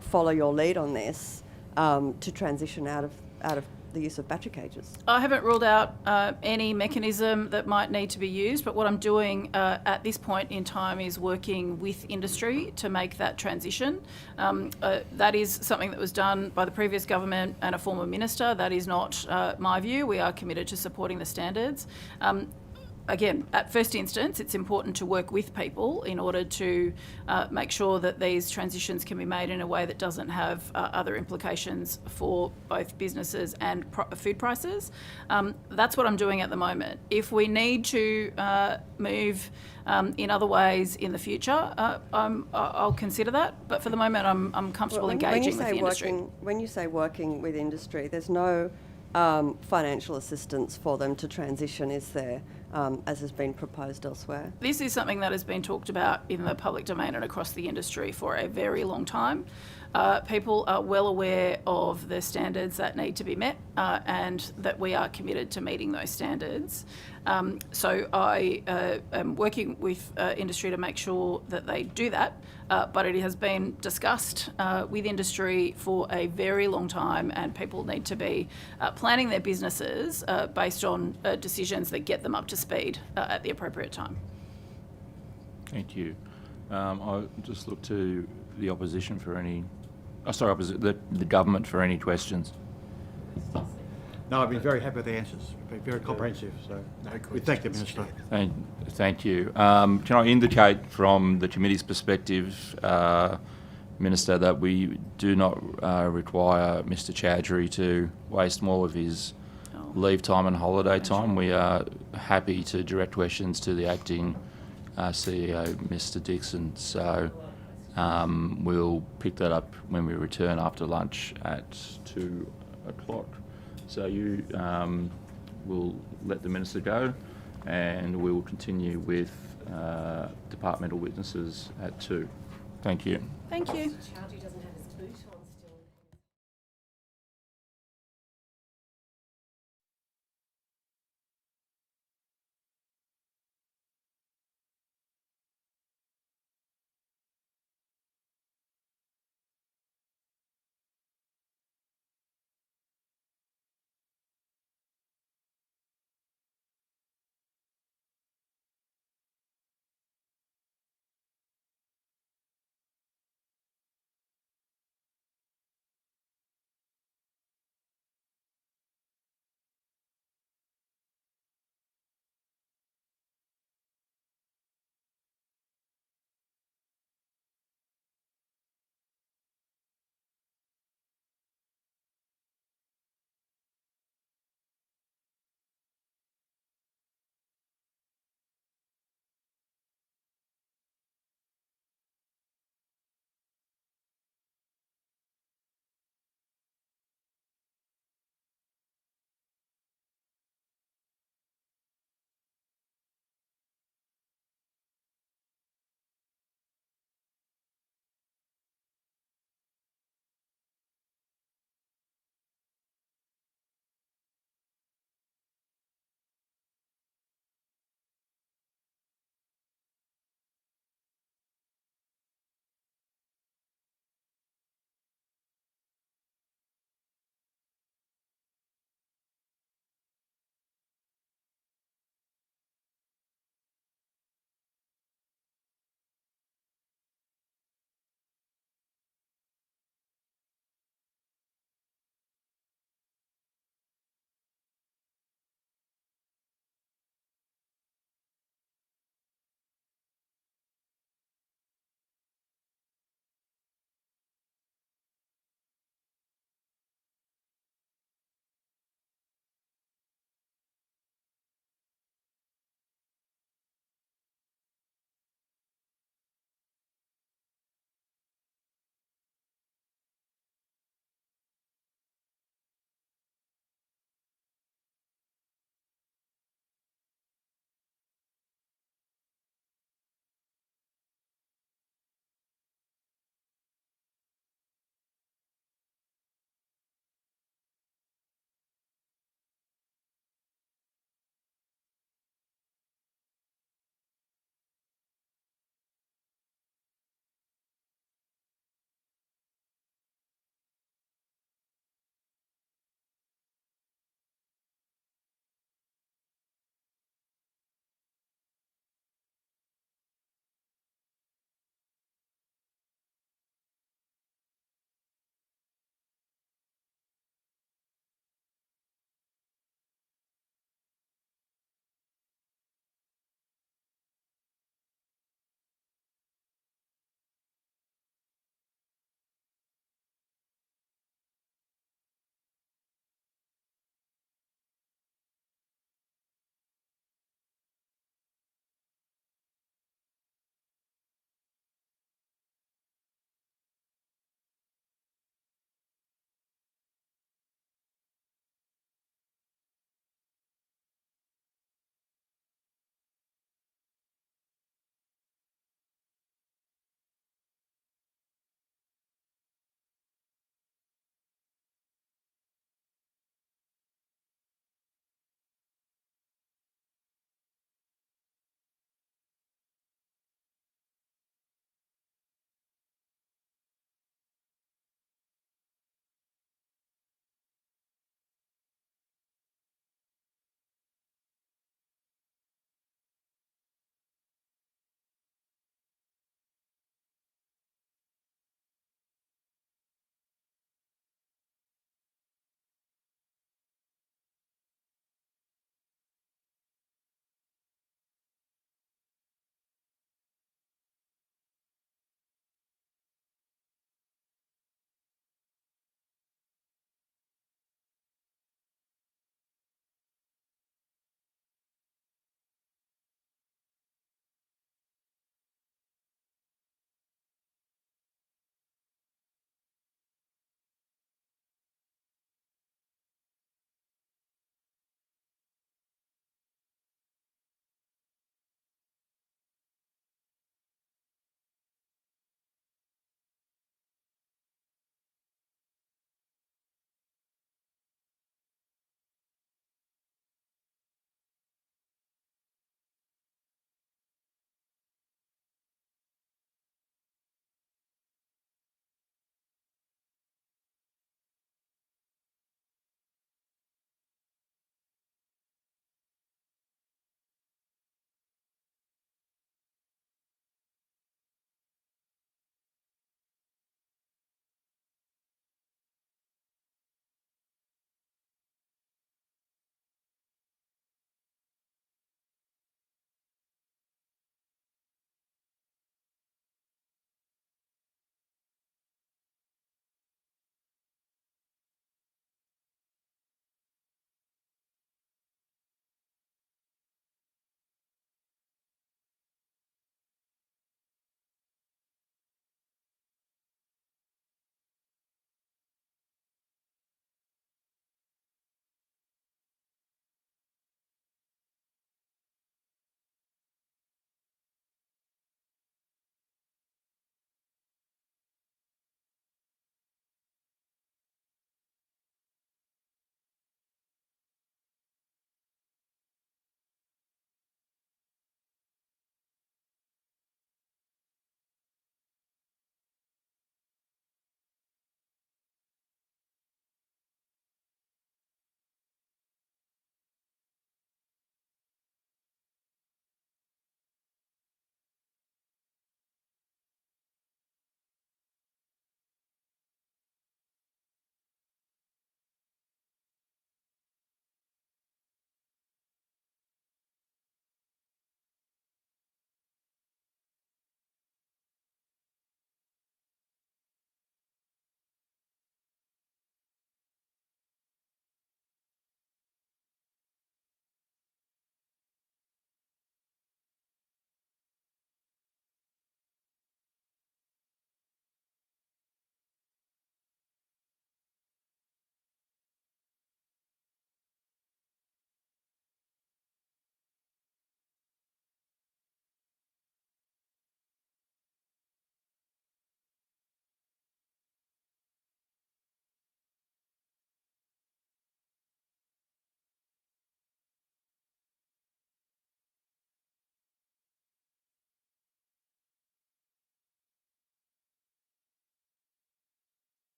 [SPEAKER 18] follow your lead on this to transition out of the use of battery cages?
[SPEAKER 13] I haven't ruled out any mechanism that might need to be used, but what I'm doing at this point in time is working with industry to make that transition. That is something that was done by the previous government and a former minister. That is not my view. We are committed to supporting the standards. Again, at first instance, it's important to work with people in order to make sure that these transitions can be made in a way that doesn't have other implications for both businesses and food prices. That's what I'm doing at the moment. If we need to move in other ways in the future, I'll consider that. But for the moment, I'm comfortable engaging with the industry.
[SPEAKER 18] When you say working with industry, there's no financial assistance for them to transition, is there, as has been proposed elsewhere?
[SPEAKER 13] This is something that has been talked about in the public domain and across the industry for a very long time. People are well aware of the standards that need to be met and that we are committed to meeting those standards. So I am working with industry to make sure that they do that, but it has been discussed with industry for a very long time, and people need to be planning their businesses based on decisions that get them up to speed at the appropriate time.
[SPEAKER 1] Thank you. I'll just look to the opposition for any... the government for any questions.
[SPEAKER 17] No, I've been very happy with the answers. Been very comprehensive, so we thank the Minister.
[SPEAKER 1] Thank you. Can I indicate from the committee's perspective, Minister, that we do not require Mr Chowdhury to waste more of his leave time and holiday time. We are happy to direct questions to the acting CEO, Mr Dixon. So we'll pick that up when we return after lunch at 2 o'clock. So you will let the Minister go, and we will continue with departmental witnesses at 2. Thank you.
[SPEAKER 13] Thank you.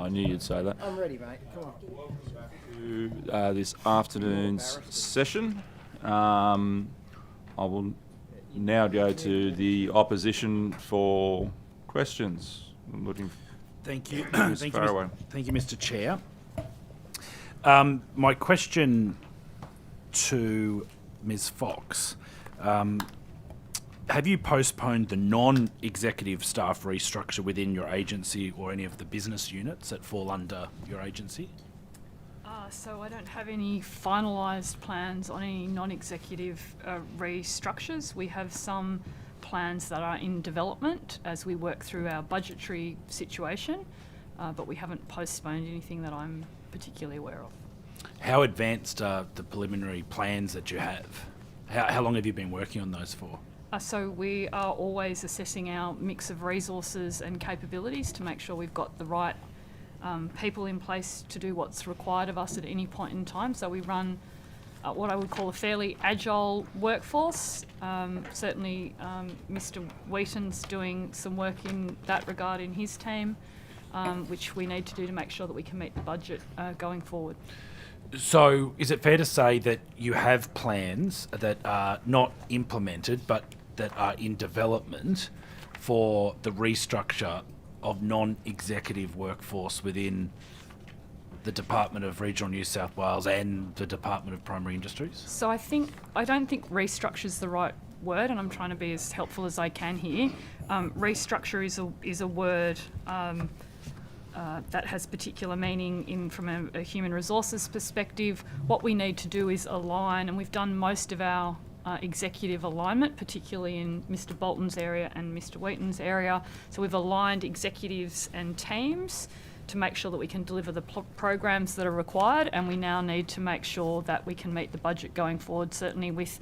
[SPEAKER 1] I knew you'd say that.
[SPEAKER 20] I'm ready, mate. Come on.
[SPEAKER 1] To this afternoon's session. I will now go to the opposition for questions. I'm looking.
[SPEAKER 9] Thank you.
[SPEAKER 1] Ms.
[SPEAKER 9] Thank
[SPEAKER 1] Faraway.
[SPEAKER 9] you, thank you, Mr. Chair. My question to Ms. Fox. Have you postponed the non-executive staff restructure within your agency or any of the business units that fall under your agency?
[SPEAKER 8] So I don't have any finalised plans on any non-executive restructures. We have some plans that are in development as we work through our budgetary situation, but we haven't postponed anything that I'm particularly aware of.
[SPEAKER 9] How advanced are the preliminary plans that you have? How long have you been working on those for?
[SPEAKER 8] So we are always assessing our mix of resources and capabilities to make sure we've got the right people in place to do what's required of us at any point in time. So we run what I would call a fairly agile workforce. Certainly Mr. Wheaton's doing some work in that regard in his team, which we need to do to make sure that we can meet the budget going forward.
[SPEAKER 9] So is it fair to say that you have plans that are not implemented but that are in development for the restructure of non-executive workforce within the Department of Regional New South Wales and the Department of Primary Industries?
[SPEAKER 8] So I don't think restructure is the right word, and I'm trying to be as helpful as I can here. Restructure is a word that has particular meaning from a human resources perspective. What we need to do is align, and we've done most of our executive alignment, particularly in Mr. Bolton's area and Mr. Wheaton's area. So we've aligned executives and teams to make sure that we can deliver the programs that are required, and we now need to make sure that we can meet the budget going forward, certainly with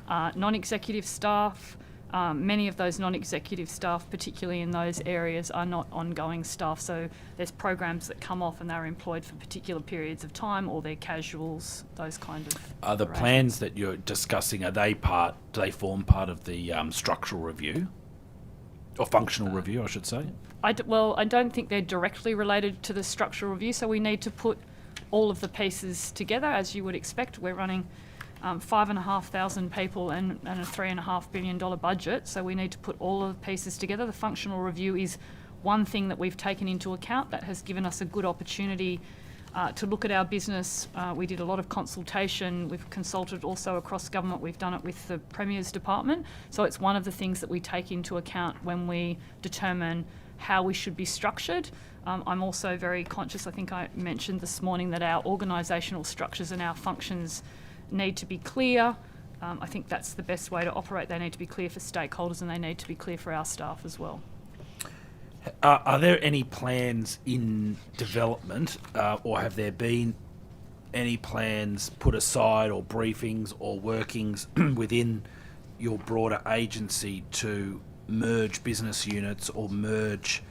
[SPEAKER 8] non-executive staff. Many of those non-executive staff, particularly in those areas, are not ongoing staff. So there's programs that come off and they're employed for particular periods of time, or they're casuals, those kind of.
[SPEAKER 9] Are the plans that you're discussing, do they form part of the structural review? Or functional review, I should say?
[SPEAKER 8] I don't think they're directly related to the structural review, so we need to put all of the pieces together. As you would expect, we're running 5,500 people and a $3.5 billion budget, so we need to put all of the pieces together. The functional review is one thing that we've taken into account that has given us a good opportunity to look at our business. We did a lot of consultation. We've consulted also across government. We've done it with the Premier's department. So it's one of the things that we take into account when we determine how we should be structured. I'm also very conscious, I think I mentioned this morning, that our organisational structures and our functions need to be clear. I think that's the best way to operate. They need to be clear for stakeholders and they need to be clear for our staff as well.
[SPEAKER 9] Are there any plans in development or have there been any plans put aside or briefings or workings within your broader agency to merge business units or merge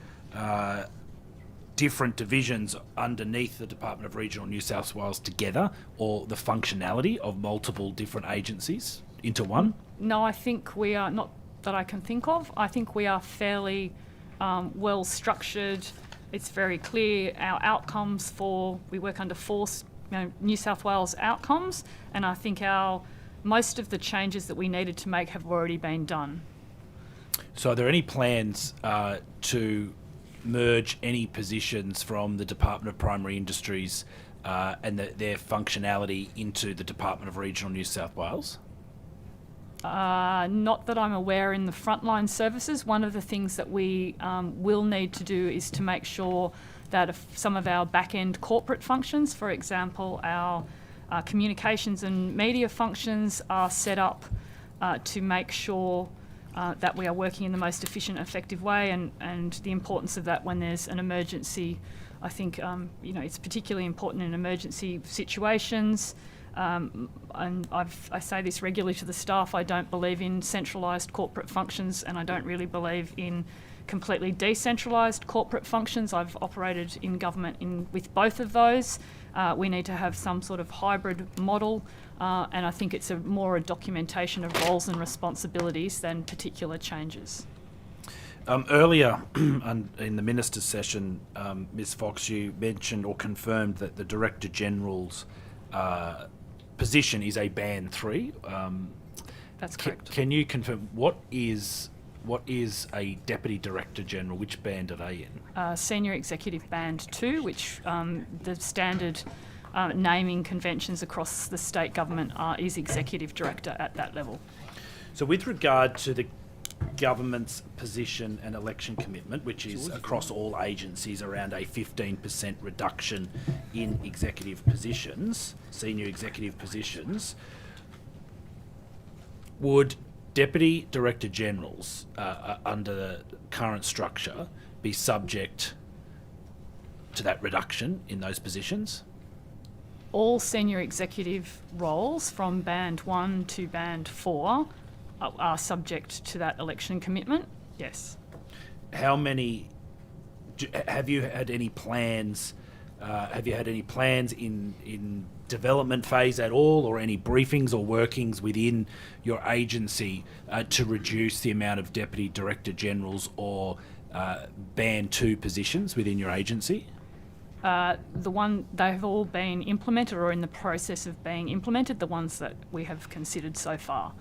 [SPEAKER 9] different divisions underneath the Department of Regional New South Wales together, or the functionality of multiple different agencies into one?
[SPEAKER 8] No, I think we are, not that I can think of. I think we are fairly well structured. It's very clear our outcomes we work under four New South Wales outcomes, and I think most of the changes that we needed to make have already been done.
[SPEAKER 9] So are there any plans to merge any positions from the Department of Primary Industries and their functionality into the Department of Regional New South Wales?
[SPEAKER 8] Not that I'm aware in the frontline services. One of the things that we will need to do is to make sure that if some of our back-end corporate functions, for example, our communications and media functions, are set up to make sure that we are working in the most efficient, effective way, and the importance of that when there's an emergency. I think it's particularly important in emergency situations. And I say this regularly to the staff. I don't believe in centralised corporate functions, and I don't really believe in completely decentralised corporate functions. I've operated in government with both of those. We need to have some sort of hybrid model, and I think it's more a documentation of roles and responsibilities than particular changes.
[SPEAKER 9] Earlier in the Minister's session, Ms Fox, you mentioned or confirmed that the Director General's position is a Band 3.
[SPEAKER 8] That's correct.
[SPEAKER 9] Can you confirm what is a Deputy Director General? Which band are they in?
[SPEAKER 8] Senior Executive Band 2, which the standard naming conventions across the state government is Executive Director at that level.
[SPEAKER 9] So with regard to the government's position and election commitment, which is across all agencies around a 15% reduction in executive positions, senior executive positions, would Deputy Director Generals under the current structure be subject to that reduction in those positions?
[SPEAKER 8] All senior executive roles from Band 1 to Band 4 are subject to that election commitment, yes.
[SPEAKER 9] How many, have you had any plans, in development phase at all, or any briefings or workings within your agency to reduce the amount of Deputy Director Generals or Band 2 positions within your agency? They have all been implemented or in the process of being implemented, the ones that we have considered so far.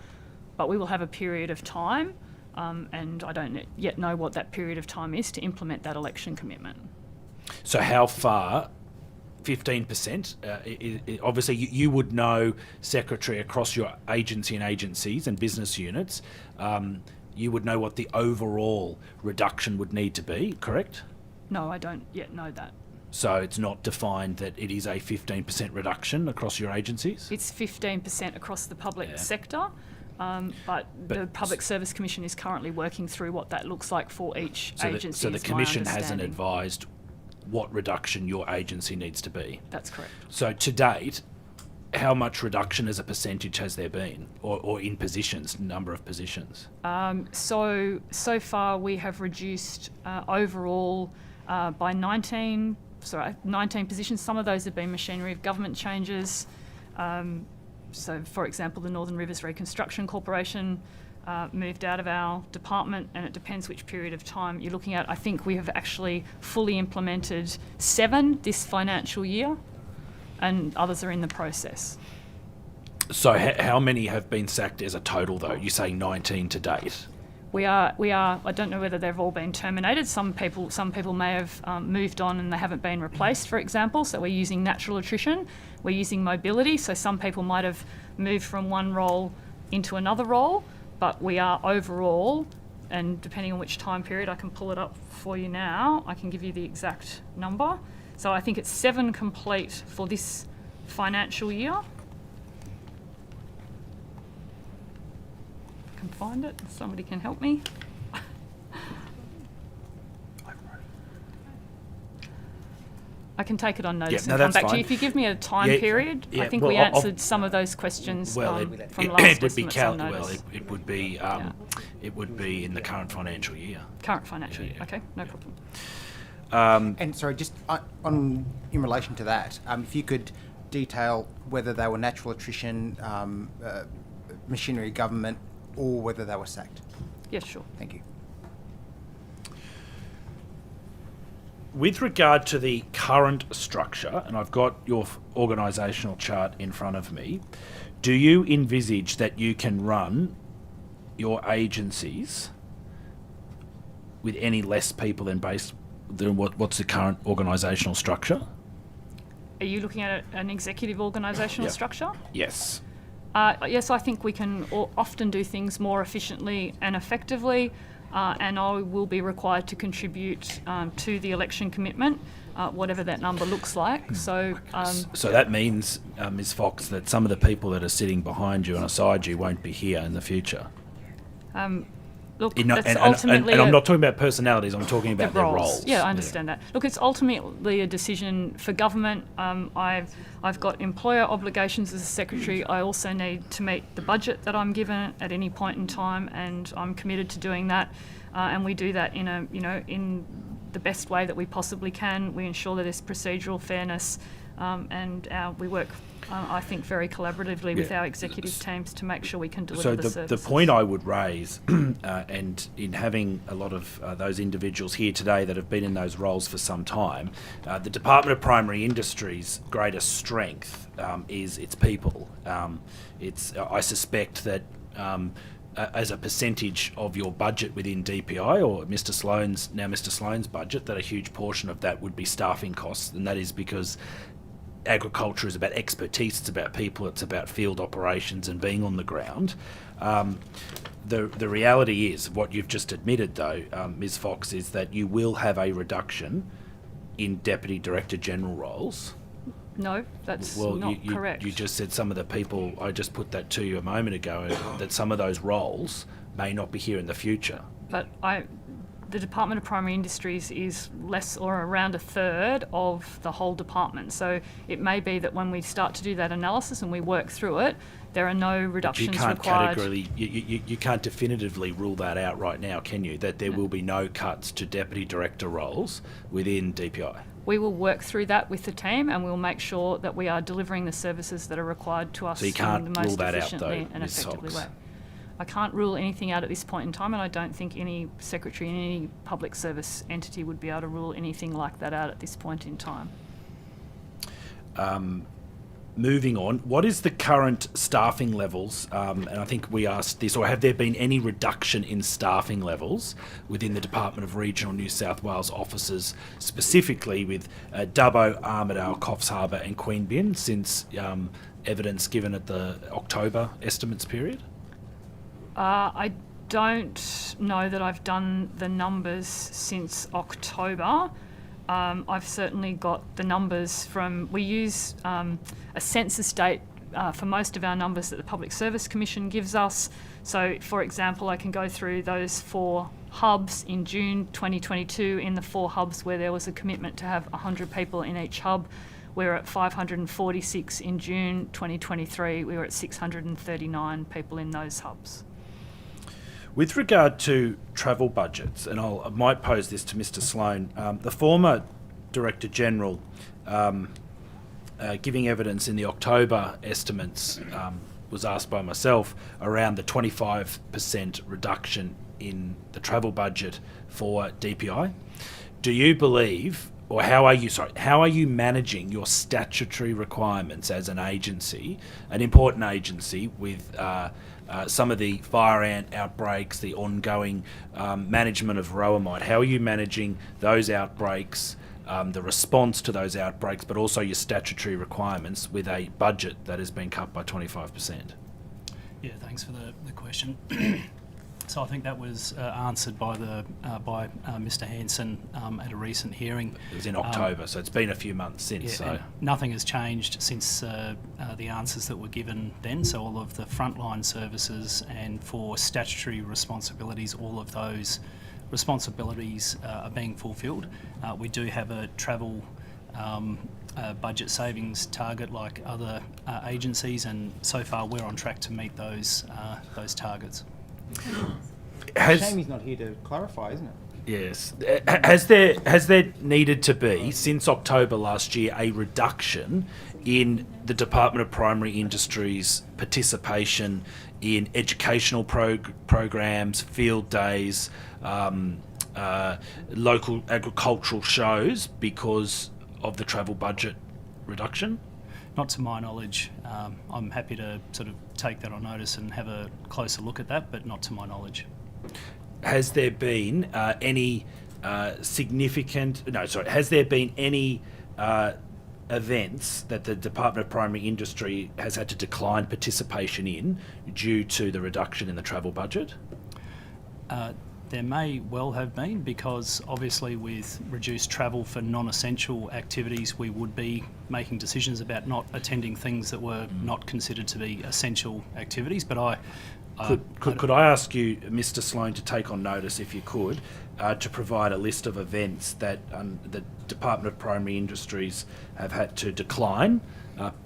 [SPEAKER 9] But we will have a period of time, and I don't yet know what that period of time is to implement that election commitment. So how far? 15%. Obviously, you would know, Secretary, across your agency and agencies and business units, you would know what the overall reduction would need to be, correct?
[SPEAKER 8] No, I don't yet know that.
[SPEAKER 9] So it's not defined that it is a 15% reduction across your agencies?
[SPEAKER 8] It's 15% across the public sector, but the Public Service Commission is currently working through what that looks like for each agency.
[SPEAKER 9] So the Commission hasn't advised what reduction your agency needs to be?
[SPEAKER 8] That's correct.
[SPEAKER 9] So to date, how much reduction as a percentage has there been, or in positions, number of positions?
[SPEAKER 8] So far we have reduced overall by 19 positions. Some of those have been machinery of government changes. So, for example, the Northern Rivers Reconstruction Corporation moved out of our department, and it depends which period of time you're looking at. I think we have actually fully implemented 7 this financial year, and others are in the process.
[SPEAKER 9] So how many have been sacked as a total, though? You say 19 to date.
[SPEAKER 8] We are. I don't know whether they've all been terminated. Some people may have moved on and they haven't been replaced, for example. So we're using natural attrition. We're using mobility. So some people might have moved from one role into another role, but we are overall, and depending on which time period, I can pull it up for you now. I can give you the exact number. So I think it's 7 complete for this financial year. Can find it. Somebody can help me. I can take it on notice and come back to you. If you give me a time period, I think we answered some of those questions from last estimates on notice.
[SPEAKER 9] It would be in the current financial year.
[SPEAKER 8] Current financial year. Okay, no problem.
[SPEAKER 20] And sorry, just in relation to that, if you could detail whether they were natural attrition, machinery government, or whether they were sacked.
[SPEAKER 8] Yes, sure.
[SPEAKER 20] Thank you.
[SPEAKER 9] With regard to the current structure, and I've got your organisational chart in front of me, do you envisage that you can run your agencies with any less people than what's the current organisational structure?
[SPEAKER 8] Are you looking at an executive organisational structure?
[SPEAKER 9] Yes.
[SPEAKER 8] Yes, I think we can often do things more efficiently and effectively, and I will be required to contribute to the election commitment, whatever that number looks like. So
[SPEAKER 9] that means, Ms Fox, that some of the people that are sitting behind you and aside you won't be here in the future.
[SPEAKER 8] Look,
[SPEAKER 9] that's ultimately... And I'm not talking about personalities, I'm talking about their roles.
[SPEAKER 8] Yeah, I understand that. Look, it's ultimately a decision for government. I've got employer obligations as a secretary. I also need to meet the budget that I'm given at any point in time, and I'm committed to doing that. And we do that in the best way that we possibly can. We ensure that there's procedural fairness, and we work, I think, very collaboratively with our executive teams to make sure we can deliver the services.
[SPEAKER 9] So the point I would raise, and in having a lot of those individuals here today that have been in those roles for some time, the Department of Primary Industry's greatest strength is its people. I suspect that as a percentage of your budget within DPI or Mr. Sloan's budget, that a huge portion of that would be staffing costs, and that is because agriculture is about expertise, it's about people, it's about field operations and being on the ground. The reality is, what you've just admitted though, Ms. Fox, is that you will have a reduction in Deputy Director General roles.
[SPEAKER 8] No, that's
[SPEAKER 9] not
[SPEAKER 8] correct.
[SPEAKER 9] You just said some of the people, I just put that to you a moment ago, that some of those roles may not be here in the future.
[SPEAKER 8] But the Department of Primary Industries is less or around a third of the whole department. So it may be that when we start to do that analysis and we work through it, there are no reductions required.
[SPEAKER 9] You can't definitively rule that out right now, can you? That there will be no cuts to Deputy Director roles within DPI?
[SPEAKER 8] We will work through that with the team, and we'll make sure that we are delivering the services that are required to us
[SPEAKER 9] So you can't
[SPEAKER 8] in the
[SPEAKER 9] rule
[SPEAKER 8] most
[SPEAKER 9] that out,
[SPEAKER 8] efficiently
[SPEAKER 9] though,
[SPEAKER 8] and
[SPEAKER 9] Ms.
[SPEAKER 8] effectively
[SPEAKER 9] Fox?
[SPEAKER 8] way. I can't rule anything out at this point in time, and I don't think any secretary in any public service entity would be able to rule anything like that out at this point in time.
[SPEAKER 9] Moving on, what is the current staffing levels? And I think we asked this, or have there been any reduction in staffing levels within the Department of Regional New South Wales offices, specifically with Dubbo, Armidale, Coffs Harbour and Queanbeyan since evidence given at the October estimates period?
[SPEAKER 8] I don't know that I've done the numbers since October. I've certainly got the numbers from, we use a census date for most of our numbers that the Public Service Commission gives us. So, for example, I can go through those 4 hubs in June 2022. In the 4 hubs where there was a commitment to have 100 people in each hub, we're at 546 in June 2023. We were at 639 people in those hubs.
[SPEAKER 9] With regard to travel budgets, and I might pose this to Mr. Sloan, the former Director General giving evidence in the October estimates was asked by myself around the 25% reduction in the travel budget for DPI. Do you believe, or how are you managing your statutory requirements as an agency, an important agency with some of the fire ant outbreaks, the ongoing management of Roamite? How are you managing those outbreaks, the response to those outbreaks, but also your statutory requirements with a budget that has been cut by 25%?
[SPEAKER 2] Yeah, thanks for the question. So I think that was answered by Mr. Hanson at a recent hearing.
[SPEAKER 9] It was in October, so it's been a few months since.
[SPEAKER 2] Yeah,
[SPEAKER 9] so
[SPEAKER 2] nothing has changed since the answers that were given then. So all of the frontline services and for statutory responsibilities, all of those responsibilities are being fulfilled. We do have a travel budget savings target like other agencies, and so far we're on track to meet those targets.
[SPEAKER 20] Shame he's not here to clarify, isn't it?
[SPEAKER 9] Yes. Has there needed to be, since October last year, a reduction in the Department of Primary Industries' participation in educational programs, field days, local agricultural shows because of the travel budget reduction?
[SPEAKER 2] Not to my knowledge. I'm happy to sort of take that on notice and have a closer look at that, but not to my knowledge.
[SPEAKER 9] Has there been any has there been any events that the Department of Primary Industry has had to decline participation in due to the reduction in the travel budget?
[SPEAKER 2] There may well have been, because obviously with reduced travel for non-essential activities, we would be making decisions about not attending things that were not considered to be essential activities. But
[SPEAKER 9] Could I ask you, Mr. Sloan, to take on notice, if you could, to provide a list of events that the Department of Primary Industries have had to decline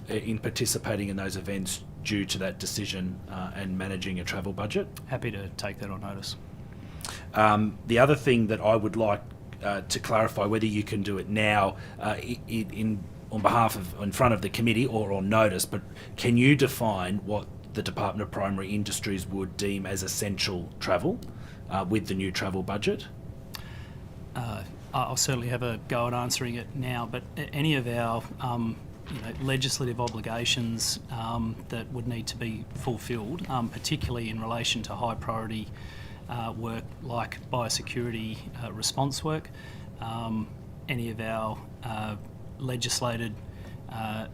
[SPEAKER 9] in participating in those events due to that decision and managing a travel budget?
[SPEAKER 2] Happy to take that on notice.
[SPEAKER 9] The other thing that I would like to clarify whether you can do it now on behalf of, in front of the committee or on notice, but can you define what the Department of Primary Industries would deem as essential travel with the new travel budget?
[SPEAKER 2] I'll certainly have a go at answering it now, but any of our legislative obligations that would need to be fulfilled, particularly in relation to high priority work like biosecurity response work, any of our legislated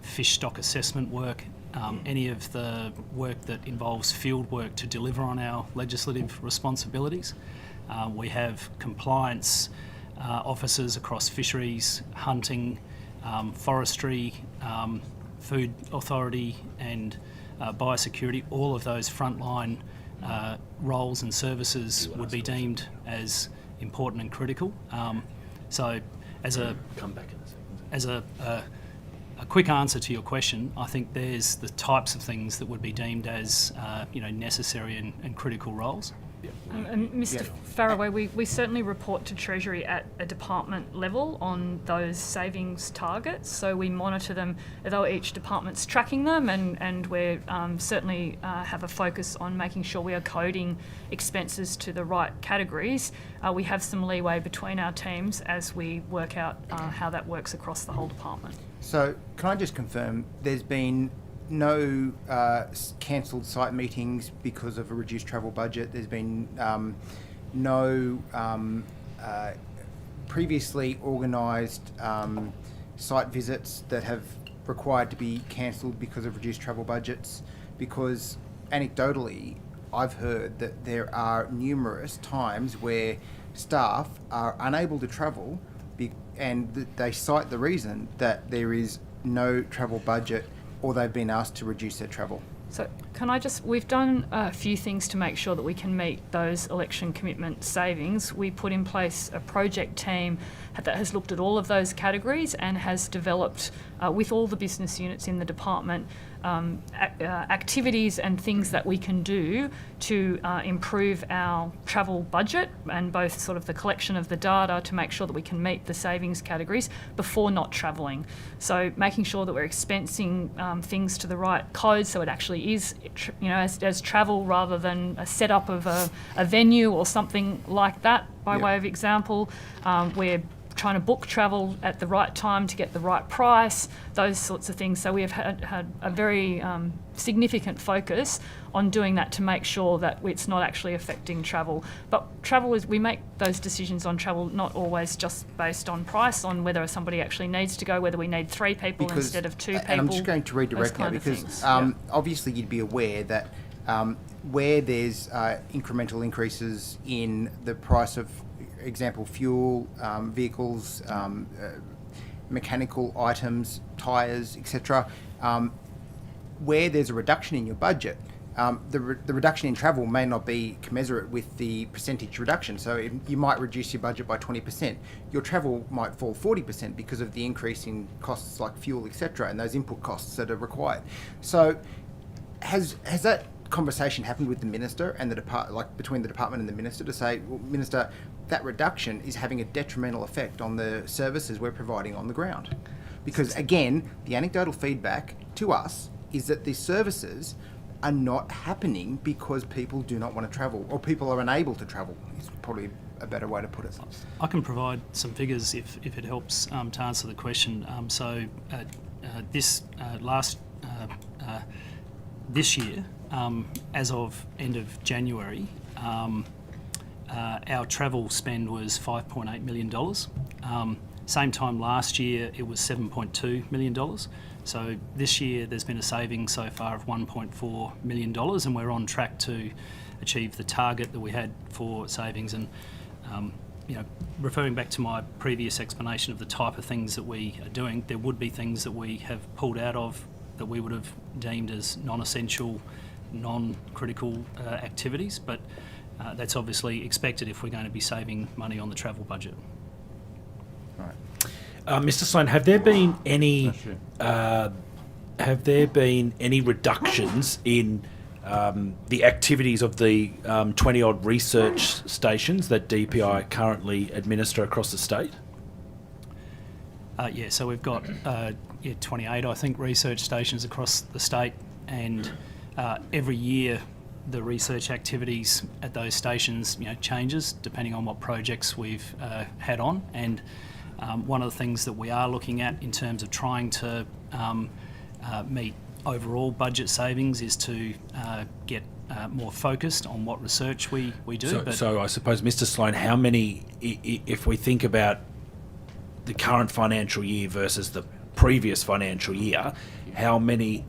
[SPEAKER 2] fish stock assessment work, any of the work that involves field work to deliver on our legislative responsibilities. We have compliance officers across fisheries, hunting, forestry, food authority and biosecurity. All of those frontline roles and services would be deemed as important and critical. So as a quick answer to your question, I think there's the types of things that would be deemed as necessary and critical roles.
[SPEAKER 8] And Mr. Farraway, we certainly report to Treasury at a department level on those savings targets. So we monitor them, although each department's tracking them, and we're certainly have a focus on making sure we are coding expenses to the right categories. We have some leeway between our teams as we work out how that works across the whole department.
[SPEAKER 20] So can I just confirm, there's been no cancelled site meetings because of a reduced travel budget. There's been no previously organised site visits that have required to be cancelled because of reduced travel budgets, because anecdotally I've heard that there are numerous times where staff are unable to travel and they cite the reason that there is no travel budget or they've been asked to reduce their travel.
[SPEAKER 8] So we've done a few things to make sure that we can meet those election commitment savings. We put in place a project team that has looked at all of those categories and has developed, with all the business units in the department, activities and things that we can do to improve our travel budget, and both sort of the collection of the data to make sure that we can meet the savings categories before not travelling. So making sure that we're expensing things to the right code so it actually is, as travel rather than a setup of a venue or something like that, by way of example. We're trying to book travel at the right time to get the right price, those sorts of things. So we have had a very significant focus on doing that to make sure that it's not actually affecting travel. But travel we make those decisions on travel not always just based on price, on whether somebody actually needs to go, whether we need 3 people instead of 2 people.
[SPEAKER 20] And I'm just going to redirect now, because obviously you'd be aware that where there's incremental increases in the price of, example, fuel, vehicles, mechanical items, tyres, etc., where there's a reduction in your budget, the reduction in travel may not be commensurate with the percentage reduction. So you might reduce your budget by 20%. Your travel might fall 40% because of the increase in costs like fuel, etc., and those input costs that are required. So has that conversation happened with the minister and between the department and the minister, to say, well, Minister, that reduction is having a detrimental effect on the services we're providing on the ground? Because again, the anecdotal feedback to us is that these services are not happening because people do not want to travel, or people are unable to travel, is probably a better way to put it.
[SPEAKER 2] I can provide some figures if it helps to answer the question. This year, as of end of January, our travel spend was $5.8 million. Same time last year, it was $7.2 million. So this year, there's been a saving so far of $1.4 million, and we're on track to achieve the target that we had for savings. And referring back to my previous explanation of the type of things that we are doing, there would be things that we have pulled out of that we would have deemed as non-essential, non-critical activities, but that's obviously expected if we're going to be saving money on the travel budget.
[SPEAKER 9] Right. Mr. Sloan, have there been any reductions in the activities of the 20-odd research stations that DPI currently administer across the state?
[SPEAKER 2] So we've got 28, I think, research stations across the state, and every year the research activities at those stations, changes depending on what projects we've had on. And one of the things that we are looking at in terms of trying to meet overall budget savings is to get more focused on what research we do.
[SPEAKER 9] So I suppose, Mr. Sloan, how many, if we think about the current financial year versus the previous financial year, how many,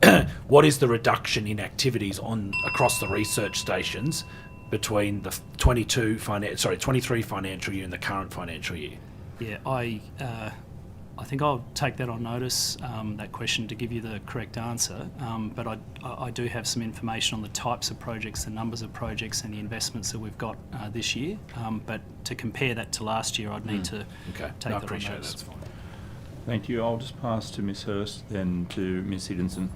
[SPEAKER 9] what is the reduction in activities across the research stations between the 23 financial year and the current financial year?
[SPEAKER 2] Yeah, I think I'll take that on notice, that question, to give you the correct answer. But I do have some information on the types of projects, the numbers of projects and the investments that we've got this year. But to compare that to last year, I'd need to take that on notice.
[SPEAKER 9] That's fine.
[SPEAKER 1] Thank you. I'll just pass to Ms Hurst, then to Ms Higginson.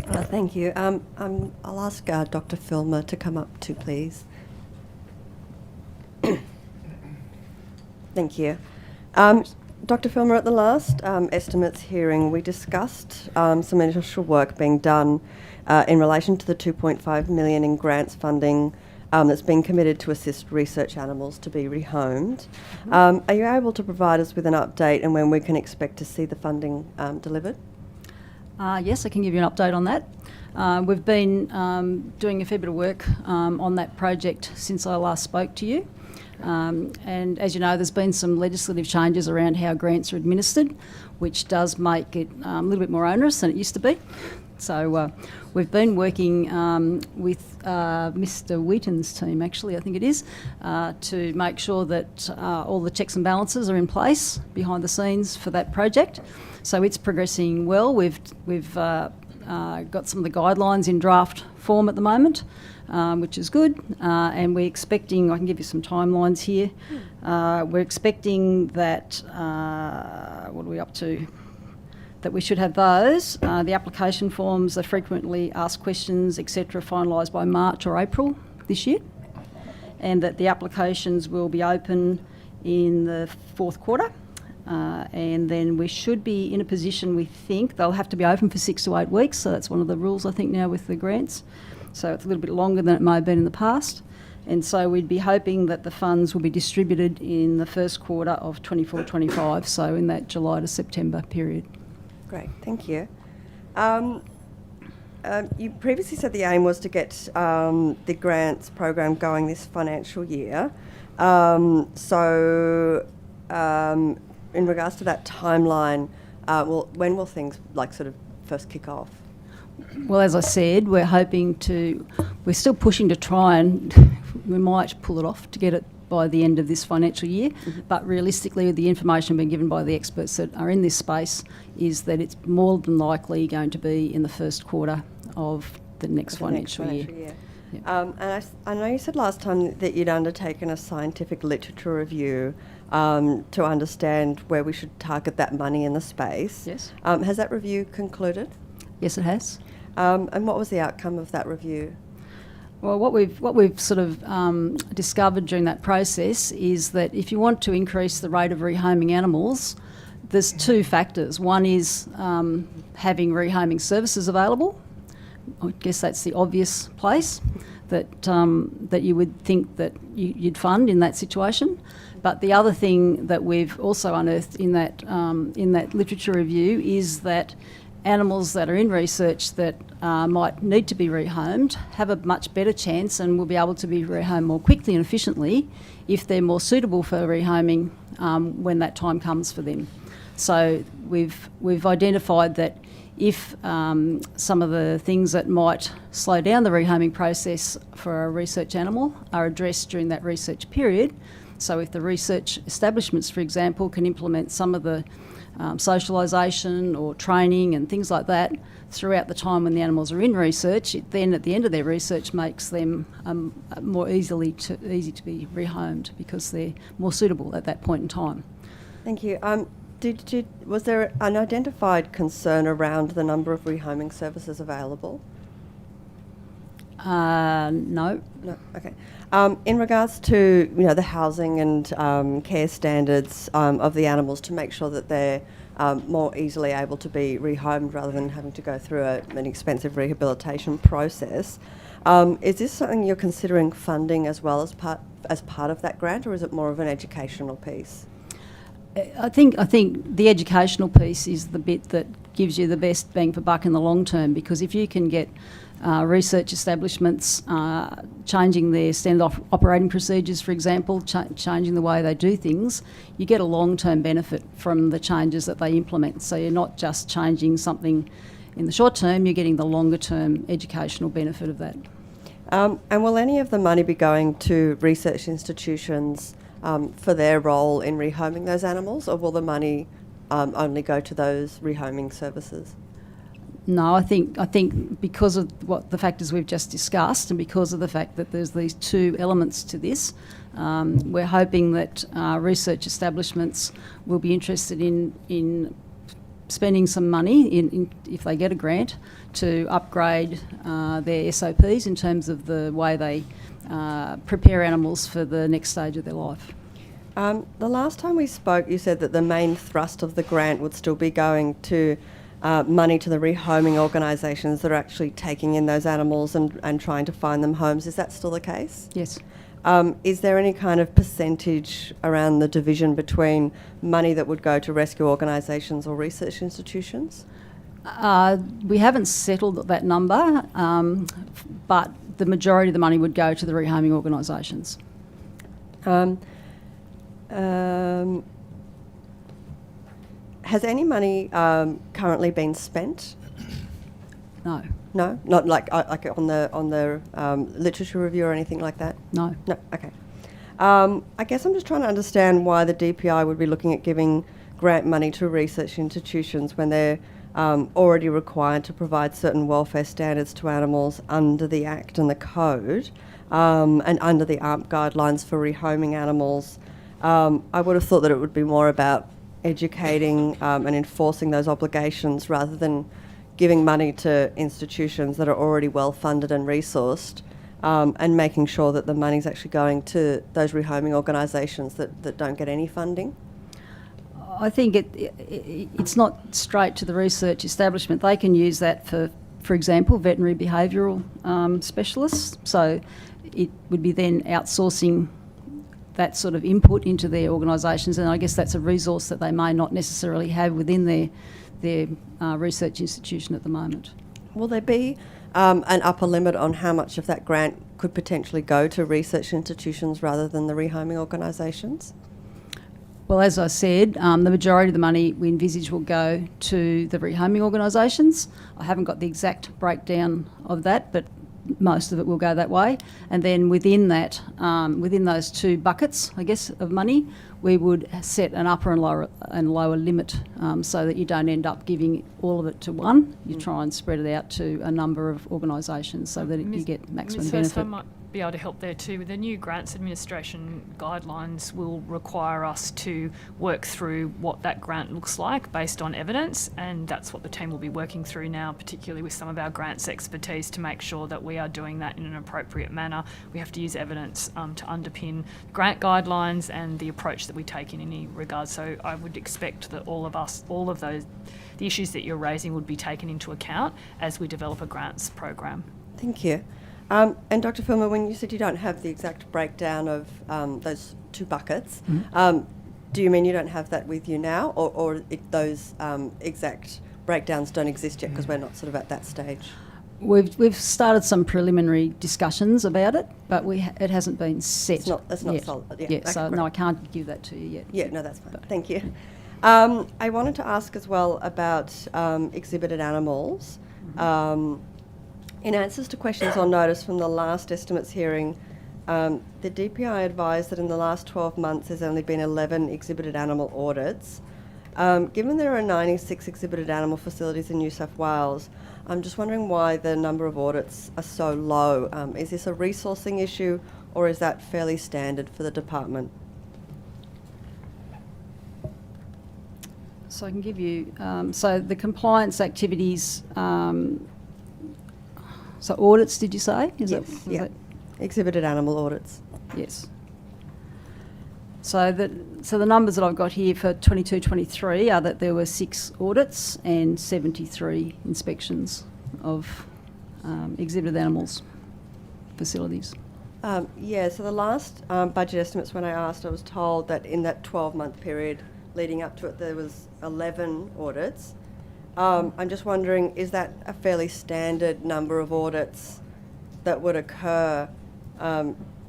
[SPEAKER 18] Thank you. I'll ask Dr. Filmer to come up too, please. Thank you. Dr. Filmer, at the last estimates hearing, we discussed some initial work being done in relation to the $2.5 million in grants funding that's been committed to assist research animals to be rehomed. Are you able to provide us with an update and when we can expect to see the funding delivered?
[SPEAKER 3] Yes, I can give you an update on that. We've been doing a fair bit of work on that project since I last spoke to you. And as you know, there's been some legislative changes around how grants are administered, which does make it a little bit more onerous than it used to be. So we've been working with Mr Wheaton's team, actually, I think it is, to make sure that all the checks and balances are in place behind the scenes for that project. So it's progressing well. We've got some of the guidelines in draft form at the moment, which is good, and we're expecting, I can give you some timelines here, we're expecting that, what are we up to? That we should have those, the application forms, the frequently asked questions, etc., finalised by March or April this year, and that the applications will be open in the fourth quarter. And then we should be in a position, we think, they'll have to be open for 6 to 8 weeks, so that's one of the rules, I think, now with the grants. So it's a little bit longer than it may have been in the past. And so we'd be hoping that the funds will be distributed in the first quarter of 24-25, so in that July to September period.
[SPEAKER 18] Great, thank you. You previously said the aim was to get the grants program going this financial year. In regards to that timeline, when will things sort of first kick off?
[SPEAKER 3] Well, as I said, we're still pushing to try and we might pull it off to get it by the end of this financial year, but realistically the information being given by the experts that are in this space is that it's more than likely going to be in the first quarter of the next financial year.
[SPEAKER 18] And I know you said last time that you'd undertaken a scientific literature review to understand where we should target that money in the space.
[SPEAKER 3] Yes.
[SPEAKER 18] Has that review concluded?
[SPEAKER 3] Yes, it has.
[SPEAKER 18] And what was the outcome of that review?
[SPEAKER 3] Well, what we've sort of discovered during that process is that if you want to increase the rate of rehoming animals, there's two factors. One is having rehoming services available. I guess that's the obvious place that you would think that you'd fund in that situation. But the other thing that we've also unearthed in that literature review is that animals that are in research that might need to be rehomed have a much better chance and will be able to be rehomed more quickly and efficiently if they're more suitable for rehoming when that time comes for them. So we've identified that if some of the things that might slow down the rehoming process for a research animal are addressed during that research period, so if the research establishments, for example, can implement some of the socialisation or training and things like that throughout the time when the animals are in research, it then at the end of their research makes them more easy to be rehomed because they're more suitable at that point in time.
[SPEAKER 18] Thank you. Was there an identified concern around the number of rehoming services available?
[SPEAKER 3] No.
[SPEAKER 18] No, okay. In regards to the housing and care standards of the animals, to make sure that they're more easily able to be rehomed rather than having to go through an expensive rehabilitation process, is this something you're considering funding as well as part of that grant, or is it more of an educational piece?
[SPEAKER 3] I think the educational piece is the bit that gives you the best bang for buck in the long term, because if you can get research establishments changing their standard operating procedures, for example, changing the way they do things, you get a long-term benefit from the changes that they implement. So you're not just changing something in the short term, you're getting the longer-term educational benefit of that.
[SPEAKER 18] And will any of the money be going to research institutions for their role in rehoming those animals, or will the money only go to those rehoming services?
[SPEAKER 3] No, I think because of the factors we've just discussed, and because of the fact that there's these two elements to this, we're hoping that research establishments will be interested in spending some money, if they get a grant, to upgrade their SOPs in terms of the way they prepare animals for the next stage of their life.
[SPEAKER 18] The last time we spoke, you said that the main thrust of the grant would still be going to money to the rehoming organisations that are actually taking in those animals and trying to find them homes. Is that still the case?
[SPEAKER 3] Yes.
[SPEAKER 18] Is there any kind of percentage around the division between money that would go to rescue organisations or research institutions?
[SPEAKER 3] We haven't settled that number, but the majority of the money would go to the rehoming organisations.
[SPEAKER 18] Has any money currently been spent?
[SPEAKER 3] No.
[SPEAKER 18] No, not like on the literature review or anything like that.
[SPEAKER 3] No.
[SPEAKER 18] No. Okay. I guess I'm just trying to understand why the DPI would be looking at giving grant money to research institutions when they're already required to provide certain welfare standards to animals under the Act and the Code, and under the ARP guidelines for rehoming animals. I would have thought that it would be more about educating and enforcing those obligations rather than giving money to institutions that are already well funded and resourced, and making sure that the money's actually going to those rehoming organisations that don't get any funding.
[SPEAKER 3] I think it's not straight to the research establishment. They can use that for example, veterinary behavioural specialists. So it would be then outsourcing that sort of input into their organisations, and I guess that's a resource that they may not necessarily have within their research institution at the moment.
[SPEAKER 18] Will there be an upper limit on how much of that grant could potentially go to research institutions rather than the rehoming organisations?
[SPEAKER 3] Well, as I said, the majority of the money we envisage will go to the rehoming organisations. I haven't got the exact breakdown of that, but most of it will go that way. And then within that, within those two buckets, I guess, of money, we would set an upper and lower limit, so that you don't end up giving all of it to one. You try and spread it out to a number of organisations so that you get maximum benefit.
[SPEAKER 8] I might be able to help there too. The new grants administration guidelines will require us to work through what that grant looks like based on evidence, and that's what the team will be working through now, particularly with some of our grants expertise, to make sure that we are doing that in an appropriate manner. We have to use evidence to underpin grant guidelines and the approach that we take in any regard. So I would expect that all of those, the issues that you're raising would be taken into account as we develop a grants program.
[SPEAKER 18] Thank you. And Dr. Filmer, when you said you don't have the exact breakdown of those two buckets, do you mean you don't have that with you now, or those exact breakdowns don't exist yet because we're not sort of at that stage?
[SPEAKER 3] We've started some preliminary discussions about it, but it hasn't been set.
[SPEAKER 18] It's not
[SPEAKER 3] yet.
[SPEAKER 18] solid. Yeah,
[SPEAKER 3] Yeah,
[SPEAKER 18] okay,
[SPEAKER 3] so
[SPEAKER 18] great.
[SPEAKER 3] no, I can't give that to you yet.
[SPEAKER 18] Yeah, no, that's fine. Thank you. I wanted to ask as well about exhibited animals. In answers to questions on notice from the last estimates hearing, the DPI advised that in the last 12 months there's only been 11 exhibited animal audits. Given there are 96 exhibited animal facilities in New South Wales, I'm just wondering why the number of audits are so low. Is this a resourcing issue, or is that fairly standard for the department?
[SPEAKER 3] So I can give you, so the compliance activities, So audits, did you say?
[SPEAKER 18] Yes, yeah. Exhibited animal audits.
[SPEAKER 3] Yes. So the numbers that I've got here for 22-23 are that there were 6 audits and 73 inspections of exhibited animals facilities.
[SPEAKER 18] Yeah, so the last budget estimates, when I asked, I was told that in that 12-month period leading up to it, there was 11 audits. I'm just wondering, is that a fairly standard number of audits that would occur,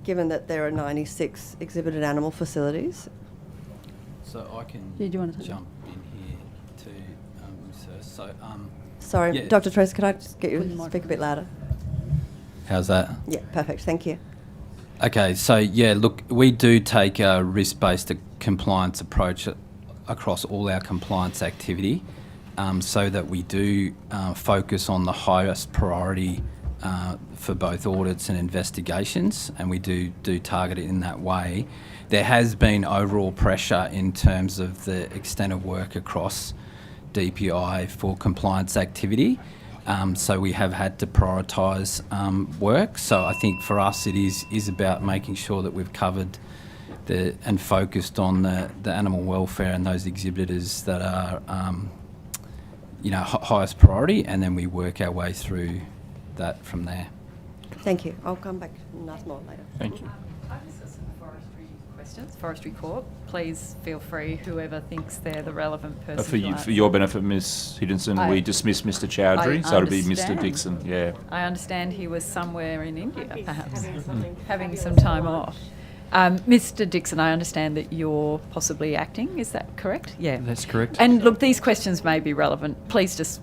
[SPEAKER 18] given that there are 96 exhibited animal facilities?
[SPEAKER 11] So I can
[SPEAKER 3] do you want to
[SPEAKER 11] jump in here too, sir. So,
[SPEAKER 18] sorry,
[SPEAKER 11] yeah.
[SPEAKER 18] Dr. Trace, could I just get you to speak a bit louder?
[SPEAKER 11] How's that?
[SPEAKER 18] Yeah, perfect, thank you.
[SPEAKER 11] Okay, so yeah, look, we do take a risk-based compliance approach across all our compliance activity, so that we do focus on the highest priority for both audits and investigations, and we do target it in that way. There has been overall pressure in terms of the extent of work across DPI for compliance activity. So we have had to prioritise work. So I think for us it is about making sure that we've covered and focused on the animal welfare and those exhibitors that are highest priority, and then we work our way through that from there.
[SPEAKER 18] Thank you. I'll come back and ask more later.
[SPEAKER 11] Thank you.
[SPEAKER 19] I've just got some forestry questions. Forestry Corp, please feel free, whoever thinks they're the relevant person.
[SPEAKER 1] For your benefit, Ms Higginson, we dismiss Mr Chowdhury, so it'll be Mr Dixon. Yeah.
[SPEAKER 19] I understand he was somewhere in India, perhaps, having some time off. Mr Dixon, I understand that you're possibly acting, is that correct? Yeah.
[SPEAKER 7] That's correct.
[SPEAKER 19] And look, these questions may be relevant. Please just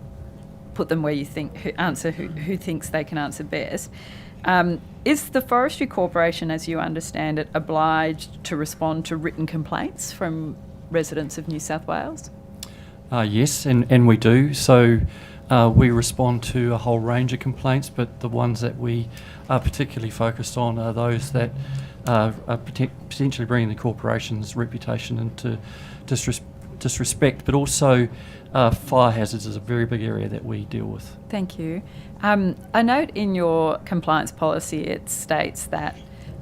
[SPEAKER 19] put them where you think, who thinks they can answer best. Is the Forestry Corporation, as you understand it, obliged to respond to written complaints from residents of New South Wales?
[SPEAKER 7] Yes, and we do. So we respond to a whole range of complaints, but the ones that we are particularly focused on are those that are potentially bringing the corporation's reputation into disrespect, but also fire hazards is a very big area that we deal with.
[SPEAKER 19] Thank you. I note in your compliance policy it states that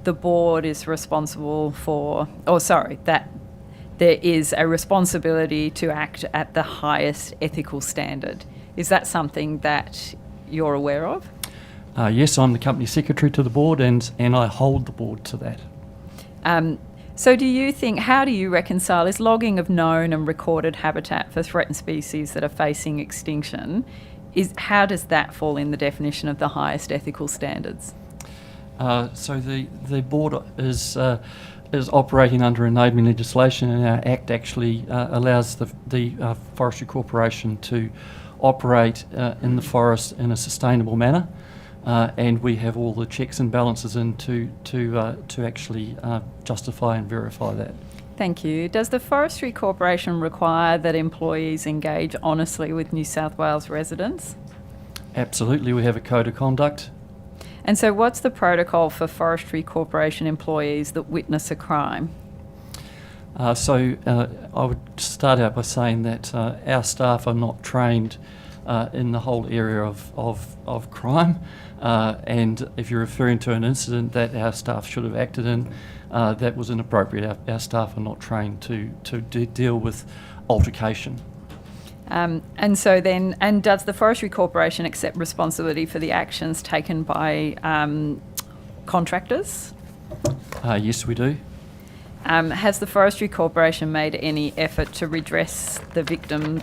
[SPEAKER 19] the board is responsible that there is a responsibility to act at the highest ethical standard. Is that something that you're aware of?
[SPEAKER 7] Yes, I'm the company secretary to the board, and I hold the board to that.
[SPEAKER 19] So how do you reconcile, is logging of known and recorded habitat for threatened species that are facing extinction, how does that fall in the definition of the highest ethical standards?
[SPEAKER 7] So the board is operating under enabling legislation, and our Act actually allows the Forestry Corporation to operate in the forest in a sustainable manner. And we have all the checks and balances in to actually justify and verify that.
[SPEAKER 19] Thank you. Does the Forestry Corporation require that employees engage honestly with New South Wales residents?
[SPEAKER 7] Absolutely, we have a code of conduct.
[SPEAKER 19] And so what's the protocol for Forestry Corporation employees that witness a crime?
[SPEAKER 7] I would start out by saying that our staff are not trained in the whole area of crime. And if you're referring to an incident that our staff should have acted in, that was inappropriate. Our staff are not trained to deal with altercation.
[SPEAKER 19] And does the Forestry Corporation accept responsibility for the actions taken by contractors?
[SPEAKER 7] Yes, we do.
[SPEAKER 19] Has the Forestry Corporation made any effort to redress the victim,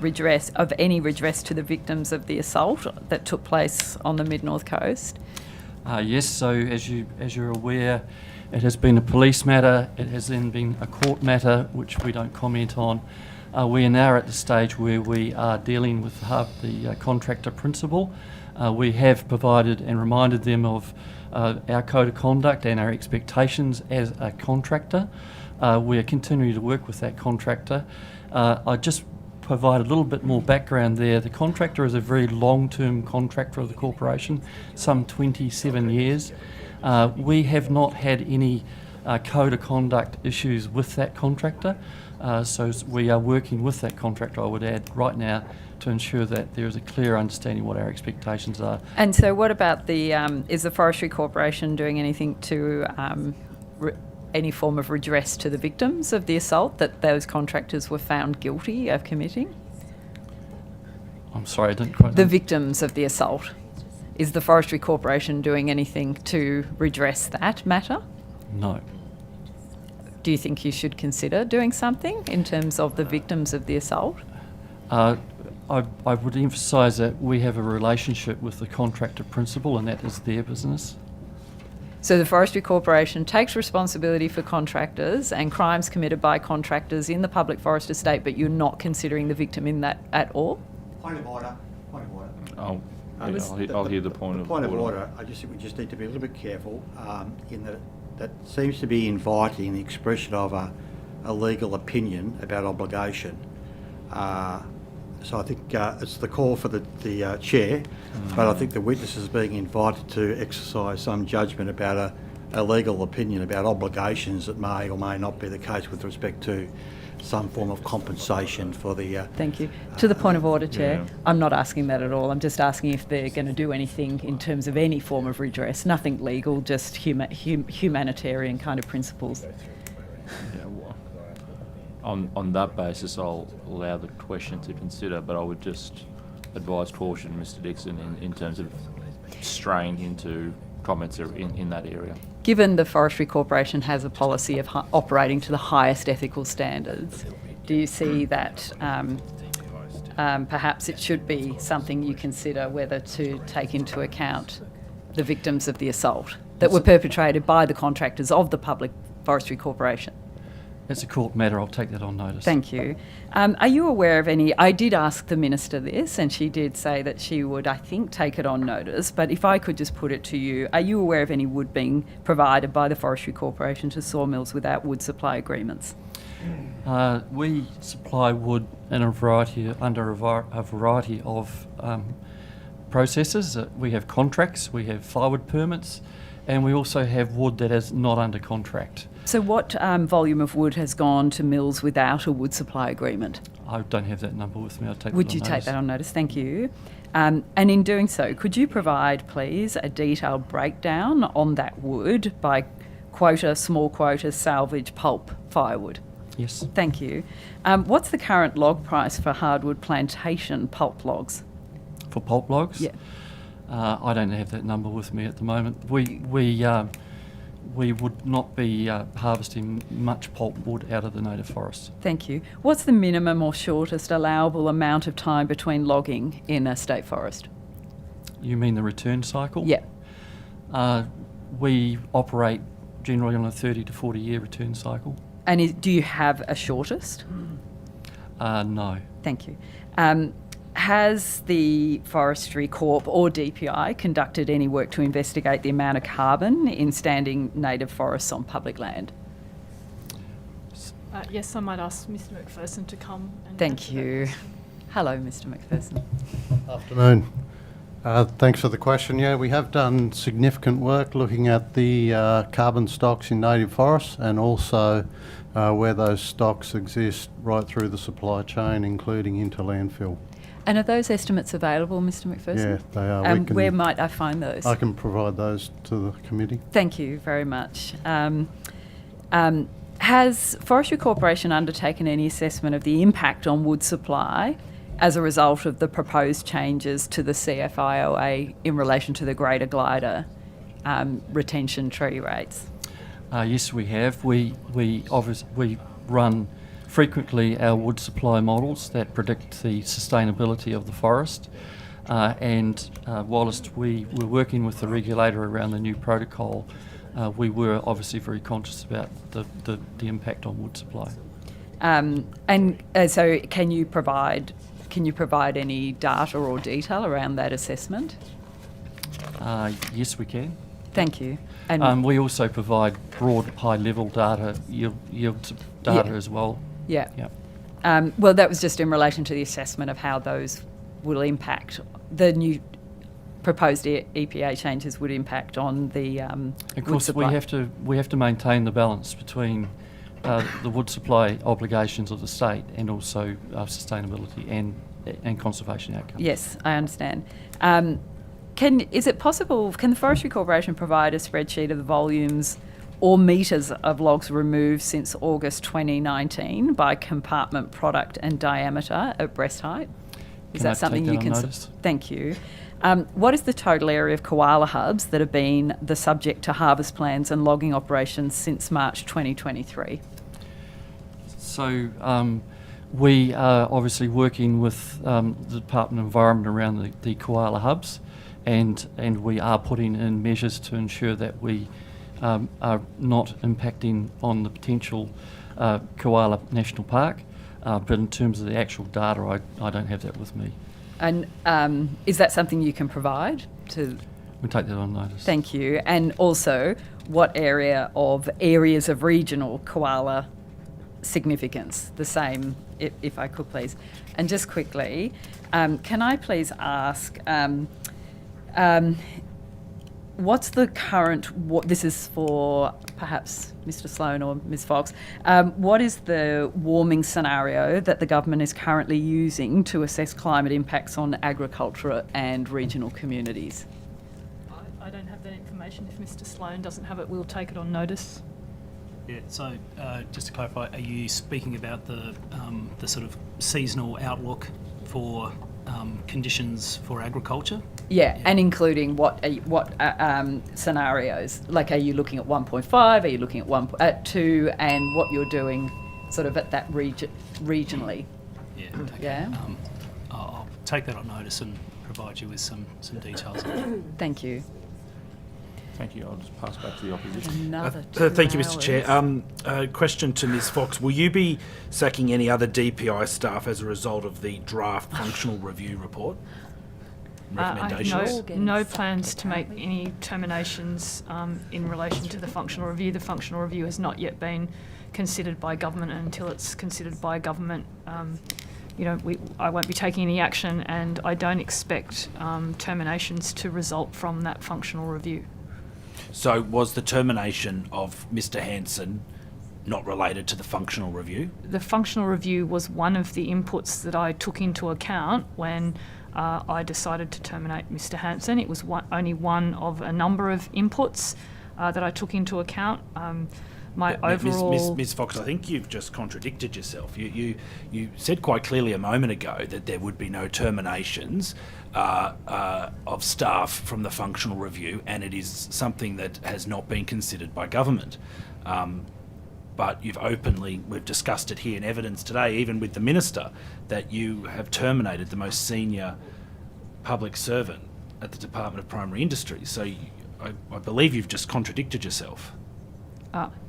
[SPEAKER 19] redress to the victims of the assault that took place on the Mid-North Coast?
[SPEAKER 7] Yes, so as you're aware, it has been a police matter, it has then been a court matter, which we don't comment on. We are now at the stage where we are dealing with the contractor principal. We have provided and reminded them of our code of conduct and our expectations as a contractor. We are continuing to work with that contractor. I just provide a little bit more background there. The contractor is a very long-term contractor of the corporation, some 27 years. We have not had any code of conduct issues with that contractor. We are working with that contractor, I would add, right now to ensure that there is a clear understanding what our expectations are.
[SPEAKER 19] And so what about is the Forestry Corporation doing anything to any form of redress to the victims of the assault that those contractors were found guilty of committing?
[SPEAKER 7] I'm sorry, I didn't quite...
[SPEAKER 19] The victims of the assault. Is the Forestry Corporation doing anything to redress that matter?
[SPEAKER 7] No.
[SPEAKER 19] Do you think you should consider doing something in terms of the victims of the assault?
[SPEAKER 7] I would emphasise that we have a relationship with the contractor principal, and that is their business.
[SPEAKER 19] So the Forestry Corporation takes responsibility for contractors and crimes committed by contractors in the public forest estate, but you're not considering the victim in that at all?
[SPEAKER 17] Point of order. Point of order.
[SPEAKER 1] I'll hear the point of order.
[SPEAKER 17] Point of order. I just think we just need to be a little bit careful in that seems to be inviting the expression of a legal opinion about obligation. So I think it's the call for the chair, but I think the witness is being invited to exercise some judgment about a legal opinion about obligations that may or may not be the case with respect to some form of compensation for the...
[SPEAKER 19] Thank you. To the point of order, Chair, I'm not asking that at all. I'm just asking if they're going to do anything in terms of any form of redress, nothing legal, just humanitarian kind of principles.
[SPEAKER 1] On that basis, I'll allow the question to consider, but I would just advise caution, Mr Dixon, in terms of straying into comments in that area.
[SPEAKER 19] Given the Forestry Corporation has a policy of operating to the highest ethical standards, do you see that perhaps it should be something you consider whether to take into account the victims of the assault that were perpetrated by the contractors of the Public Forestry Corporation?
[SPEAKER 7] It's a court matter. I'll take that on notice.
[SPEAKER 19] Thank you. Are you aware of any... I did ask the Minister this, and she did say that she would, I think, take it on notice. But if I could just put it to you, are you aware of any wood being provided by the Forestry Corporation to sawmills without wood supply agreements?
[SPEAKER 7] We supply wood in under a variety of processes. We have contracts, we have firewood permits, and we also have wood that is not under contract.
[SPEAKER 19] So what volume of wood has gone to mills without a wood supply agreement?
[SPEAKER 7] I don't have that number with me. I'll take that on notice.
[SPEAKER 19] Would you take that on notice? Thank you. And in doing so, could you provide, please, a detailed breakdown on that wood by quota, small quota, salvage, pulp, firewood?
[SPEAKER 7] Yes.
[SPEAKER 19] Thank you. What's the current log price for hardwood plantation pulp logs?
[SPEAKER 7] For pulp logs?
[SPEAKER 19] Yeah.
[SPEAKER 7] I don't have that number with me at the moment. We would not be harvesting much pulp wood out of the native forest.
[SPEAKER 19] Thank you. What's the minimum or shortest allowable amount of time between logging in a state forest?
[SPEAKER 7] You mean the return cycle?
[SPEAKER 19] Yeah.
[SPEAKER 7] We operate generally on a 30 to 40 year return cycle.
[SPEAKER 19] And do you have a shortest?
[SPEAKER 7] No.
[SPEAKER 19] Thank you. Has the Forestry Corp or DPI conducted any work to investigate the amount of carbon in standing native forests on public land?
[SPEAKER 8] Yes, I might ask Mr McPherson to come. And
[SPEAKER 19] Thank you. Hello, Mr McPherson.
[SPEAKER 21] Afternoon. Thanks for the question. Yeah, we have done significant work looking at the carbon stocks in native forests and also where those stocks exist right through the supply chain, including into landfill.
[SPEAKER 19] And are those estimates available, Mr McPherson?
[SPEAKER 21] Yeah, they are.
[SPEAKER 19] Where might I find those?
[SPEAKER 21] I can provide those to the committee.
[SPEAKER 19] Thank you very much. Has Forestry Corporation undertaken any assessment of the impact on wood supply as a result of the proposed changes to the CFIOA in relation to the greater glider retention tree rates?
[SPEAKER 7] Yes, we have. We run frequently our wood supply models that predict the sustainability of the forest. And whilst we were working with the regulator around the new protocol, we were obviously very conscious about the impact on wood supply.
[SPEAKER 19] So can you provide any data or detail around that assessment?
[SPEAKER 7] Yes, we can.
[SPEAKER 19] Thank you.
[SPEAKER 7] And we also provide broad high-level data, yield data as well.
[SPEAKER 19] Yeah.
[SPEAKER 7] Yeah.
[SPEAKER 19] Well, that was just in relation to the assessment of how those will impact the new proposed EPA changes would impact on the
[SPEAKER 7] of course,
[SPEAKER 19] wood supply.
[SPEAKER 7] we have to maintain the balance between the wood supply obligations of the state, and also sustainability and conservation outcomes.
[SPEAKER 19] Yes, I understand. Is it possible, can the Forestry Corporation provide a spreadsheet of the volumes or metres of logs removed since August 2019 by compartment, product and diameter at breast height? Is
[SPEAKER 7] Can I
[SPEAKER 19] that something
[SPEAKER 7] take
[SPEAKER 19] you
[SPEAKER 7] that
[SPEAKER 19] can...
[SPEAKER 7] on notice?
[SPEAKER 19] Thank you. What is the total area of koala hubs that have been the subject to harvest plans and logging operations since March 2023?
[SPEAKER 7] So we are obviously working with the Department of Environment around the koala hubs, and we are putting in measures to ensure that we are not impacting on the potential Koala National Park. But in terms of the actual data, I don't have that with me.
[SPEAKER 19] And is that something you can provide to...
[SPEAKER 7] We'll take that on notice.
[SPEAKER 19] Thank you. And also, what areas of regional koala significance? The same, if I could please. And just quickly, can I please ask, what's the current, this is for perhaps Mr. Sloan or Ms. Fox, what is the warming scenario that the government is currently using to assess climate impacts on agriculture and regional communities?
[SPEAKER 8] I don't have that information. If Mr. Sloan doesn't have it, we'll take it on notice.
[SPEAKER 2] Yeah, so just to clarify, are you speaking about the sort of seasonal outlook for conditions for agriculture?
[SPEAKER 19] Yeah, and including what scenarios? Like, are you looking at 1.5? Are you looking at 2? And what you're doing, sort of at that regionally?
[SPEAKER 2] Yeah. Okay.
[SPEAKER 19] Yeah.
[SPEAKER 2] I'll take that on notice and provide you with some details.
[SPEAKER 19] Thank you.
[SPEAKER 1] Thank you. I'll just pass back to the opposition.
[SPEAKER 9] Thank you, Mr. Chair. Question to Ms. Fox. Will you be sacking any other DPI staff as a result of the draft functional review report?
[SPEAKER 8] I have no plans to make any terminations in relation to the functional review. The functional review has not yet been considered by government, and until it's considered by government, I won't be taking any action, and I don't expect terminations to result from that functional review.
[SPEAKER 9] So was the termination of Mr. Hanson not related to the functional review?
[SPEAKER 8] The functional review was one of the inputs that I took into account when I decided to terminate Mr. Hanson. It was only one of a number of inputs that I took into account. Overall...
[SPEAKER 9] Ms. Fox, I think you've just contradicted yourself. You said quite clearly a moment ago that there would be no terminations of staff from the functional review, and it is something that has not been considered by government. But we've discussed it here in evidence today, even with the Minister, that you have terminated the most senior public servant at the Department of Primary Industries. So I believe you've just contradicted yourself.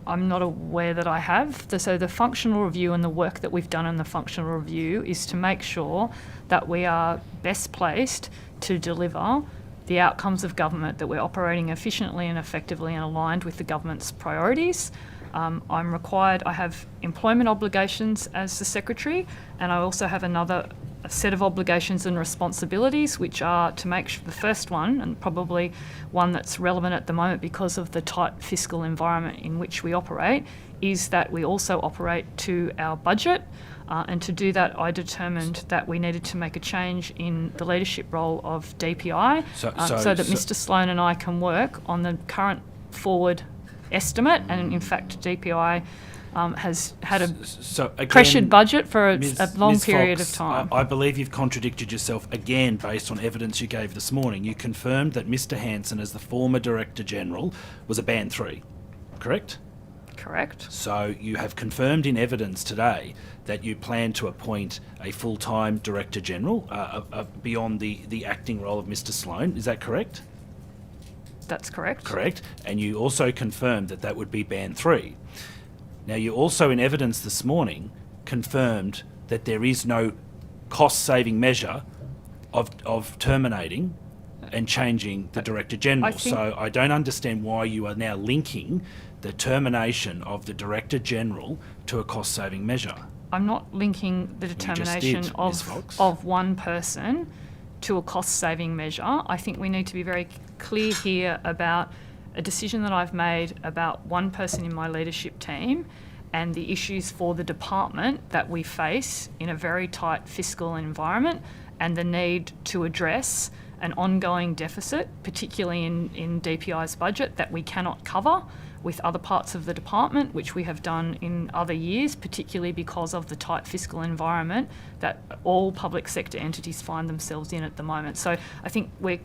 [SPEAKER 8] I'm not aware that I have. So the functional review and the work that we've done in the functional review is to make sure that we are best placed to deliver the outcomes of government, that we're operating efficiently and effectively and aligned with the government's priorities. I have employment obligations as the Secretary, and I also have a set of obligations and responsibilities, which are to make sure, the first one, and probably one that's relevant at the moment because of the tight fiscal environment in which we operate, is that we also operate to our budget. And to do that, I determined that we needed to make a change in the leadership role of DPI so that Mr. Sloan and I can work on the current forward estimate. And in fact, DPI has had a pressured budget for a long period of time.
[SPEAKER 9] I believe you've contradicted yourself again based on evidence you gave this morning. You confirmed that Mr. Hanson, as the former Director General, was a Band 3, correct?
[SPEAKER 8] Correct.
[SPEAKER 9] So you have confirmed in evidence today that you plan to appoint a full-time Director General beyond the acting role of Mr. Sloan. Is that correct?
[SPEAKER 8] That's correct.
[SPEAKER 9] Correct. And you also confirmed that would be Band 3. Now, you also, in evidence this morning, confirmed that there is no cost-saving measure of terminating and changing the Director General. So I don't understand why you are now linking the termination of the Director General to a cost-saving measure.
[SPEAKER 8] I'm not linking the determination of one person to a cost-saving measure. I think we need to be very clear here about a decision that I've made about one person in my leadership team, and the issues for the department that we face in a very tight fiscal environment, and the need to address an ongoing deficit, particularly in DPI's budget, that we cannot cover with other parts of the department, which we have done in other years, particularly because of the tight fiscal environment that all public sector entities find themselves in at the moment. So I think we're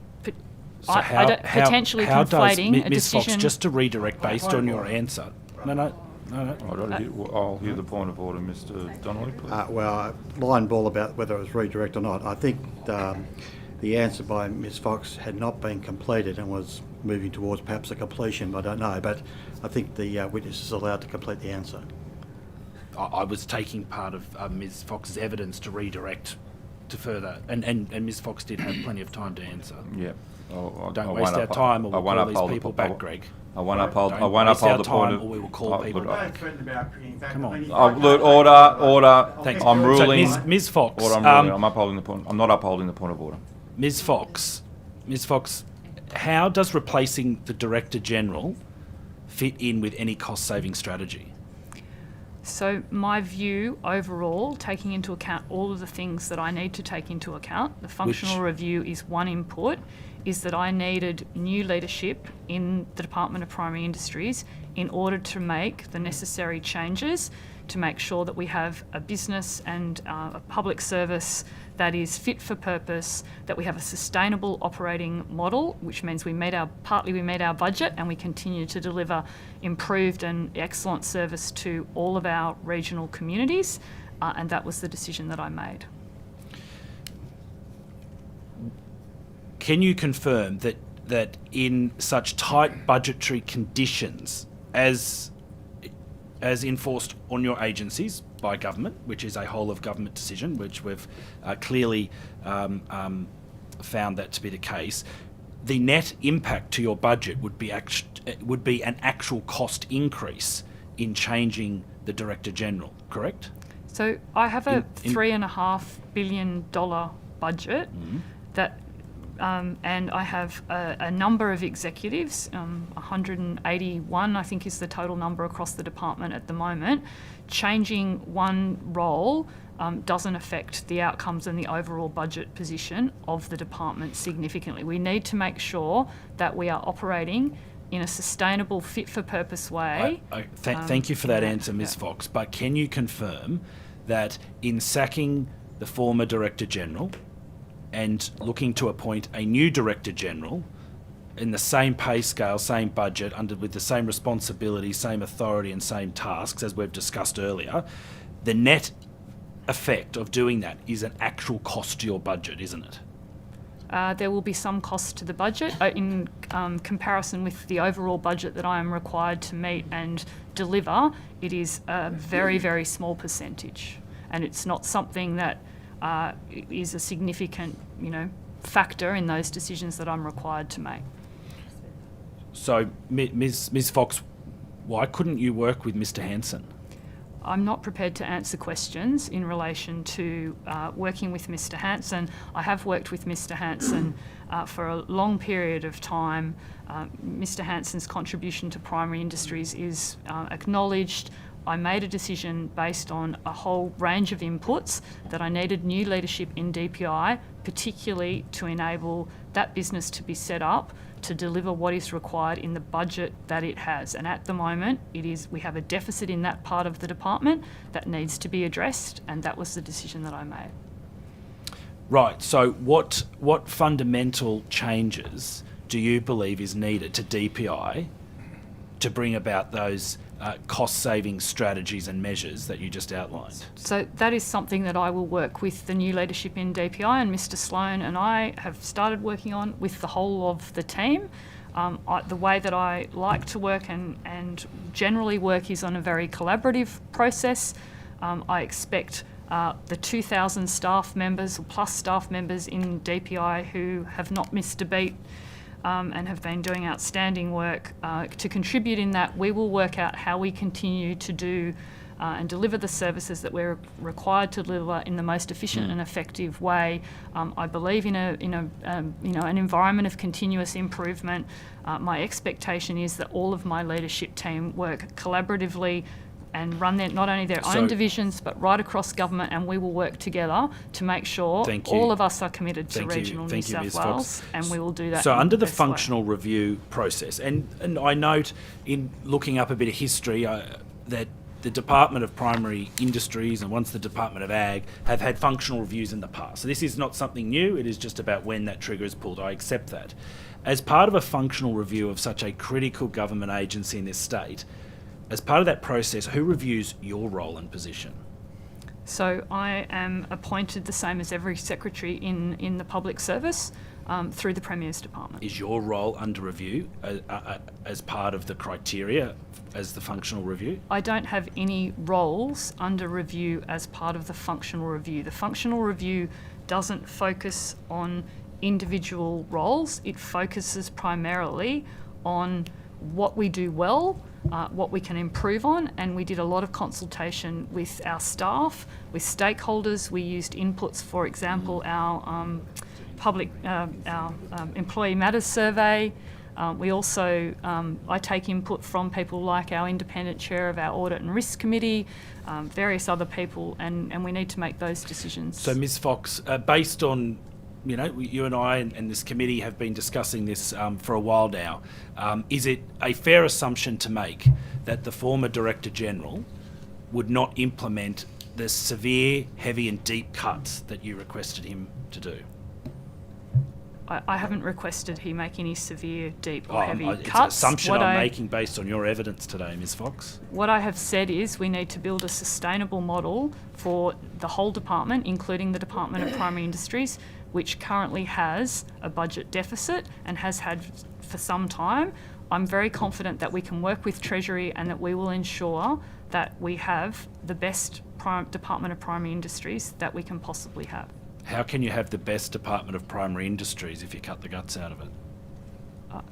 [SPEAKER 8] potentially conflating a
[SPEAKER 9] Ms. Fox,
[SPEAKER 8] decision.
[SPEAKER 9] just to redirect based on your answer. No.
[SPEAKER 1] I'll hear the point of order, Mr. Donnelly, please.
[SPEAKER 17] Well, line ball about whether it was redirect or not. I think the answer by Ms. Fox had not been completed and was moving towards perhaps a completion. I don't know, but I think the witness is allowed to complete the answer.
[SPEAKER 9] I was taking part of Ms. Fox's evidence to redirect to further, and Ms. Fox did have plenty of time to answer.
[SPEAKER 1] Yeah.
[SPEAKER 9] Don't waste our time, or we'll call these people back, Greg.
[SPEAKER 1] I won't uphold the point of...
[SPEAKER 9] or we will call people back. Come on.
[SPEAKER 1] Look, order.
[SPEAKER 9] Thanks.
[SPEAKER 1] I'm ruling...
[SPEAKER 9] So, Ms. Fox...
[SPEAKER 1] Order, I'm upholding the point. I'm not upholding the point of order.
[SPEAKER 9] Ms. Fox, how does replacing the Director General fit in with any cost-saving strategy?
[SPEAKER 8] So my view overall, taking into account all of the things that I need to take into account, the functional review is one input, is that I needed new leadership in the Department of Primary Industries in order to make the necessary changes to make sure that we have a business and a public service that is fit for purpose, that we have a sustainable operating model, which means we meet our budget and we continue to deliver improved and excellent service to all of our regional communities, and that was the decision that I made.
[SPEAKER 9] Can you confirm that in such tight budgetary conditions as enforced on your agencies by government, which is a whole of government decision, which we've clearly found that to be the case, the net impact to your budget would be an actual cost increase in changing the Director General, correct?
[SPEAKER 8] So I have a $3.5 billion budget that. And I have a number of executives, 181 I think is the total number across the department at the moment. Changing one role doesn't affect the outcomes and the overall budget position of the department significantly. We need to make sure that we are operating in a sustainable, fit-for-purpose way.
[SPEAKER 9] Thank you for that answer, Ms. Fox, but can you confirm that in sacking the former Director General and looking to appoint a new Director General in the same pay scale, same budget, with the same responsibility, same authority and same tasks as we've discussed earlier, the net effect of doing that is an actual cost to your budget, isn't it?
[SPEAKER 8] There will be some cost to the budget in comparison with the overall budget that I am required to meet and deliver. It is a very, very small percentage, and it's not something that is a significant, factor in those decisions that I'm required to make.
[SPEAKER 9] So, Ms. Fox, why couldn't you work with Mr. Hanson?
[SPEAKER 8] I'm not prepared to answer questions in relation to working with Mr. Hanson. I have worked with Mr. Hanson for a long period of time. Mr. Hanson's contribution to primary industries is acknowledged. I made a decision based on a whole range of inputs that I needed new leadership in DPI, particularly to enable that business to be set up to deliver what is required in the budget that it has. And at the moment, we have a deficit in that part of the department that needs to be addressed, and that was the decision that I made.
[SPEAKER 9] Right, so what fundamental changes do you believe is needed to DPI to bring about those cost-saving strategies and measures that you just outlined?
[SPEAKER 8] So that is something that I will work with the new leadership in DPI, and Mr. Sloan and I have started working on with the whole of the team. The way that I like to work and generally work is on a very collaborative process. I expect the 2,000 staff members or plus staff members in DPI who have not missed a beat and have been doing outstanding work to contribute in that. We will work out how we continue to do and deliver the services that we're required to deliver in the most efficient and effective way. I believe in an environment of continuous improvement. My expectation is that all of my leadership team work collaboratively and run not only their own divisions but right across government, and we will work together to make sure all of us are committed to regional New South Wales, and we will do that.
[SPEAKER 9] So under the
[SPEAKER 8] best way.
[SPEAKER 9] functional review process, and I note in looking up a bit of history that the Department of Primary Industries and once the Department of Ag have had functional reviews in the past. So this is not something new, it is just about when that trigger is pulled. I accept that. As part of a functional review of such a critical government agency in this state, as part of that process, who reviews your role and position?
[SPEAKER 8] So I am appointed the same as every secretary in the public service through the Premier's department.
[SPEAKER 9] Is your role under review as part of the criteria as the functional review?
[SPEAKER 8] I don't have any roles under review as part of the functional review. The functional review doesn't focus on individual roles. It focuses primarily on what we do well, what we can improve on, and we did a lot of consultation with our staff, with stakeholders. We used inputs, for example, our Employee Matters survey. We also, I take input from people like our independent chair of our Audit and Risk Committee, various other people, and we need to make those decisions.
[SPEAKER 9] So Ms Fox, based on, you know, you and I and this committee have been discussing this for a while now, is it a fair assumption to make that the former Director General would not implement the severe, heavy and deep cuts that you requested him to do?
[SPEAKER 8] I haven't requested he make any severe, deep or heavy cuts.
[SPEAKER 9] It's an assumption I'm making based on your evidence today, Ms Fox.
[SPEAKER 8] What I have said is we need to build a sustainable model for the whole department, including the Department of Primary Industries, which currently has a budget deficit and has had for some time. I'm very confident that we can work with Treasury and that we will ensure that we have the best Department of Primary Industries that we can possibly have.
[SPEAKER 9] How can you have the best Department of Primary Industries if you cut the guts out of it?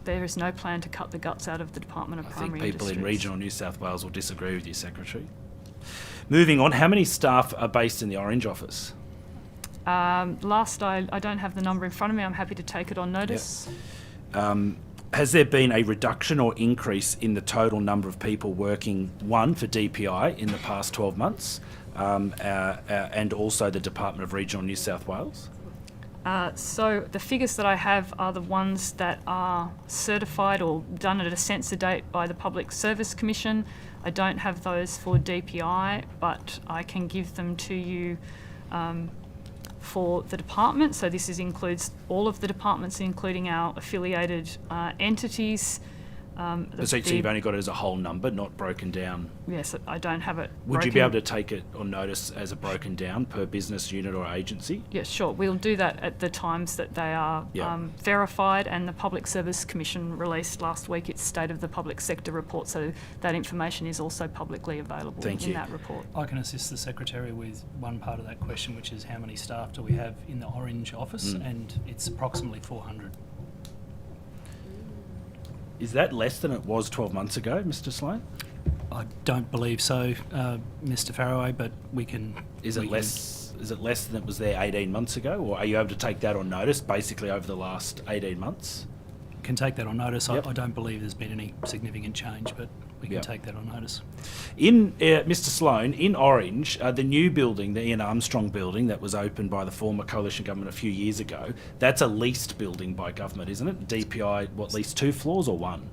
[SPEAKER 8] There is no plan to cut the guts out of the Department of Primary Industries.
[SPEAKER 9] I think people in regional New South Wales will disagree with you, Secretary. Moving on, how many staff are based in the Orange office?
[SPEAKER 8] I don't have the number in front of me. I'm happy to take it on notice.
[SPEAKER 9] Yep. Has there been a reduction or increase in the total number of people working, one, for DPI in the past 12 months, and also the Department of Regional New South Wales?
[SPEAKER 8] So the figures that I have are the ones that are certified or done at a censor date by the Public Service Commission. I don't have those for DPI, but I can give them to you for the department. So this includes all of the departments, including our affiliated entities.
[SPEAKER 9] So you've only got it as a whole number, not broken down?
[SPEAKER 8] Yes, I don't have it
[SPEAKER 9] Would you be able to take it on notice as a broken down per business unit or agency?
[SPEAKER 8] Yes, sure. We'll do that at the times that they are verified, and the Public Service Commission released last week its State of the Public Sector report, so that information is also publicly available in that report.
[SPEAKER 2] I can assist the Secretary with one part of that question, which is how many staff do we have in the Orange office, and it's approximately 400.
[SPEAKER 9] Is that less than it was 12 months ago, Mr. Sloan?
[SPEAKER 2] I don't believe so, Mr. Farraway, but we can...
[SPEAKER 9] Is it less than it was there 18 months ago, or are you able to take that on notice basically over the last 18 months?
[SPEAKER 2] Can take that on notice. I don't believe there's been any significant change, but we can take that on notice.
[SPEAKER 9] In Mr. Sloan, in Orange, the new building, the Ian Armstrong building that was opened by the former coalition government a few years ago, that's a leased building by government, isn't it? DPI, what, leased 2 floors or 1?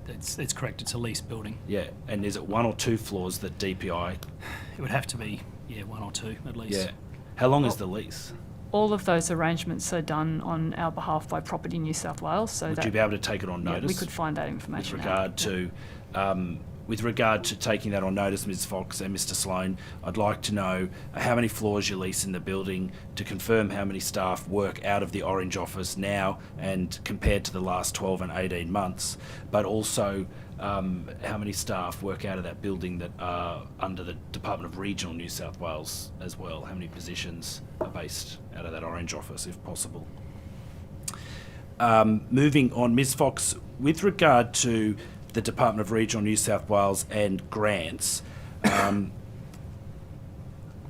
[SPEAKER 2] It's correct. It's a leased building.
[SPEAKER 9] Yeah, and is it 1 or 2 floors that DPI?
[SPEAKER 2] It would have to be, 1 or 2 at least.
[SPEAKER 9] Yeah. How long is the lease?
[SPEAKER 8] All of those arrangements are done on our behalf by Property New South Wales. So
[SPEAKER 9] would you be able to take it on notice?
[SPEAKER 8] We could find that information
[SPEAKER 9] With regard to taking that on notice, Ms Fox and Mr Sloan, I'd like to know how many floors you lease in the building, to confirm how many staff work out of the Orange office now and compared to the last 12 and 18 months, but also how many staff work out of that building that are under the Department of Regional New South Wales as well. How many positions are based out of that Orange office, if possible. Moving on, Ms Fox, with regard to the Department of Regional New South Wales and grants,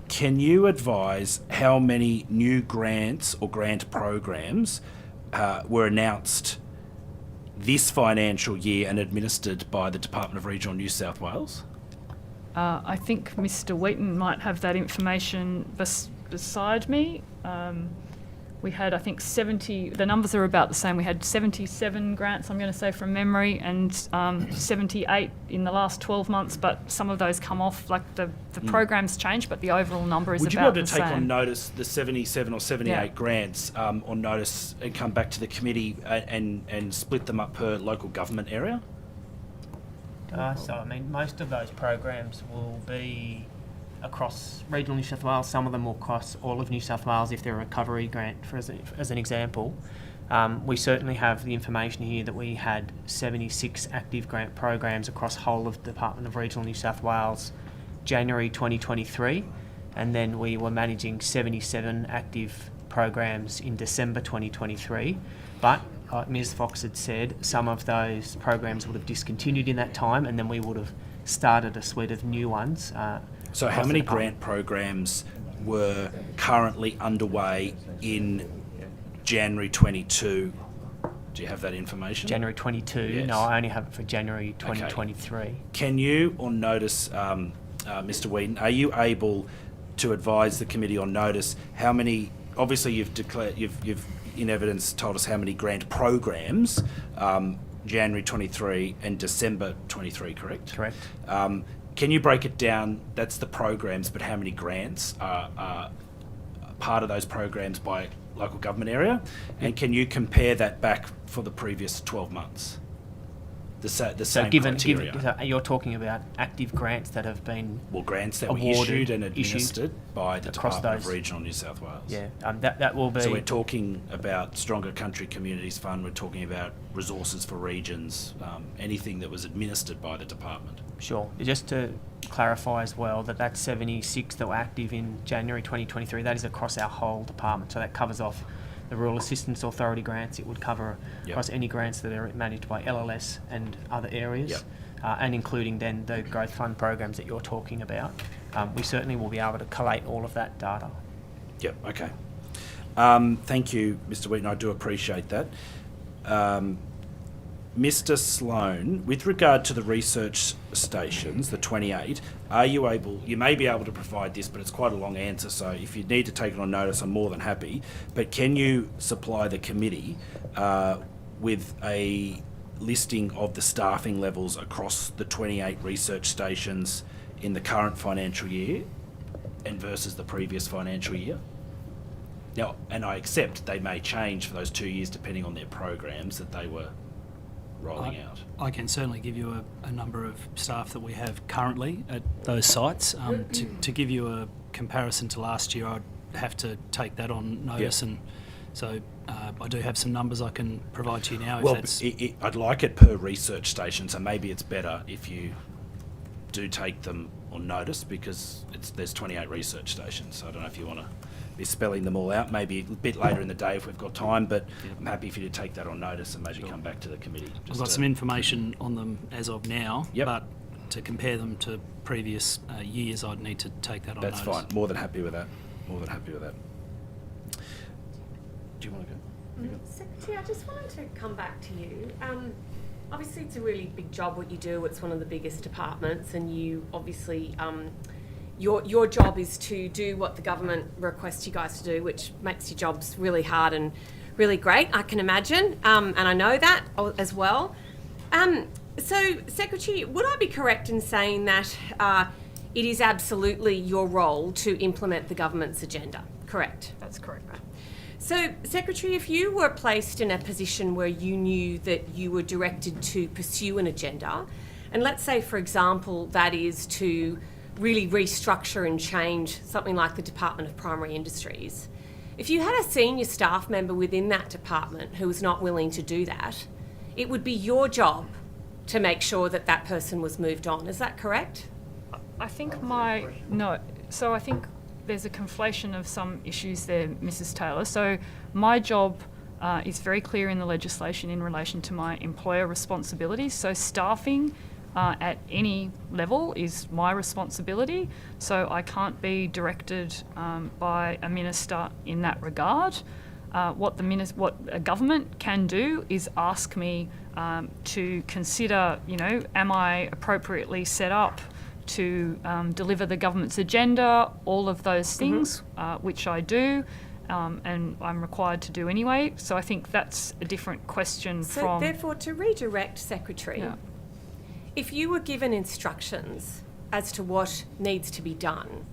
[SPEAKER 9] can you advise how many new grants or grant programs were announced this financial year and administered by the Department of Regional New South Wales?
[SPEAKER 8] I think Mr. Wheaton might have that information beside me. We had, I think, 70, the numbers are about the same. We had 77 grants, I'm going to say from memory, and 78 in the last 12 months, but some of those come off, like the program's changed, but the overall number is
[SPEAKER 9] Would you
[SPEAKER 8] about
[SPEAKER 9] be able
[SPEAKER 8] the
[SPEAKER 9] to take
[SPEAKER 8] same.
[SPEAKER 9] on notice the 77 or 78
[SPEAKER 8] Yeah.
[SPEAKER 9] grants on notice and come back to the committee and split them up per local government area?
[SPEAKER 4] So, I mean, most of those programs will be across regional New South Wales. Some of them will cross all of New South Wales if they're a recovery grant, as an example. We certainly have the information here that we had 76 active grant programs across whole of the Department of Regional New South Wales, January 2023, and then we were managing 77 active programs in December 2023. But like Ms Fox had said, some of those programs would have discontinued in that time, and then we would have started a suite of new ones.
[SPEAKER 9] So how many grant programs were currently underway in January 22? Do you have that information?
[SPEAKER 4] January 22?
[SPEAKER 9] Yes.
[SPEAKER 4] No, I only have it for January 2023.
[SPEAKER 9] Okay. Can you, on notice, Mr. Wheaton, are you able to advise the committee on notice how many? Obviously, you've declared, you've in evidence told us how many grant programs, January 23 and December 23, correct?
[SPEAKER 4] Correct.
[SPEAKER 9] Can you break it down? That's the programs, but how many grants are part of those programs by local government area? And can you compare that back for the previous 12 months? The same criteria.
[SPEAKER 4] So you're talking about active grants that have been
[SPEAKER 9] grants that were issued and administered by the Department of Regional New South Wales.
[SPEAKER 4] Yeah, that will be.
[SPEAKER 9] So we're talking about Stronger Country Communities Fund. We're talking about resources for regions, anything that was administered by the department.
[SPEAKER 4] Sure. Just to clarify as well, that 76 that were active in January 2023, that is across our whole department. So that covers off the Rural Assistance Authority grants. It would cover across any grants that are managed by LLS and other areas, and including then the Growth Fund programs that you're talking about. We certainly will be able to collate all of that data.
[SPEAKER 9] Yep, okay. Thank you, Mr. Wheaton. I do appreciate that. Mr. Sloan, with regard to the research stations, the 28, are you able, you may be able to provide this, but it's quite a long answer, so if you need to take it on notice, I'm more than happy, but can you supply the committee with a listing of the staffing levels across the 28 research stations in the current financial year and versus the previous financial year? Now, and I accept they may change for those 2 years depending on their programs that they were rolling out.
[SPEAKER 2] I can certainly give you a number of staff that we have currently at those sites. To give you a comparison to last year, I'd have to take that on notice, and so I do have some numbers I can provide to you now.
[SPEAKER 9] Well, I'd like it per research station, so maybe it's better if you do take them on notice because there's 28 research stations. So I don't know if you want to be spelling them all out, maybe a bit later in the day if we've got time, but I'm happy for you to take that on notice and maybe come back to the committee.
[SPEAKER 2] I've got some information on them as of now, but to compare them to previous years, I'd need to take that on notice.
[SPEAKER 9] That's fine. More than happy with that. More than happy with that. Do you want to go?
[SPEAKER 14] Secretary, I just wanted to come back to you. Obviously, it's a really big job what you do. It's one of the biggest departments, and you obviously your job is to do what the government requests you guys to do, which makes your jobs really hard and really great, I can imagine, and I know that as well. So, Secretary, would I be correct in saying that it is absolutely your role to implement the government's agenda? Correct?
[SPEAKER 8] That's correct.
[SPEAKER 14] Right. So, Secretary, if you were placed in a position where you knew that you were directed to pursue an agenda, and let's say, for example, that is to really restructure and change something like the Department of Primary Industries, if you had a senior staff member within that department who was not willing to do that, it would be your job to make sure that that person was moved on. Is that correct?
[SPEAKER 8] I think so I think there's a conflation of some issues there, Mrs. Taylor. So my job is very clear in the legislation in relation to my employer responsibilities. So staffing at any level is my responsibility. So I can't be directed by a minister in that regard. What a government can do is ask me to consider, am I appropriately set up to deliver the government's agenda, all of those things, which I do, and I'm required to do anyway. So I think that's a different question
[SPEAKER 14] So
[SPEAKER 8] from...
[SPEAKER 14] therefore, to redirect, Secretary,
[SPEAKER 8] Yeah.
[SPEAKER 14] if you were given instructions as to what needs to be done,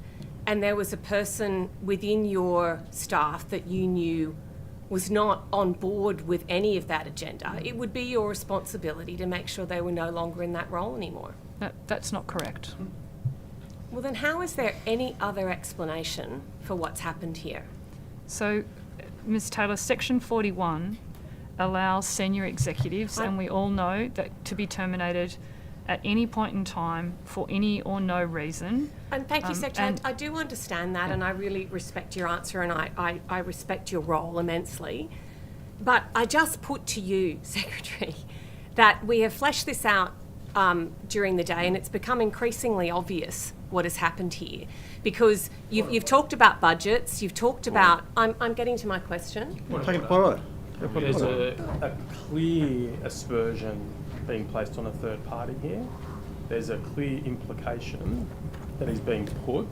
[SPEAKER 14] and there was a person within your staff that you knew was not on board with any of that agenda, it would be your responsibility to make sure they were no longer in that role anymore.
[SPEAKER 8] That's not correct.
[SPEAKER 14] Well, then how is there any other explanation for what's happened here?
[SPEAKER 8] So, Ms Taylor, Section 41 allows senior executives, and we all know that, to be terminated at any point in time for any or no reason.
[SPEAKER 14] And thank you, Secretary. I do understand that, and I really respect your answer, and I respect your role immensely. But I just put to you, Secretary, that we have fleshed this out during the day, and it's become increasingly obvious what has happened here, because you've talked about budgets, you've talked about... I'm getting to my question.
[SPEAKER 12] There's a clear aspersion being placed on a third party here. There's a clear implication that is being put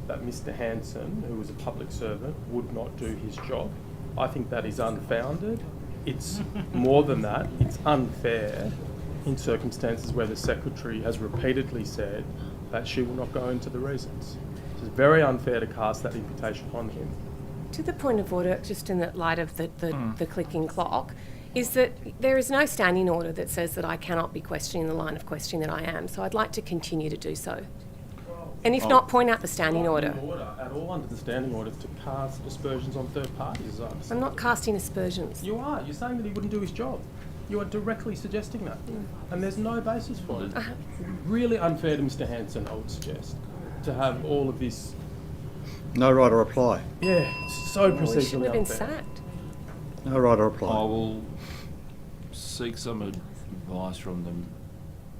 [SPEAKER 12] that Mr Hanson, who was a public servant, would not do his job. I think that is unfounded. It's more than that. It's unfair in circumstances where the Secretary has repeatedly said that she will not go into the reasons. It's very unfair to cast that imputation on him.
[SPEAKER 14] To the point of order, just in the light of the clicking clock, is that there is no standing order that says that I cannot be questioning the line of questioning that I am. So I'd like to continue to do so. And if not, point out the standing order.
[SPEAKER 12] At all under the standing order to cast aspersions on third parties, as I understand.
[SPEAKER 14] I'm not casting aspersions.
[SPEAKER 12] You are. You're saying that he wouldn't do his job. You are directly suggesting that. And there's no basis for it. Really unfair to Mr Hanson, I would suggest, to have all of this...
[SPEAKER 17] No right of reply.
[SPEAKER 12] Yeah, so
[SPEAKER 14] We
[SPEAKER 12] procedurally
[SPEAKER 14] shouldn't have been
[SPEAKER 12] unfair.
[SPEAKER 14] sacked.
[SPEAKER 17] No right of reply.
[SPEAKER 1] I will seek some advice from the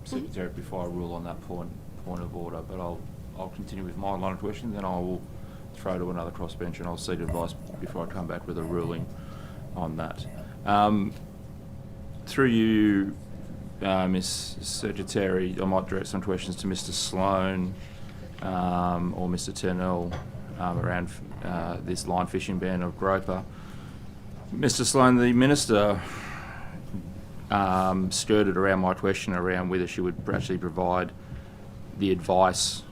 [SPEAKER 1] Secretary before I rule on that point of order, but I'll continue with my line of questioning, then I will throw to another crossbench and I'll seek advice before I come back with a ruling on that. Through you, Ms Secretary, I might direct some questions to Mr Sloan or Mr Turnell around this line fishing ban of groper. Mr Sloan, the Minister skirted around my question around whether she would actually provide the advice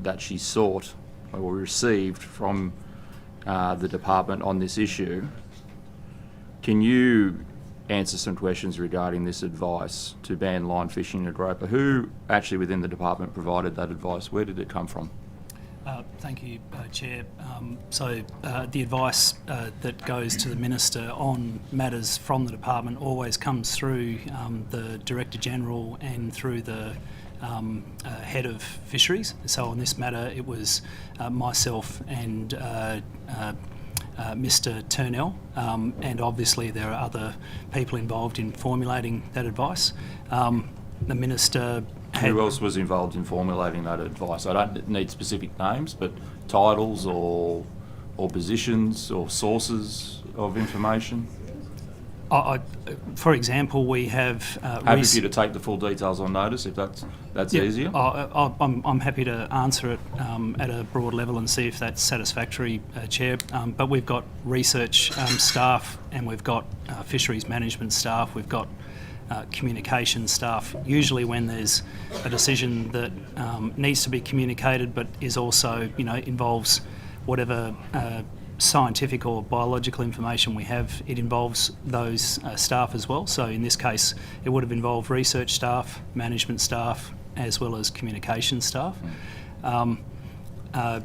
[SPEAKER 1] that she sought or received from the department on this issue. Can you answer some questions regarding this advice to ban line fishing and groper? Who actually within the department provided that advice? Where did it come from?
[SPEAKER 2] Thank you, Chair. The advice that goes to the Minister on matters from the department always comes through the Director General and through the Head of Fisheries. So on this matter, it was myself and Mr Turnell, and obviously there are other people involved in formulating that advice. The Minister...
[SPEAKER 1] Who else was involved in formulating that advice? I don't need specific names, but titles or positions or sources of information?
[SPEAKER 2] For example, we have...
[SPEAKER 1] happy for you to take the full details on notice if that's easier.
[SPEAKER 2] I'm happy to answer it at a broad level and see if that's satisfactory, Chair. But we've got research staff and we've got fisheries management staff, we've got communication staff. Usually when there's a decision that needs to be communicated but is also, involves whatever scientific or biological information we have, it involves those staff as well. So in this case, it would have involved research staff, management staff, as well as communication staff.
[SPEAKER 1] Well,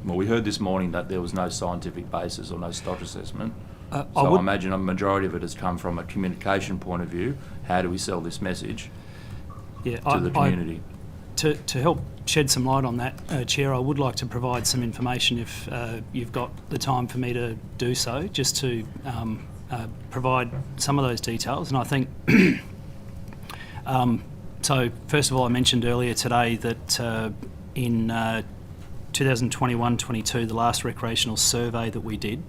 [SPEAKER 1] we heard this morning that there was no scientific basis or no stock assessment. I imagine a majority of it has come from a communication point of view. How do we sell this message to the community?
[SPEAKER 2] To help shed some light on that, Chair, I would like to provide some information if you've got the time for me to do so, just to provide some of those details. And I think, so first of all, I mentioned earlier today that in 2021-22, the last recreational survey that we did,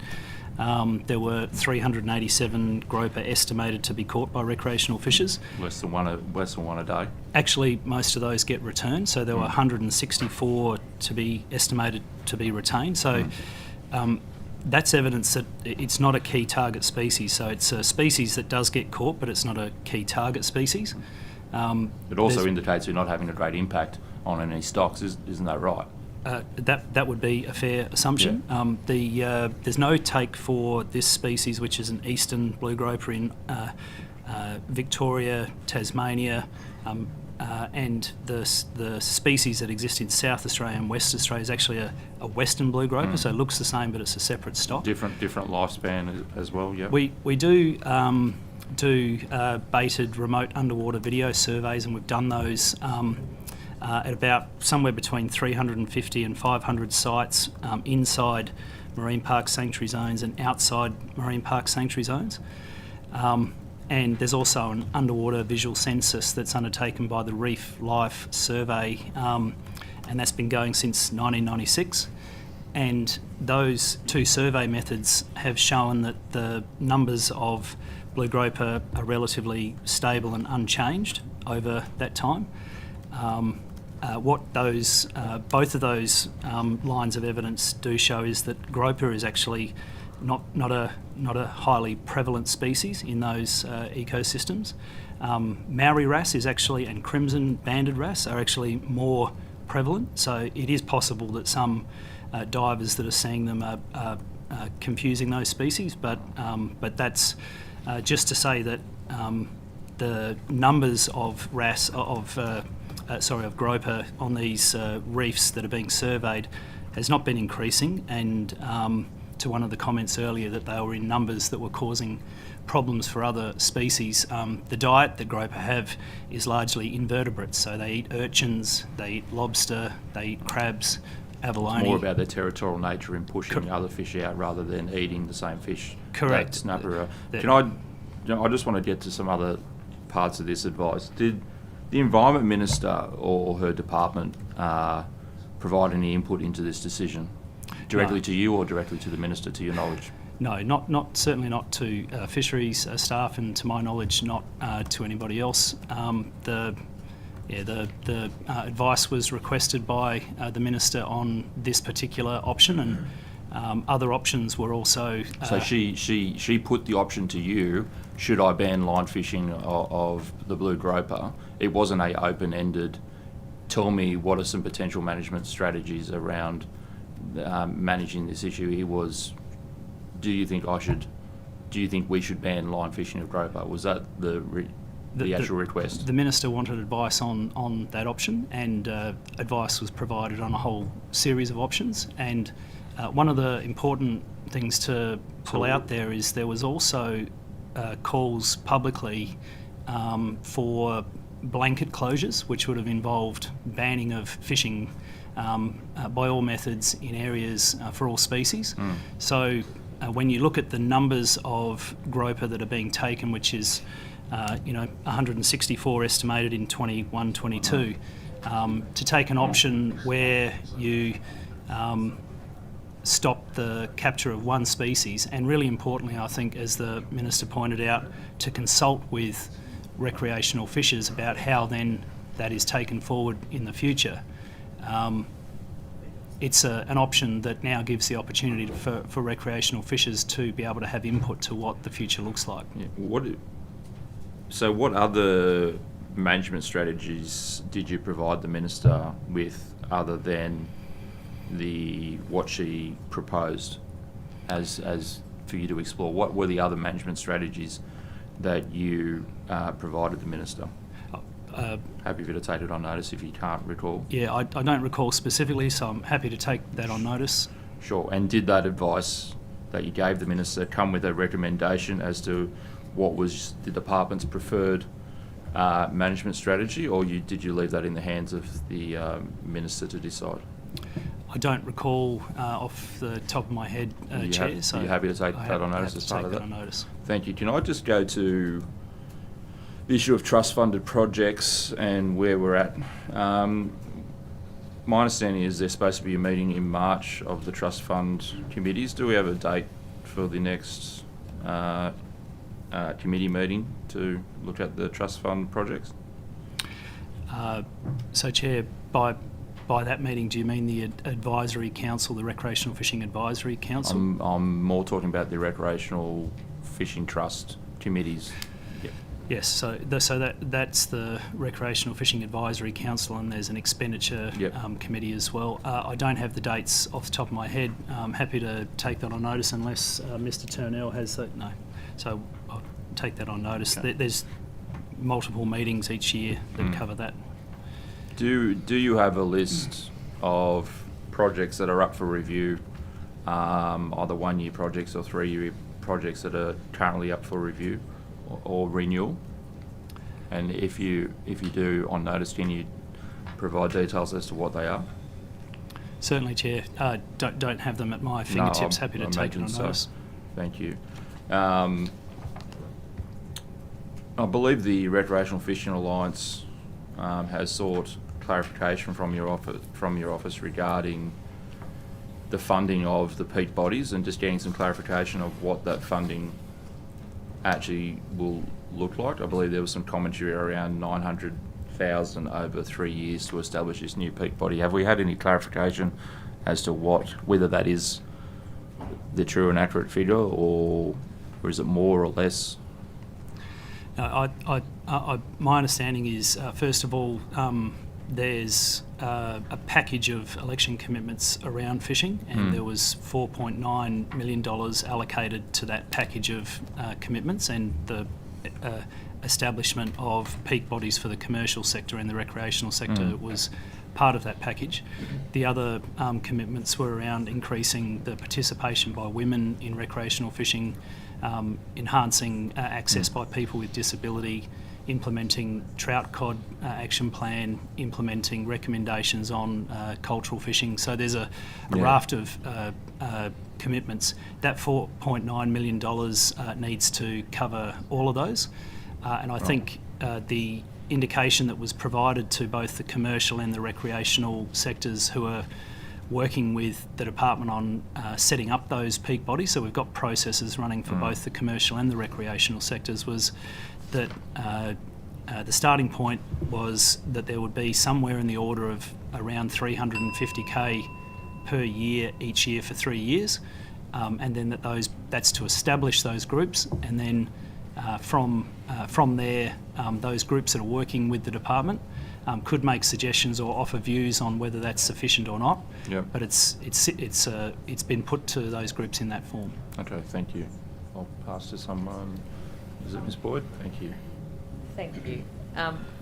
[SPEAKER 2] There were 387 groper estimated to be caught by recreational fishers.
[SPEAKER 1] Less than one a day.
[SPEAKER 2] Actually, most of those get returned, so there were 164 to be estimated to be retained. So that's evidence that it's not a key target species. So it's a species that does get caught, but it's not a key target species.
[SPEAKER 1] It also indicates you're not having a great impact on any stocks, isn't that right?
[SPEAKER 2] That would be a fair assumption.
[SPEAKER 1] Yeah.
[SPEAKER 2] There's no take for this species, which is an eastern blue groper in Victoria, Tasmania, and the species that exist in South Australia and West Australia is actually a western blue groper, so it looks the same, but it's a separate stock.
[SPEAKER 1] Different lifespan as well. Yeah.
[SPEAKER 2] We do baited remote underwater video surveys, and we've done those. At about somewhere between 350 and 500 sites inside marine park sanctuary zones and outside marine park sanctuary zones. And there's also an underwater visual census that's undertaken by the Reef Life Survey, and that's been going since 1996. And those two survey methods have shown that the numbers of blue groper are relatively stable and unchanged over that time. What both of those lines of evidence do show is that groper is actually not a highly prevalent species in those ecosystems. Maori wrasse is actually, and crimson banded wrasse are actually more prevalent. So it is possible that some divers that are seeing them are confusing those species, but that's just to say that the numbers of wrasse of groper on these reefs that are being surveyed has not been increasing, and to one of the comments earlier that they were in numbers that were causing problems for other species, the diet that groper have is largely invertebrates, so they eat urchins, they eat lobster, they eat crabs, abalone.
[SPEAKER 1] It's more about their territorial nature in pushing other fish out rather than eating the same fish.
[SPEAKER 2] Correct.
[SPEAKER 1] Snapper. I just want to get to some other parts of this advice. Did the Environment Minister or her department provide any input into this decision, directly to you or directly to the Minister, to your knowledge?
[SPEAKER 2] No, certainly not to fisheries staff, and to my knowledge, not to anybody else. The advice was requested by the Minister on this particular option, and other options were also.
[SPEAKER 1] So she put the option to you. Should I ban line fishing of the blue groper? It wasn't a open-ended. Tell me what are some potential management strategies around managing this issue. It was, do you think we should ban line fishing of groper? Was that the actual request?
[SPEAKER 2] The Minister wanted advice on that option, and advice was provided on a whole series of options. And one of the important things to pull out there is there was also calls publicly for blanket closures, which would have involved banning of fishing by all methods in areas for all species. So when you look at the numbers of groper that are being taken, which is 164 estimated in 21-22, to take an option where you stop the capture of one species, and really importantly, I think, as the Minister pointed out, to consult with recreational fishers about how then that is taken forward in the future. It's an option that now gives the opportunity for recreational fishers to be able to have input to what the future looks like.
[SPEAKER 1] Yeah. What other management strategies did you provide the Minister with other than what she proposed as for you to explore? What were the other management strategies that you provided the Minister? Happy for you to take it on notice if you can't recall.
[SPEAKER 2] Yeah, I don't recall specifically, so I'm happy to take that on notice.
[SPEAKER 1] Sure. And did that advice that you gave the Minister come with a recommendation as to what was the department's preferred management strategy, or did you leave that in the hands of the Minister to decide?
[SPEAKER 2] I don't recall off the top of my head, Chair.
[SPEAKER 1] Are you happy to take that on notice as part of that?
[SPEAKER 2] On notice.
[SPEAKER 1] Thank you. Can I just go to the issue of trust-funded projects and where we're at? My understanding is there's supposed to be a meeting in March of the trust fund committees. Do we have a date for the next committee meeting to look at the trust fund projects?
[SPEAKER 2] So, Chair, by that meeting, do you mean the advisory council, the Recreational Fishing Advisory Council?
[SPEAKER 1] I'm more talking about the recreational fishing trust committees. Yep.
[SPEAKER 2] Yes, so that's the Recreational Fishing Advisory Council, and there's an expenditure committee as well. I don't have the dates off the top of my head. I'm happy to take that on notice unless Mr Turnell has that. No. So I'll take that on notice.
[SPEAKER 1] Okay.
[SPEAKER 2] There's multiple meetings each year that cover that.
[SPEAKER 1] Do you have a list of projects that are up for review, either 1 year projects or 3 year projects that are currently up for review or renewal? And if you do on notice, can you provide details as to what they are?
[SPEAKER 2] Certainly, Chair. Don't have them at my fingertips. Happy to take it on notice.
[SPEAKER 1] Thank you. I believe the Recreational Fishing Alliance has sought clarification from your office regarding the funding of the peak bodies, and just getting some clarification of what that funding actually will look like. I believe there was some commentary around 900,000 over 3 years to establish this new peak body. Have we had any clarification as to whether that is the true and accurate figure, or is it more or less?
[SPEAKER 2] My understanding is, first of all, there's a package of election commitments around fishing, and there was $4.9 million allocated to that package of commitments, and the establishment of peak bodies for the commercial sector and the recreational sector was part of that package. The other commitments were around increasing the participation by women in recreational fishing, enhancing access by people with disability, implementing trout cod action plan, implementing recommendations on cultural fishing. So there's a raft of commitments. That $4.9 million needs to cover all of those. And I think the indication that was provided to both the commercial and the recreational sectors who are working with the department on setting up those peak bodies, so we've got processes running for both the commercial and the recreational sectors, was that the starting point was that there would be somewhere in the order of around 350k per year each year for 3 years, and then that's to establish those groups, and then from there those groups that are working with the department could make suggestions or offer views on whether that's sufficient or not.
[SPEAKER 1] Yep.
[SPEAKER 2] But it's been put to those groups in that form.
[SPEAKER 1] Okay, thank you. I'll pass to someone. Is it Ms. Boyd? Thank you.
[SPEAKER 5] Thank you.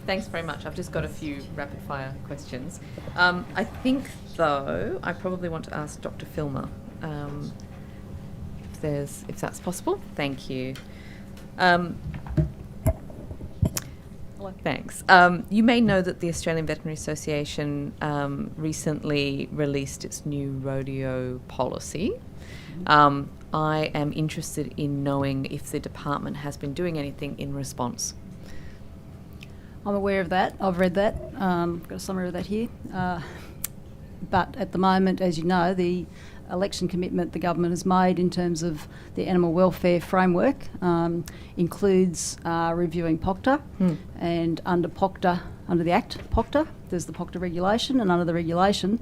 [SPEAKER 5] Thanks very much. I've just got a few rapid fire questions. I think, though, I probably want to ask Dr. Filmer if that's possible. Thank you. Thanks. You may know that the Australian Veterinary Association recently released its new rodeo policy. I am interested in knowing if the department has been doing anything in response.
[SPEAKER 3] I'm aware of that. I've read that. I've got a summary of that here. But at the moment, as you know, the election commitment the government has made in terms of the animal welfare framework includes reviewing POCTA, and under POCTA, under the Act POCTA, there's the POCTA regulation, and under the regulation,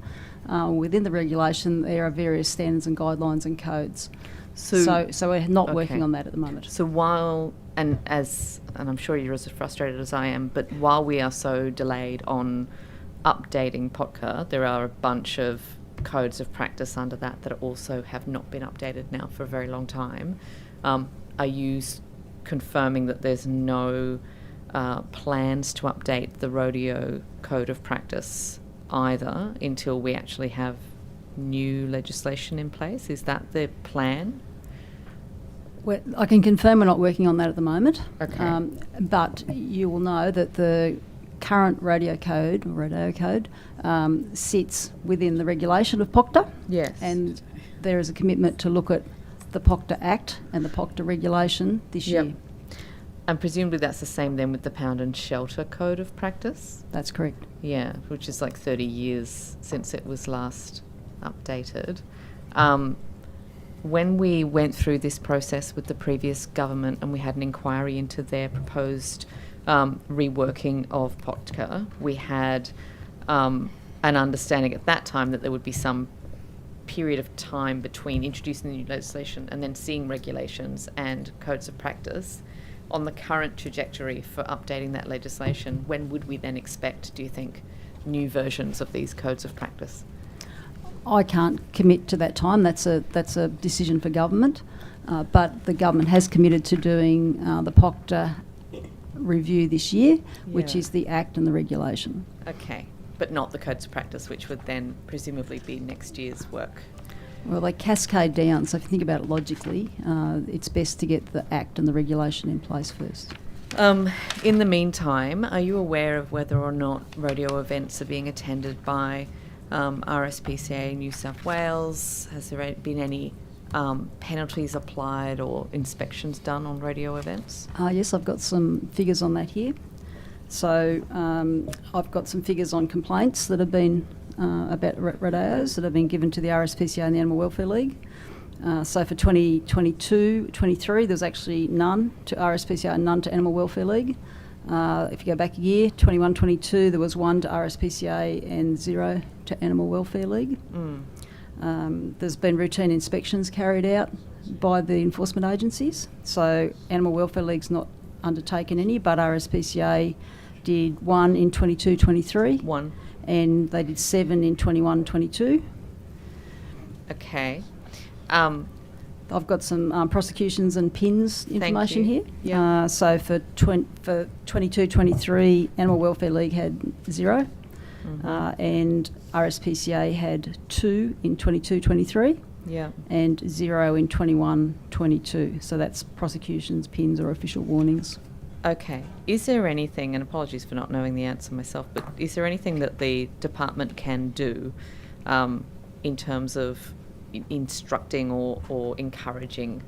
[SPEAKER 3] within the regulation, there are various standards and guidelines and codes. So we're not working on that at the moment.
[SPEAKER 5] So while, and I'm sure you're as frustrated as I am, but while we are so delayed on updating POCTA, there are a bunch of codes of practice under that also have not been updated now for a very long time. Are you confirming that there's no plans to update the rodeo code of practice either until we actually have new legislation in place? Is that the plan?
[SPEAKER 3] Well, I can confirm we're not working on that at the moment.
[SPEAKER 5] Okay.
[SPEAKER 3] But you will know that the current rodeo code sits within the regulation of POCTA.
[SPEAKER 5] Yes.
[SPEAKER 3] And there is a commitment to look at the POCTA Act and the POCTA regulation this year.
[SPEAKER 5] And presumably that's the same then with the Pound and Shelter Code of Practice?
[SPEAKER 3] That's correct.
[SPEAKER 5] Yeah, which is like 30 years since it was last updated. when we went through this process with the previous government and we had an inquiry into their proposed reworking of POTCA, we had an understanding at that time that there would be some period of time between introducing the new legislation and then seeing regulations and codes of practice. On the current trajectory for updating that legislation, when would we then expect, do you think, new versions of these codes of practice?
[SPEAKER 3] I can't commit to that time. That's a decision for government, but the government has committed to doing the POCTA review this year, which is the Act and the regulation.
[SPEAKER 5] Okay, but not the codes of practice, which would then presumably be next year's work.
[SPEAKER 3] Well, they cascade down, so if you think about it logically, it's best to get the Act and the regulation in place first.
[SPEAKER 5] In the meantime, are you aware of whether or not rodeo events are being attended by RSPCA New South Wales? Has there been any penalties applied or inspections done on rodeo events?
[SPEAKER 3] Yes, I've got some figures on that here. So I've got some figures on complaints that have been about rodeos that have been given to the RSPCA and the Animal Welfare League. So for 2022-23, there's actually none to RSPCA and none to Animal Welfare League. If you go back a year, 21-22, there was one to RSPCA and 0 to Animal Welfare League. There's been routine inspections carried out by the enforcement agencies. So Animal Welfare League's not undertaken any, but RSPCA did 1 in 22-23.
[SPEAKER 5] 1.
[SPEAKER 3] And they did 7 in 21-22.
[SPEAKER 5] Okay.
[SPEAKER 3] I've got some prosecutions and PINs information here.
[SPEAKER 5] Yeah.
[SPEAKER 3] So for 22-23, Animal Welfare League had 0, and RSPCA had 2 in 22-23.
[SPEAKER 5] Yeah.
[SPEAKER 3] And 0 in 21-22. So that's prosecutions, PINs, or official warnings.
[SPEAKER 5] Okay. Is there anything, and apologies for not knowing the answer myself, but is there anything that the department can do in terms of instructing or encouraging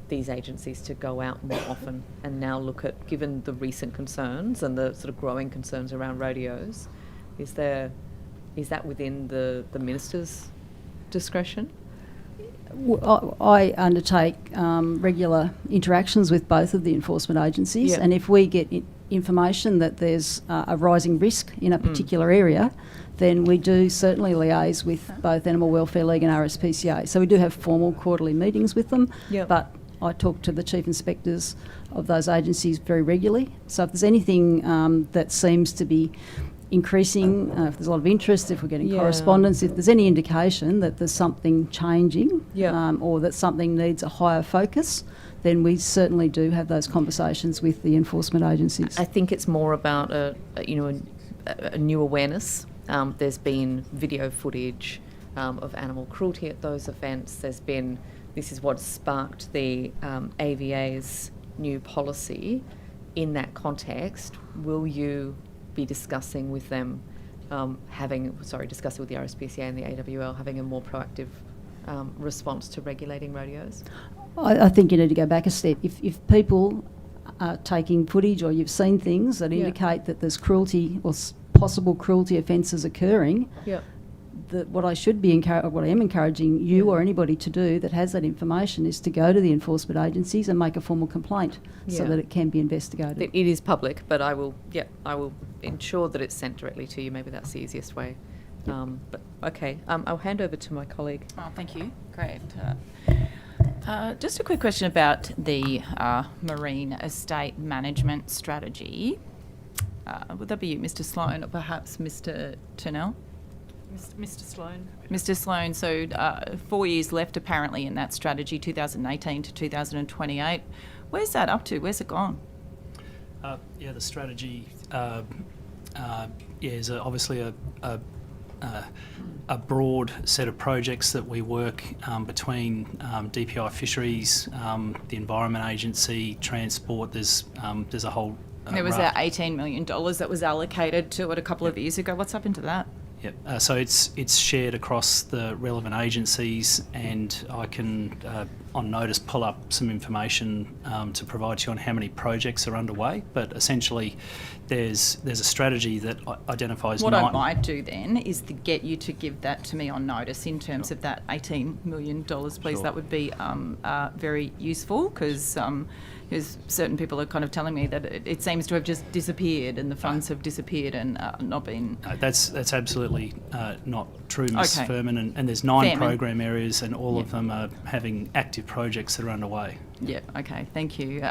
[SPEAKER 5] these agencies to go out more often and now look at, given the recent concerns and the sort of growing concerns around rodeos, is that within the Minister's discretion?
[SPEAKER 3] I undertake regular interactions with both of the enforcement agencies,
[SPEAKER 5] Yeah.
[SPEAKER 3] and if we get information that there's a rising risk in a particular area, then we do certainly liaise with both Animal Welfare League and RSPCA. So we do have formal quarterly meetings with them, but I talk to the chief inspectors of those agencies very regularly. So if there's anything that seems to be increasing, if there's a lot of interest, if we're getting correspondence, if there's any indication that there's something changing or that something needs a higher focus, then we certainly do have those conversations with the enforcement agencies.
[SPEAKER 5] I think it's more about a new awareness. There's been video footage of animal cruelty at those events. This is what sparked the AVA's new policy. In that context, will you be discussing with them, discussing with the RSPCA and the AWL, having a more proactive response to regulating rodeos?
[SPEAKER 3] I think you need to go back a step. If people are taking footage or you've seen things that indicate that there's cruelty or possible cruelty offences occurring, what I am encouraging you or anybody to do that has that information is to go to the enforcement agencies and make a formal complaint so that it can be investigated.
[SPEAKER 5] It is public, but I will ensure that it's sent directly to you. Maybe that's the easiest way. But okay, I'll hand over to my colleague.
[SPEAKER 16] Oh, thank you. Great. Just a quick question about the marine estate management strategy. Would that be you, Mr. Sloan, or perhaps Mr. Turnell?
[SPEAKER 8] Mr. Sloan.
[SPEAKER 16] Mr. Sloan, so 4 years left apparently in that strategy, 2018 to 2028. Where's that up to? Where's it gone?
[SPEAKER 2] The strategy is obviously a broad set of projects that we work between DPI Fisheries, the Environment Agency, Transport. There's a whole
[SPEAKER 16] there was that $18 million that was allocated to it a couple of years ago. What's happened to that?
[SPEAKER 2] Yep. So it's shared across the relevant agencies, and I can, on notice, pull up some information to provide you on how many projects are underway. But essentially, there's a strategy that identifies
[SPEAKER 16] What I might do then is to get you to give that to me on notice in terms of that $18 million, please.
[SPEAKER 2] Sure.
[SPEAKER 16] That would be very useful, because certain people are kind of telling me that it seems to have just disappeared and the funds have disappeared and not been...
[SPEAKER 2] That's absolutely not true, Ms.
[SPEAKER 16] Okay.
[SPEAKER 2] Furman, and there's 9
[SPEAKER 16] Fairman.
[SPEAKER 2] program areas, and all of them are having active projects that are underway.
[SPEAKER 16] Yeah, okay, thank you.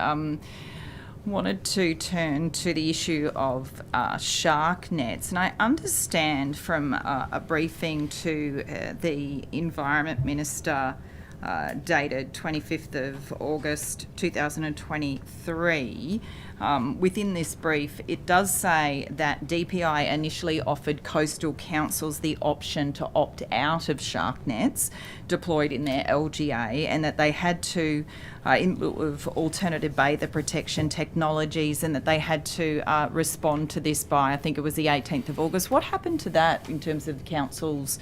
[SPEAKER 16] Wanted to turn to the issue of shark nets, and I understand from a briefing to the Environment Minister dated 25th of August 2023. Within this brief, it does say that DPI initially offered coastal councils the option to opt out of shark nets deployed in their LGA, and that they had to, in lieu of alternative bather protection technologies, and that they had to respond to this by, I think it was the 18th of August. What happened to that in terms of councils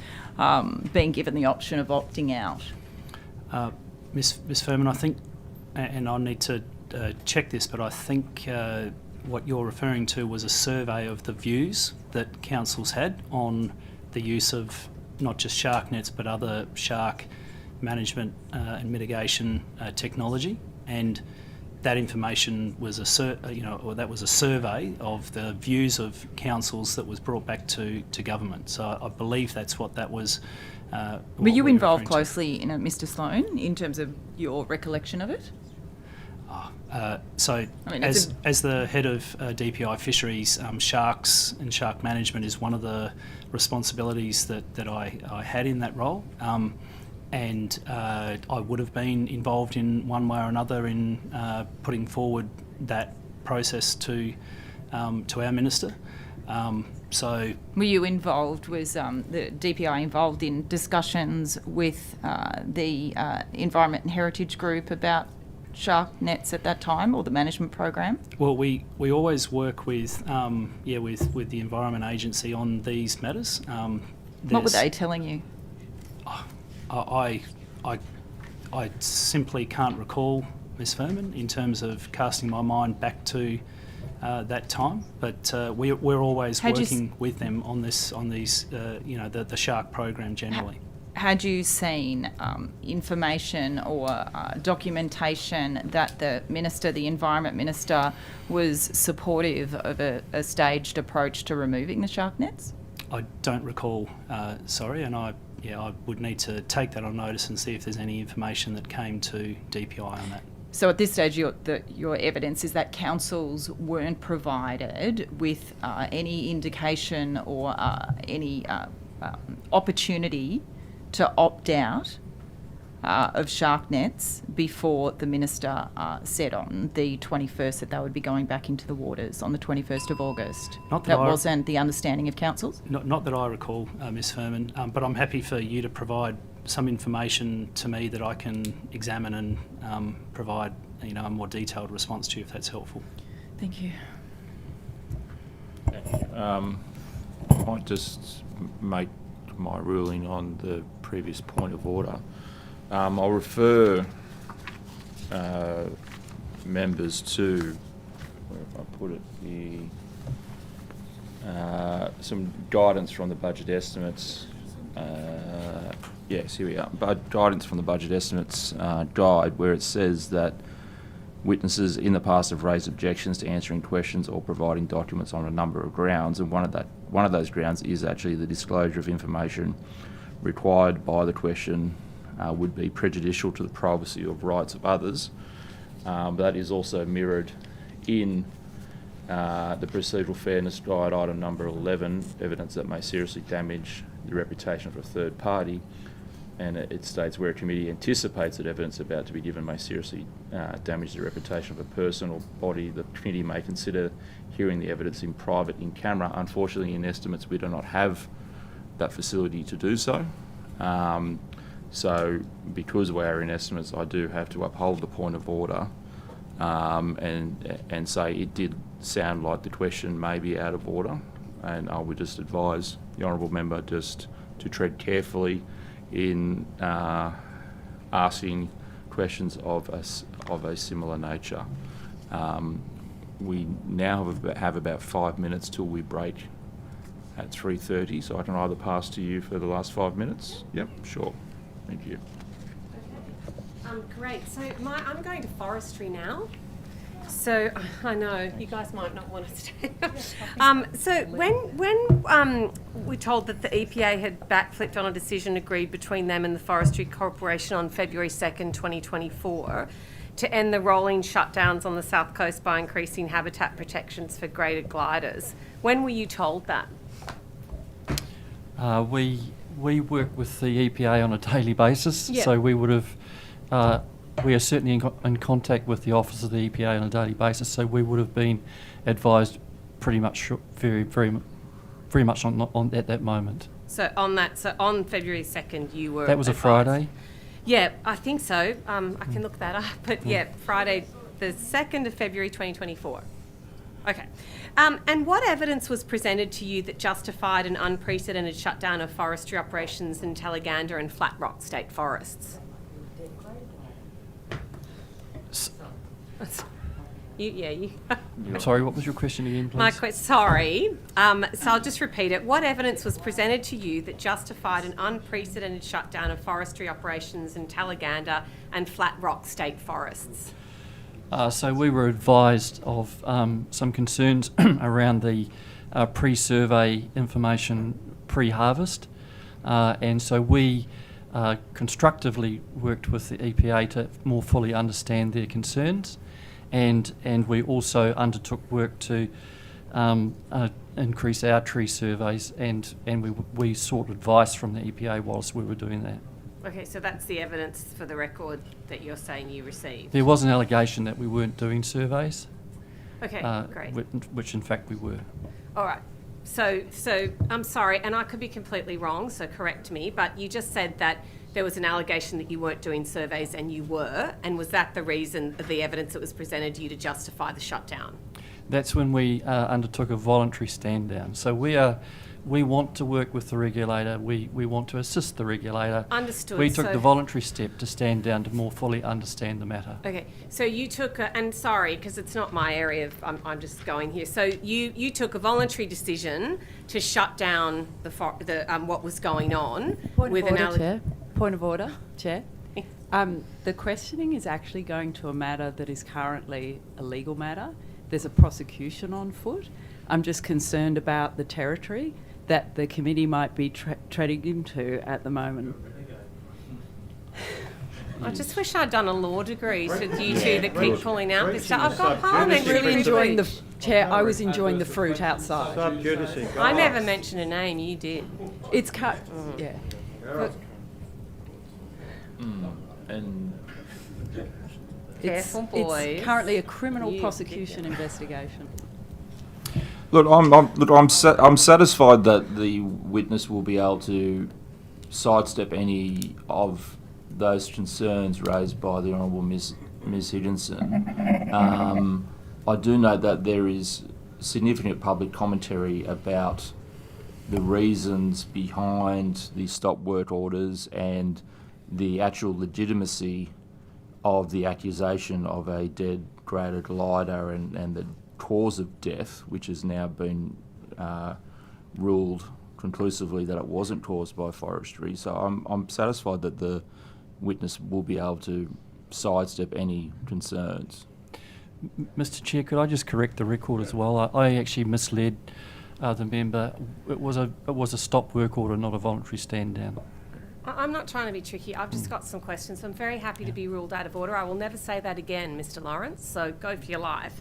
[SPEAKER 16] being given the option of opting out?
[SPEAKER 2] Ms. Furman, I think, and I'll need to check this, but I think what you're referring to was a survey of the views that councils had on the use of not just shark nets but other shark management and mitigation technology, and that information was a survey of the views of councils that was brought back to government. So I believe that's what that was.
[SPEAKER 16] Were you involved closely in it, Mr. Sloan, in terms of your recollection of it?
[SPEAKER 2] As the head of DPI Fisheries, sharks and shark management is one of the responsibilities that I had in that role, and I would have been involved in one way or another in putting forward that process to our minister. So,
[SPEAKER 16] were you involved? Was the DPI involved in discussions with the Environment and Heritage Group about shark nets at that time, or the management program?
[SPEAKER 2] Well, we always work with with the Environment Agency on these matters.
[SPEAKER 16] What were they telling you?
[SPEAKER 2] I simply can't recall, Ms. Furman, in terms of casting my mind back to that time, but we're always working with them on these the shark program generally.
[SPEAKER 16] Had you seen information or documentation that the Environment Minister, was supportive of a staged approach to removing the shark nets?
[SPEAKER 2] I don't recall, sorry, and I would need to take that on notice and see if there's any information that came to DPI on that.
[SPEAKER 16] So at this stage, your evidence is that councils weren't provided with any indication or any opportunity to opt out of shark nets before the minister said on the 21st that they would be going back into the waters on the 21st of August. That wasn't the understanding of councils?
[SPEAKER 2] Not that I recall, Ms. Furman, but I'm happy for you to provide some information to me that I can examine and provide a more detailed response to you if that's helpful.
[SPEAKER 16] Thank you.
[SPEAKER 1] I might just make my ruling on the previous point of order. I'll refer members to, where have I put it, some guidance from the budget estimates. Yes, here we are. Guidance from the budget estimates guide, where it says that witnesses in the past have raised objections to answering questions or providing documents on a number of grounds, and one of those grounds is actually the disclosure of information required by the question would be prejudicial to the privacy of rights of others. That is also mirrored in the procedural fairness guide, item number 11, evidence that may seriously damage the reputation of a third party. And it states where a committee anticipates that evidence about to be given may seriously damage the reputation of a person or body, the committee may consider hearing the evidence in private in camera. Unfortunately, in estimates, we do not have that facility to do so. So because we are in estimates, I do have to uphold the point of order and say it did sound like the question may be out of order. and I would just advise the honourable member just to tread carefully in asking questions of a similar nature. We now have about 5 minutes till we break at 3:30, so I can either pass to you for the last 5 minutes. Yep, sure. Thank you.
[SPEAKER 14] Great. So I'm going to forestry now. So I know you guys might not want to stay. So when we're told that the EPA had backflipped on a decision agreed between them and the Forestry Corporation on February 2nd, 2024, to end the rolling shutdowns on the South Coast by increasing habitat protections for greater gliders, when were you told that?
[SPEAKER 7] We work with the EPA on a daily basis,
[SPEAKER 14] Yeah.
[SPEAKER 7] so we would have. We are certainly in contact with the Office of the EPA on a daily basis, so we would have been advised pretty much very much on at that moment.
[SPEAKER 14] So on February 2nd, you were.
[SPEAKER 7] That was a
[SPEAKER 14] advised.
[SPEAKER 7] Friday.
[SPEAKER 14] Yeah, I think so. I can look that up. But yeah, Friday, the 2nd of February 2024. Okay. And what evidence was presented to you that justified an unprecedented shutdown of forestry operations in Talaganda and Flat Rock state forests?
[SPEAKER 7] Sorry, what was your question again, please?
[SPEAKER 14] Sorry. So I'll just repeat it. What evidence was presented to you that justified an unprecedented shutdown of forestry operations in Talaganda and Flat Rock state forests?
[SPEAKER 7] So we were advised of some concerns around the pre-survey information pre-harvest, and so we constructively worked with the EPA to more fully understand their concerns, and we also undertook work to increase our tree surveys, and we sought advice from the EPA whilst we were doing that.
[SPEAKER 14] Okay, so that's the evidence for the record that you're saying you received.
[SPEAKER 7] There was an allegation that we weren't doing surveys.
[SPEAKER 14] Okay, great.
[SPEAKER 7] Which in fact we were.
[SPEAKER 14] All right. So I'm sorry, and I could be completely wrong, so correct me, but you just said that there was an allegation that you weren't doing surveys and you were, and was that the reason, the evidence that was presented to you to justify the shutdown?
[SPEAKER 7] That's when we undertook a voluntary stand down. So we want to work with the regulator. We want to assist the regulator.
[SPEAKER 14] Understood.
[SPEAKER 7] We took the voluntary step to stand down to more fully understand the matter.
[SPEAKER 14] Okay, so you took and sorry, because it's not my area, I'm just going here. So you took a voluntary decision to shut down what was going on with an
[SPEAKER 19] Chair. Point of order, Chair. The questioning is actually going to a matter that is currently a legal matter. There's a prosecution on foot. I'm just concerned about the territory that the committee might be treading into at the moment.
[SPEAKER 14] I just wish I'd done a law degree to you two that keep pulling out this stuff. I've got parliamentary
[SPEAKER 19] really enjoying the Chair. I was enjoying the fruit outside.
[SPEAKER 14] I never mentioned a name. You did.
[SPEAKER 19] It's cut. Yeah.
[SPEAKER 1] And
[SPEAKER 14] Careful, boys.
[SPEAKER 19] It's currently a criminal prosecution investigation.
[SPEAKER 1] Look, I'm satisfied that the witness will be able to sidestep any of those concerns raised by the Honourable Ms Higginson. I do note that there is significant public commentary about the reasons behind the stop work orders and the actual legitimacy of the accusation of a dead greater glider and the cause of death, which has now been ruled conclusively that it wasn't caused by forestry. So I'm satisfied that the witness will be able to sidestep any concerns.
[SPEAKER 7] Mr. Chair, could I just correct the record as well? I actually misled the member. It was a stop work order, not a voluntary stand down.
[SPEAKER 14] I'm not trying to be tricky. I've just got some questions. I'm very happy to be ruled out of order. I will never say that again, Mr. Lawrence, so go for your life.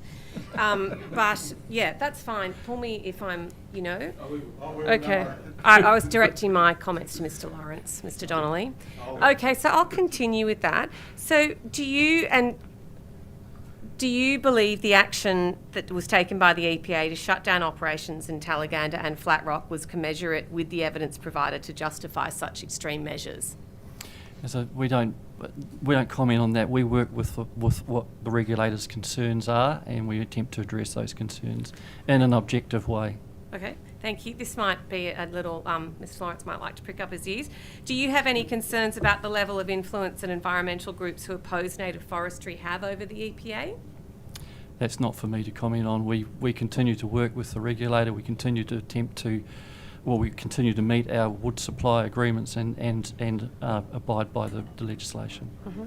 [SPEAKER 14] But, yeah, that's fine. Pull me if I'm, Okay. I was directing my comments to Mr. Lawrence, Mr. Donnelly. Okay, so I'll continue with that. So do you believe the action that was taken by the EPA to shut down operations in Talaganda and Flat Rock was commensurate with the evidence provided to justify such extreme measures?
[SPEAKER 7] So we don't comment on that. We work with what the regulator's concerns are, and we attempt to address those concerns in an objective way.
[SPEAKER 14] Okay, thank you. This might be a little, Ms Florence might like to prick up his ears. Do you have any concerns about the level of influence that environmental groups who oppose native forestry have over the EPA?
[SPEAKER 7] That's not for me to comment on. We continue to work with the regulator. We continue to we continue to meet our wood supply agreements and abide by the legislation.
[SPEAKER 14] Mm-hmm.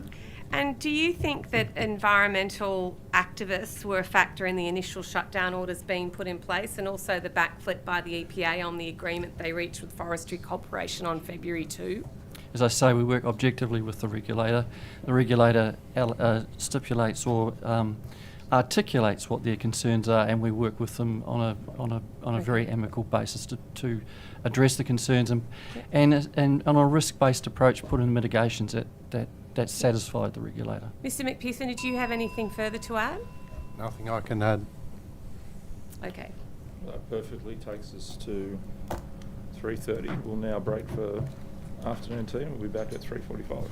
[SPEAKER 14] And do you think that environmental activists were a factor in the initial shutdown orders being put in place, and also the backflip by the EPA on the agreement they reached with Forestry Corporation on February 2?
[SPEAKER 7] As I say, we work objectively with the regulator. The regulator stipulates or articulates what their concerns are, and we work with them on a very amicable basis to address the concerns and on a risk-based approach put in mitigations that satisfied the regulator.
[SPEAKER 14] Mr McPherson, did you have anything further to add?
[SPEAKER 21] Nothing I can add.
[SPEAKER 14] Okay.
[SPEAKER 1] That perfectly takes us to 3:30. We'll now break for afternoon tea and we'll be back at 3:45.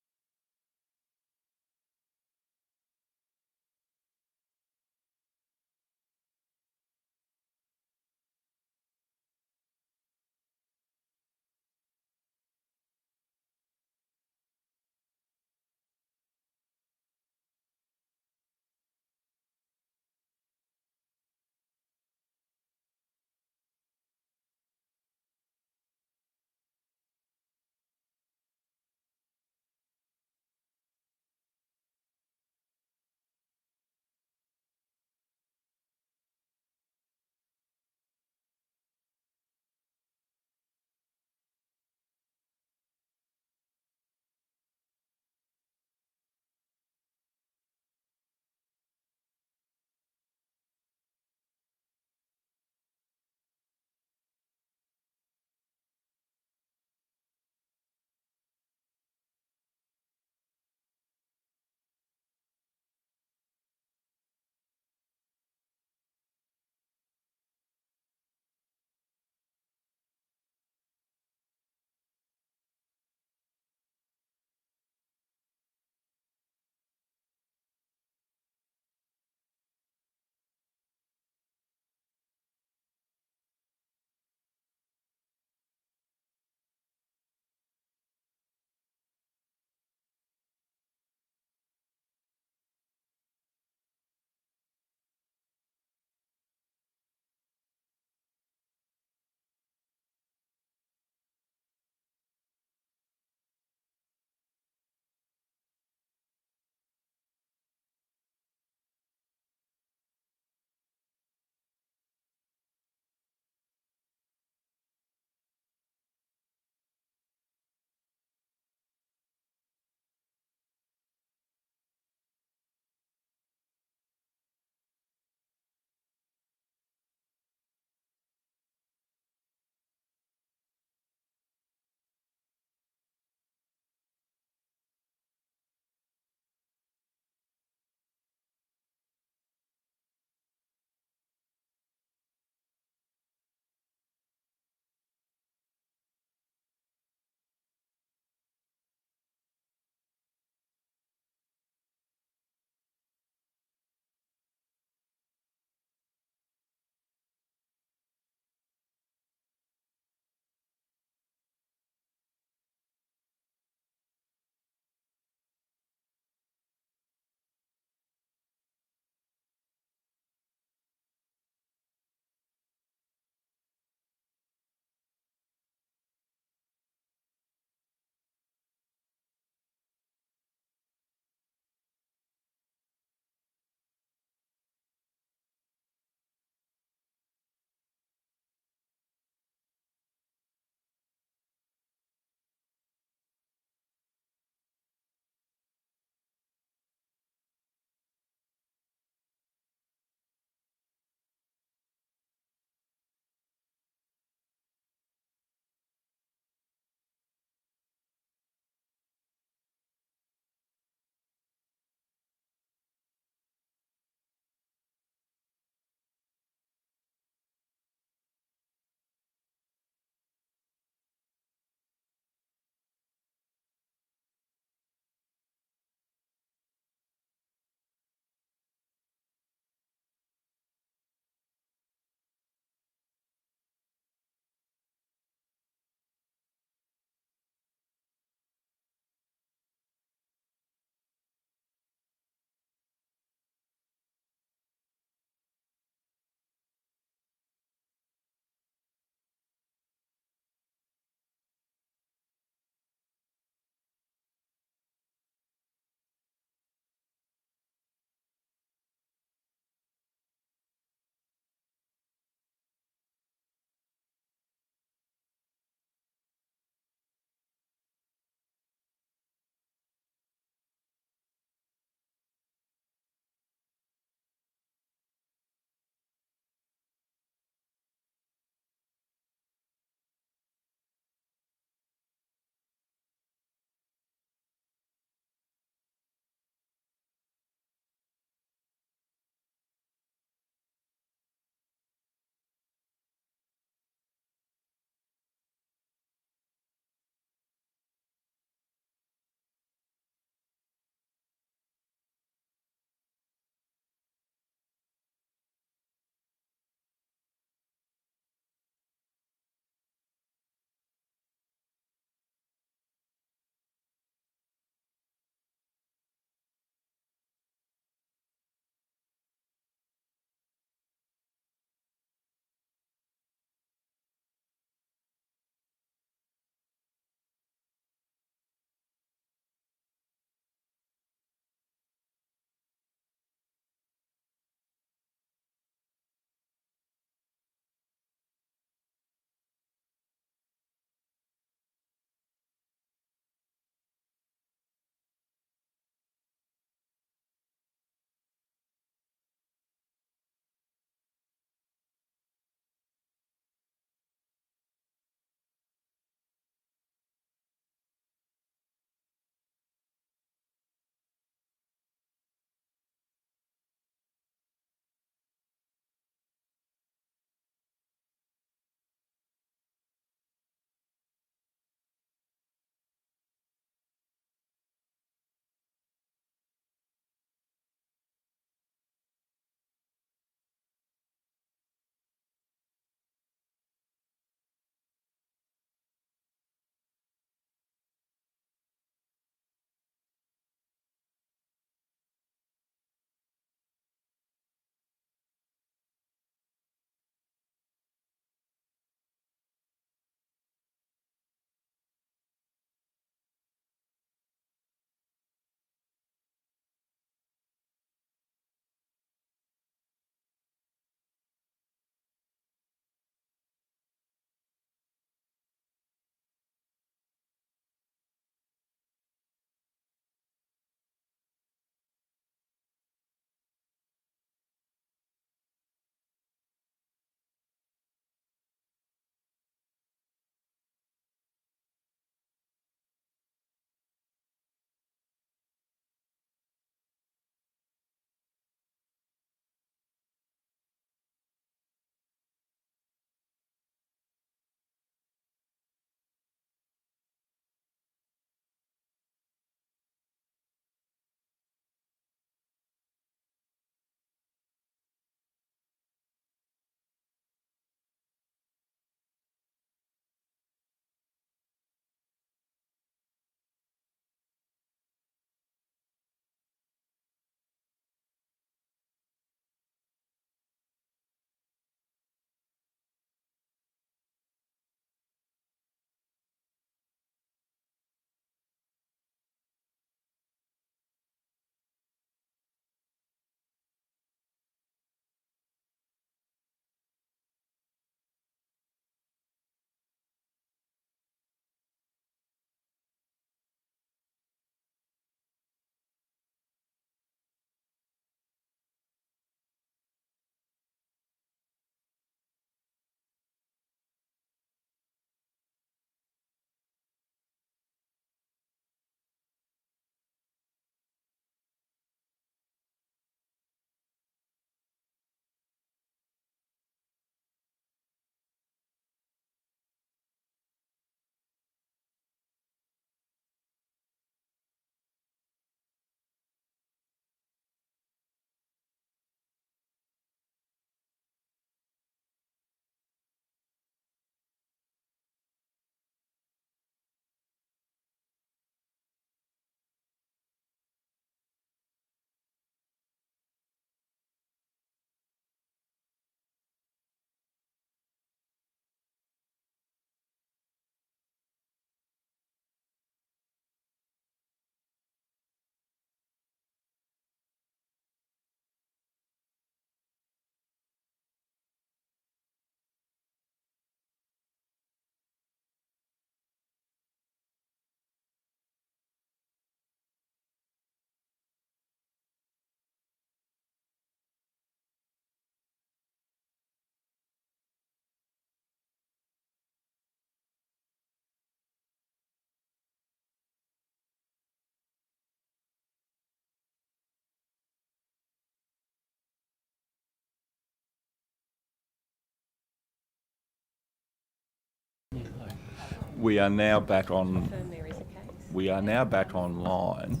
[SPEAKER 1] We are now back on.
[SPEAKER 14] Confirm there is a case.
[SPEAKER 1] We are now back online.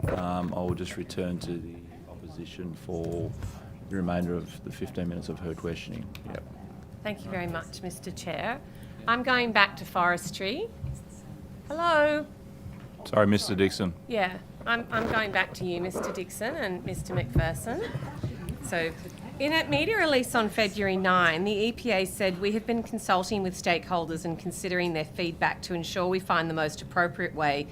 [SPEAKER 1] I will just return to the opposition for the remainder of the 15 minutes of her questioning. Yep.
[SPEAKER 14] Thank you very much, Mr. Chair. I'm going back to forestry. Hello.
[SPEAKER 1] Sorry, Mr. Dixon.
[SPEAKER 14] Yeah, I'm going back to you, Mr. Dixon and Mr. McPherson. So, in a media release on February 9, the EPA said, "We have been consulting with stakeholders and considering their feedback to ensure we find the most appropriate way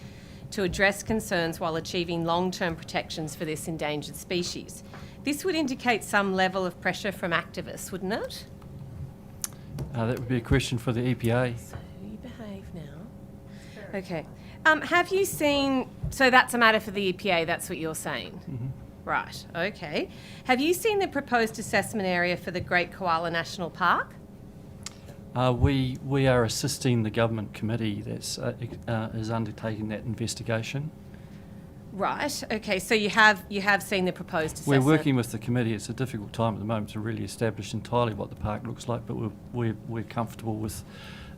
[SPEAKER 14] to address concerns while achieving long-term protections for this endangered species." This would indicate some level of pressure from activists, wouldn't it?
[SPEAKER 7] That would be a question for the EPA.
[SPEAKER 14] So you behave now. Okay. Have you seen... So that's a matter for the EPA, that's what you're saying?
[SPEAKER 7] Mm-hmm.
[SPEAKER 14] Right, okay. Have you seen the proposed assessment area for the Great Koala National Park?
[SPEAKER 7] We are assisting the government committee that's is undertaking that investigation.
[SPEAKER 14] Right, okay, so you have seen the proposed assessment?
[SPEAKER 7] We're working with the committee. It's a difficult time at the moment to really establish entirely what the park looks like, but we're comfortable with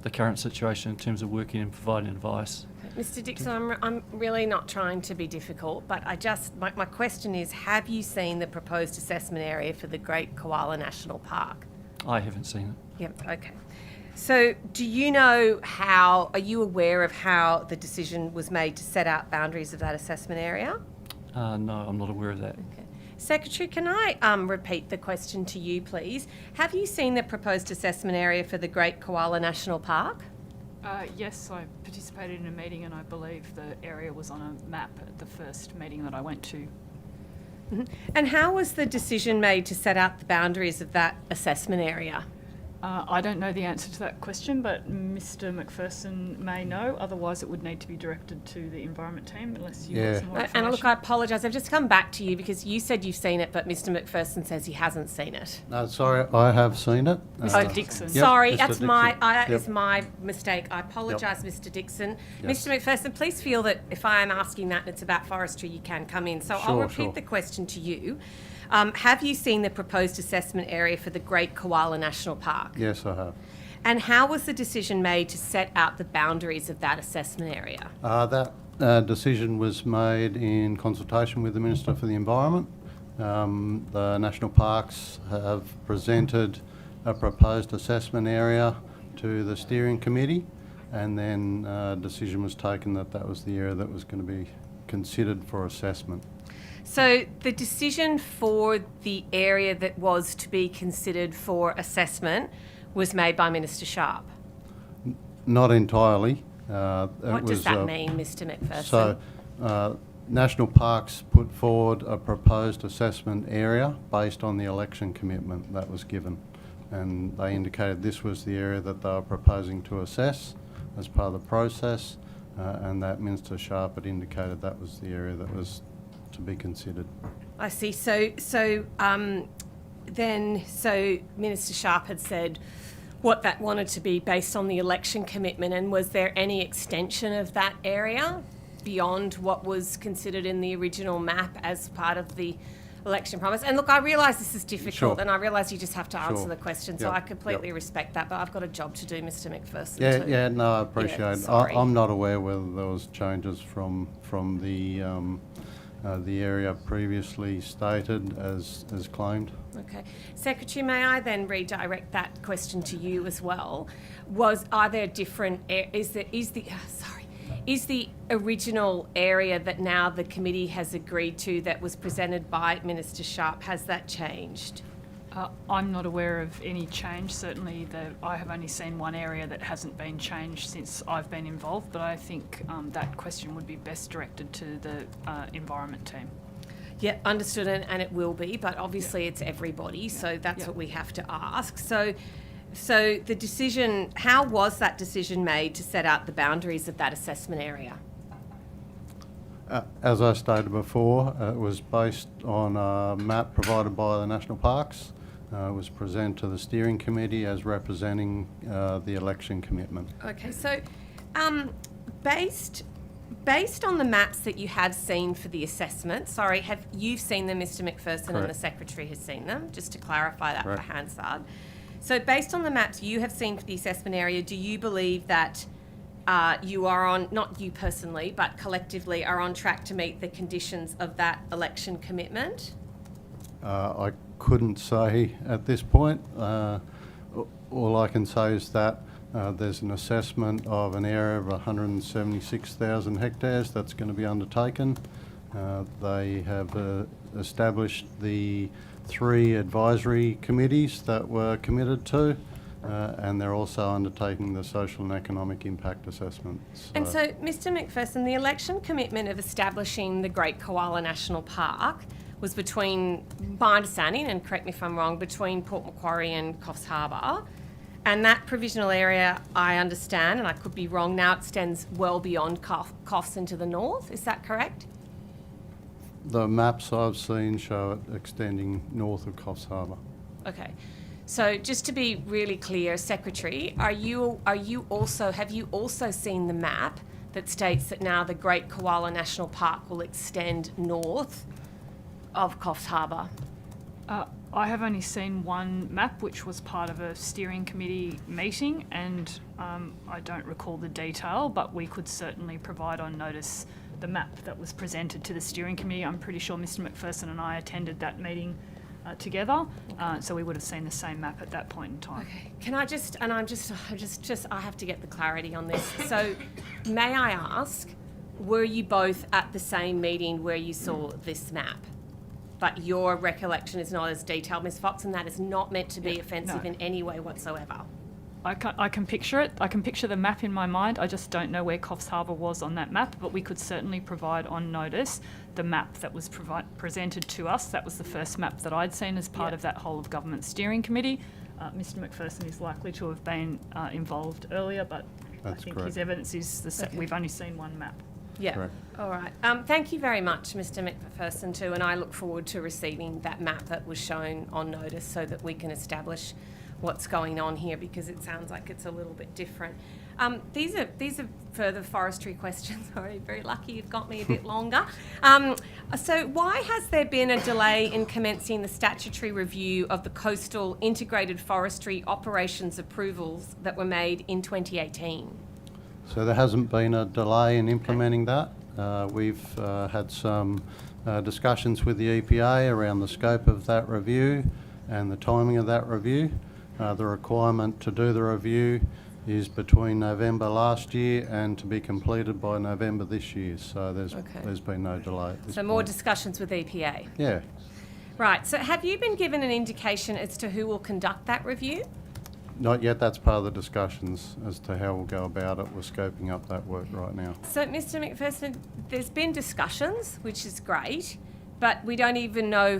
[SPEAKER 7] the current situation in terms of working and providing advice.
[SPEAKER 14] Mr. Dixon, I'm really not trying to be difficult, but my question is, have you seen the proposed assessment area for the Great Koala National Park?
[SPEAKER 7] I haven't seen it.
[SPEAKER 14] Yep, okay. So are you aware of how the decision was made to set out boundaries of that assessment area?
[SPEAKER 7] No, I'm not aware of that.
[SPEAKER 14] Okay. Secretary, can I repeat the question to you, please? Have you seen the proposed assessment area for the Great Koala National Park?
[SPEAKER 8] Yes, I participated in a meeting and I believe the area was on a map at the first meeting that I went to.
[SPEAKER 14] Mm-hmm. And how was the decision made to set out the boundaries of that assessment area?
[SPEAKER 8] I don't know the answer to that question, but Mr. McPherson may know. Otherwise, it would need to be directed to the environment team, unless you want some more information.
[SPEAKER 14] And look, I apologise. I've just come back to you because you said you've seen it, but Mr. McPherson says he hasn't seen it.
[SPEAKER 21] No, sorry, I have seen it.
[SPEAKER 14] Mr. Dixon. Sorry, that's is my mistake. I apologise, Mr. Dixon.
[SPEAKER 21] Yes.
[SPEAKER 14] Mr. McPherson, please feel that if I am asking that and it's about forestry, you can come in. So I'll repeat the question to you. Have you seen the proposed assessment area for the Great Koala National Park?
[SPEAKER 21] Yes, I have.
[SPEAKER 14] And how was the decision made to set out the boundaries of that assessment area?
[SPEAKER 21] That decision was made in consultation with the Minister for the Environment. The National Parks have presented a proposed assessment area to the steering committee, and then a decision was taken that was the area that was going to be considered for assessment.
[SPEAKER 14] So the decision for the area that was to be considered for assessment was made by Minister Sharp?
[SPEAKER 21] Not entirely.
[SPEAKER 14] What does that mean, Mr. McPherson?
[SPEAKER 21] So National Parks put forward a proposed assessment area based on the election commitment that was given, and they indicated this was the area that they were proposing to assess as part of the process, and that Minister Sharp had indicated that was the area that was to be considered.
[SPEAKER 14] I see. So Minister Sharp had said what that wanted to be based on the election commitment, and was there any extension of that area beyond what was considered in the original map as part of the election promise? And look, I realise this is difficult, and I realise you just have to answer the question, so I completely respect that, but I've got a job to do, Mr. McPherson, too.
[SPEAKER 21] Yeah, no, I appreciate it.
[SPEAKER 14] Sorry.
[SPEAKER 21] I'm not aware whether there was changes from the area previously stated as claimed.
[SPEAKER 14] Okay. Secretary, may I then redirect that question to you as well? Are there different, is the original area that now the committee has agreed to that was presented by Minister Sharp, has that changed?
[SPEAKER 8] I'm not aware of any change. Certainly, I have only seen one area that hasn't been changed since I've been involved, but I think that question would be best directed to the environment team.
[SPEAKER 14] Yeah, understood, and it will be, but obviously it's everybody, so that's what we have to ask. So the decision, how was that decision made to set out the boundaries of that assessment area?
[SPEAKER 21] As I stated before, it was based on a map provided by the National Parks. It was presented to the steering committee as representing the election commitment.
[SPEAKER 14] Okay, so based on the maps that you have seen for the assessment, have you seen them, Mr. McPherson? Correct. And the Secretary has seen them, just to clarify that. Correct. For Hansard. So based on the maps you have seen for the assessment area, do you believe that you are on, not you personally, but collectively are on track to meet the conditions of that election commitment?
[SPEAKER 21] I couldn't say at this point. All I can say is that there's an assessment of an area of 176,000 hectares that's going to be undertaken. They have established the 3 advisory committees that were committed to, and they're also undertaking the social and economic impact assessments.
[SPEAKER 14] And so, Mr McPherson, the election commitment of establishing the Great Koala National Park was between, my understanding, and correct me if I'm wrong, between Port Macquarie and Coffs Harbour. And that provisional area, I understand, and I could be wrong, now extends well beyond Coffs into the north. Is that correct?
[SPEAKER 21] The maps I've seen show it extending north of Coffs Harbour.
[SPEAKER 14] Okay. So just to be really clear, Secretary, have you also seen the map that states that now the Great Koala National Park will extend north of Coffs Harbour?
[SPEAKER 8] I have only seen one map, which was part of a steering committee meeting, and I don't recall the detail, but we could certainly provide on notice the map that was presented to the steering committee. I'm pretty sure Mr McPherson and I attended that meeting together, so we would have seen the same map at that point in time.
[SPEAKER 14] Okay. Can I just, and I have to get the clarity on this. So may I ask, were you both at the same meeting where you saw this map? But your recollection is not as detailed, Ms Fox, and that is not meant to be offensive in any way whatsoever.
[SPEAKER 8] I can picture it. I can picture the map in my mind. I just don't know where Coffs Harbour was on that map, but we could certainly provide on notice the map that was presented to us. That was the first map that I'd seen as part of that whole of government steering committee. Mr McPherson is likely to have been involved earlier, but I think his evidence is we've only seen one map.
[SPEAKER 14] Yeah. Correct. All right. Thank you very much, Mr McPherson, too, and I look forward to receiving that map that was shown on notice so that we can establish what's going on here, because it sounds like it's a little bit different. These are further forestry questions. Sorry, very lucky you've got me a bit longer. So why has there been a delay in commencing the statutory review of the coastal integrated forestry operations approvals that were made in 2018?
[SPEAKER 21] So there hasn't been a delay in implementing that. We've had some discussions with the EPA around the scope of that review and the timing of that review. The requirement to do the review is between November last year and to be completed by November this year. So there's been no delay at this
[SPEAKER 14] So more discussions with EPA?
[SPEAKER 21] Yeah.
[SPEAKER 14] Right. So have you been given an indication as to who will conduct that review?
[SPEAKER 21] Not yet. That's part of the discussions as to how we'll go about it. We're scoping up that work right now.
[SPEAKER 14] So, Mr McPherson, there's been discussions, which is great, but we don't even know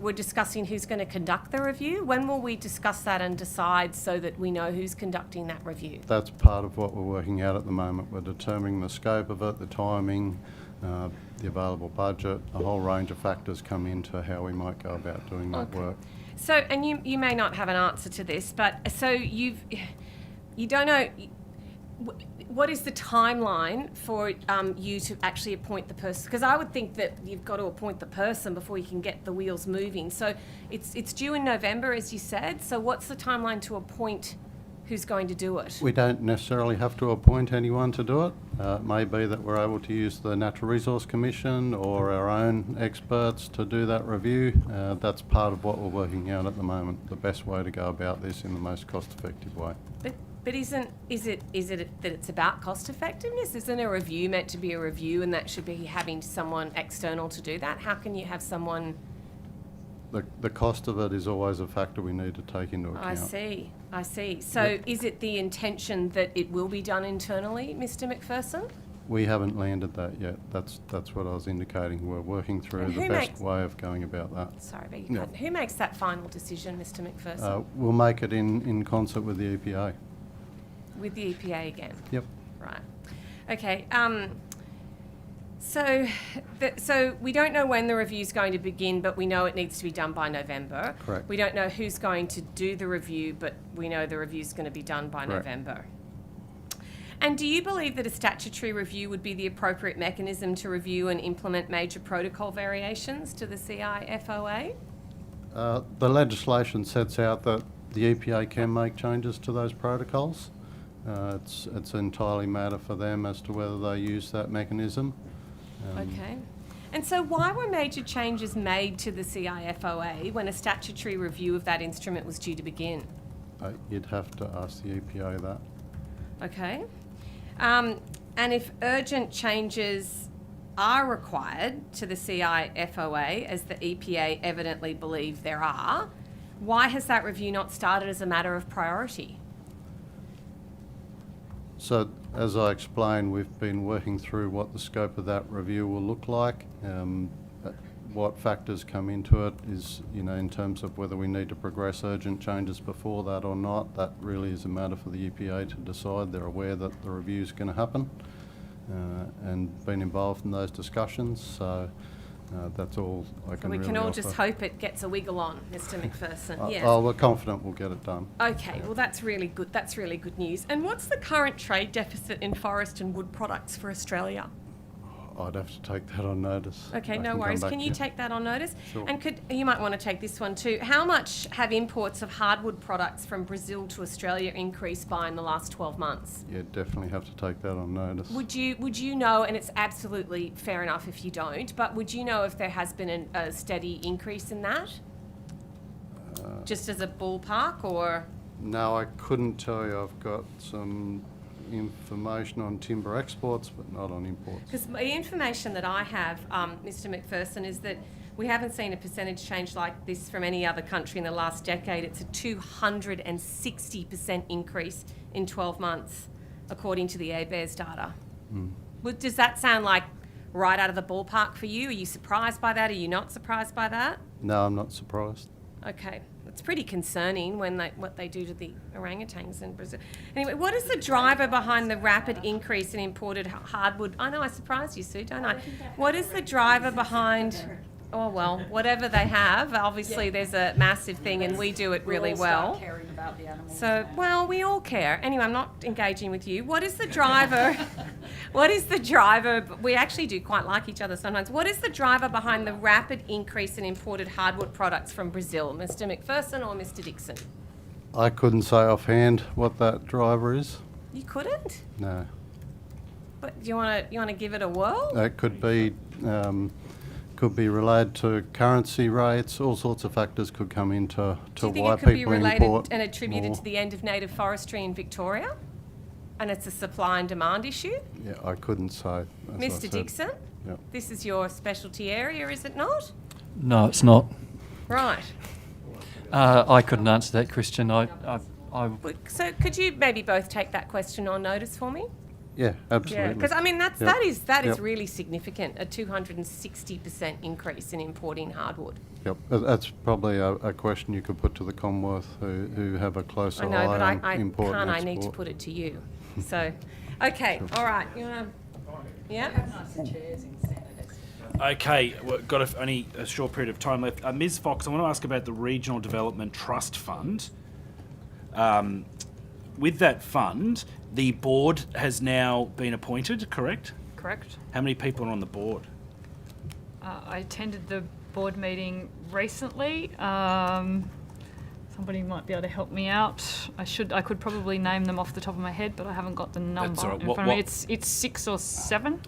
[SPEAKER 14] we're discussing who's going to conduct the review. When will we discuss that and decide so that we know who's conducting that review?
[SPEAKER 21] That's part of what we're working out at the moment. We're determining the scope of it, the timing, the available budget. A whole range of factors come into how we might go about doing that work.
[SPEAKER 14] So, and you may not have an answer to this, but so you don't know, what is the timeline for you to actually appoint the person? Because I would think that you've got to appoint the person before you can get the wheels moving. So it's due in November, as you said. So what's the timeline to appoint who's going to do it?
[SPEAKER 21] We don't necessarily have to appoint anyone to do it. It may be that we're able to use the Natural Resource Commission or our own experts to do that review. That's part of what we're working out at the moment, the best way to go about this in the most cost-effective way.
[SPEAKER 14] But is it that it's about cost effectiveness? Isn't a review meant to be a review, and that should be having someone external to do that? How can you have someone?
[SPEAKER 21] The cost of it is always a factor we need to take into account.
[SPEAKER 14] I see. So is it the intention that it will be done internally, Mr McPherson?
[SPEAKER 21] We haven't landed that yet. That's what I was indicating. We're working through the best way of going about that.
[SPEAKER 14] Sorry, beg your pardon. Who makes that final decision, Mr McPherson?
[SPEAKER 21] We'll make it in concert with the EPA.
[SPEAKER 14] With the EPA again?
[SPEAKER 21] Yep.
[SPEAKER 14] Right. Okay. So we don't know when the review is going to begin, but we know it needs to be done by November.
[SPEAKER 21] Correct.
[SPEAKER 14] We don't know who's going to do the review, but we know the review is going to be done by November. And do you believe that a statutory review would be the appropriate mechanism to review and implement major protocol variations to the CIFOA?
[SPEAKER 21] The legislation sets out that the EPA can make changes to those protocols. It's entirely matter for them as to whether they use that mechanism.
[SPEAKER 14] Okay. And so why were major changes made to the CIFOA when a statutory review of that instrument was due to begin?
[SPEAKER 21] You'd have to ask the EPA that.
[SPEAKER 14] Okay. And if urgent changes are required to the CIFOA, as the EPA evidently believe there are, why has that review not started as a matter of priority?
[SPEAKER 21] So, as I explained, we've been working through what the scope of that review will look like. What factors come into it is, in terms of whether we need to progress urgent changes before that or not, that really is a matter for the EPA to decide. They're aware that the review is going to happen and been involved in those discussions. So that's all I can
[SPEAKER 14] We
[SPEAKER 21] really
[SPEAKER 14] can all
[SPEAKER 21] offer.
[SPEAKER 14] just hope it gets a wiggle on, Mr. McPherson. Yes.
[SPEAKER 21] Oh, we're confident we'll get it done.
[SPEAKER 14] Okay, well that's really good. That's really good news. And what's the current trade deficit in forest and wood products for Australia?
[SPEAKER 21] I'd have to take that on notice.
[SPEAKER 14] Okay,
[SPEAKER 21] I
[SPEAKER 14] no
[SPEAKER 21] can
[SPEAKER 14] worries.
[SPEAKER 21] come back
[SPEAKER 14] Can
[SPEAKER 21] to
[SPEAKER 14] you take that on notice?
[SPEAKER 21] Sure.
[SPEAKER 14] And you might want to take this one too. How much have imports of hardwood products from Brazil to Australia increased by in the last 12 months?
[SPEAKER 21] Yeah, definitely have to take that on notice.
[SPEAKER 14] Would you know, and it's absolutely fair enough if you don't, but would you know if there has been a steady increase in that? Just as a ballpark, or?
[SPEAKER 21] No, I couldn't tell you. I've got some information on timber exports, but not on imports.
[SPEAKER 14] Because the information that I have, Mr. McPherson, is that we haven't seen a percentage change like this from any other country in the last decade. It's a 260% increase in 12 months, according to the ABARES data. Does that sound like right out of the ballpark for you? Are you surprised by that? Are you not surprised by that?
[SPEAKER 21] No, I'm not surprised.
[SPEAKER 14] Okay. It's pretty concerning when what they do to the orangutans in Brazil. Anyway, what is the driver behind the rapid increase in imported hardwood? I know I surprised you, Sue, don't I? What is the driver behind... Oh, well, whatever they have, obviously there's a massive thing and we do it really well.
[SPEAKER 19] Caring about the animals.
[SPEAKER 14] So, well, we all care. Anyway, I'm not engaging with you. What is the driver? What is the driver? We actually do quite like each other sometimes. What is the driver behind the rapid increase in imported hardwood products from Brazil? Mr. McPherson or Mr. Dixon?
[SPEAKER 21] I couldn't say offhand what that driver is.
[SPEAKER 14] You couldn't?
[SPEAKER 21] No.
[SPEAKER 14] But do you want to give it a whirl?
[SPEAKER 21] That could be related to currency rates. All sorts of factors could come into
[SPEAKER 14] Do you think
[SPEAKER 21] why
[SPEAKER 14] it could be
[SPEAKER 21] people
[SPEAKER 14] related
[SPEAKER 21] import
[SPEAKER 14] and attributed
[SPEAKER 21] more.
[SPEAKER 14] to the end of native forestry in Victoria? And it's a supply and demand issue?
[SPEAKER 21] Yeah, I couldn't say. as I
[SPEAKER 14] Mr.
[SPEAKER 21] said.
[SPEAKER 14] Dixon,
[SPEAKER 21] Yep.
[SPEAKER 14] this is your specialty area, is it not?
[SPEAKER 7] No, it's not.
[SPEAKER 14] Right.
[SPEAKER 7] I couldn't answer that question.
[SPEAKER 14] So could you maybe both take that question on notice for me?
[SPEAKER 21] Yeah, absolutely.
[SPEAKER 14] Yeah, because I mean that is
[SPEAKER 21] Yep.
[SPEAKER 14] really significant. A 260% increase in importing hardwood.
[SPEAKER 21] Yep, that's probably a question you could put to the Commonwealth, who have a closer
[SPEAKER 14] I know,
[SPEAKER 21] eye
[SPEAKER 14] but
[SPEAKER 21] on
[SPEAKER 14] I
[SPEAKER 21] import
[SPEAKER 14] can't.
[SPEAKER 21] and
[SPEAKER 14] I need to
[SPEAKER 21] export.
[SPEAKER 14] put it to you. So, okay, all right. You want to? Yeah.
[SPEAKER 9] Okay, we've got only a short period of time left. Ms. Fox, I want to ask about the Regional Development Trust Fund. With that fund, the board has now been appointed, correct?
[SPEAKER 8] Correct.
[SPEAKER 9] How many people are on the board?
[SPEAKER 8] I attended the board meeting recently. Somebody might be able to help me out. I could probably name them off the top of my head, but I haven't got the number
[SPEAKER 9] all right.
[SPEAKER 8] in front of me. It's 6 or 7.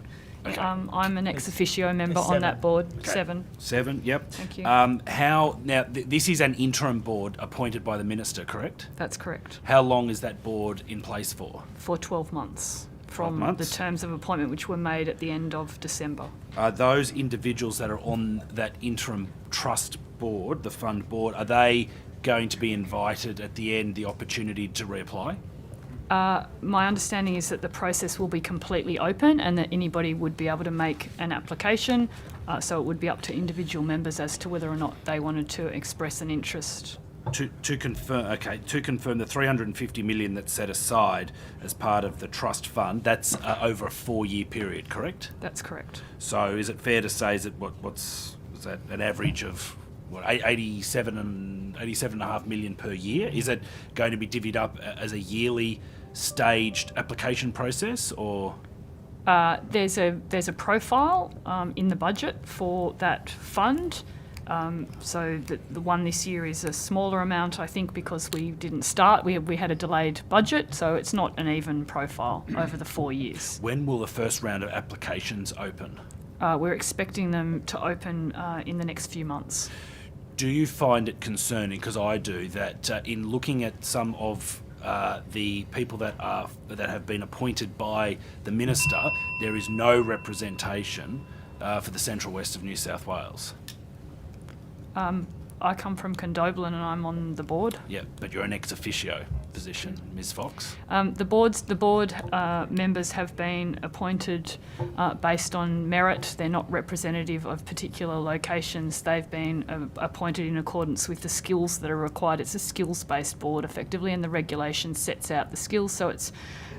[SPEAKER 9] Okay.
[SPEAKER 8] I'm an ex officio member on that board.
[SPEAKER 9] Okay.
[SPEAKER 8] 7.
[SPEAKER 9] 7, yep.
[SPEAKER 8] Thank you.
[SPEAKER 9] This is an interim board appointed by the Minister, correct?
[SPEAKER 8] That's correct.
[SPEAKER 9] How long is that board in place for?
[SPEAKER 8] For 12 months.
[SPEAKER 9] 12
[SPEAKER 8] From
[SPEAKER 9] months?
[SPEAKER 8] the terms of appointment which were made at the end of December.
[SPEAKER 9] Are those individuals that are on that interim trust board, the fund board, are they going to be invited at the end the opportunity to reapply?
[SPEAKER 8] My understanding is that the process will be completely open and that anybody would be able to make an application. So it would be up to individual members as to whether or not they wanted to express an interest.
[SPEAKER 9] To confirm the 350 million that's set aside as part of the trust fund, that's over a 4-year period, correct?
[SPEAKER 8] That's correct.
[SPEAKER 9] So is it fair to say is that an average of 87.5 million per year? Is it going to be divvied up as a yearly staged application process, or?
[SPEAKER 8] There's a profile in the budget for that fund, So the one this year is a smaller amount, I think, because we didn't start. We had a delayed budget, so it's not an even profile over the 4 years.
[SPEAKER 9] When will the first round of applications open?
[SPEAKER 8] We're expecting them to open in the next few months.
[SPEAKER 9] Do you find it concerning, because I do, that in looking at some of the people that have been appointed by the minister, there is no representation for the Central West of New South Wales?
[SPEAKER 8] I come from Condobolin and I'm on the board.
[SPEAKER 9] Yeah, but you're an ex officio position, Ms. Fox.
[SPEAKER 8] The board members have been appointed based on merit. They're not representative of particular locations. They've been appointed in accordance with the skills that are required. It's a skills-based board, effectively, and the regulation sets out the skills. So it's,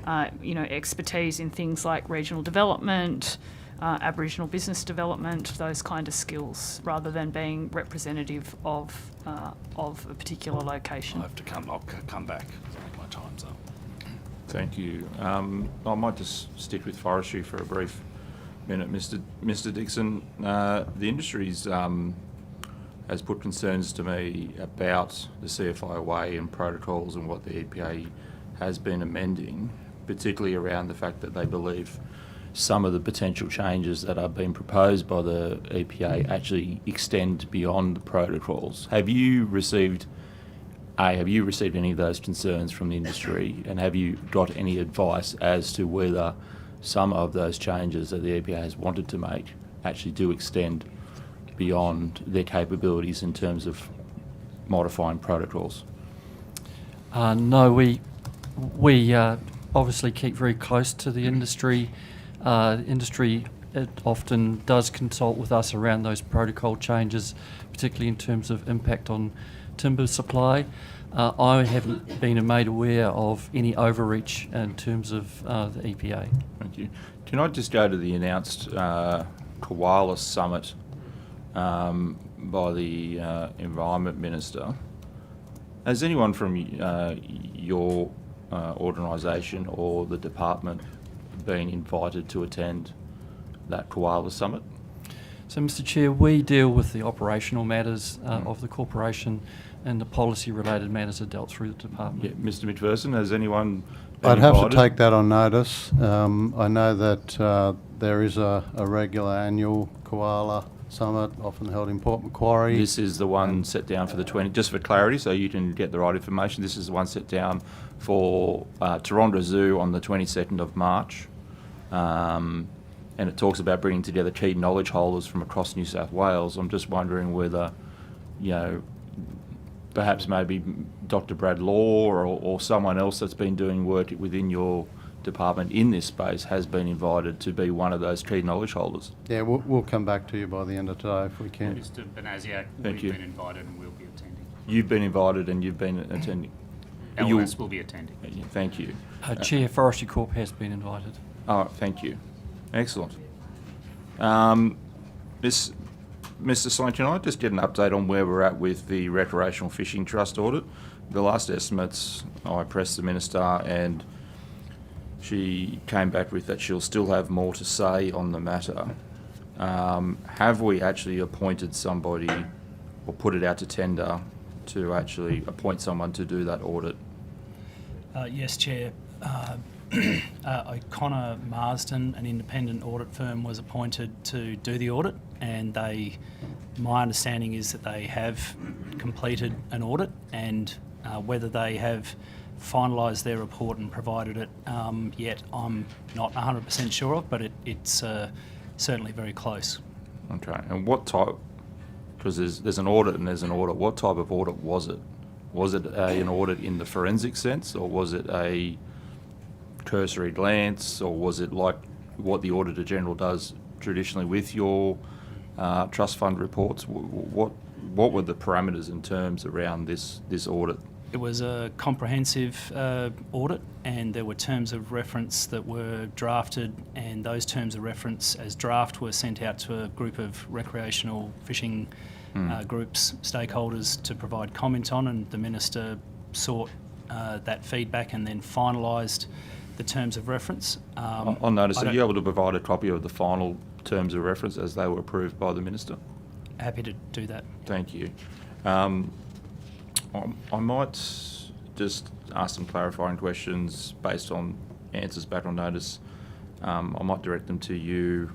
[SPEAKER 8] expertise in things like regional development, Aboriginal business development, those kind of skills, rather than being representative of a particular location.
[SPEAKER 9] I'll come back. My time's up.
[SPEAKER 1] Thank you. I might just stick with forestry for a brief minute, Mr. Dixon. The industry's has put concerns to me about the CFIOA and protocols and what the EPA has been amending, particularly around the fact that they believe some of the potential changes that are being proposed by the EPA actually extend beyond the protocols. Have you received any of those concerns from the industry, and have you got any advice as to whether some of those changes that the EPA has wanted to make actually do extend beyond their capabilities in terms of modifying protocols?
[SPEAKER 7] No, we obviously keep very close to the industry. Industry often does consult with us around those protocol changes, particularly in terms of impact on timber supply. I haven't been made aware of any overreach in terms of the EPA.
[SPEAKER 1] Thank you. Can I just go to the announced koala summit by the Environment Minister? Has anyone from your organisation or the department been invited to attend that koala summit?
[SPEAKER 7] So, Mr. Chair, we deal with the operational matters of the corporation, and the policy-related matters are dealt through the department.
[SPEAKER 1] Yeah, Mr. McPherson, has anyone been
[SPEAKER 21] I'd have
[SPEAKER 1] invited?
[SPEAKER 21] to take that on notice. I know that there is a regular annual koala summit, often held in Port Macquarie.
[SPEAKER 1] This is the one set down for the 20, just for clarity, so you can get the right information. This is the one set down for Taronga Zoo on the 22nd of March. And it talks about bringing together key knowledge holders from across New South Wales. I'm just wondering whether, perhaps maybe Dr. Brad Law or someone else that's been doing work within your department in this space has been invited to be one of those key knowledge holders.
[SPEAKER 21] Yeah, we'll come back to you by the end of today if we can.
[SPEAKER 10] Mr. Benasiak,
[SPEAKER 1] Thank
[SPEAKER 10] we've
[SPEAKER 1] you.
[SPEAKER 10] been invited and we'll be attending.
[SPEAKER 1] You've been invited and you've been attending.
[SPEAKER 10] LS will be attending.
[SPEAKER 1] Thank you.
[SPEAKER 7] Chair, Forestry Corp has been invited.
[SPEAKER 1] Oh, thank you. Excellent. Mr. Sloan, can I just get an update on where we're at with the Recreational Fishing Trust audit? The last estimates, I pressed the Minister and she came back with that she'll still have more to say on the matter. Have we actually appointed somebody or put it out to tender to actually appoint someone to do that audit?
[SPEAKER 2] Yes, Chair. O'Connor Marsden, an independent audit firm, was appointed to do the audit, and my understanding is that they have completed an audit, and whether they have finalised their report and provided it yet, I'm not 100% sure of, but it's certainly very close.
[SPEAKER 1] Okay, and what type, because there's an audit and there's an audit, what type of audit was it? Was it an audit in the forensic sense, or was it a cursory glance, or was it like what the Auditor General does traditionally with your trust fund reports? What were the parameters and terms around this audit?
[SPEAKER 2] It was a comprehensive audit, and there were terms of reference that were drafted, and those terms of reference as draft were sent out to a group of recreational fishing groups, stakeholders, to provide comment on, and the Minister sought that feedback and then finalised the terms of reference.
[SPEAKER 1] On notice, are you able to provide a copy of the final terms of reference as they were approved by the Minister?
[SPEAKER 2] Happy to do that.
[SPEAKER 1] Thank you. I might just ask some clarifying questions based on answers back on notice. I might direct them to you,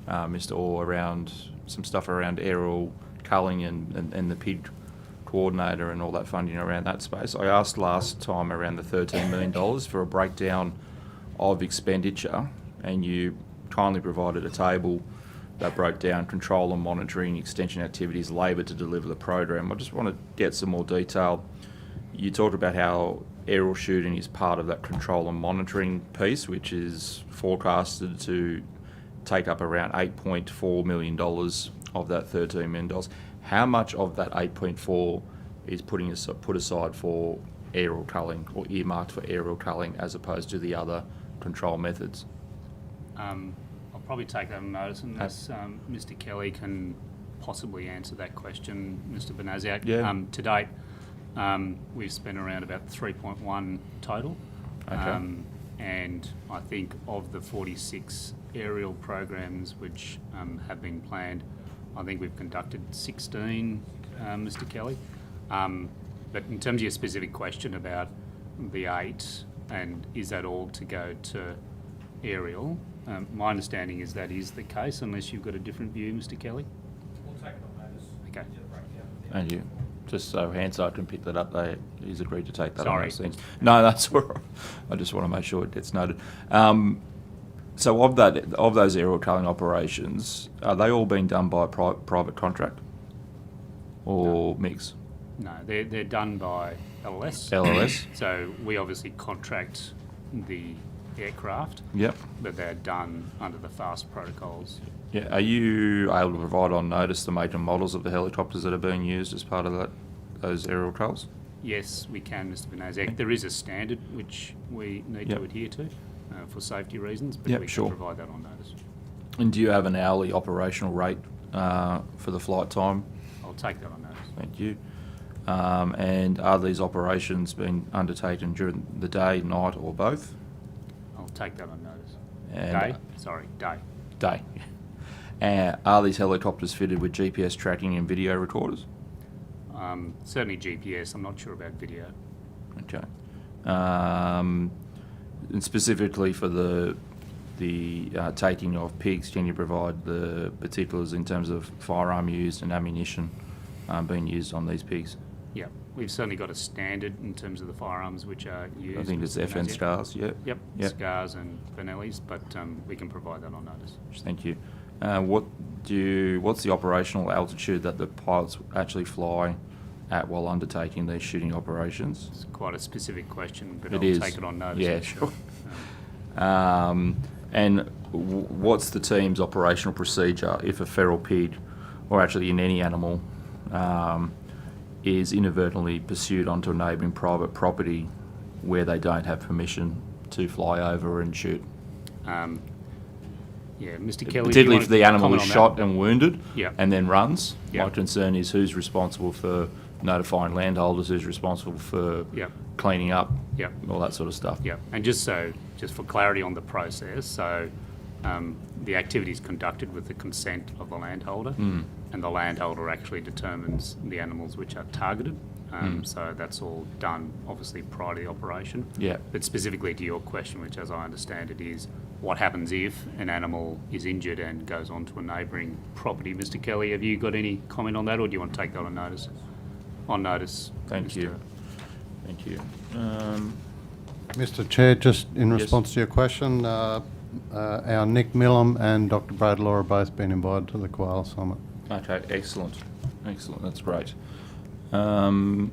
[SPEAKER 1] Mr. Orr, around some stuff around aerial culling and the PID coordinator and all that funding around that space. I asked last time around the $13 million for a breakdown of expenditure, and you kindly provided a table that broke down control and monitoring, extension activities, labour to deliver the program. I just want to get some more detail. You talked about how aerial shooting is part of that control and monitoring piece, which is forecasted to take up around $8.4 million of that $13 million. How much of that 8.4 is put aside for aerial culling or earmarked for aerial culling as opposed to the other control methods?
[SPEAKER 10] I'll probably take that on notice unless Mr. Kelly can possibly answer that question, Mr. Banasiak.
[SPEAKER 1] Yeah.
[SPEAKER 10] To date, we've spent around about 3.1 total.
[SPEAKER 1] Okay.
[SPEAKER 10] And I think of the 46 aerial programs which have been planned, I think we've conducted 16, Mr. Kelly. But in terms of your specific question about the 8, and is that all to go to aerial, my understanding is that is the case, unless you've got a different view, Mr. Kelly.
[SPEAKER 6] We'll take it on notice.
[SPEAKER 10] Okay.
[SPEAKER 1] Thank you. Just so Hansard can pick that up, he's agreed to take that
[SPEAKER 10] Sorry.
[SPEAKER 1] on those things. No, that's all right. I just want to make sure it gets noted. So of those aerial culling operations, are they all being done by private contract or mix?
[SPEAKER 10] No, they're done by LLS.
[SPEAKER 1] LLS.
[SPEAKER 10] So we obviously contract the aircraft.
[SPEAKER 1] Yep.
[SPEAKER 10] But they're done under the FAST protocols.
[SPEAKER 1] Yeah. Are you able to provide on notice the make and models of the helicopters that are being used as part of those aerial culls?
[SPEAKER 10] Yes, we can, Mr. Banasiak. There is a standard which we need to adhere to for safety reasons, but we can provide that on notice.
[SPEAKER 1] And do you have an hourly operational rate for the flight time?
[SPEAKER 10] I'll take that on notice.
[SPEAKER 1] Thank you. And are these operations being undertaken during the day, night, or both?
[SPEAKER 10] I'll take that on notice.
[SPEAKER 1] And
[SPEAKER 10] Day.
[SPEAKER 1] Day. Are these helicopters fitted with GPS tracking and video recorders?
[SPEAKER 10] Certainly GPS. I'm not sure about video.
[SPEAKER 1] Okay. And specifically for the taking of pigs, can you provide the particulars in terms of firearm used and ammunition being used on these pigs?
[SPEAKER 10] Yeah, we've certainly got a standard in terms of the firearms which are used.
[SPEAKER 1] I think it's FN Scars, yeah.
[SPEAKER 10] Yep, Scars and Benellis, but we can provide that on notice.
[SPEAKER 1] Thank you. What's the operational altitude that the pilots actually fly at while undertaking these shooting operations?
[SPEAKER 10] It's quite a specific question, but
[SPEAKER 1] It
[SPEAKER 10] I'll
[SPEAKER 1] is.
[SPEAKER 10] take it on notice.
[SPEAKER 1] Yeah, sure. And what's the team's operational procedure if a feral pig, or actually in any animal, is inadvertently pursued onto a neighbouring private property where they don't have permission to fly over and shoot?
[SPEAKER 10] Yeah, Mr. Kelly.
[SPEAKER 1] Particularly if the animal is
[SPEAKER 10] comment on
[SPEAKER 1] shot
[SPEAKER 10] that?
[SPEAKER 1] and wounded
[SPEAKER 10] Yeah.
[SPEAKER 1] and then runs.
[SPEAKER 10] Yeah.
[SPEAKER 1] My concern is who's responsible for notifying landholders, who's responsible for cleaning up, all that sort of stuff.
[SPEAKER 10] Yeah, and just for clarity on the process, so the activity is conducted with the consent of the landholder, and the landholder actually determines the animals which are targeted. So that's all done, obviously, prior to the operation.
[SPEAKER 1] Yeah.
[SPEAKER 10] But specifically to your question, which, as I understand it, is what happens if an animal is injured and goes on to a neighbouring property? Mr. Kelly, have you got any comment on that, or do you want to take that on notice? On notice.
[SPEAKER 1] Thank you. Thank you.
[SPEAKER 21] Mr. Chair, just in
[SPEAKER 1] Yes.
[SPEAKER 21] response to your question, our Nick Millam and Dr. Brad Law have both been invited to the Koala Summit.
[SPEAKER 1] Okay, excellent. Excellent, that's great. Mr.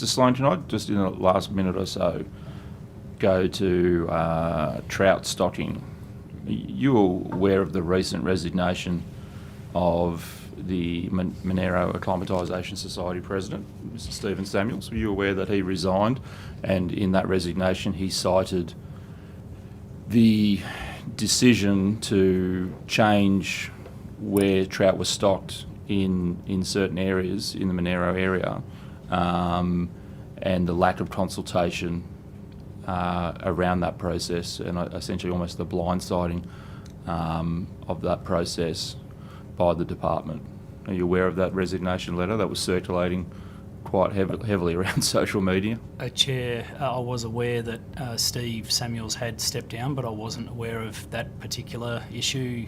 [SPEAKER 1] Sloan, can I just in the last minute or so go to trout stocking? You were aware of the recent resignation of the Monero Acclimatisation Society President, Mr. Stephen Samuels. Were you aware that he resigned, and in that resignation he cited the decision to change where trout were stocked in certain areas in the Monero area, and the lack of consultation around that process, and essentially almost the blindsiding of that process by the department. Are you aware of that resignation letter that was circulating quite heavily around social media?
[SPEAKER 2] Chair, I was aware that Steve Samuels had stepped down, but I wasn't aware of that particular issue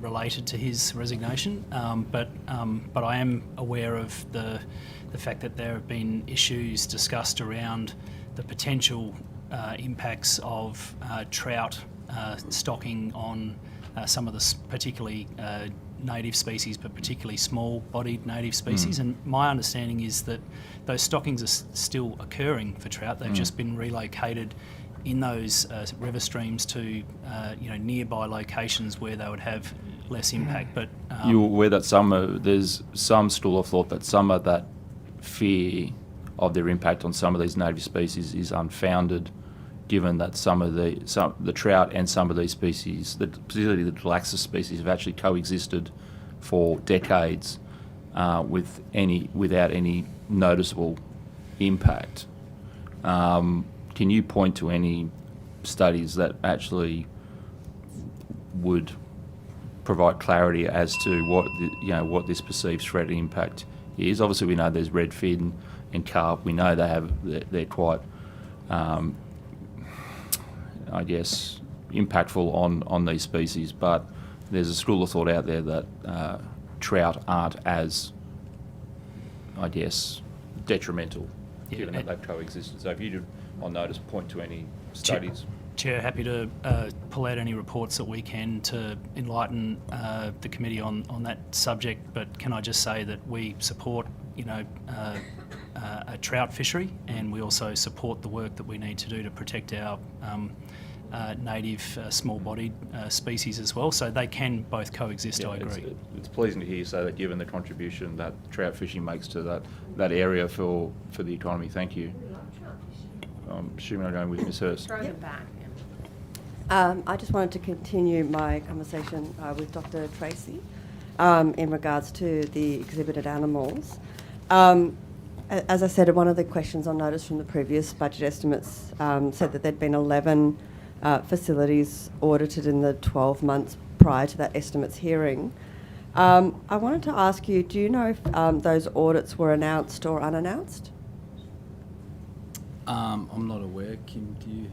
[SPEAKER 2] related to his resignation. But I am aware of the fact that there have been issues discussed around the potential impacts of trout stocking on some of the particularly native species, but particularly small-bodied native species. And my understanding is that those stockings are still occurring for trout. They've just been relocated in those river streams to nearby locations where they would have less impact. But
[SPEAKER 1] you're aware that there's some school of thought that some of that fear of their impact on some of these native species is unfounded, given that some of the trout and some of these species, particularly the Delaxis species, have actually coexisted for decades without any noticeable impact. Can you point to any studies that actually would provide clarity as to what this perceived threat impact is? Obviously, we know there's redfin and carp. We know they're quite I guess, impactful on these species, but there's a school of thought out there that trout aren't as, I guess, detrimental, given that they've coexisted. So if you, on notice, point to any studies.
[SPEAKER 2] Chair, happy to pull out any reports that we can to enlighten the committee on that subject, but can I just say that we support, a trout fishery, and we also support the work that we need to do to protect our native small-bodied species as well. So they can both coexist, I agree.
[SPEAKER 1] It's pleasing to hear you say that, given the contribution that trout fishing makes to that area for the economy. Thank you. I'm assuming I'm going with Ms Hurst.
[SPEAKER 14] Throw them back.
[SPEAKER 18] I just wanted to continue my conversation with Dr. Tracy in regards to the exhibited animals. As I said, one of the questions on notice from the previous budget estimates said that there'd been 11 facilities audited in the 12 months prior to that estimates hearing. I wanted to ask you, do you know if those audits were announced or unannounced?
[SPEAKER 11] I'm not aware. Kim, do you?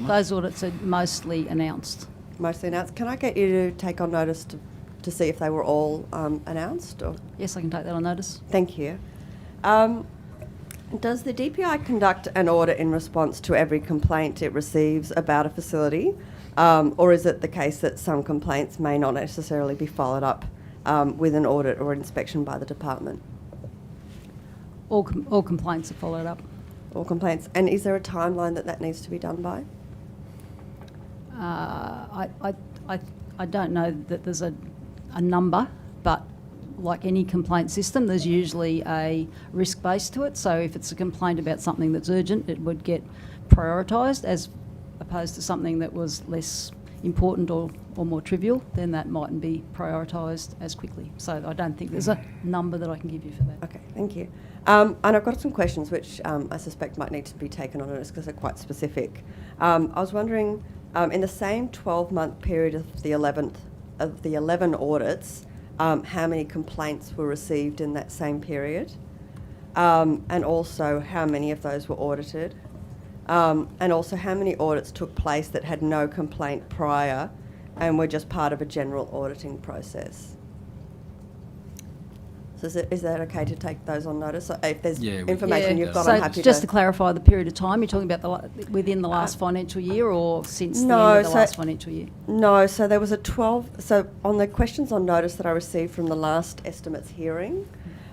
[SPEAKER 3] Those audits are mostly announced.
[SPEAKER 18] Mostly announced. Can I get you to take on notice to see if they were all announced? Or?
[SPEAKER 3] Yes, I can take that on notice.
[SPEAKER 18] Thank you. Does the DPI conduct an audit in response to every complaint it receives about a facility, or is it the case that some complaints may not necessarily be followed up with an audit or inspection by the department?
[SPEAKER 3] All complaints are followed up.
[SPEAKER 18] All complaints. And is there a timeline that needs to be done by?
[SPEAKER 3] I don't know that there's a number, but like any complaint system, there's usually a risk base to it. So if it's a complaint about something that's urgent, it would get prioritised, as opposed to something that was less important or more trivial, then that mightn't be prioritised as quickly. So I don't think there's a number that I can give you for that.
[SPEAKER 18] Okay, thank you. And I've got some questions which I suspect might need to be taken on notice because they're quite specific. I was wondering, in the same 12-month period of the 11 audits, how many complaints were received in that same period, and also how many of those were audited, and also how many audits took place that had no complaint prior and were just part of a general auditing process. So is that okay to take those on notice? So if there's information you've got,
[SPEAKER 3] so
[SPEAKER 18] I'm happy
[SPEAKER 3] just to clarify the period of time, you're talking about within the last financial year or since the end of the last financial year?
[SPEAKER 18] No, so there was so on the questions on notice that I received from the last estimates hearing,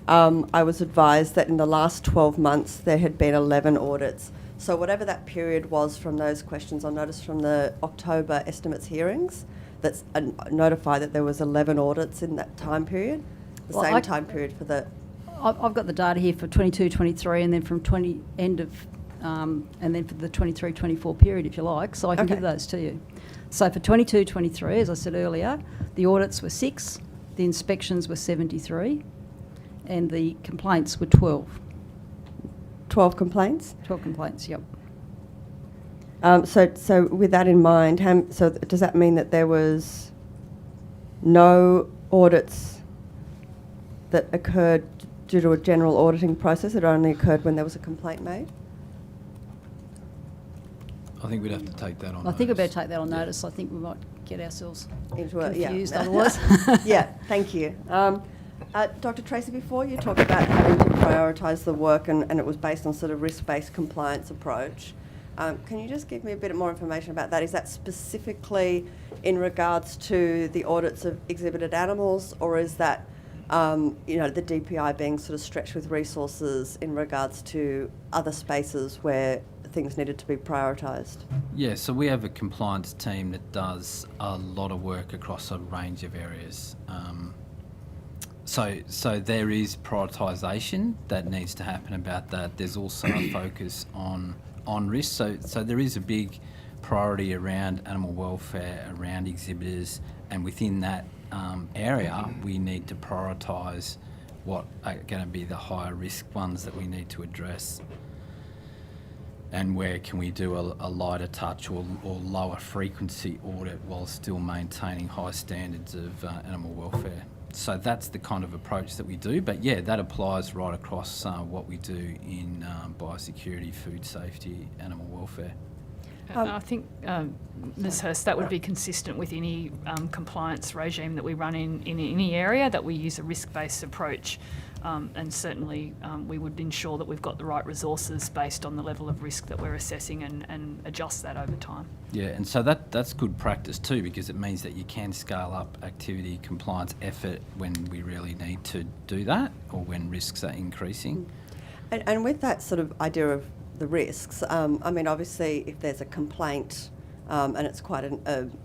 [SPEAKER 18] I was advised that in the last 12 months there had been 11 audits. So whatever that period was from those questions on notice from the October estimates hearings, that's notified that there was 11 audits in that time period. The same time period for the...
[SPEAKER 3] I've got the data here for 22-23 and then from and then for the 23-24 period, if you like, so I can give those to you. So for 22-23, as I said earlier, the audits were 6, the inspections were 73, and the complaints were 12.
[SPEAKER 18] 12 complaints?
[SPEAKER 3] 12 complaints, yep.
[SPEAKER 18] So with that in mind, so does that mean that there was no audits that occurred due to a general auditing process? It only occurred when there was a complaint made?
[SPEAKER 11] I think we'd have to take that on
[SPEAKER 3] I think we better
[SPEAKER 11] notice.
[SPEAKER 3] take that on notice. I think we might get ourselves
[SPEAKER 18] Into it, yeah.
[SPEAKER 3] confused otherwise.
[SPEAKER 18] Yeah, thank you. Dr. Tracy, before you talked about having to prioritise the work and it was based on sort of risk-based compliance approach, can you just give me a bit more information about that? Is that specifically in regards to the audits of exhibited animals, or is that, the DPI being sort of stretched with resources in regards to other spaces where things needed to be prioritised?
[SPEAKER 11] Yeah, so we have a compliance team that does a lot of work across a range of areas. So there is prioritisation that needs to happen about that. There's also a focus on risk. So there is a big priority around animal welfare, around exhibitors, and within that area, we need to prioritise what are going to be the higher risk ones that we need to address, and where can we do a lighter touch or lower frequency audit while still maintaining high standards of animal welfare. So that's the kind of approach that we do, but yeah, that applies right across what we do in biosecurity, food safety, animal welfare.
[SPEAKER 8] I think, Ms Hurst, that would be consistent with any compliance regime that we run in any area, that we use a risk-based approach, and certainly we would ensure that we've got the right resources based on the level of risk that we're assessing and adjust that over time.
[SPEAKER 11] Yeah, and so that's good practice too, because it means that you can scale up activity compliance effort when we really need to do that, or when risks are increasing.
[SPEAKER 18] And with that sort of idea of the risks, obviously if there's a complaint and it's quite an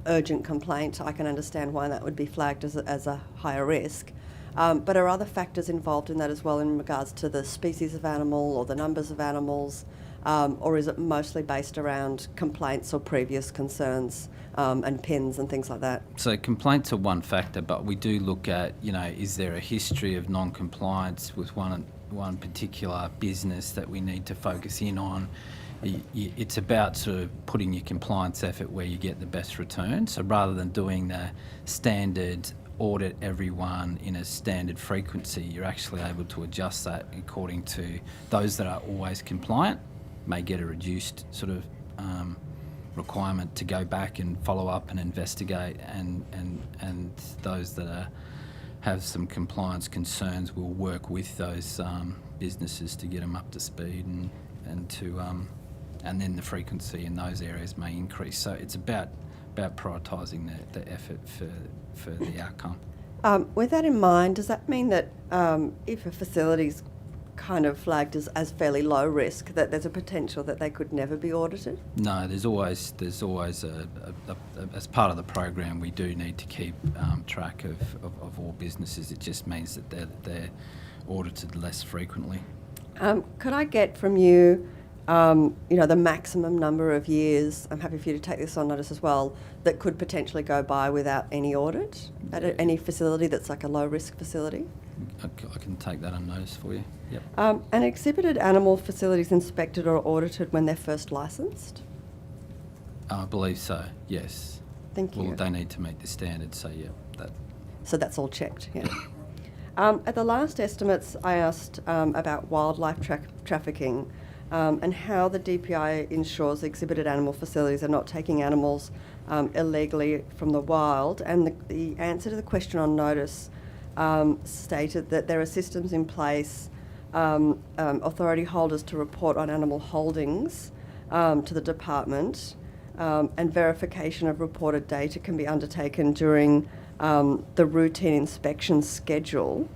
[SPEAKER 18] urgent complaint, I can understand why that would be flagged as a higher risk. But are other factors involved in that as well in regards to the species of animal or the numbers of animals, or is it mostly based around complaints or previous concerns and PINs and things like that? So
[SPEAKER 11] complaints are one factor, but we do look at, is there a history of non-compliance with one particular business that we need to focus in on? It's about sort of putting your compliance effort where you get the best return. So rather than doing the standard audit everyone in a standard frequency, you're actually able to adjust that according to those that are always compliant may get a reduced sort of requirement to go back and follow up and investigate, and those that have some compliance concerns will work with those businesses to get them up to speed, and then the frequency in those areas may increase. So it's about prioritising the effort for the outcome.
[SPEAKER 18] With that in mind, does that mean that if a facility's kind of flagged as fairly low risk, that there's a potential that they could never be audited?
[SPEAKER 11] No, there's always as part of the program, we do need to keep track of all businesses. It just means that they're audited less frequently.
[SPEAKER 18] Could I get from you, the maximum number of years, I'm happy for you to take this on notice as well, that could potentially go by without any audit at any facility that's like a low risk facility?
[SPEAKER 11] I can take that on notice for you. Yep.
[SPEAKER 18] And exhibited animal facilities inspected or audited when they're first licensed?
[SPEAKER 11] I believe so, yes.
[SPEAKER 18] Thank you.
[SPEAKER 11] Well, they need to meet the standards, so yeah.
[SPEAKER 18] So that's all checked, yeah. At the last estimates, I asked about wildlife trafficking and how the DPI ensures exhibited animal facilities are not taking animals illegally from the wild. And the answer to the question on notice stated that there are systems in place, authority holders to report on animal holdings to the department, and verification of reported data can be undertaken during the routine inspection schedule.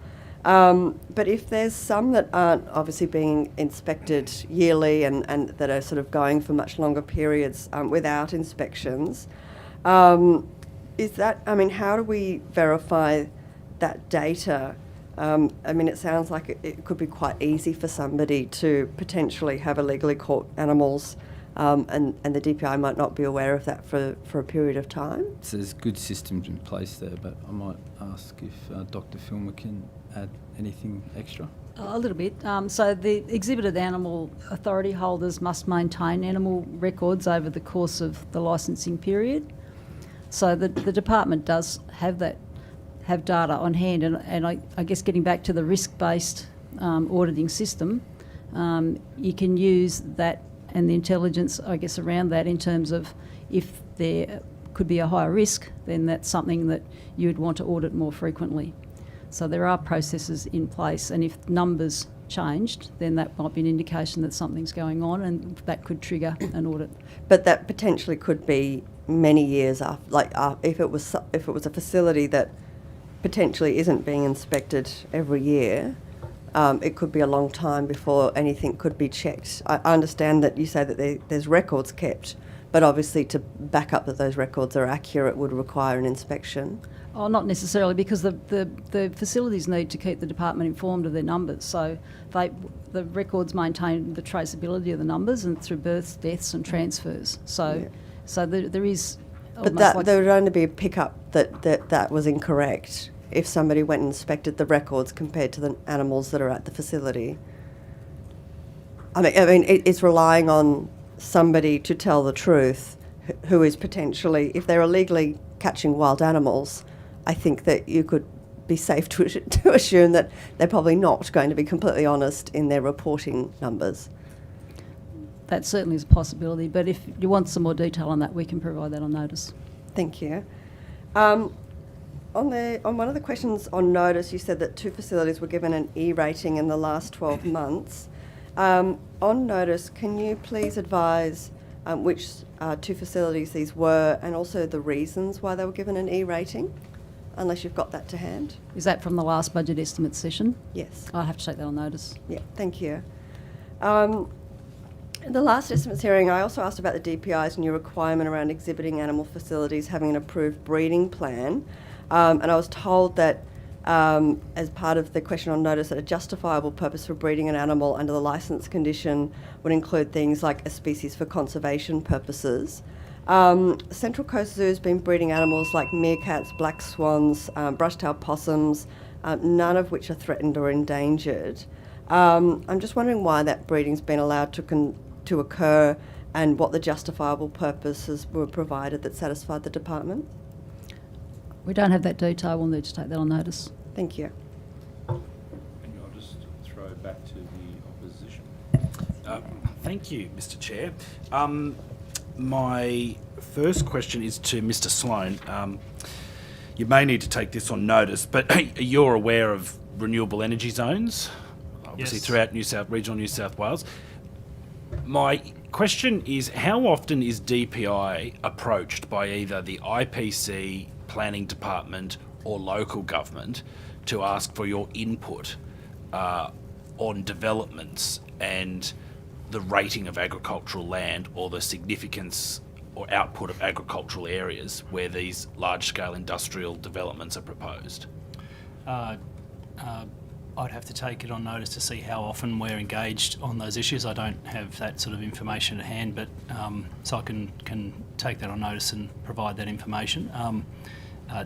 [SPEAKER 18] But if there's some that aren't obviously being inspected yearly and that are sort of going for much longer periods without inspections, is that, how do we verify that data? It sounds like it could be quite easy for somebody to potentially have illegally caught animals, and the DPI might not be aware of that for a period of time.
[SPEAKER 11] So there's good systems in place there, but I might ask if Dr. Filmer can add anything extra.
[SPEAKER 3] A little bit. So the exhibited animal authority holders must maintain animal records over the course of the licensing period. So the department does have have data on hand, and I guess getting back to the risk-based auditing system, you can use that and the intelligence, I guess, around that in terms of if there could be a higher risk, then that's something that you would want to audit more frequently. So there are processes in place, and if numbers changed, then that might be an indication that something's going on, and that could trigger an audit.
[SPEAKER 18] But that potentially could be many years after, if it was a facility that potentially isn't being inspected every year. It could be a long time before anything could be checked. I understand that you say that there's records kept, but obviously to back up that those records are accurate would require an inspection.
[SPEAKER 3] Oh, not necessarily, because the facilities need to keep the department informed of their numbers. So the records maintain the traceability of the numbers and through births, deaths and transfers. So there is.
[SPEAKER 18] But there would only be a pickup that was incorrect if somebody went and inspected the records compared to the animals that are at the facility. I mean, it's relying on somebody to tell the truth who is potentially, if they're illegally catching wild animals, I think that you could be safe to assume that they're probably not going to be completely honest in their reporting numbers.
[SPEAKER 3] That certainly is a possibility, but if you want some more detail on that, we can provide that on notice.
[SPEAKER 18] Thank you. On one of the questions on notice, you said that 2 facilities were given an E rating in the last 12 months. On notice, can you please advise which 2 facilities these were, and also the reasons why they were given an E rating, unless you've got that to hand?
[SPEAKER 3] Is that from the last budget estimate session?
[SPEAKER 18] Yes.
[SPEAKER 3] I'll have to take that on notice.
[SPEAKER 18] Yeah, thank you. In the last estimates hearing, I also asked about the DPI's new requirement around exhibiting animal facilities having an approved breeding plan. And I was told that as part of the question on notice, that a justifiable purpose for breeding an animal under the licence condition would include things like a species for conservation purposes. Central Coast Zoo has been breeding animals like meerkats, black swans, brush-tailed possums, none of which are threatened or endangered. I'm just wondering why that breeding's been allowed to occur, and what the justifiable purposes were provided that satisfied the department.
[SPEAKER 3] We don't have that detail. We'll need to take that on notice.
[SPEAKER 18] Thank you.
[SPEAKER 1] I'll just throw back to the opposition.
[SPEAKER 9] Thank you, Mr. Chair. My first question is to Mr. Sloan. You may need to take this on notice, but you're aware of renewable energy zones, obviously,
[SPEAKER 2] yes,
[SPEAKER 9] throughout regional New South Wales. My question is, how often is DPI approached by either the IPC, planning department or local government to ask for your input on developments and the rating of agricultural land, or the significance or output of agricultural areas where these large-scale industrial developments are proposed?
[SPEAKER 2] I'd have to take it on notice to see how often we're engaged on those issues. I don't have that sort of information at hand, but so I can take that on notice and provide that information.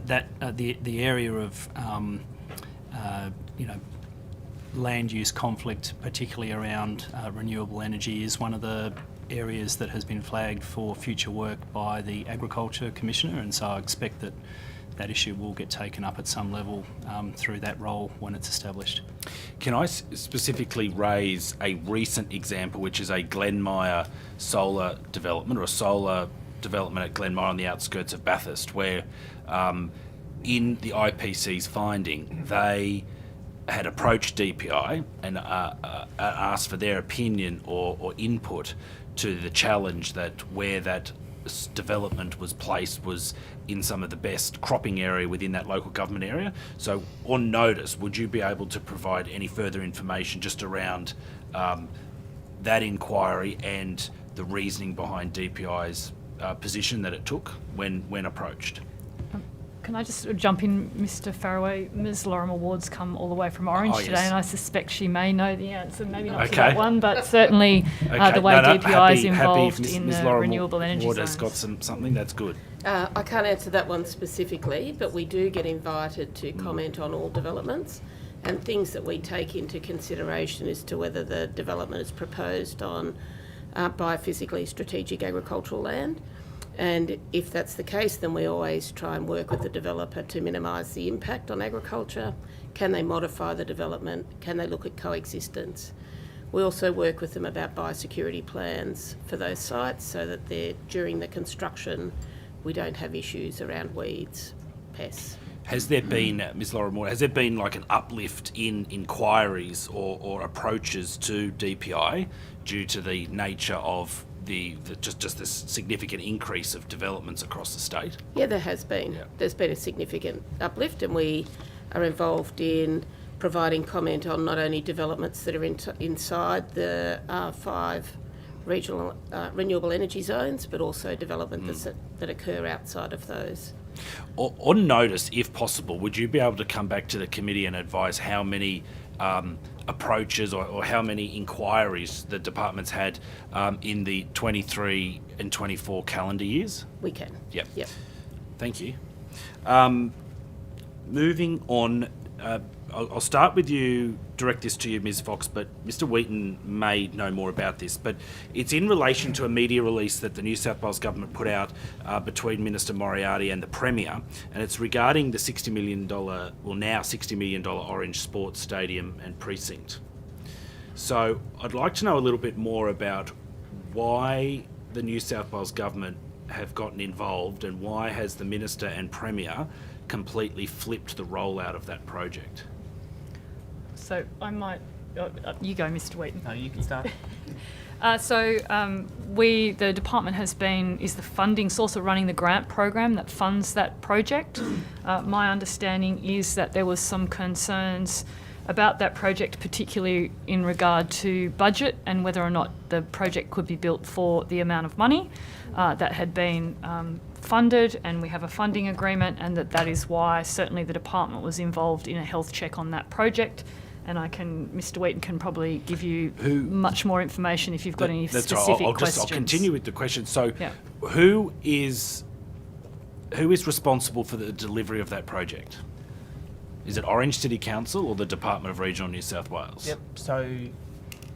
[SPEAKER 2] The area of land use conflict, particularly around renewable energy, is one of the areas that has been flagged for future work by the Agriculture Commissioner, and so I expect that that issue will get taken up at some level through that role when it's established.
[SPEAKER 9] Can I specifically raise a recent example, which is a Glenmire solar development, or a solar development at Glenmire on the outskirts of Bathurst, where in the IPC's finding, they had approached DPI and asked for their opinion or input to the challenge that where that development was placed was in some of the best cropping area within that local government area. So on notice, would you be able to provide any further information just around that inquiry and the reasoning behind DPI's position that it took when approached?
[SPEAKER 8] Can I just jump in, Mr. Farraway? Ms. Lorimer Ward's come all the way from Orange today, and I suspect she may know the answer, maybe not to that one, but certainly the way DPI is involved in the renewable energy zones.
[SPEAKER 9] Ward has got something, that's good.
[SPEAKER 13] I can't answer that one specifically, but we do get invited to comment on all developments, and things that we take into consideration as to whether the development is proposed on biophysically strategic agricultural land,
[SPEAKER 15] And if that's the case, then we always try and work with the developer to minimise the impact on agriculture. Can they modify the development? Can they look at coexistence? We also work with them about biosecurity plans for those sites so that during the construction we don't have issues around weeds, pests.
[SPEAKER 9] Has there been, Ms. Laura Moore, has there been like an uplift in inquiries or approaches to DPI due to the nature of just this significant increase of developments across the state?
[SPEAKER 15] Yeah, there has been. Yeah. There's been a significant uplift, and we are involved in providing comment on not only developments that are inside the R5 regional renewable energy zones, but also developments that occur outside of those.
[SPEAKER 9] On notice, if possible, would you be able to come back to the committee and advise how many approaches or how many inquiries the department's had in the 23 and 24 calendar years?
[SPEAKER 15] We can.
[SPEAKER 9] Yep.
[SPEAKER 15] Yep.
[SPEAKER 9] Thank you. Moving on, I'll start with you, direct this to you, Ms. Fox, but Mr. Wheaton may know more about this, but it's in relation to a media release that the New South Wales Government put out between Minister Moriarty and the Premier, and it's regarding the $60 million, well now $60 million Orange Sports Stadium and Precinct. So I'd like to know a little bit more about why the New South Wales Government have gotten involved and why has the Minister and Premier completely flipped the rollout of that project?
[SPEAKER 8] So I might... you go, Mr. Wheaton.
[SPEAKER 4] No, you can start.
[SPEAKER 8] The department is the funding source of running the grant program that funds that project. My understanding is that there was some concerns about that project, particularly in regard to budget and whether or not the project could be built for the amount of money that had been funded, and we have a funding agreement, and that is why certainly the department was involved in a health check on that project. And Mr. Wheaton can probably give you much more information if you've got any specific questions.
[SPEAKER 9] I'll continue with the question. So, who is responsible for the delivery of that project? Is it Orange City Council or the Department of Regional New South Wales?
[SPEAKER 4] Yep. So,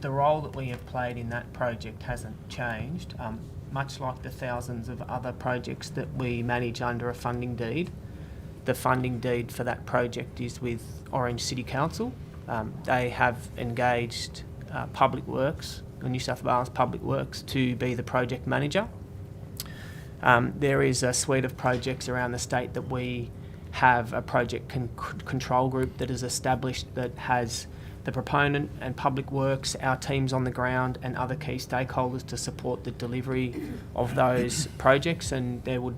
[SPEAKER 4] the role that we have played in that project hasn't changed. Much like the thousands of other projects that we manage under a funding deed, the funding deed for that project is with Orange City Council. They have engaged Public Works, New South Wales Public Works, to be the project manager. There is a suite of projects around the state that we have a project control group that is established that has the proponent and Public Works, our teams on the ground and other key stakeholders to support the delivery of those projects. And there would,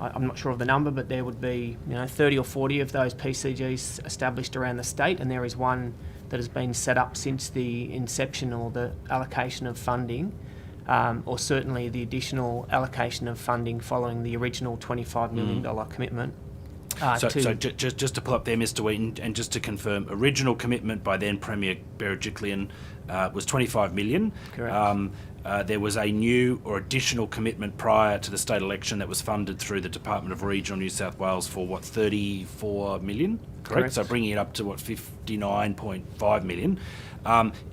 [SPEAKER 4] I'm not sure of the number, but there would be 30 or 40 of those PCGs established around the state, and there is one that has been set up since the inception or the allocation of funding, or certainly the additional allocation of funding following the original $25 million commitment.
[SPEAKER 9] So just to pull up there, Mr. Wheaton, and just to confirm, original commitment by then Premier Berejiklian was $25 million.
[SPEAKER 4] Correct.
[SPEAKER 9] There was a new or additional commitment prior to the state election that was funded through the Department of Regional New South Wales for, $34 million? Correct. So bringing it up to, $59.5 million.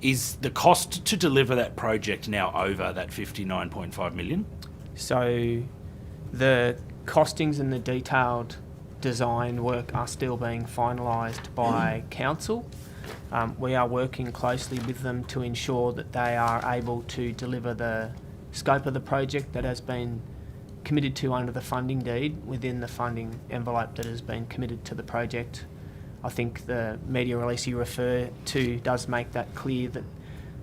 [SPEAKER 9] Is the cost to deliver that project now over that $59.5 million?
[SPEAKER 4] So the costings and the detailed design work are still being finalised by Council. We are working closely with them to ensure that they are able to deliver the scope of the project that has been committed to under the funding deed within the funding envelope that has been committed to the project. I think the media release you refer to does make that clear, that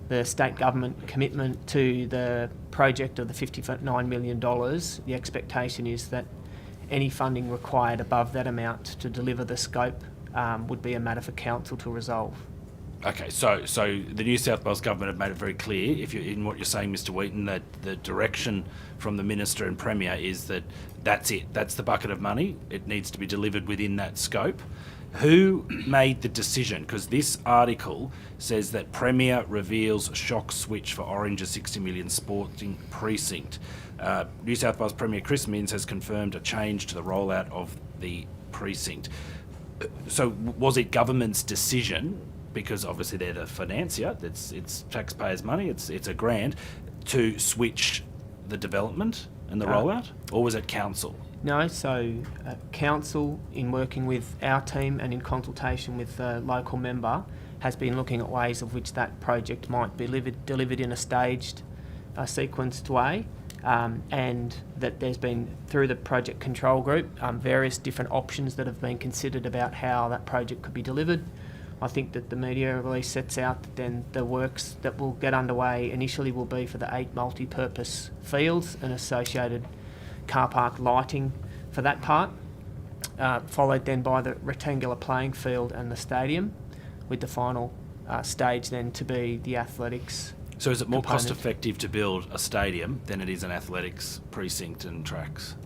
[SPEAKER 4] the state government commitment to the project of the $59 million, the expectation is that any funding required above that amount to deliver the scope would be a matter for Council to resolve.
[SPEAKER 9] Okay, so the New South Wales Government have made it very clear, if you're in what you're saying, Mr. Wheaton, that the direction from the Minister and Premier is that that's it, that's the bucket of money, it needs to be delivered within that scope. Who made the decision? Because this article says that Premier reveals shock switch for Orange's $60 million sporting precinct. New South Wales Premier Chris Minns has confirmed a change to the rollout of the precinct. So was it government's decision, because obviously they're the financier, it's taxpayers' money, it's a grant, to switch the development and the rollout, or was it council?
[SPEAKER 4] No, so council, in working with our team and in consultation with the local member, has been looking at ways of which that project might be delivered in a staged, sequenced way, and that there's been, through the project control group, various different options that have been considered about how that project could be delivered. I think that the media release sets out that then the works that will get underway initially will be for the 8 multi-purpose fields and associated car park lighting for that part, followed then by the rectangular playing field and the stadium, with the final stage then to be the athletics.
[SPEAKER 9] So is it more
[SPEAKER 4] component.
[SPEAKER 9] cost effective to build a stadium than it is an athletics precinct and tracks?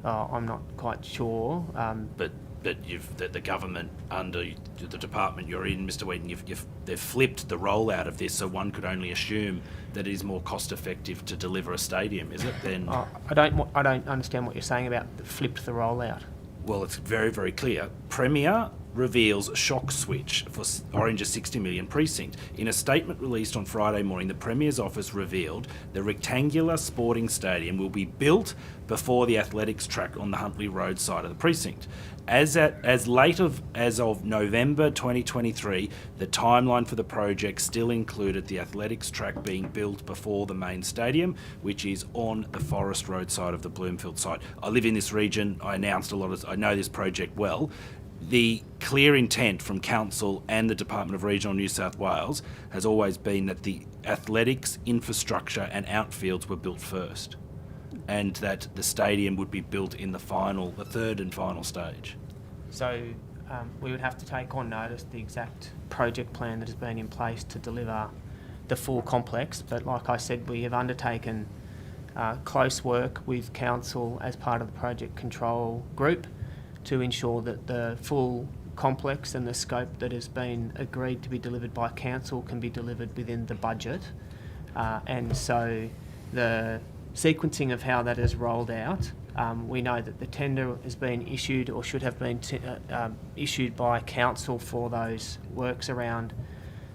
[SPEAKER 4] I'm not quite sure.
[SPEAKER 9] But the government under the department you're in, Mr. Wheaton, they've flipped the rollout of this, so one could only assume that it is more cost effective to deliver a stadium, is it? Then
[SPEAKER 4] I don't understand what you're saying about flipped the rollout.
[SPEAKER 9] Well, it's very, very clear. Premier reveals shock switch for Orange's 60 million precinct. In a statement released on Friday morning, the Premier's office revealed the rectangular sporting stadium will be built before the athletics track on the Huntley Road side of the precinct. As of November 2023, the timeline for the project still included the athletics track being built before the main stadium, which is on the Forest Road side of the Bloomfield site. I live in this region. I know this project well. The clear intent from Council and the Department of Regional New South Wales has always been that the athletics infrastructure and outfields were built first, and that the stadium would be built in the third and final stage.
[SPEAKER 4] So we would have to take on notice the exact project plan that has been in place to deliver the full complex, but like I said, we have undertaken close work with Council as part of the project control group to ensure that the full complex and the scope that has been agreed to be delivered by Council can be delivered within the budget. And so the sequencing of how that is rolled out, we know that the tender has been issued or should have been issued by Council for those works around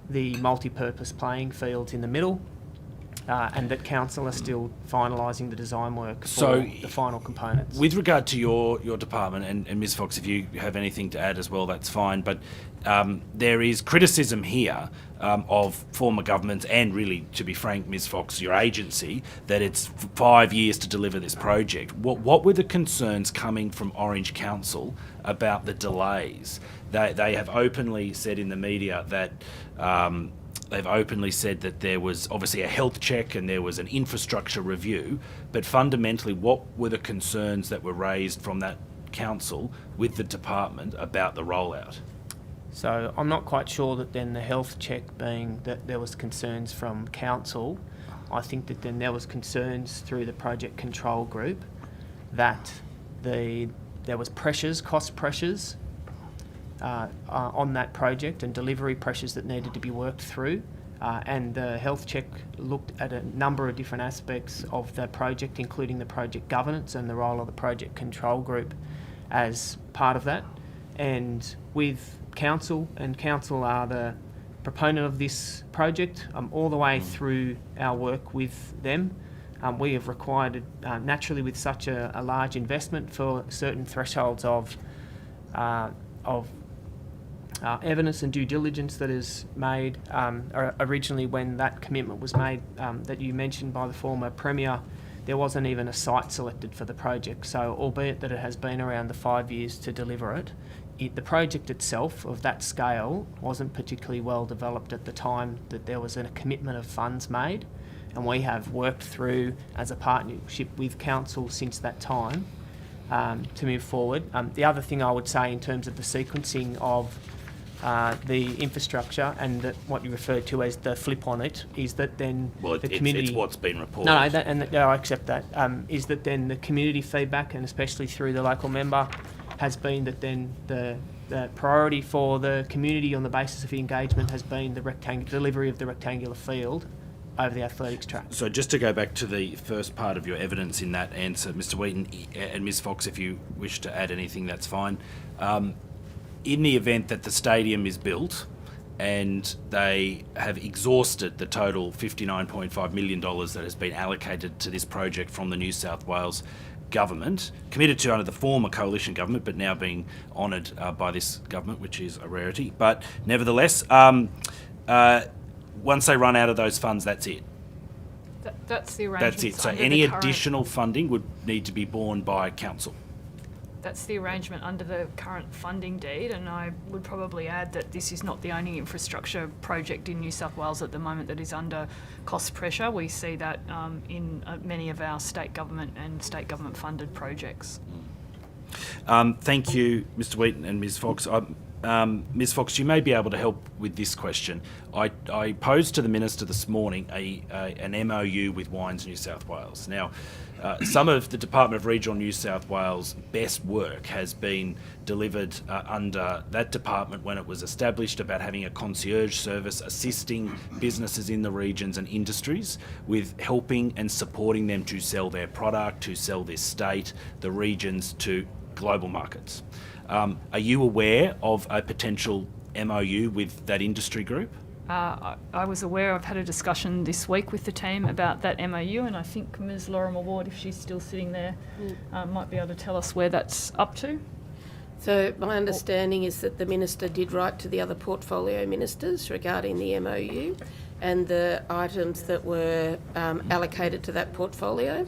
[SPEAKER 4] the multi-purpose playing fields in the middle, and that Council are still finalising the design work for the final components.
[SPEAKER 9] With regard to your department, and Ms Fox, if you have anything to add as well, that's fine, but there is criticism here of former governments and really, to be frank, Ms Fox, your agency, that it's 5 years to deliver this project. What were the concerns coming from Orange Council about the delays? They have openly said in the media that they've openly said that there was obviously a health check and there was an infrastructure review, but fundamentally, what were the concerns that were raised from that council with the department about the rollout?
[SPEAKER 4] So I'm not quite sure that then the health check being that there was concerns from Council. I think that then there was concerns through the project control group that there was cost pressures on that project and delivery pressures that needed to be worked through, and the health check looked at a number of different aspects of the project, including the project governance and the role of the project control group as part of that. And with Council, and Council are the proponent of this project all the way through our work with them. We have required, naturally with such a large investment, for certain thresholds of evidence and due diligence that is made. Originally, when that commitment was made that you mentioned by the former Premier, there wasn't even a site selected for the project. So albeit that it has been around the 5 years to deliver it, the project itself of that scale wasn't particularly well developed at the time that there was a commitment of funds made, and we have worked through as a partnership with Council since that time to move forward. The other thing I would say in terms of the sequencing of the infrastructure and what you referred to as the flip on it is that then the community...
[SPEAKER 9] It's what's been reported.
[SPEAKER 4] No, I accept that. Is that then the community feedback, and especially through the local member, has been that then the priority for the community on the basis of the engagement has been the delivery of the rectangular field over the athletics track.
[SPEAKER 9] So just to go back to the first part of your evidence in that answer, Mr Wheaton and Ms Fox, if you wish to add anything, that's fine. In the event that the stadium is built and they have exhausted the total $59.5 million that has been allocated to this project from the New South Wales government, committed to under the former coalition government, but now being honoured by this government, which is a rarity. But nevertheless, once they run out of those funds, that's it.
[SPEAKER 8] That's the arrangement.
[SPEAKER 9] That's it. So any additional funding would need to be borne by council.
[SPEAKER 8] That's the arrangement under the current funding deed, and I would probably add that this is not the only infrastructure project in New South Wales at the moment that is under cost pressure. We see that in many of our state government and state government funded projects.
[SPEAKER 9] Thank you, Mr. Wheaton and Ms. Fox. Ms. Fox, you may be able to help with this question. I posed to the Minister this morning an MOU with Wines New South Wales. Now, some of the Department of Regional New South Wales' best work has been delivered under that department when it was established, about having a concierge service assisting businesses in the regions and industries with helping and supporting them to sell their product, to sell their state, the regions, to global markets. Are you aware of a potential MOU with that industry group?
[SPEAKER 8] I was aware. I've had a discussion this week with the team about that MOU, and I think Ms. Lorimer Ward, if she's still sitting there, might be able to tell us where that's up to.
[SPEAKER 15] So my understanding is that the Minister did write to the other portfolio ministers regarding the MOU and the items that were allocated to that portfolio.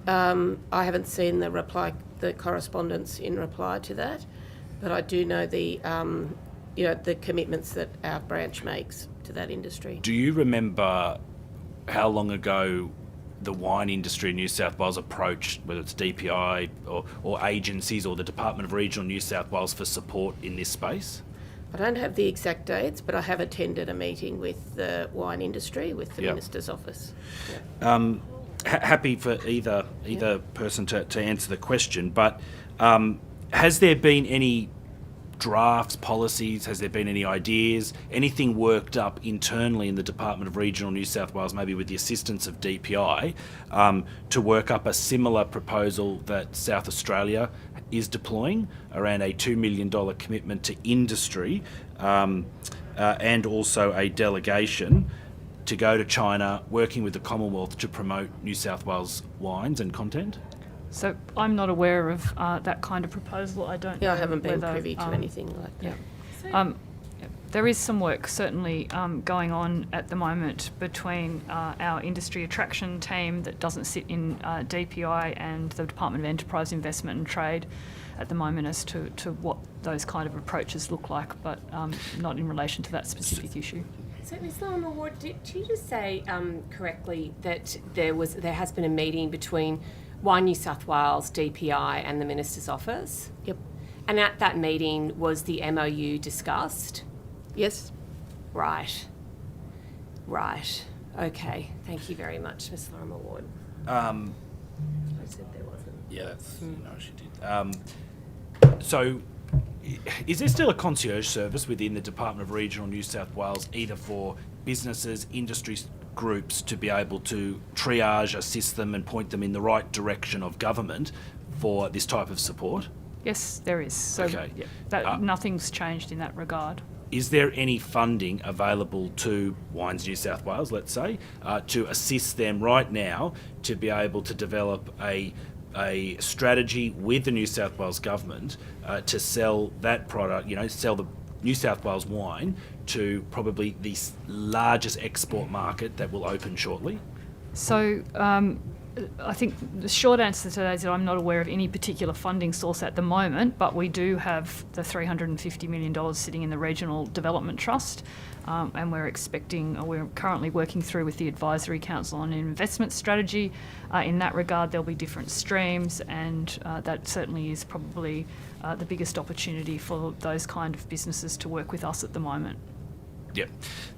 [SPEAKER 15] I haven't seen the correspondence in reply to that, but I do know the commitments that our branch makes to that industry.
[SPEAKER 9] Do you remember how long ago the wine industry in New South Wales approached, whether it's DPI or agencies or the Department of Regional New South Wales for support in this space?
[SPEAKER 15] I don't have the exact dates, but I have attended a meeting with the wine industry, with the Minister's office. Yeah.
[SPEAKER 9] Happy for either person to answer the question, but has there been any drafts, policies, has there been any ideas, anything worked up internally in the Department of Regional New South Wales, maybe with the assistance of DPI, to work up a similar proposal that South Australia is deploying around a $2 million commitment to industry and also a delegation to go to China, working with the Commonwealth to promote New South Wales wines and content?
[SPEAKER 8] So I'm not aware of that kind of proposal. I don't know.
[SPEAKER 15] I haven't been
[SPEAKER 8] whether,
[SPEAKER 15] privy to anything like that.
[SPEAKER 8] Yeah. There is some work certainly going on at the moment between our industry attraction team that doesn't sit in DPI and the Department of Enterprise, Investment and Trade at the moment as to what those kind of approaches look like, but not in relation to that specific issue.
[SPEAKER 14] So, Ms. Lorimer Ward, did you just say correctly that there has been a meeting between Wine New South Wales, DPI and the Minister's office?
[SPEAKER 15] Yep.
[SPEAKER 14] And at that meeting was the MOU discussed?
[SPEAKER 15] Yes.
[SPEAKER 14] Right. Okay. Thank you very much, Ms. Lorimer Ward.
[SPEAKER 9] I
[SPEAKER 14] said there wasn't.
[SPEAKER 9] Yeah, that's, no, she did. So, is there still a concierge service within the Department of Regional New South Wales, either for businesses, industry groups, to be able to triage, assist them and point them in the right direction of government for this type of support?
[SPEAKER 8] Yes, there is. So
[SPEAKER 9] Okay.
[SPEAKER 8] nothing's changed in that regard.
[SPEAKER 9] Is there any funding available to Wines New South Wales, let's say, to assist them right now to be able to develop a strategy with the New South Wales government to sell that product, sell the New South Wales wine to probably the largest export market that will open shortly?
[SPEAKER 8] So I think the short answer to that is that I'm not aware of any particular funding source at the moment, but we do have the $350 million sitting in the Regional Development Trust, and we're currently working through with the Advisory Council on an investment strategy. In that regard, there'll be different streams, and that certainly is probably the biggest opportunity for those kind of businesses to work with us at the moment.
[SPEAKER 9] Yeah,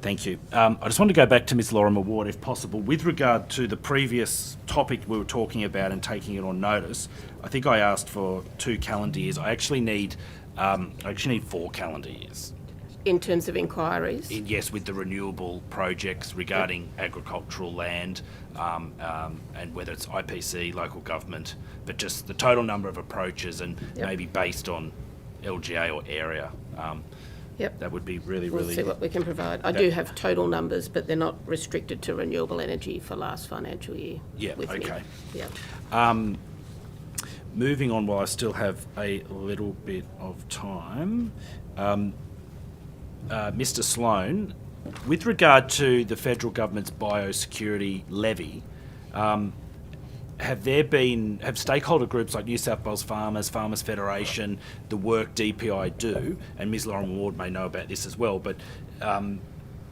[SPEAKER 9] thank you. I just want to go back to Ms. Lorimer Ward, if possible. With regard to the previous topic we were talking about and taking it on notice, I think I asked for 2 calendar years. I actually need 4 calendar years.
[SPEAKER 15] In terms of inquiries?
[SPEAKER 9] Yes, with the renewable projects regarding agricultural land and whether it's IPC, local government, but just the total number of approaches and maybe based on LGA or area.
[SPEAKER 15] Yep.
[SPEAKER 9] That would be really,
[SPEAKER 15] We'll
[SPEAKER 9] really...
[SPEAKER 15] see what we can provide. I do have total numbers, but they're not restricted to renewable energy for last financial year.
[SPEAKER 9] Yeah,
[SPEAKER 15] with me.
[SPEAKER 9] okay.
[SPEAKER 15] Yeah.
[SPEAKER 9] Moving on, while I still have a little bit of time, Mr. Sloan, with regard to the federal government's biosecurity levy, have stakeholder groups like New South Wales Farmers, Farmers Federation, the work DPI do, and Ms. Lauren Ward may know about this as well, but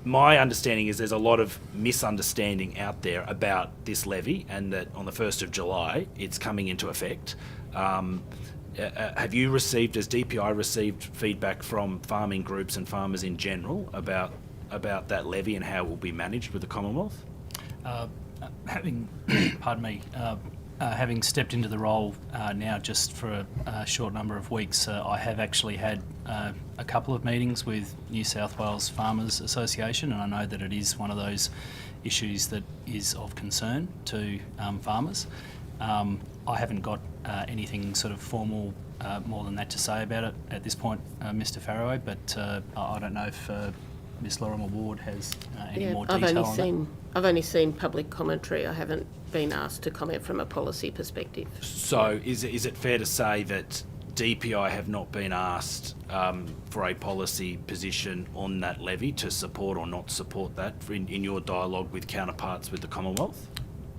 [SPEAKER 9] my understanding is there's a lot of misunderstanding out there about this levy and that on the 1st of July it's coming into effect. Have you received, has DPI received feedback from farming groups and farmers in general about that levy and how it will be managed with the Commonwealth?
[SPEAKER 2] Having stepped into the role now just for a short number of weeks, I have actually had a couple of meetings with New South Wales Farmers Association, and I know that it is one of those issues that is of concern to farmers. I haven't got anything sort of formal more than that to say about it at this point, Mr. Farroway, but I don't know if Ms. Lorimer Ward has any more detail on that.
[SPEAKER 15] I've only seen public commentary. I haven't been asked to comment from a policy perspective.
[SPEAKER 9] So is it fair to say that DPI have not been asked for a policy position on that levy to support or not support that in your dialogue with counterparts with the Commonwealth?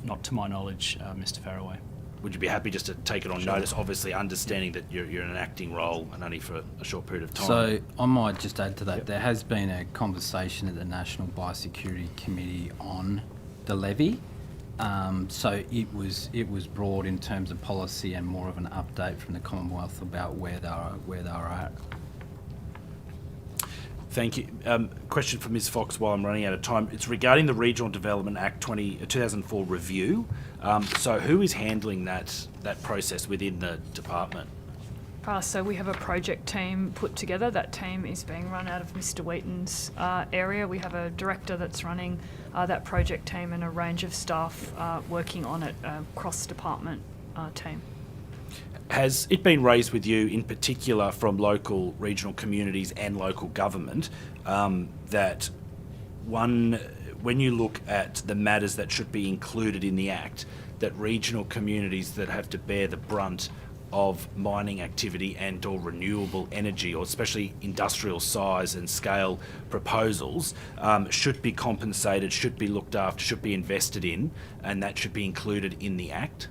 [SPEAKER 2] Not to my knowledge, Mr. Farroway.
[SPEAKER 9] Would you be happy just to take it on notice, obviously understanding that you're in an acting role and only for a short period of time?
[SPEAKER 11] So I might just add to that, There has been a conversation at the National Biosecurity Committee on the levy. So it was broad in terms of policy and more of an update from the Commonwealth about where they are at.
[SPEAKER 9] Thank you. Question for Ms. Fox while I'm running out of time. It's regarding the Regional Development Act 2004 review. So who is handling that process within the department?
[SPEAKER 8] So we have a project team put together. That team is being run out of Mr. Wheaton's area. We have a director that's running that project team and a range of staff working on it, cross-department team.
[SPEAKER 9] Has it been raised with you, in particular from local, regional communities and local government, that when you look at the matters that should be included in the Act, that regional communities that have to bear the brunt of mining activity and or renewable energy, or especially industrial size and scale proposals, should be compensated, should be looked after, should be invested in, and that should be included in the Act?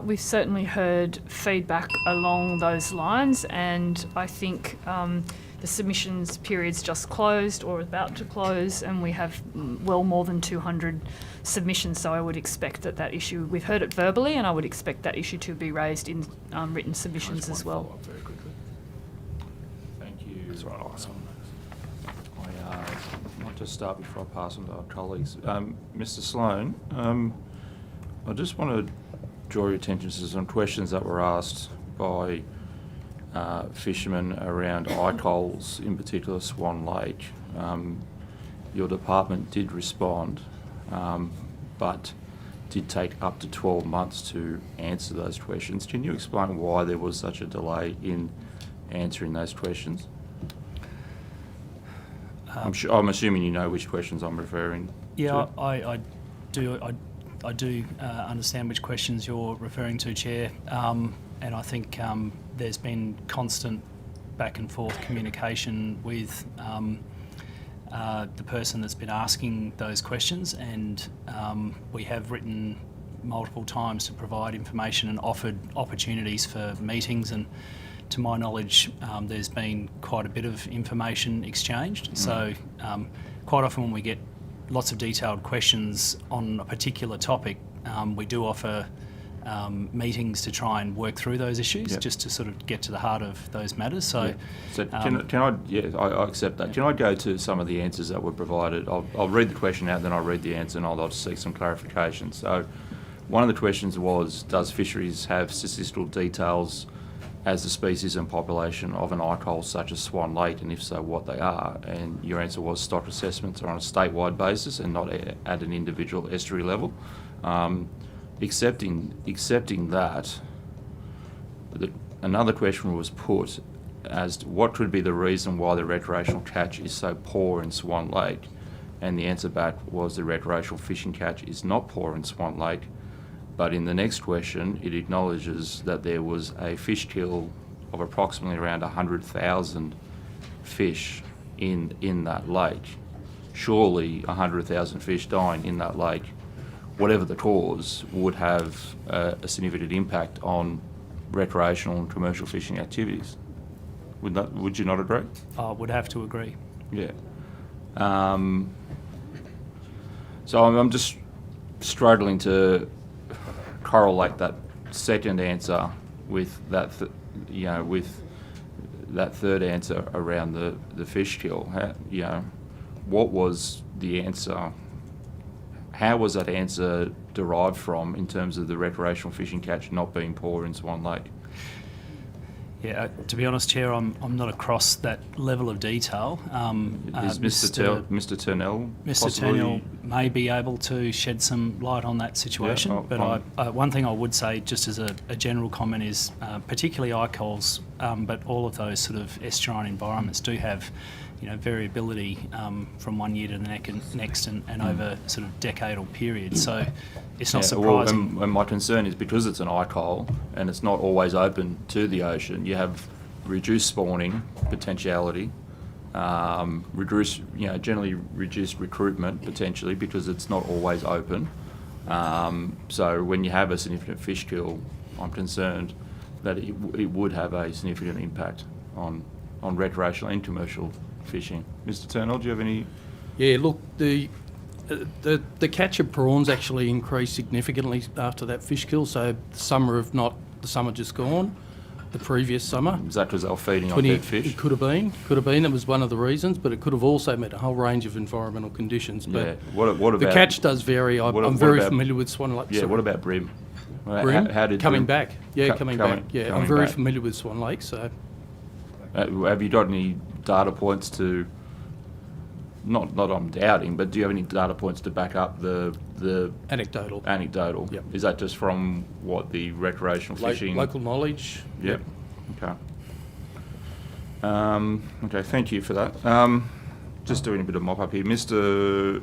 [SPEAKER 8] We've certainly heard feedback along those lines, and I think the submissions period's just closed or about to close, and we have well more than 200 submissions, so I would expect that issue, we've heard it verbally, and I would expect that issue to be raised in written submissions as well.
[SPEAKER 1] Follow up very quickly. Thank you.
[SPEAKER 9] That's right, I'll ask on
[SPEAKER 1] I might just start before I pass on to our colleagues. Mr. Sloan, I just want to draw your attention to some questions that were asked by fishermen around icoals, in particular Swan Lake. Your department did respond, but did take up to 12 months to answer those questions. Can you explain why there was such a delay in answering those questions? I'm assuming you know which questions I'm referring to.
[SPEAKER 2] Yeah, I do understand which questions you're referring to, Chair, and I think there's been constant back and forth communication with the person that's been asking those questions, and we have written multiple times to provide information and offered opportunities for meetings, and to my knowledge there's been quite a bit of information exchanged. So quite often when we get lots of detailed questions on a particular topic, we do offer meetings to try and work through those issues, just to sort of get to the heart of those matters. So,
[SPEAKER 1] I accept that. Can I go to some of the answers that were provided? I'll read the question out, then I'll read the answer, and I'll seek some clarification. So, one of the questions was, does fisheries have statistical details as the species and population of an icole such as Swan Lake, and if so, what they are? And your answer was stock assessments are on a statewide basis and not at an individual estuary level. Accepting that, another question was put as to what could be the reason why the recreational catch is so poor in Swan Lake. And the answer back was the recreational fishing catch is not poor in Swan Lake. But in the next question, it acknowledges that there was a fish kill of approximately around 100,000 fish in that lake. Surely 100,000 fish dying in that lake, whatever the cause, would have a significant impact on recreational and commercial fishing activities. Would you not agree?
[SPEAKER 2] I would have to agree.
[SPEAKER 1] Yeah. So I'm just struggling to correlate that second answer with that, with that third answer around the fish kill. What was the answer? How was that answer derived from in terms of the recreational fishing catch not being poor in Swan Lake?
[SPEAKER 2] Yeah, to be honest, Chair, I'm not across that level of detail.
[SPEAKER 1] Is Mr. Turnell
[SPEAKER 2] Mr.
[SPEAKER 1] possibly...
[SPEAKER 2] Turnell may be able to shed some light on that situation, one thing I would say, just as a general comment, is particularly ICOLs, but all of those sort of estuarine environments do have variability from one year to the next and over sort of decadal periods. So it's not surprising.
[SPEAKER 1] And my concern is because it's an ICOL and it's not always open to the ocean, you have reduced spawning potentiality, generally reduced recruitment potentially because it's not always open. So when you have a significant fish kill, I'm concerned that it would have a significant impact on recreational and commercial fishing. Mr. Turnell, do you have any?
[SPEAKER 12] Yeah, look, the the catch of prawns actually increased significantly after that fish kill. So the summer just gone, the previous summer.
[SPEAKER 1] Is that because they were feeding on dead fish?
[SPEAKER 12] It could have been. It was one of the reasons, but it could have also met a whole range of environmental conditions. But
[SPEAKER 1] yeah. What about,
[SPEAKER 12] the catch does vary. I'm very familiar with Swan Lake.
[SPEAKER 1] Yeah. What about bream?
[SPEAKER 12] Bream?
[SPEAKER 1] How did
[SPEAKER 12] coming
[SPEAKER 1] bream?
[SPEAKER 12] back? Yeah, coming back. Yeah, I'm very familiar with Swan Lake. So,
[SPEAKER 1] have you got any data points to? Not I'm doubting, but do you have any data points to back up the
[SPEAKER 12] anecdotal?
[SPEAKER 1] Anecdotal.
[SPEAKER 12] Yep.
[SPEAKER 1] Is that just from what the recreational fishing?
[SPEAKER 12] Local knowledge.
[SPEAKER 1] Yep. Okay. Okay. Thank you for that. Just doing a bit of mop up here, Mr.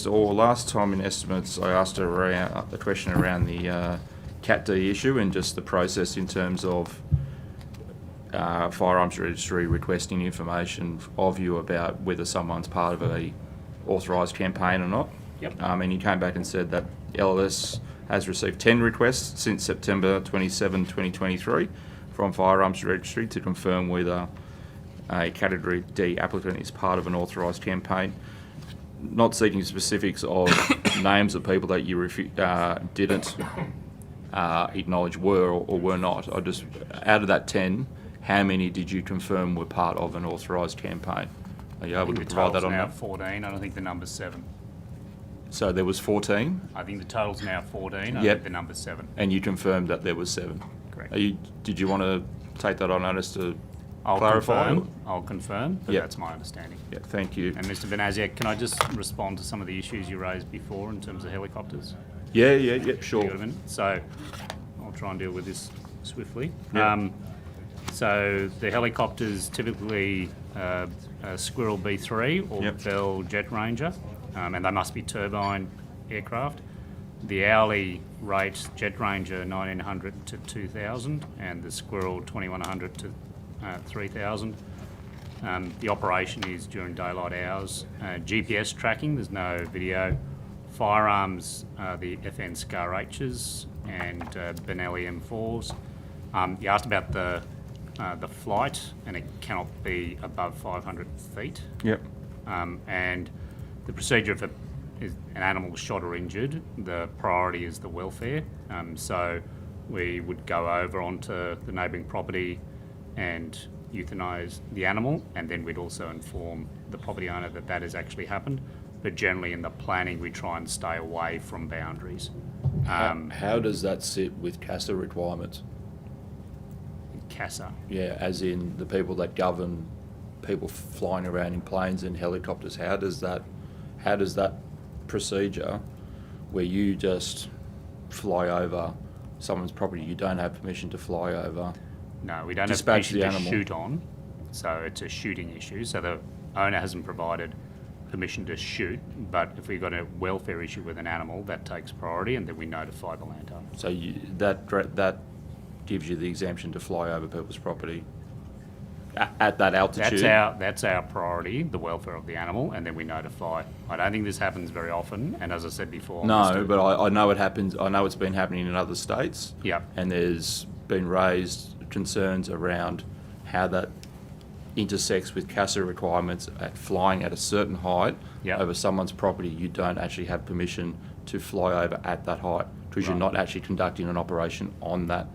[SPEAKER 1] Orr. Last time in estimates, I asked around the question around the Cat D issue and just the process in terms of firearms registry requesting information of you about whether someone's part of a authorised campaign or not.
[SPEAKER 10] Yep.
[SPEAKER 1] And you came back and said that LLS has received 10 requests since September 27, 2023 from firearms registry to confirm whether a Category D applicant is part of an authorised campaign. Not seeking specifics of names of people that you didn't acknowledge were or were not. I just, out of that 10, how many did you confirm were part of an authorised campaign? Are you able to provide that on
[SPEAKER 10] now
[SPEAKER 1] that?
[SPEAKER 10] 14. I don't think the number's 7.
[SPEAKER 1] So there was 14?
[SPEAKER 10] I think the total's now 14. I
[SPEAKER 1] Yep.
[SPEAKER 10] think the number's 7.
[SPEAKER 1] And you confirmed that there was 7?
[SPEAKER 10] Correct.
[SPEAKER 1] Did you want to take that on notice to
[SPEAKER 10] I'll
[SPEAKER 1] clarify?
[SPEAKER 10] confirm, but
[SPEAKER 1] Yep.
[SPEAKER 10] that's my understanding.
[SPEAKER 1] Yeah, thank you.
[SPEAKER 10] And Mr. Benaziak, can I just respond to some of the issues you raised before in terms of helicopters?
[SPEAKER 1] Yeah, sure.
[SPEAKER 10] You got a minute? So I'll try and deal with this swiftly.
[SPEAKER 1] Yeah.
[SPEAKER 10] So the helicopters typically Squirrel B3 or Bell Jet Ranger, and they must be turbine aircraft. The hourly rate, Jet Ranger 1,900 to 2,000, and the Squirrel 2,100 to 3,000. The operation is during daylight hours. GPS tracking, there's no video. Firearms, the FN Scar H's and Benelli M4s. You asked about the flight, and it cannot be above 500 feet.
[SPEAKER 1] Yep.
[SPEAKER 10] And the procedure, if an animal is shot or injured, the priority is the welfare. So we would go over onto the neighbouring property and euthanise the animal, and then we'd also inform the property owner that that has actually happened. But generally in the planning, we try and stay away from boundaries.
[SPEAKER 1] How does that sit with CASA requirements?
[SPEAKER 10] CASA?
[SPEAKER 1] Yeah, as in the people that govern people flying around in planes and helicopters. How does that procedure, where you just fly over someone's property you don't have permission to fly over,
[SPEAKER 10] No, we don't
[SPEAKER 1] dispatch
[SPEAKER 10] have
[SPEAKER 1] the
[SPEAKER 10] permission to
[SPEAKER 1] animal.
[SPEAKER 10] shoot on, so it's a shooting issue. So the owner hasn't provided permission to shoot, but if we've got a welfare issue with an animal, that takes priority, and then we notify the landowner.
[SPEAKER 1] So that gives you the exemption to fly over people's property at that altitude?
[SPEAKER 10] That's our priority, the welfare of the animal, and then we notify. I don't think this happens very often, and as I said before...
[SPEAKER 1] No, but I know it happens. I know it's been happening in other states.
[SPEAKER 10] Yeah.
[SPEAKER 1] And there's been raised concerns around how that intersects with CASA requirements at flying at a certain height over someone's property. You don't actually have permission to fly over at that height because you're not actually conducting an operation on that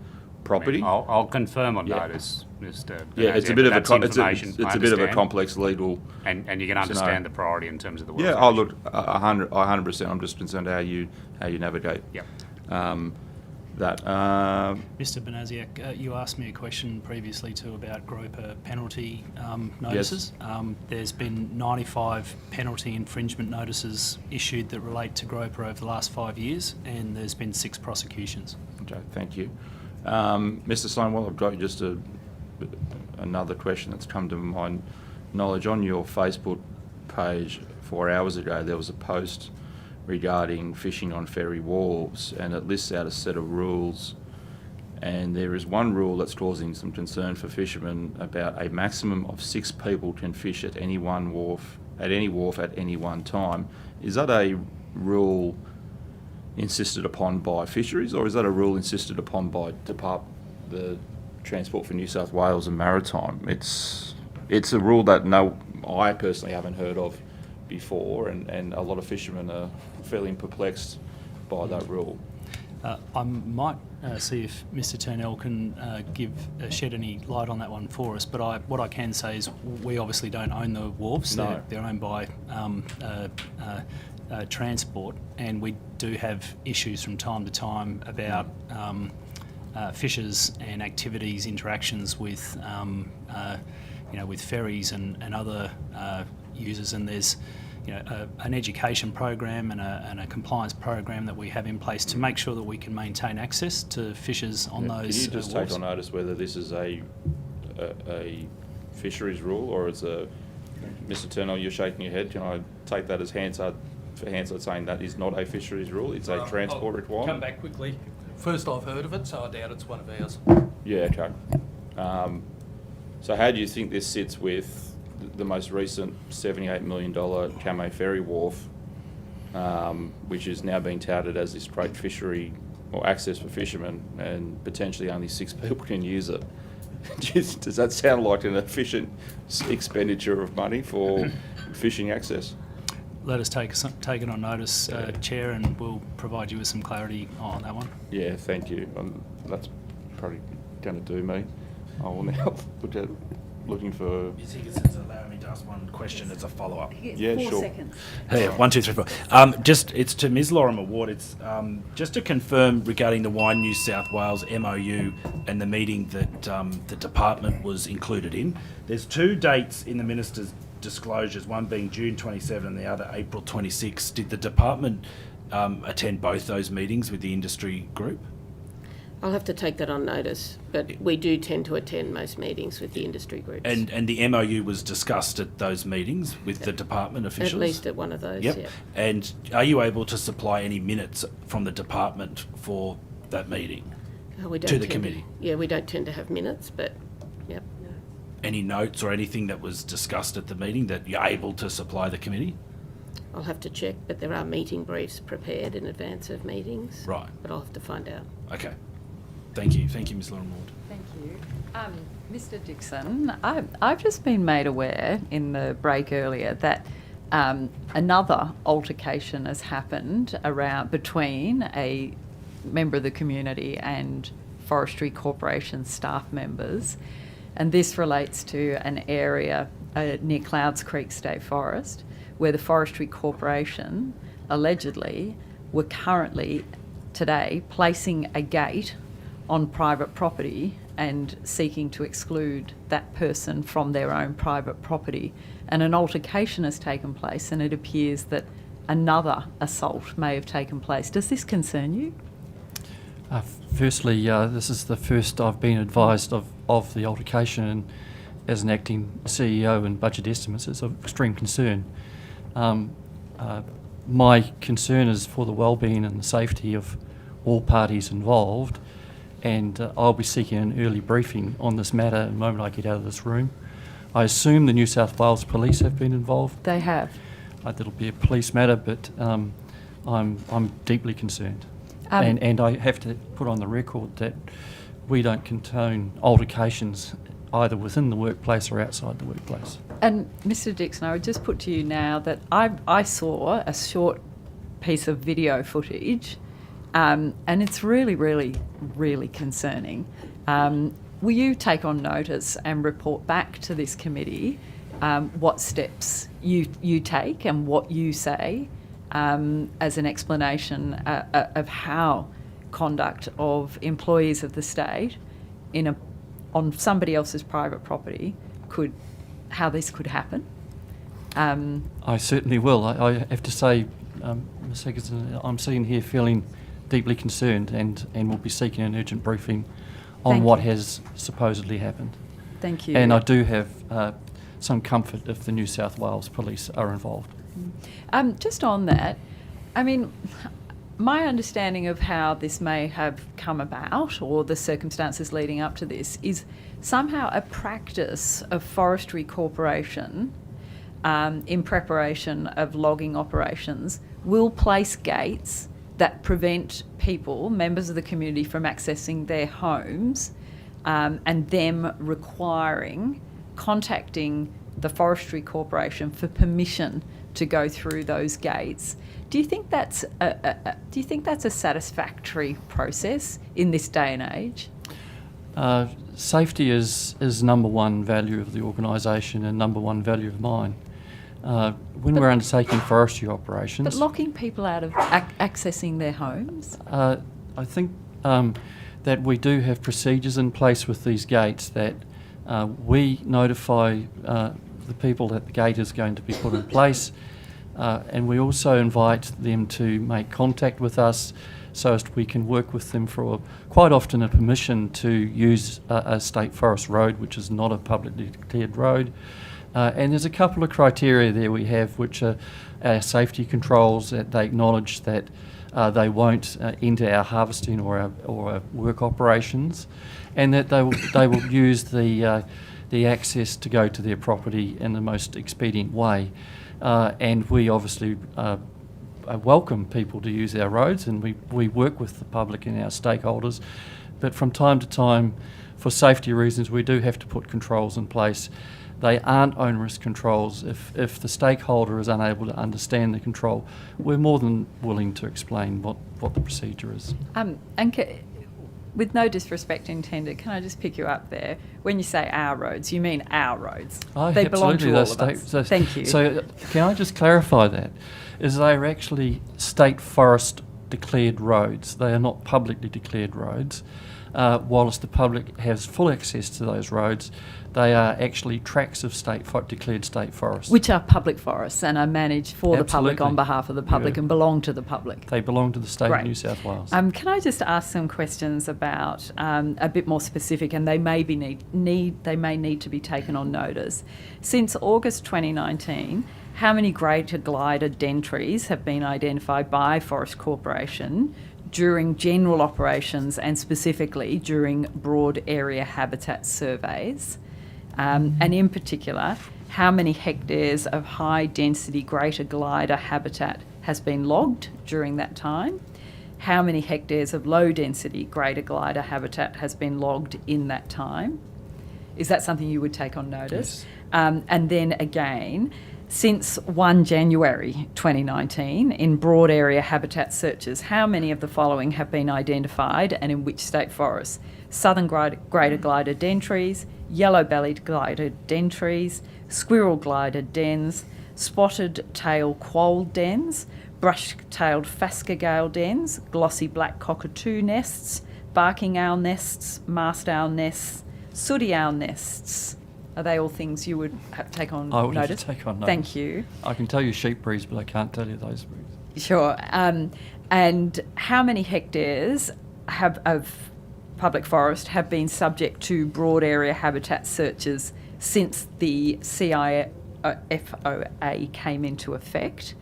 [SPEAKER 1] property.
[SPEAKER 10] I mean, I'll confirm on notice, Mr.
[SPEAKER 1] Yeah, it's a bit of a bit of a complex legal.
[SPEAKER 10] And you can understand the priority in terms of the welfare.
[SPEAKER 1] Yeah, look, 100%. I'm just concerned how you navigate.
[SPEAKER 10] Yep.
[SPEAKER 1] That.
[SPEAKER 2] Mr. Banaziak, you asked me a question previously too about groper penalty notices.
[SPEAKER 1] Yes.
[SPEAKER 2] There's been 95 penalty infringement notices issued that relate to groper over the last 5 years, and there's been 6 prosecutions.
[SPEAKER 1] Okay, thank you. Mr. Sloan, while I've got you, just another question that's come to my knowledge. On your Facebook page 4 hours ago, there was a post regarding fishing on ferry wharves, and it lists out a set of rules, and there is one rule that's causing some concern for fishermen about a maximum of 6 people can fish at any one wharf, at any one time. Is that a rule insisted upon by fisheries, or is that a rule insisted upon by the Transport for New South Wales and Maritime? It's a rule that I personally haven't heard of before, and a lot of fishermen are feeling perplexed by that rule.
[SPEAKER 2] I might see if Mr. Turnell can shed any light on that one for us, but what I can say is we obviously don't own the wharves.
[SPEAKER 1] No.
[SPEAKER 2] They're owned by Transport, and we do have issues from time to time about fishers and activities, interactions with with ferries and other users, and there's an education program and a compliance program that we have in place to make sure that we can maintain access to fishers on those.
[SPEAKER 1] Can you just take on notice whether this is a fisheries rule, or is Mr. Turnell, you're shaking your head. Can I take that as Hansard saying that is not a fisheries rule? It's a transport requirement.
[SPEAKER 6] Come back quickly. First I've heard of it, so I doubt it's one of ours.
[SPEAKER 1] Yeah, okay. So how do you think this sits with the most recent $78 million Camo Ferry Wharf, which is now being touted as this great fishery or access for fishermen, and potentially only 6 people can use it? Does that sound like an efficient expenditure of money for fishing access?
[SPEAKER 2] Let us take it on notice, Chair, and we'll provide you with some clarity on that one.
[SPEAKER 1] Yeah, thank you. That's probably going to do me. I will now looking for...
[SPEAKER 9] You think it's allowing me to ask one question as a follow-up?
[SPEAKER 1] Yeah,
[SPEAKER 3] 4
[SPEAKER 1] sure.
[SPEAKER 3] seconds.
[SPEAKER 9] Hey, 1, 2, 3, 4. It's to Ms. Lorimer Ward. It's just to confirm regarding the Wine New South Wales MOU and the meeting that the department was included in. There's 2 dates in the minister's disclosures, one being June 27 and the other April 26. Did the department attend both those meetings with the industry group?
[SPEAKER 15] I'll have to take that on notice, but we do tend to attend most meetings with the industry groups.
[SPEAKER 9] And the MOU was discussed at those meetings with the department officials?
[SPEAKER 15] At least at one of those,
[SPEAKER 9] Yep.
[SPEAKER 15] yeah.
[SPEAKER 9] And are you able to supply any minutes from the department for that meeting
[SPEAKER 15] We don't
[SPEAKER 9] to the
[SPEAKER 15] tend
[SPEAKER 9] committee?
[SPEAKER 15] Yeah, we don't tend to have minutes, but yep.
[SPEAKER 9] Any notes or anything that was discussed at the meeting that you're able to supply the committee?
[SPEAKER 15] I'll have to check, but there are meeting briefs prepared in advance of meetings.
[SPEAKER 9] Right.
[SPEAKER 15] But I'll have to find out.
[SPEAKER 9] Okay. Thank you. Thank you, Ms. Lorimer Ward.
[SPEAKER 19] Thank you. Mr. Dixon, I've just been made aware in the break earlier that another altercation has happened between a member of the community and Forestry Corporation staff members, and this relates to an area near Clouds Creek State Forest where the Forestry Corporation allegedly were currently today placing a gate on private property and seeking to exclude that person from their own private property. And an altercation has taken place, and it appears that another assault may have taken place. Does this concern you?
[SPEAKER 7] Firstly, this is the first I've been advised of the altercation, and as an acting CEO and budget estimates, it's of extreme concern. My concern is for the wellbeing and the safety of all parties involved, and I'll be seeking an early briefing on this matter the moment I get out of this room. I assume the New South Wales Police have been involved.
[SPEAKER 19] They have.
[SPEAKER 7] That'll be a police matter, but I'm deeply concerned. And I have to put on the record that we don't condone altercations either within the workplace or outside the workplace.
[SPEAKER 19] And Mr. Dixon, I would just put to you now that I saw a short piece of video footage, and it's really, really, really concerning. Will you take on notice and report back to this committee what steps you take and what you say as an explanation of how conduct of employees of the state on somebody else's private property how this could happen?
[SPEAKER 7] I certainly will. I have to say, Ms. Higginson, I'm sitting here feeling deeply concerned and will be seeking an urgent briefing on what has supposedly happened.
[SPEAKER 19] Thank you.
[SPEAKER 7] And I do have some comfort if the New South Wales Police are involved.
[SPEAKER 19] Just on that, I mean, my understanding of how this may have come about, or the circumstances leading up to this, is somehow a practice of Forestry Corporation in preparation of logging operations will place gates that prevent people, members of the community, from accessing their homes, and them contacting the Forestry Corporation for permission to go through those gates. Do you think that's a satisfactory process in this day and age?
[SPEAKER 7] Safety is number one value of the organisation and number one value of mine. When we're undertaking forestry operations...
[SPEAKER 19] But locking people out of accessing their homes?
[SPEAKER 7] I think that we do have procedures in place with these gates that we notify the people that the gate is going to be put in place, and we also invite them to make contact with us so as we can work with them for quite often a permission to use a state forest road, which is not a publicly declared road. And there's a couple of criteria there we have, which are our safety controls, that they acknowledge that they won't enter our harvesting or our work operations, and that they will use the access to go to their property in the most expedient way. And we obviously welcome people to use our roads, and we work with the public and our stakeholders. But from time to time, for safety reasons, we do have to put controls in place. They aren't onerous controls. If the stakeholder is unable to understand the control, we're more than willing to explain what the procedure is.
[SPEAKER 19] With no disrespect intended, can I just pick you up there? When you say our roads, you mean our roads.
[SPEAKER 7] Oh,
[SPEAKER 19] they belong
[SPEAKER 7] absolutely.
[SPEAKER 19] to all of us. Thank you.
[SPEAKER 7] So can I just clarify that? Is they are actually state forest declared roads. They are not publicly declared roads. Whilst the public has full access to those roads, they are actually tracts of declared state forests.
[SPEAKER 19] Which are public forests and are managed for
[SPEAKER 7] Absolutely.
[SPEAKER 19] the public, on behalf of the public, and belong to the public.
[SPEAKER 7] They belong to the state
[SPEAKER 19] Great.
[SPEAKER 7] of New South Wales.
[SPEAKER 19] Can I just ask some questions about a bit more specific, and they may need to be taken on notice. Since August 2019, how many greater glider den trees have been identified by Forest Corporation during general operations and specifically during broad area habitat surveys? And in particular, how many hectares of high density greater glider habitat has been logged during that time? How many hectares of low density greater glider habitat has been logged in that time? Is that something you would take on notice? Yes. And then again, since 1 January 2019, in broad area habitat searches, how many of the following have been identified and in which state forests? Southern greater glider den trees, yellow-bellied glider den trees, squirrel glider dens, spotted tail quoll dens, brush-tailed phascogale dens, glossy black cockatoo nests, barking owl nests, mast owl nests, sooty owl nests. Are they all things you would take on notice?
[SPEAKER 7] I would have to take on notice.
[SPEAKER 19] Thank you.
[SPEAKER 7] I can tell you sheep breeds, but I can't tell you those breeds.
[SPEAKER 19] Sure. And how many hectares of public forest have been subject to broad area habitat searches since the CIFOA came into effect.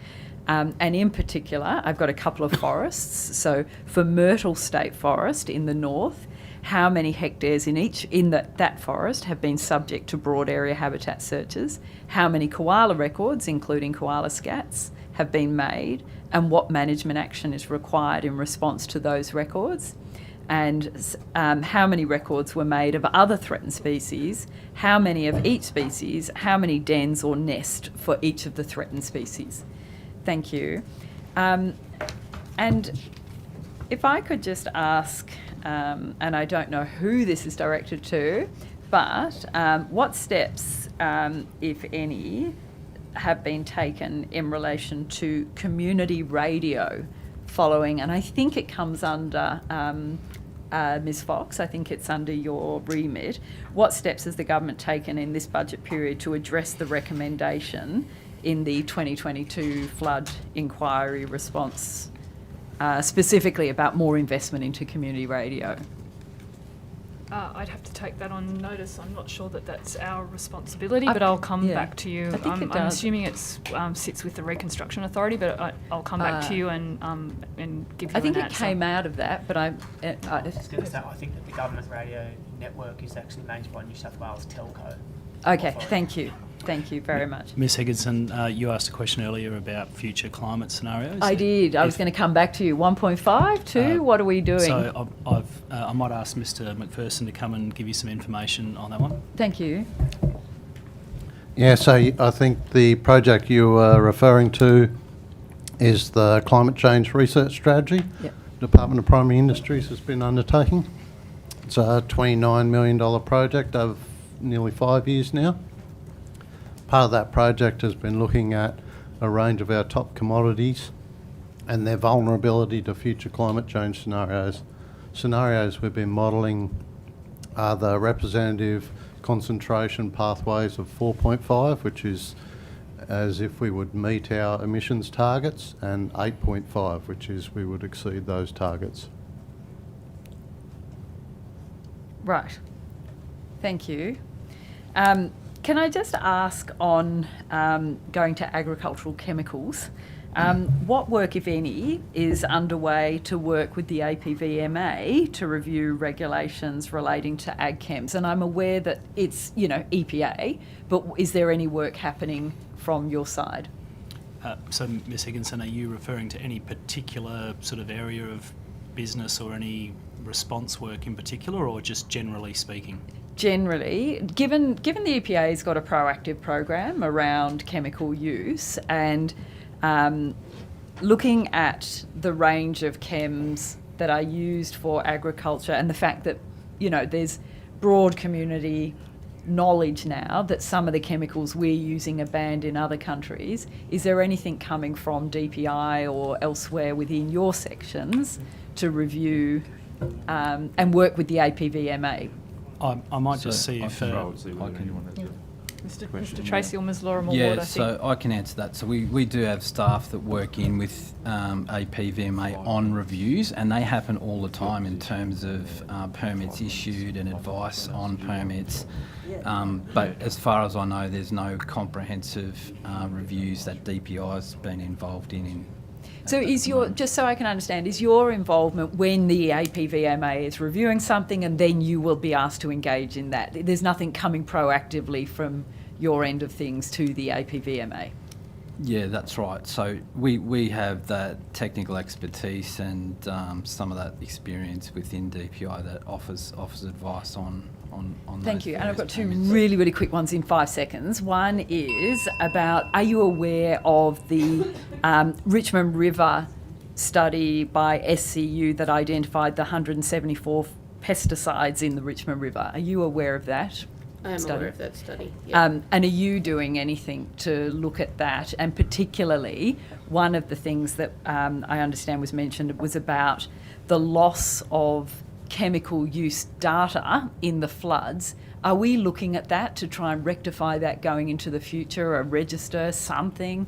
[SPEAKER 19] And in particular, I've got a couple of forests. So for Myrtle State Forest in the north, how many hectares in that forest have been subject to broad area habitat searches? How many koala records, including koala scats, have been made? And what management action is required in response to those records? And how many records were made of other threatened species? How many of each species? How many dens or nest for each of the threatened species? Thank you. And if I could just ask, and I don't know who this is directed to, but what steps, if any, have been taken in relation to community radio following, and I think it comes under Ms Fox, I think it's under your remit. What steps has the government taken in this budget period to address the recommendation in the 2022 flood inquiry response, specifically about more investment into community radio?
[SPEAKER 8] I'd have to take that on notice. I'm not sure that that's our responsibility, but I'll come back to you. I'm assuming it sits with the Reconstruction Authority, but I'll come back to you and give you
[SPEAKER 19] I think
[SPEAKER 8] an
[SPEAKER 19] it came out of that, but I
[SPEAKER 4] was going to say, I think that the government radio network is actually managed by New South Wales Telco.
[SPEAKER 19] Okay, thank you. Thank you very much.
[SPEAKER 20] Ms Higginson, you asked a question earlier about future climate scenarios.
[SPEAKER 19] I did. I was going to come back to you. 1.5, 2, what are we doing?
[SPEAKER 20] So I might ask Mr McPherson to come and give you some information on that one.
[SPEAKER 19] Thank you.
[SPEAKER 21] Yeah, so I think the project you were referring to is the Climate Change Research Strategy Department of Primary Industries has been undertaking. It's a $29 million project over nearly 5 years now. Part of that project has been looking at a range of our top commodities and their vulnerability to future climate change scenarios. Scenarios we've been modelling are the representative concentration pathways of 4.5, which is as if we would meet our emissions targets, and 8.5, which is we would exceed those targets.
[SPEAKER 19] Right. Thank you. Can I just ask on going to agricultural chemicals, what work, if any, is underway to work with the APVMA to review regulations relating to ag chems? And I'm aware that it's, EPA, but is there any work happening from your side?
[SPEAKER 20] So, Ms Higginson, are you referring to any particular sort of area of business or any response work in particular, or just generally speaking?
[SPEAKER 19] Generally, given the EPA's got a proactive program around chemical use and looking at the range of chems that are used for agriculture and the fact that, there's broad community knowledge now that some of the chemicals we're using are banned in other countries, is there anything coming from DPI or elsewhere within your sections to review and work with the APVMA?
[SPEAKER 20] I might just see if
[SPEAKER 8] Mr Tracy or Ms Laura Moore,
[SPEAKER 11] yeah,
[SPEAKER 8] I think.
[SPEAKER 11] so I can answer that. So we do have staff that work in with APVMA on reviews, and they happen all the time in terms of permits issued and advice on permits. But as far as I know, there's no comprehensive reviews that DPI has been involved in.
[SPEAKER 19] So just so I can understand, is your involvement when the APVMA is reviewing something and then you will be asked to engage in that? There's nothing coming proactively from your end of things to the APVMA?
[SPEAKER 11] Yeah, that's right. So we have that technical expertise and some of that experience within DPI that offers advice on
[SPEAKER 19] Thank you. And I've got two really, really quick ones in 5 seconds. One is about, are you aware of the Richmond River study by SCU that identified the 174 pesticides in the Richmond River? Are you aware of that?
[SPEAKER 15] I am
[SPEAKER 19] study?
[SPEAKER 15] aware of that study. Yeah.
[SPEAKER 19] And are you doing anything to look at that? And particularly, one of the things that I understand was mentioned was about the loss of chemical use data in the floods. Are we looking at that to try and rectify that going into the future, a register, something?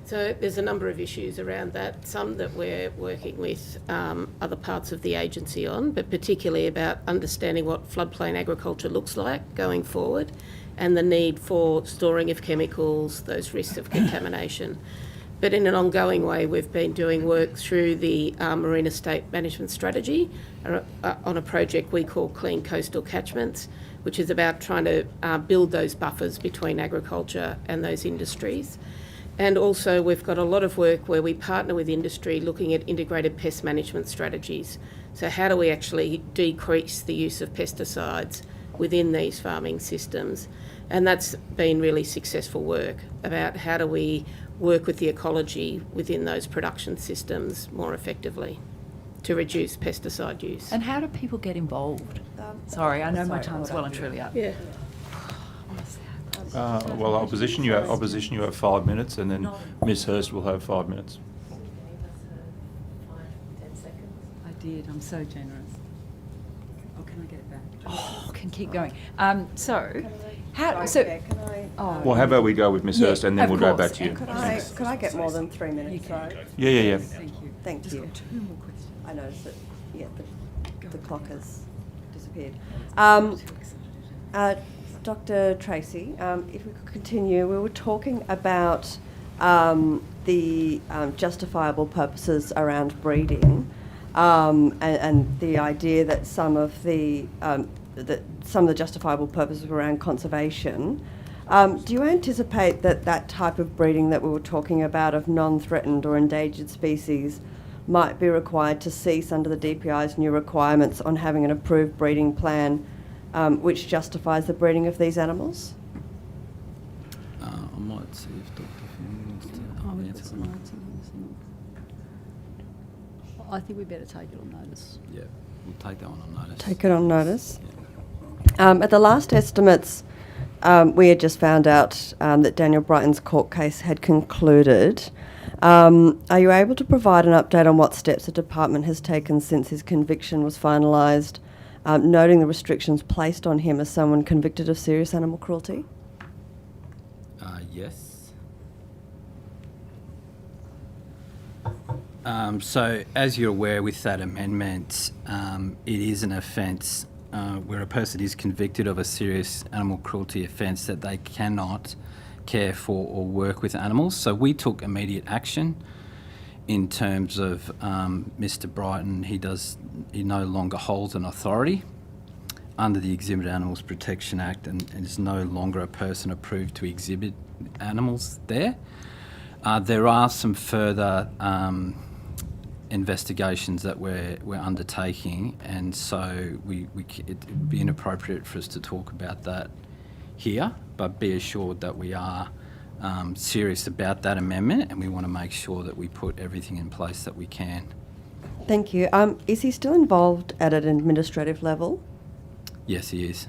[SPEAKER 15] So there's a number of issues around that, some that we're working with other parts of the agency on, but particularly about understanding what floodplain agriculture looks like going forward and the need for storing of chemicals, those risks of contamination. But in an ongoing way, we've been doing work through the Marine Estate Management Strategy on a project we call Clean Coastal Catchments, which is about trying to build those buffers between agriculture and those industries. And also we've got a lot of work where we partner with industry looking at integrated pest management strategies. So how do we actually decrease the use of pesticides within these farming systems? And that's been really successful work about how do we work with the ecology within those production systems more effectively to reduce pesticide use.
[SPEAKER 19] And how do people get involved? Sorry, I know my time's well and truly up.
[SPEAKER 15] Yeah.
[SPEAKER 1] Well, opposition, you have 5 minutes, and then Ms Hurst will have 5 minutes.
[SPEAKER 19] I did. I'm so generous. Oh, can I get it back? Oh, can keep going. So, how? So,
[SPEAKER 1] Well, how about we go with Ms Hurst, and then we'll go back to you.
[SPEAKER 18] Could I get more than 3 minutes?
[SPEAKER 1] Yeah.
[SPEAKER 18] Thank you. Thank you.
[SPEAKER 19] Just got 2 more questions.
[SPEAKER 18] I noticed that. Yeah, the clock has disappeared. Dr. Tracy, if we could continue, we were talking about the justifiable purposes around breeding, and the idea that some of the justifiable purposes were around conservation. Do you anticipate that type of breeding that we were talking about of non-threatened or endangered species might be required to cease under the DPI's new requirements on having an approved breeding plan which justifies the breeding of these animals?
[SPEAKER 11] I might see if Dr. Finn wants to answer that.
[SPEAKER 3] I think we better take it on notice.
[SPEAKER 11] Yeah, we'll take that one on notice.
[SPEAKER 18] Take it on notice. At the last estimates, we had just found out that Daniel Brighton's court case had concluded. Are you able to provide an update on what steps the department has taken since his conviction was finalised, noting the restrictions placed on him as someone convicted of serious animal cruelty?
[SPEAKER 11] Yes. So, as you're aware, with that amendment, it is an offence where a person is convicted of a serious animal cruelty offence that they cannot care for or work with animals. So we took immediate action in terms of Mr. Brighton. He no longer holds an authority under the Exhibit Animals Protection Act and is no longer a person approved to exhibit animals there. There are some further investigations that we're undertaking, and so it would be inappropriate for us to talk about that here, but be assured that we are serious about that amendment, and we want to make sure that we put everything in place that we can.
[SPEAKER 18] Thank you. Is he still involved at an administrative level?
[SPEAKER 11] Yes, he is.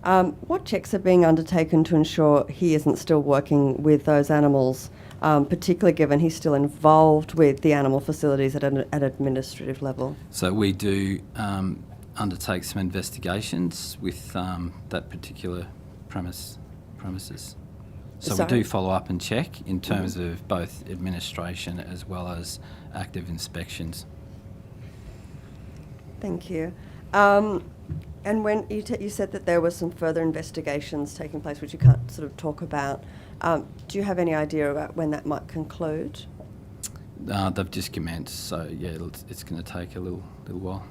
[SPEAKER 18] What checks are being undertaken to ensure he isn't still working with those animals, particularly given he's still involved with the animal facilities at an administrative level?
[SPEAKER 11] So we do undertake some investigations with that particular premises. So we do follow up and check in terms of both administration as well as active inspections.
[SPEAKER 18] Thank you. And when you said that there were some further investigations taking place, which you can't sort of talk about, do you have any idea about when that might conclude?
[SPEAKER 11] They've just commenced, so yeah, it's going to take a little while.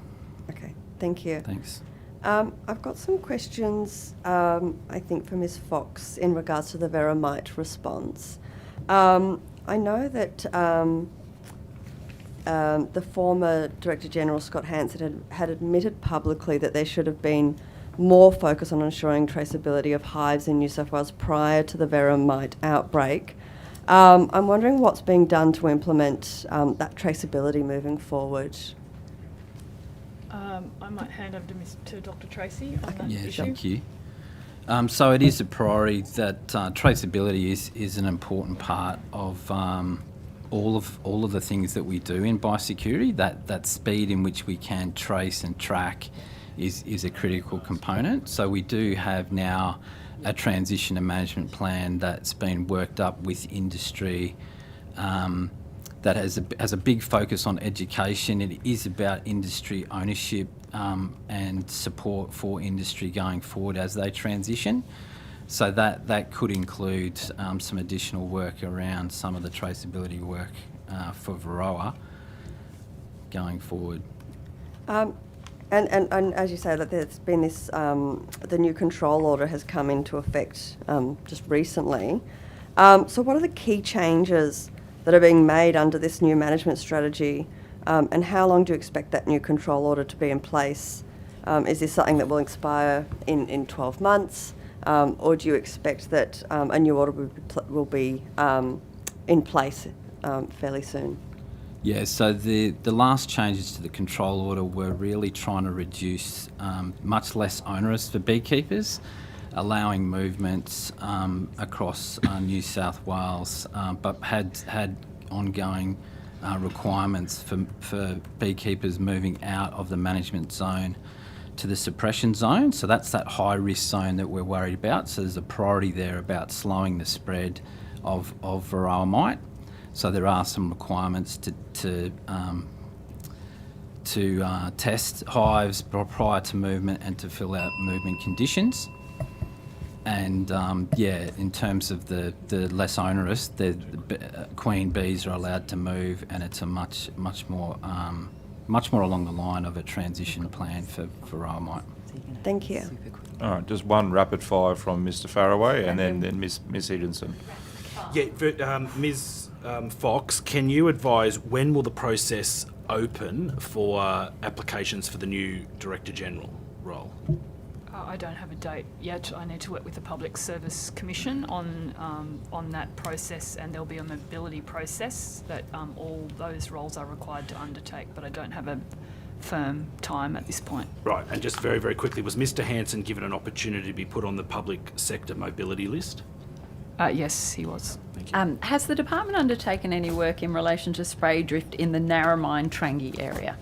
[SPEAKER 18] Okay, thank you.
[SPEAKER 11] Thanks.
[SPEAKER 18] I've got some questions, I think, for Ms Fox in regards to the Veramite response. I know that the former Director General, Scott Hansen, had admitted publicly that there should have been more focus on ensuring traceability of hives in New South Wales prior to the Veramite outbreak. I'm wondering what's being done to implement that traceability moving forward.
[SPEAKER 8] I might hand over to Dr. Tracy on that issue.
[SPEAKER 11] Thank you. So it is a priority that traceability is an important part of all of the things that we do in biosecurity. That speed in which we can trace and track is a critical component. So we do have now a transition and management plan that's been worked up with industry that has a big focus on education. It is about industry ownership and support for industry going forward as they transition. So that could include some additional work around some of the traceability work for Varroa going forward.
[SPEAKER 18] And as you say, that there's been this, the new control order has come into effect just recently. So what are the key changes that are being made under this new management strategy, and how long do you expect that new control order to be in place? Is this something that will expire in 12 months, or do you expect that a new order will be in place fairly soon?
[SPEAKER 11] Yeah, so the last changes to the control order were really trying to reduce much less onerous for beekeepers, allowing movements across New South Wales, but had ongoing requirements for beekeepers moving out of the management zone to the suppression zone. So that's that high risk zone that we're worried about. So there's a priority there about slowing the spread of Varroa mite. So there are some requirements to test hives prior to movement and to fill out movement conditions. And in terms of the less onerous, the queen bees are allowed to move, and it's a much more along the line of a transition plan for Varroa mite.
[SPEAKER 18] Thank you.
[SPEAKER 1] All right, just one rapid fire from Mr. Faraway, and then Miss Higginson.
[SPEAKER 9] Yeah, Ms. Fox, can you advise when will the process open for applications for the new Director General role?
[SPEAKER 8] I don't have a date yet. I need to work with the Public Service Commission on that process, and there'll be a mobility process that all those roles are required to undertake, but I don't have a firm time at this point.
[SPEAKER 9] Right, and just very, very quickly, was Mr. Hanson given an opportunity to be put on the public sector mobility list?
[SPEAKER 8] Yes, he was.
[SPEAKER 9] Thank you.
[SPEAKER 19] Has the department undertaken any work in relation to spray drift in the Narromine-Trangie area?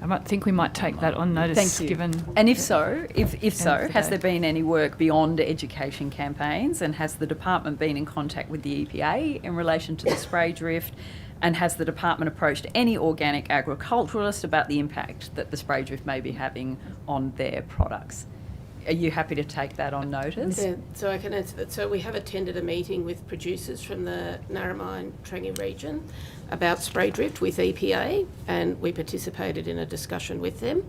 [SPEAKER 8] I think we might take that on notice.
[SPEAKER 19] Thank you.
[SPEAKER 8] Given
[SPEAKER 19] and if so, has
[SPEAKER 8] today.
[SPEAKER 19] there been any work beyond education campaigns, and has the department been in contact with the EPA in relation to the spray drift, and has the department approached any organic agriculturalist about the impact that the spray drift may be having on their products? Are you happy to take that on notice?
[SPEAKER 15] Yeah, so I can answer that. So we have attended a meeting with producers from the Narromine-Trangie region about spray drift with EPA, and we participated in a discussion with them.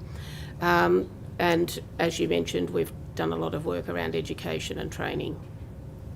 [SPEAKER 15] And as you mentioned, we've done a lot of work around education and training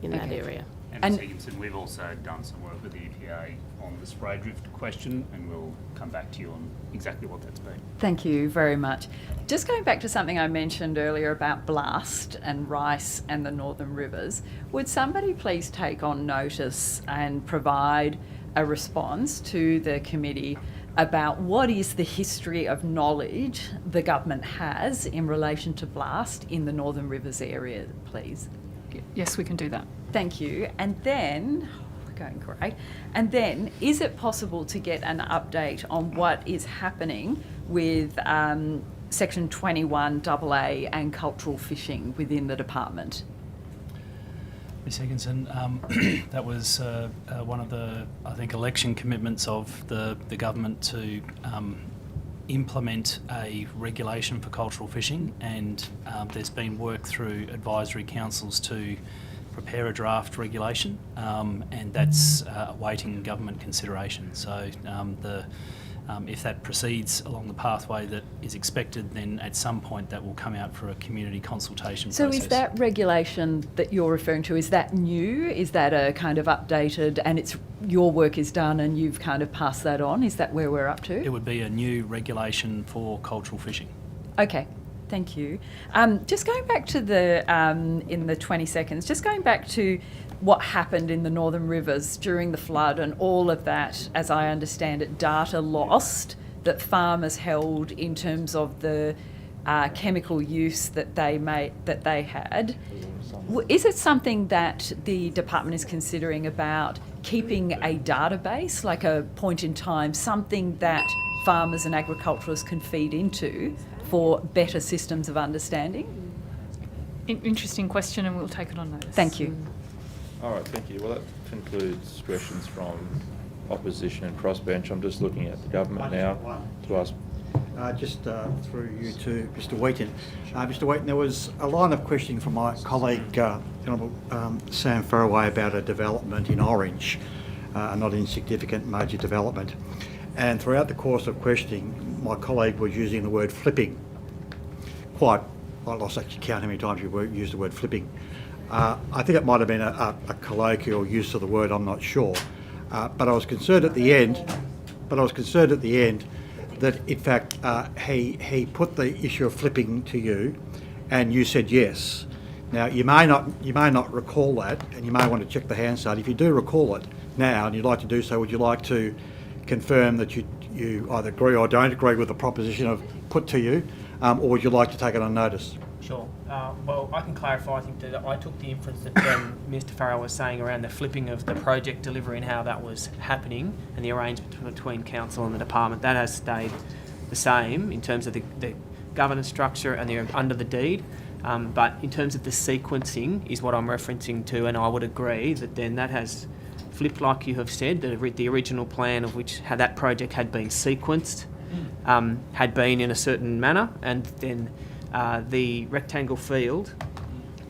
[SPEAKER 15] in that area.
[SPEAKER 10] And Ms. Higginson, we've also done some work with the EPA on the spray drift question, and we'll come back to you on exactly what that's been.
[SPEAKER 19] Thank you very much. Just going back to something I mentioned earlier about blast and rice and the northern rivers, would somebody please take on notice and provide a response to the committee about what is the history of knowledge the government has in relation to blast in the northern rivers area, please?
[SPEAKER 8] Yes, we can do that.
[SPEAKER 19] Thank you. And then, we're going great. And then, is it possible to get an update on what is happening with Section 21AA and cultural fishing within the department?
[SPEAKER 20] Ms. Higginson, that was one of the, I think, election commitments of the government to implement a regulation for cultural fishing, and there's been work through advisory councils to prepare a draft regulation, and that's awaiting government consideration. So if that proceeds along the pathway that is expected, then at some point that will come out for a community consultation process.
[SPEAKER 19] So is that regulation that you're referring to, is that new? Is that a kind of updated, and it's your work is done and you've kind of passed that on? Is that where we're up to?
[SPEAKER 20] It would be a new regulation for cultural fishing.
[SPEAKER 19] Okay. Thank you. Just going back to the, in the 20 seconds, just going back to what happened in the Northern Rivers during the flood and all of that, as I understand it, data lost that farmers held in terms of the chemical use that they had. Is it something that the department is considering about keeping a database, like a point in time, something that farmers and agriculturalists can feed into for better systems of understanding?
[SPEAKER 8] Interesting question, and we'll take it on notice.
[SPEAKER 19] Thank you.
[SPEAKER 1] All right, thank you. Well, that concludes questions from opposition and crossbench. I'm just looking at the government now to ask.
[SPEAKER 17] Just through you to Mr. Wheaton. Mr. Wheaton, there was a line of questioning from my colleague, Honourable Sam Farraway, about a development in Orange, a not insignificant major development. And throughout the course of questioning, my colleague was using the word flipping. I lost actually count how many times you used the word flipping. I think it might have been a colloquial use of the word, I'm not sure. But I was concerned at the end, that in fact he put the issue of flipping to you and you said yes. Now you may not recall that, and you may want to check the Hansard. If you do recall it now and you'd like to do so, would you like to confirm that you either agree or don't agree with the proposition of put to you, or would you like to take it on notice?
[SPEAKER 4] Sure. Well, I can clarify. I think that I took the inference that Mr. Farrell was saying around the flipping of the project delivery and how that was happening, and the arrangement between council and the department. That has stayed the same in terms of the governance structure and under the deed. But in terms of the sequencing is what I'm referencing to, and I would agree that then that has flipped, like you have said. The original plan of which how that project had been sequenced had been in a certain manner, and then the rectangle field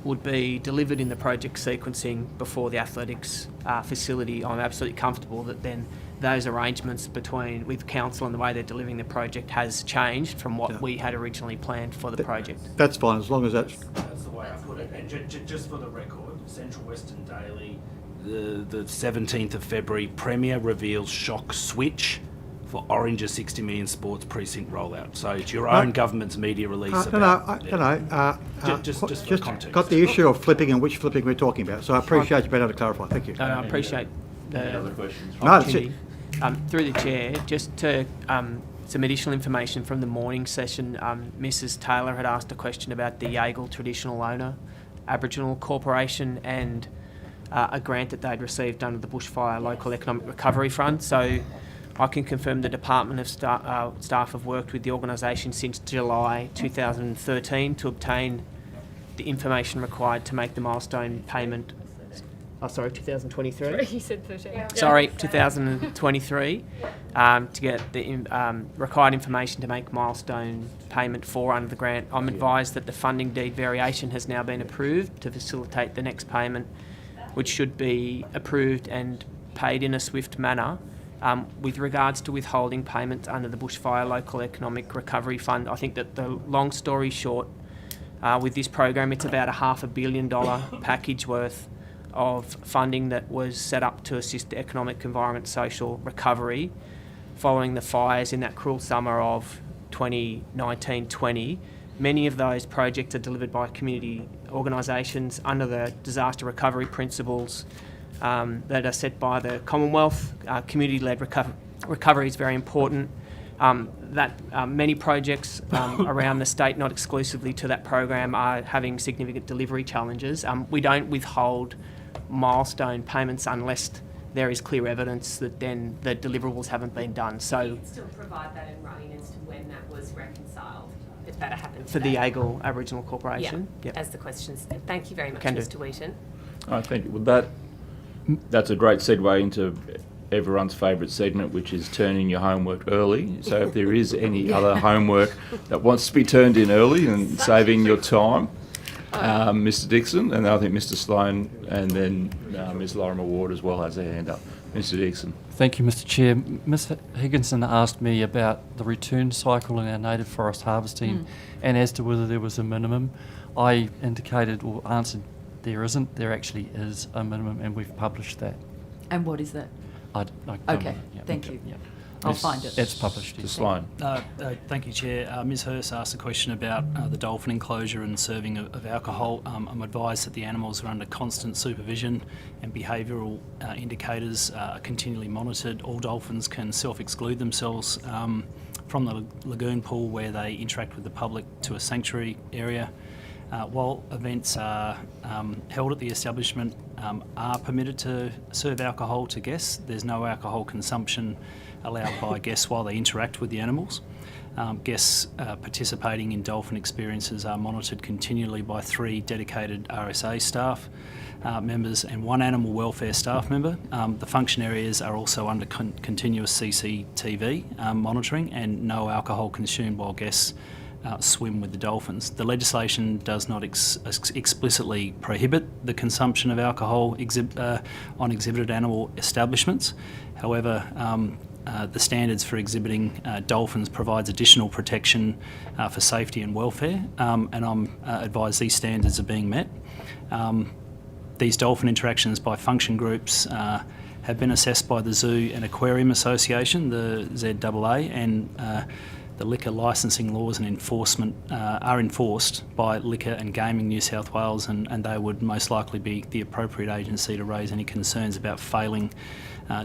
[SPEAKER 4] would be delivered in the project sequencing before the athletics facility. I'm absolutely comfortable that then those arrangements with council and the way they're delivering the project has changed from what we had originally planned for the project.
[SPEAKER 17] That's fine, as long as that's
[SPEAKER 9] the way I put it. And just for the record, Central Western Daily, the 17th of February, Premier reveals shock switch for Orange's 60 million sports precinct rollout. So it's your own government's media release.
[SPEAKER 17] just
[SPEAKER 9] for context.
[SPEAKER 17] got the issue of flipping and which flipping we're talking about. So I appreciate you being able to clarify. Thank you.
[SPEAKER 4] I appreciate the
[SPEAKER 1] other questions?
[SPEAKER 17] No, that's it.
[SPEAKER 4] Through the chair, just to some additional information from the morning session, Mrs. Taylor had asked a question about the Yagle traditional owner, Aboriginal Corporation, and a grant that they'd received under the Bushfire Local Economic Recovery Fund. So I can confirm the Department of staff have worked with the organisation since July 2013 to obtain the information required to make the milestone payment. 2023?
[SPEAKER 8] You said 13.
[SPEAKER 4] Sorry, 2023, to get the required information to make milestone payment for under the grant. I'm advised that the funding deed variation has now been approved to facilitate the next payment, which should be approved and paid in a swift manner. With regards to withholding payments under the Bushfire Local Economic Recovery Fund, I think that the long story short, with this program, it's about a $500 million package worth of funding that was set up to assist the economic, environment, social recovery following the fires in that cruel summer of 2019-20. Many of those projects are delivered by community organisations under the disaster recovery principles that are set by the Commonwealth. Community-led recovery is very important. Many projects around the state, not exclusively to that program, are having significant delivery challenges. We don't withhold milestone payments unless there is clear evidence that then the deliverables haven't been done. So
[SPEAKER 14] you can still provide that in writing as to when that was reconciled, if that happened
[SPEAKER 4] for
[SPEAKER 14] today.
[SPEAKER 4] the Yagle Aboriginal Corporation.
[SPEAKER 14] Yeah, as the questions. Thank you very much,
[SPEAKER 4] Can do.
[SPEAKER 14] Mr. Wheaton.
[SPEAKER 1] All right, thank you. Well, that's a great segue into everyone's favourite segment, which is turning your homework early. So if there is any other homework that wants to be turned in early and saving your time, Mr. Dixon, and I think Mr. Sloan, and then Ms. Lorimer Ward as well has her hand up. Mr. Dixon.
[SPEAKER 7] Thank you, Mr. Chair. Ms. Higginson asked me about the return cycle in our native forest harvesting and as to whether there was a minimum. I indicated or answered there isn't. There actually is a minimum, and we've published that.
[SPEAKER 19] And what is that? Okay, thank you.
[SPEAKER 7] Yeah.
[SPEAKER 19] I'll find it.
[SPEAKER 7] It's published.
[SPEAKER 1] Mr. Sloan.
[SPEAKER 2] Thank you, Chair. Ms. Hurst asked a question about the dolphin enclosure and serving of alcohol. I'm advised that the animals are under constant supervision and behavioural indicators are continually monitored. All dolphins can self-exclude themselves from the lagoon pool where they interact with the public to a sanctuary area. While events are held at the establishment are permitted to serve alcohol to guests, there's no alcohol consumption allowed by guests while they interact with the animals. Guests participating in dolphin experiences are monitored continually by 3 dedicated RSA staff members and 1 animal welfare staff member. The function areas are also under continuous CCTV monitoring, and no alcohol consumed while guests swim with the dolphins. The legislation does not explicitly prohibit the consumption of alcohol on exhibited animal establishments. However, the standards for exhibiting dolphins provides additional protection for safety and welfare, and I'm advised these standards are being met. These dolphin interactions by function groups have been assessed by the Zoo and Aquarium Association, the ZAA, and the liquor licensing laws and enforcement are enforced by Liquor and Gaming New South Wales, and they would most likely be the appropriate agency to raise any concerns about failing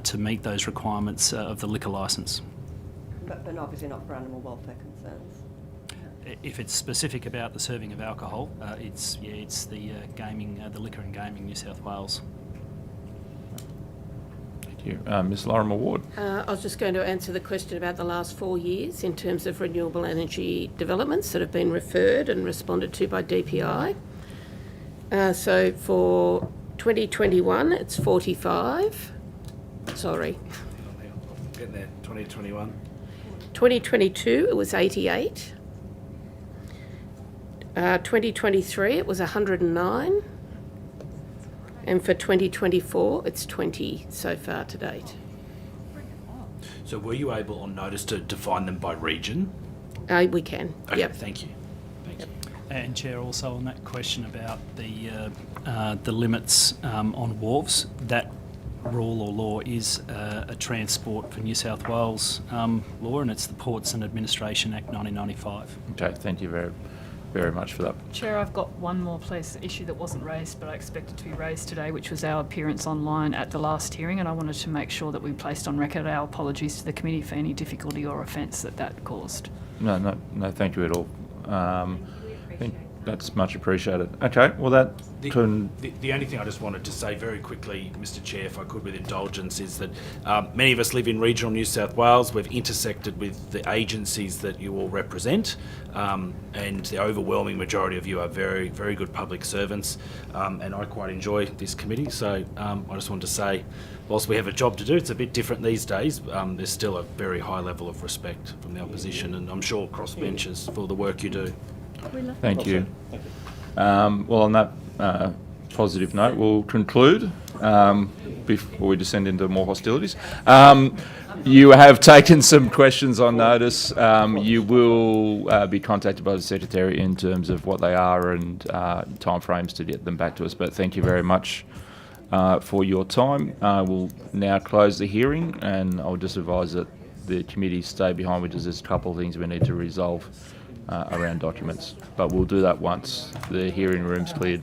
[SPEAKER 2] to meet those requirements of the liquor licence.
[SPEAKER 18] But obviously not for animal welfare concerns.
[SPEAKER 2] If it's specific about the serving of alcohol, it's the gaming, the Liquor and Gaming New South Wales.
[SPEAKER 1] Thank you. Ms. Lorimer Ward.
[SPEAKER 15] I was just going to answer the question about the last 4 years in terms of renewable energy developments that have been referred and responded to by DPI. So for 2021, it's 45. Sorry.
[SPEAKER 9] Getting there. 2021.
[SPEAKER 15] 2022, it was 88. 2023, it was 109. And for 2024, it's 20 so far to date.
[SPEAKER 9] So were you able on notice to define them by region?
[SPEAKER 15] We can,
[SPEAKER 9] Okay,
[SPEAKER 15] yep.
[SPEAKER 9] thank you. Thank you.
[SPEAKER 2] And Chair, also on that question about the limits on wharves, that rule or law is a Transport for New South Wales law, and it's the Ports and Administration Act 1995.
[SPEAKER 1] Okay, thank you very much for that.
[SPEAKER 8] Chair, I've got one more issue that wasn't raised, but I expect it to be raised today, which was our appearance online at the last hearing, and I wanted to make sure that we placed on record our apologies to the committee for any difficulty or offence that caused.
[SPEAKER 1] No, thank you at all. I think that's much appreciated. Okay, well
[SPEAKER 9] The only thing I just wanted to say very quickly, Mr. Chair, if I could with indulgence, is that many of us live in regional New South Wales. We've intersected with the agencies that you all represent, and the overwhelming majority of you are very, very good public servants, and I quite enjoy this committee. So I just wanted to say, whilst we have a job to do, it's a bit different these days, there's still a very high level of respect from the opposition, and I'm sure crossbenchers for the work you do.
[SPEAKER 1] Thank you. Well, on that positive note, we'll conclude before we descend into more hostilities. You have taken some questions on notice. You will be contacted by the Secretary in terms of what they are and timeframes to get them back to us. But thank you very much for your time. We'll now close the hearing, and I'll just advise that the committee stay behind because there's a couple of things we need to resolve around documents. But we'll do that once the hearing room's cleared.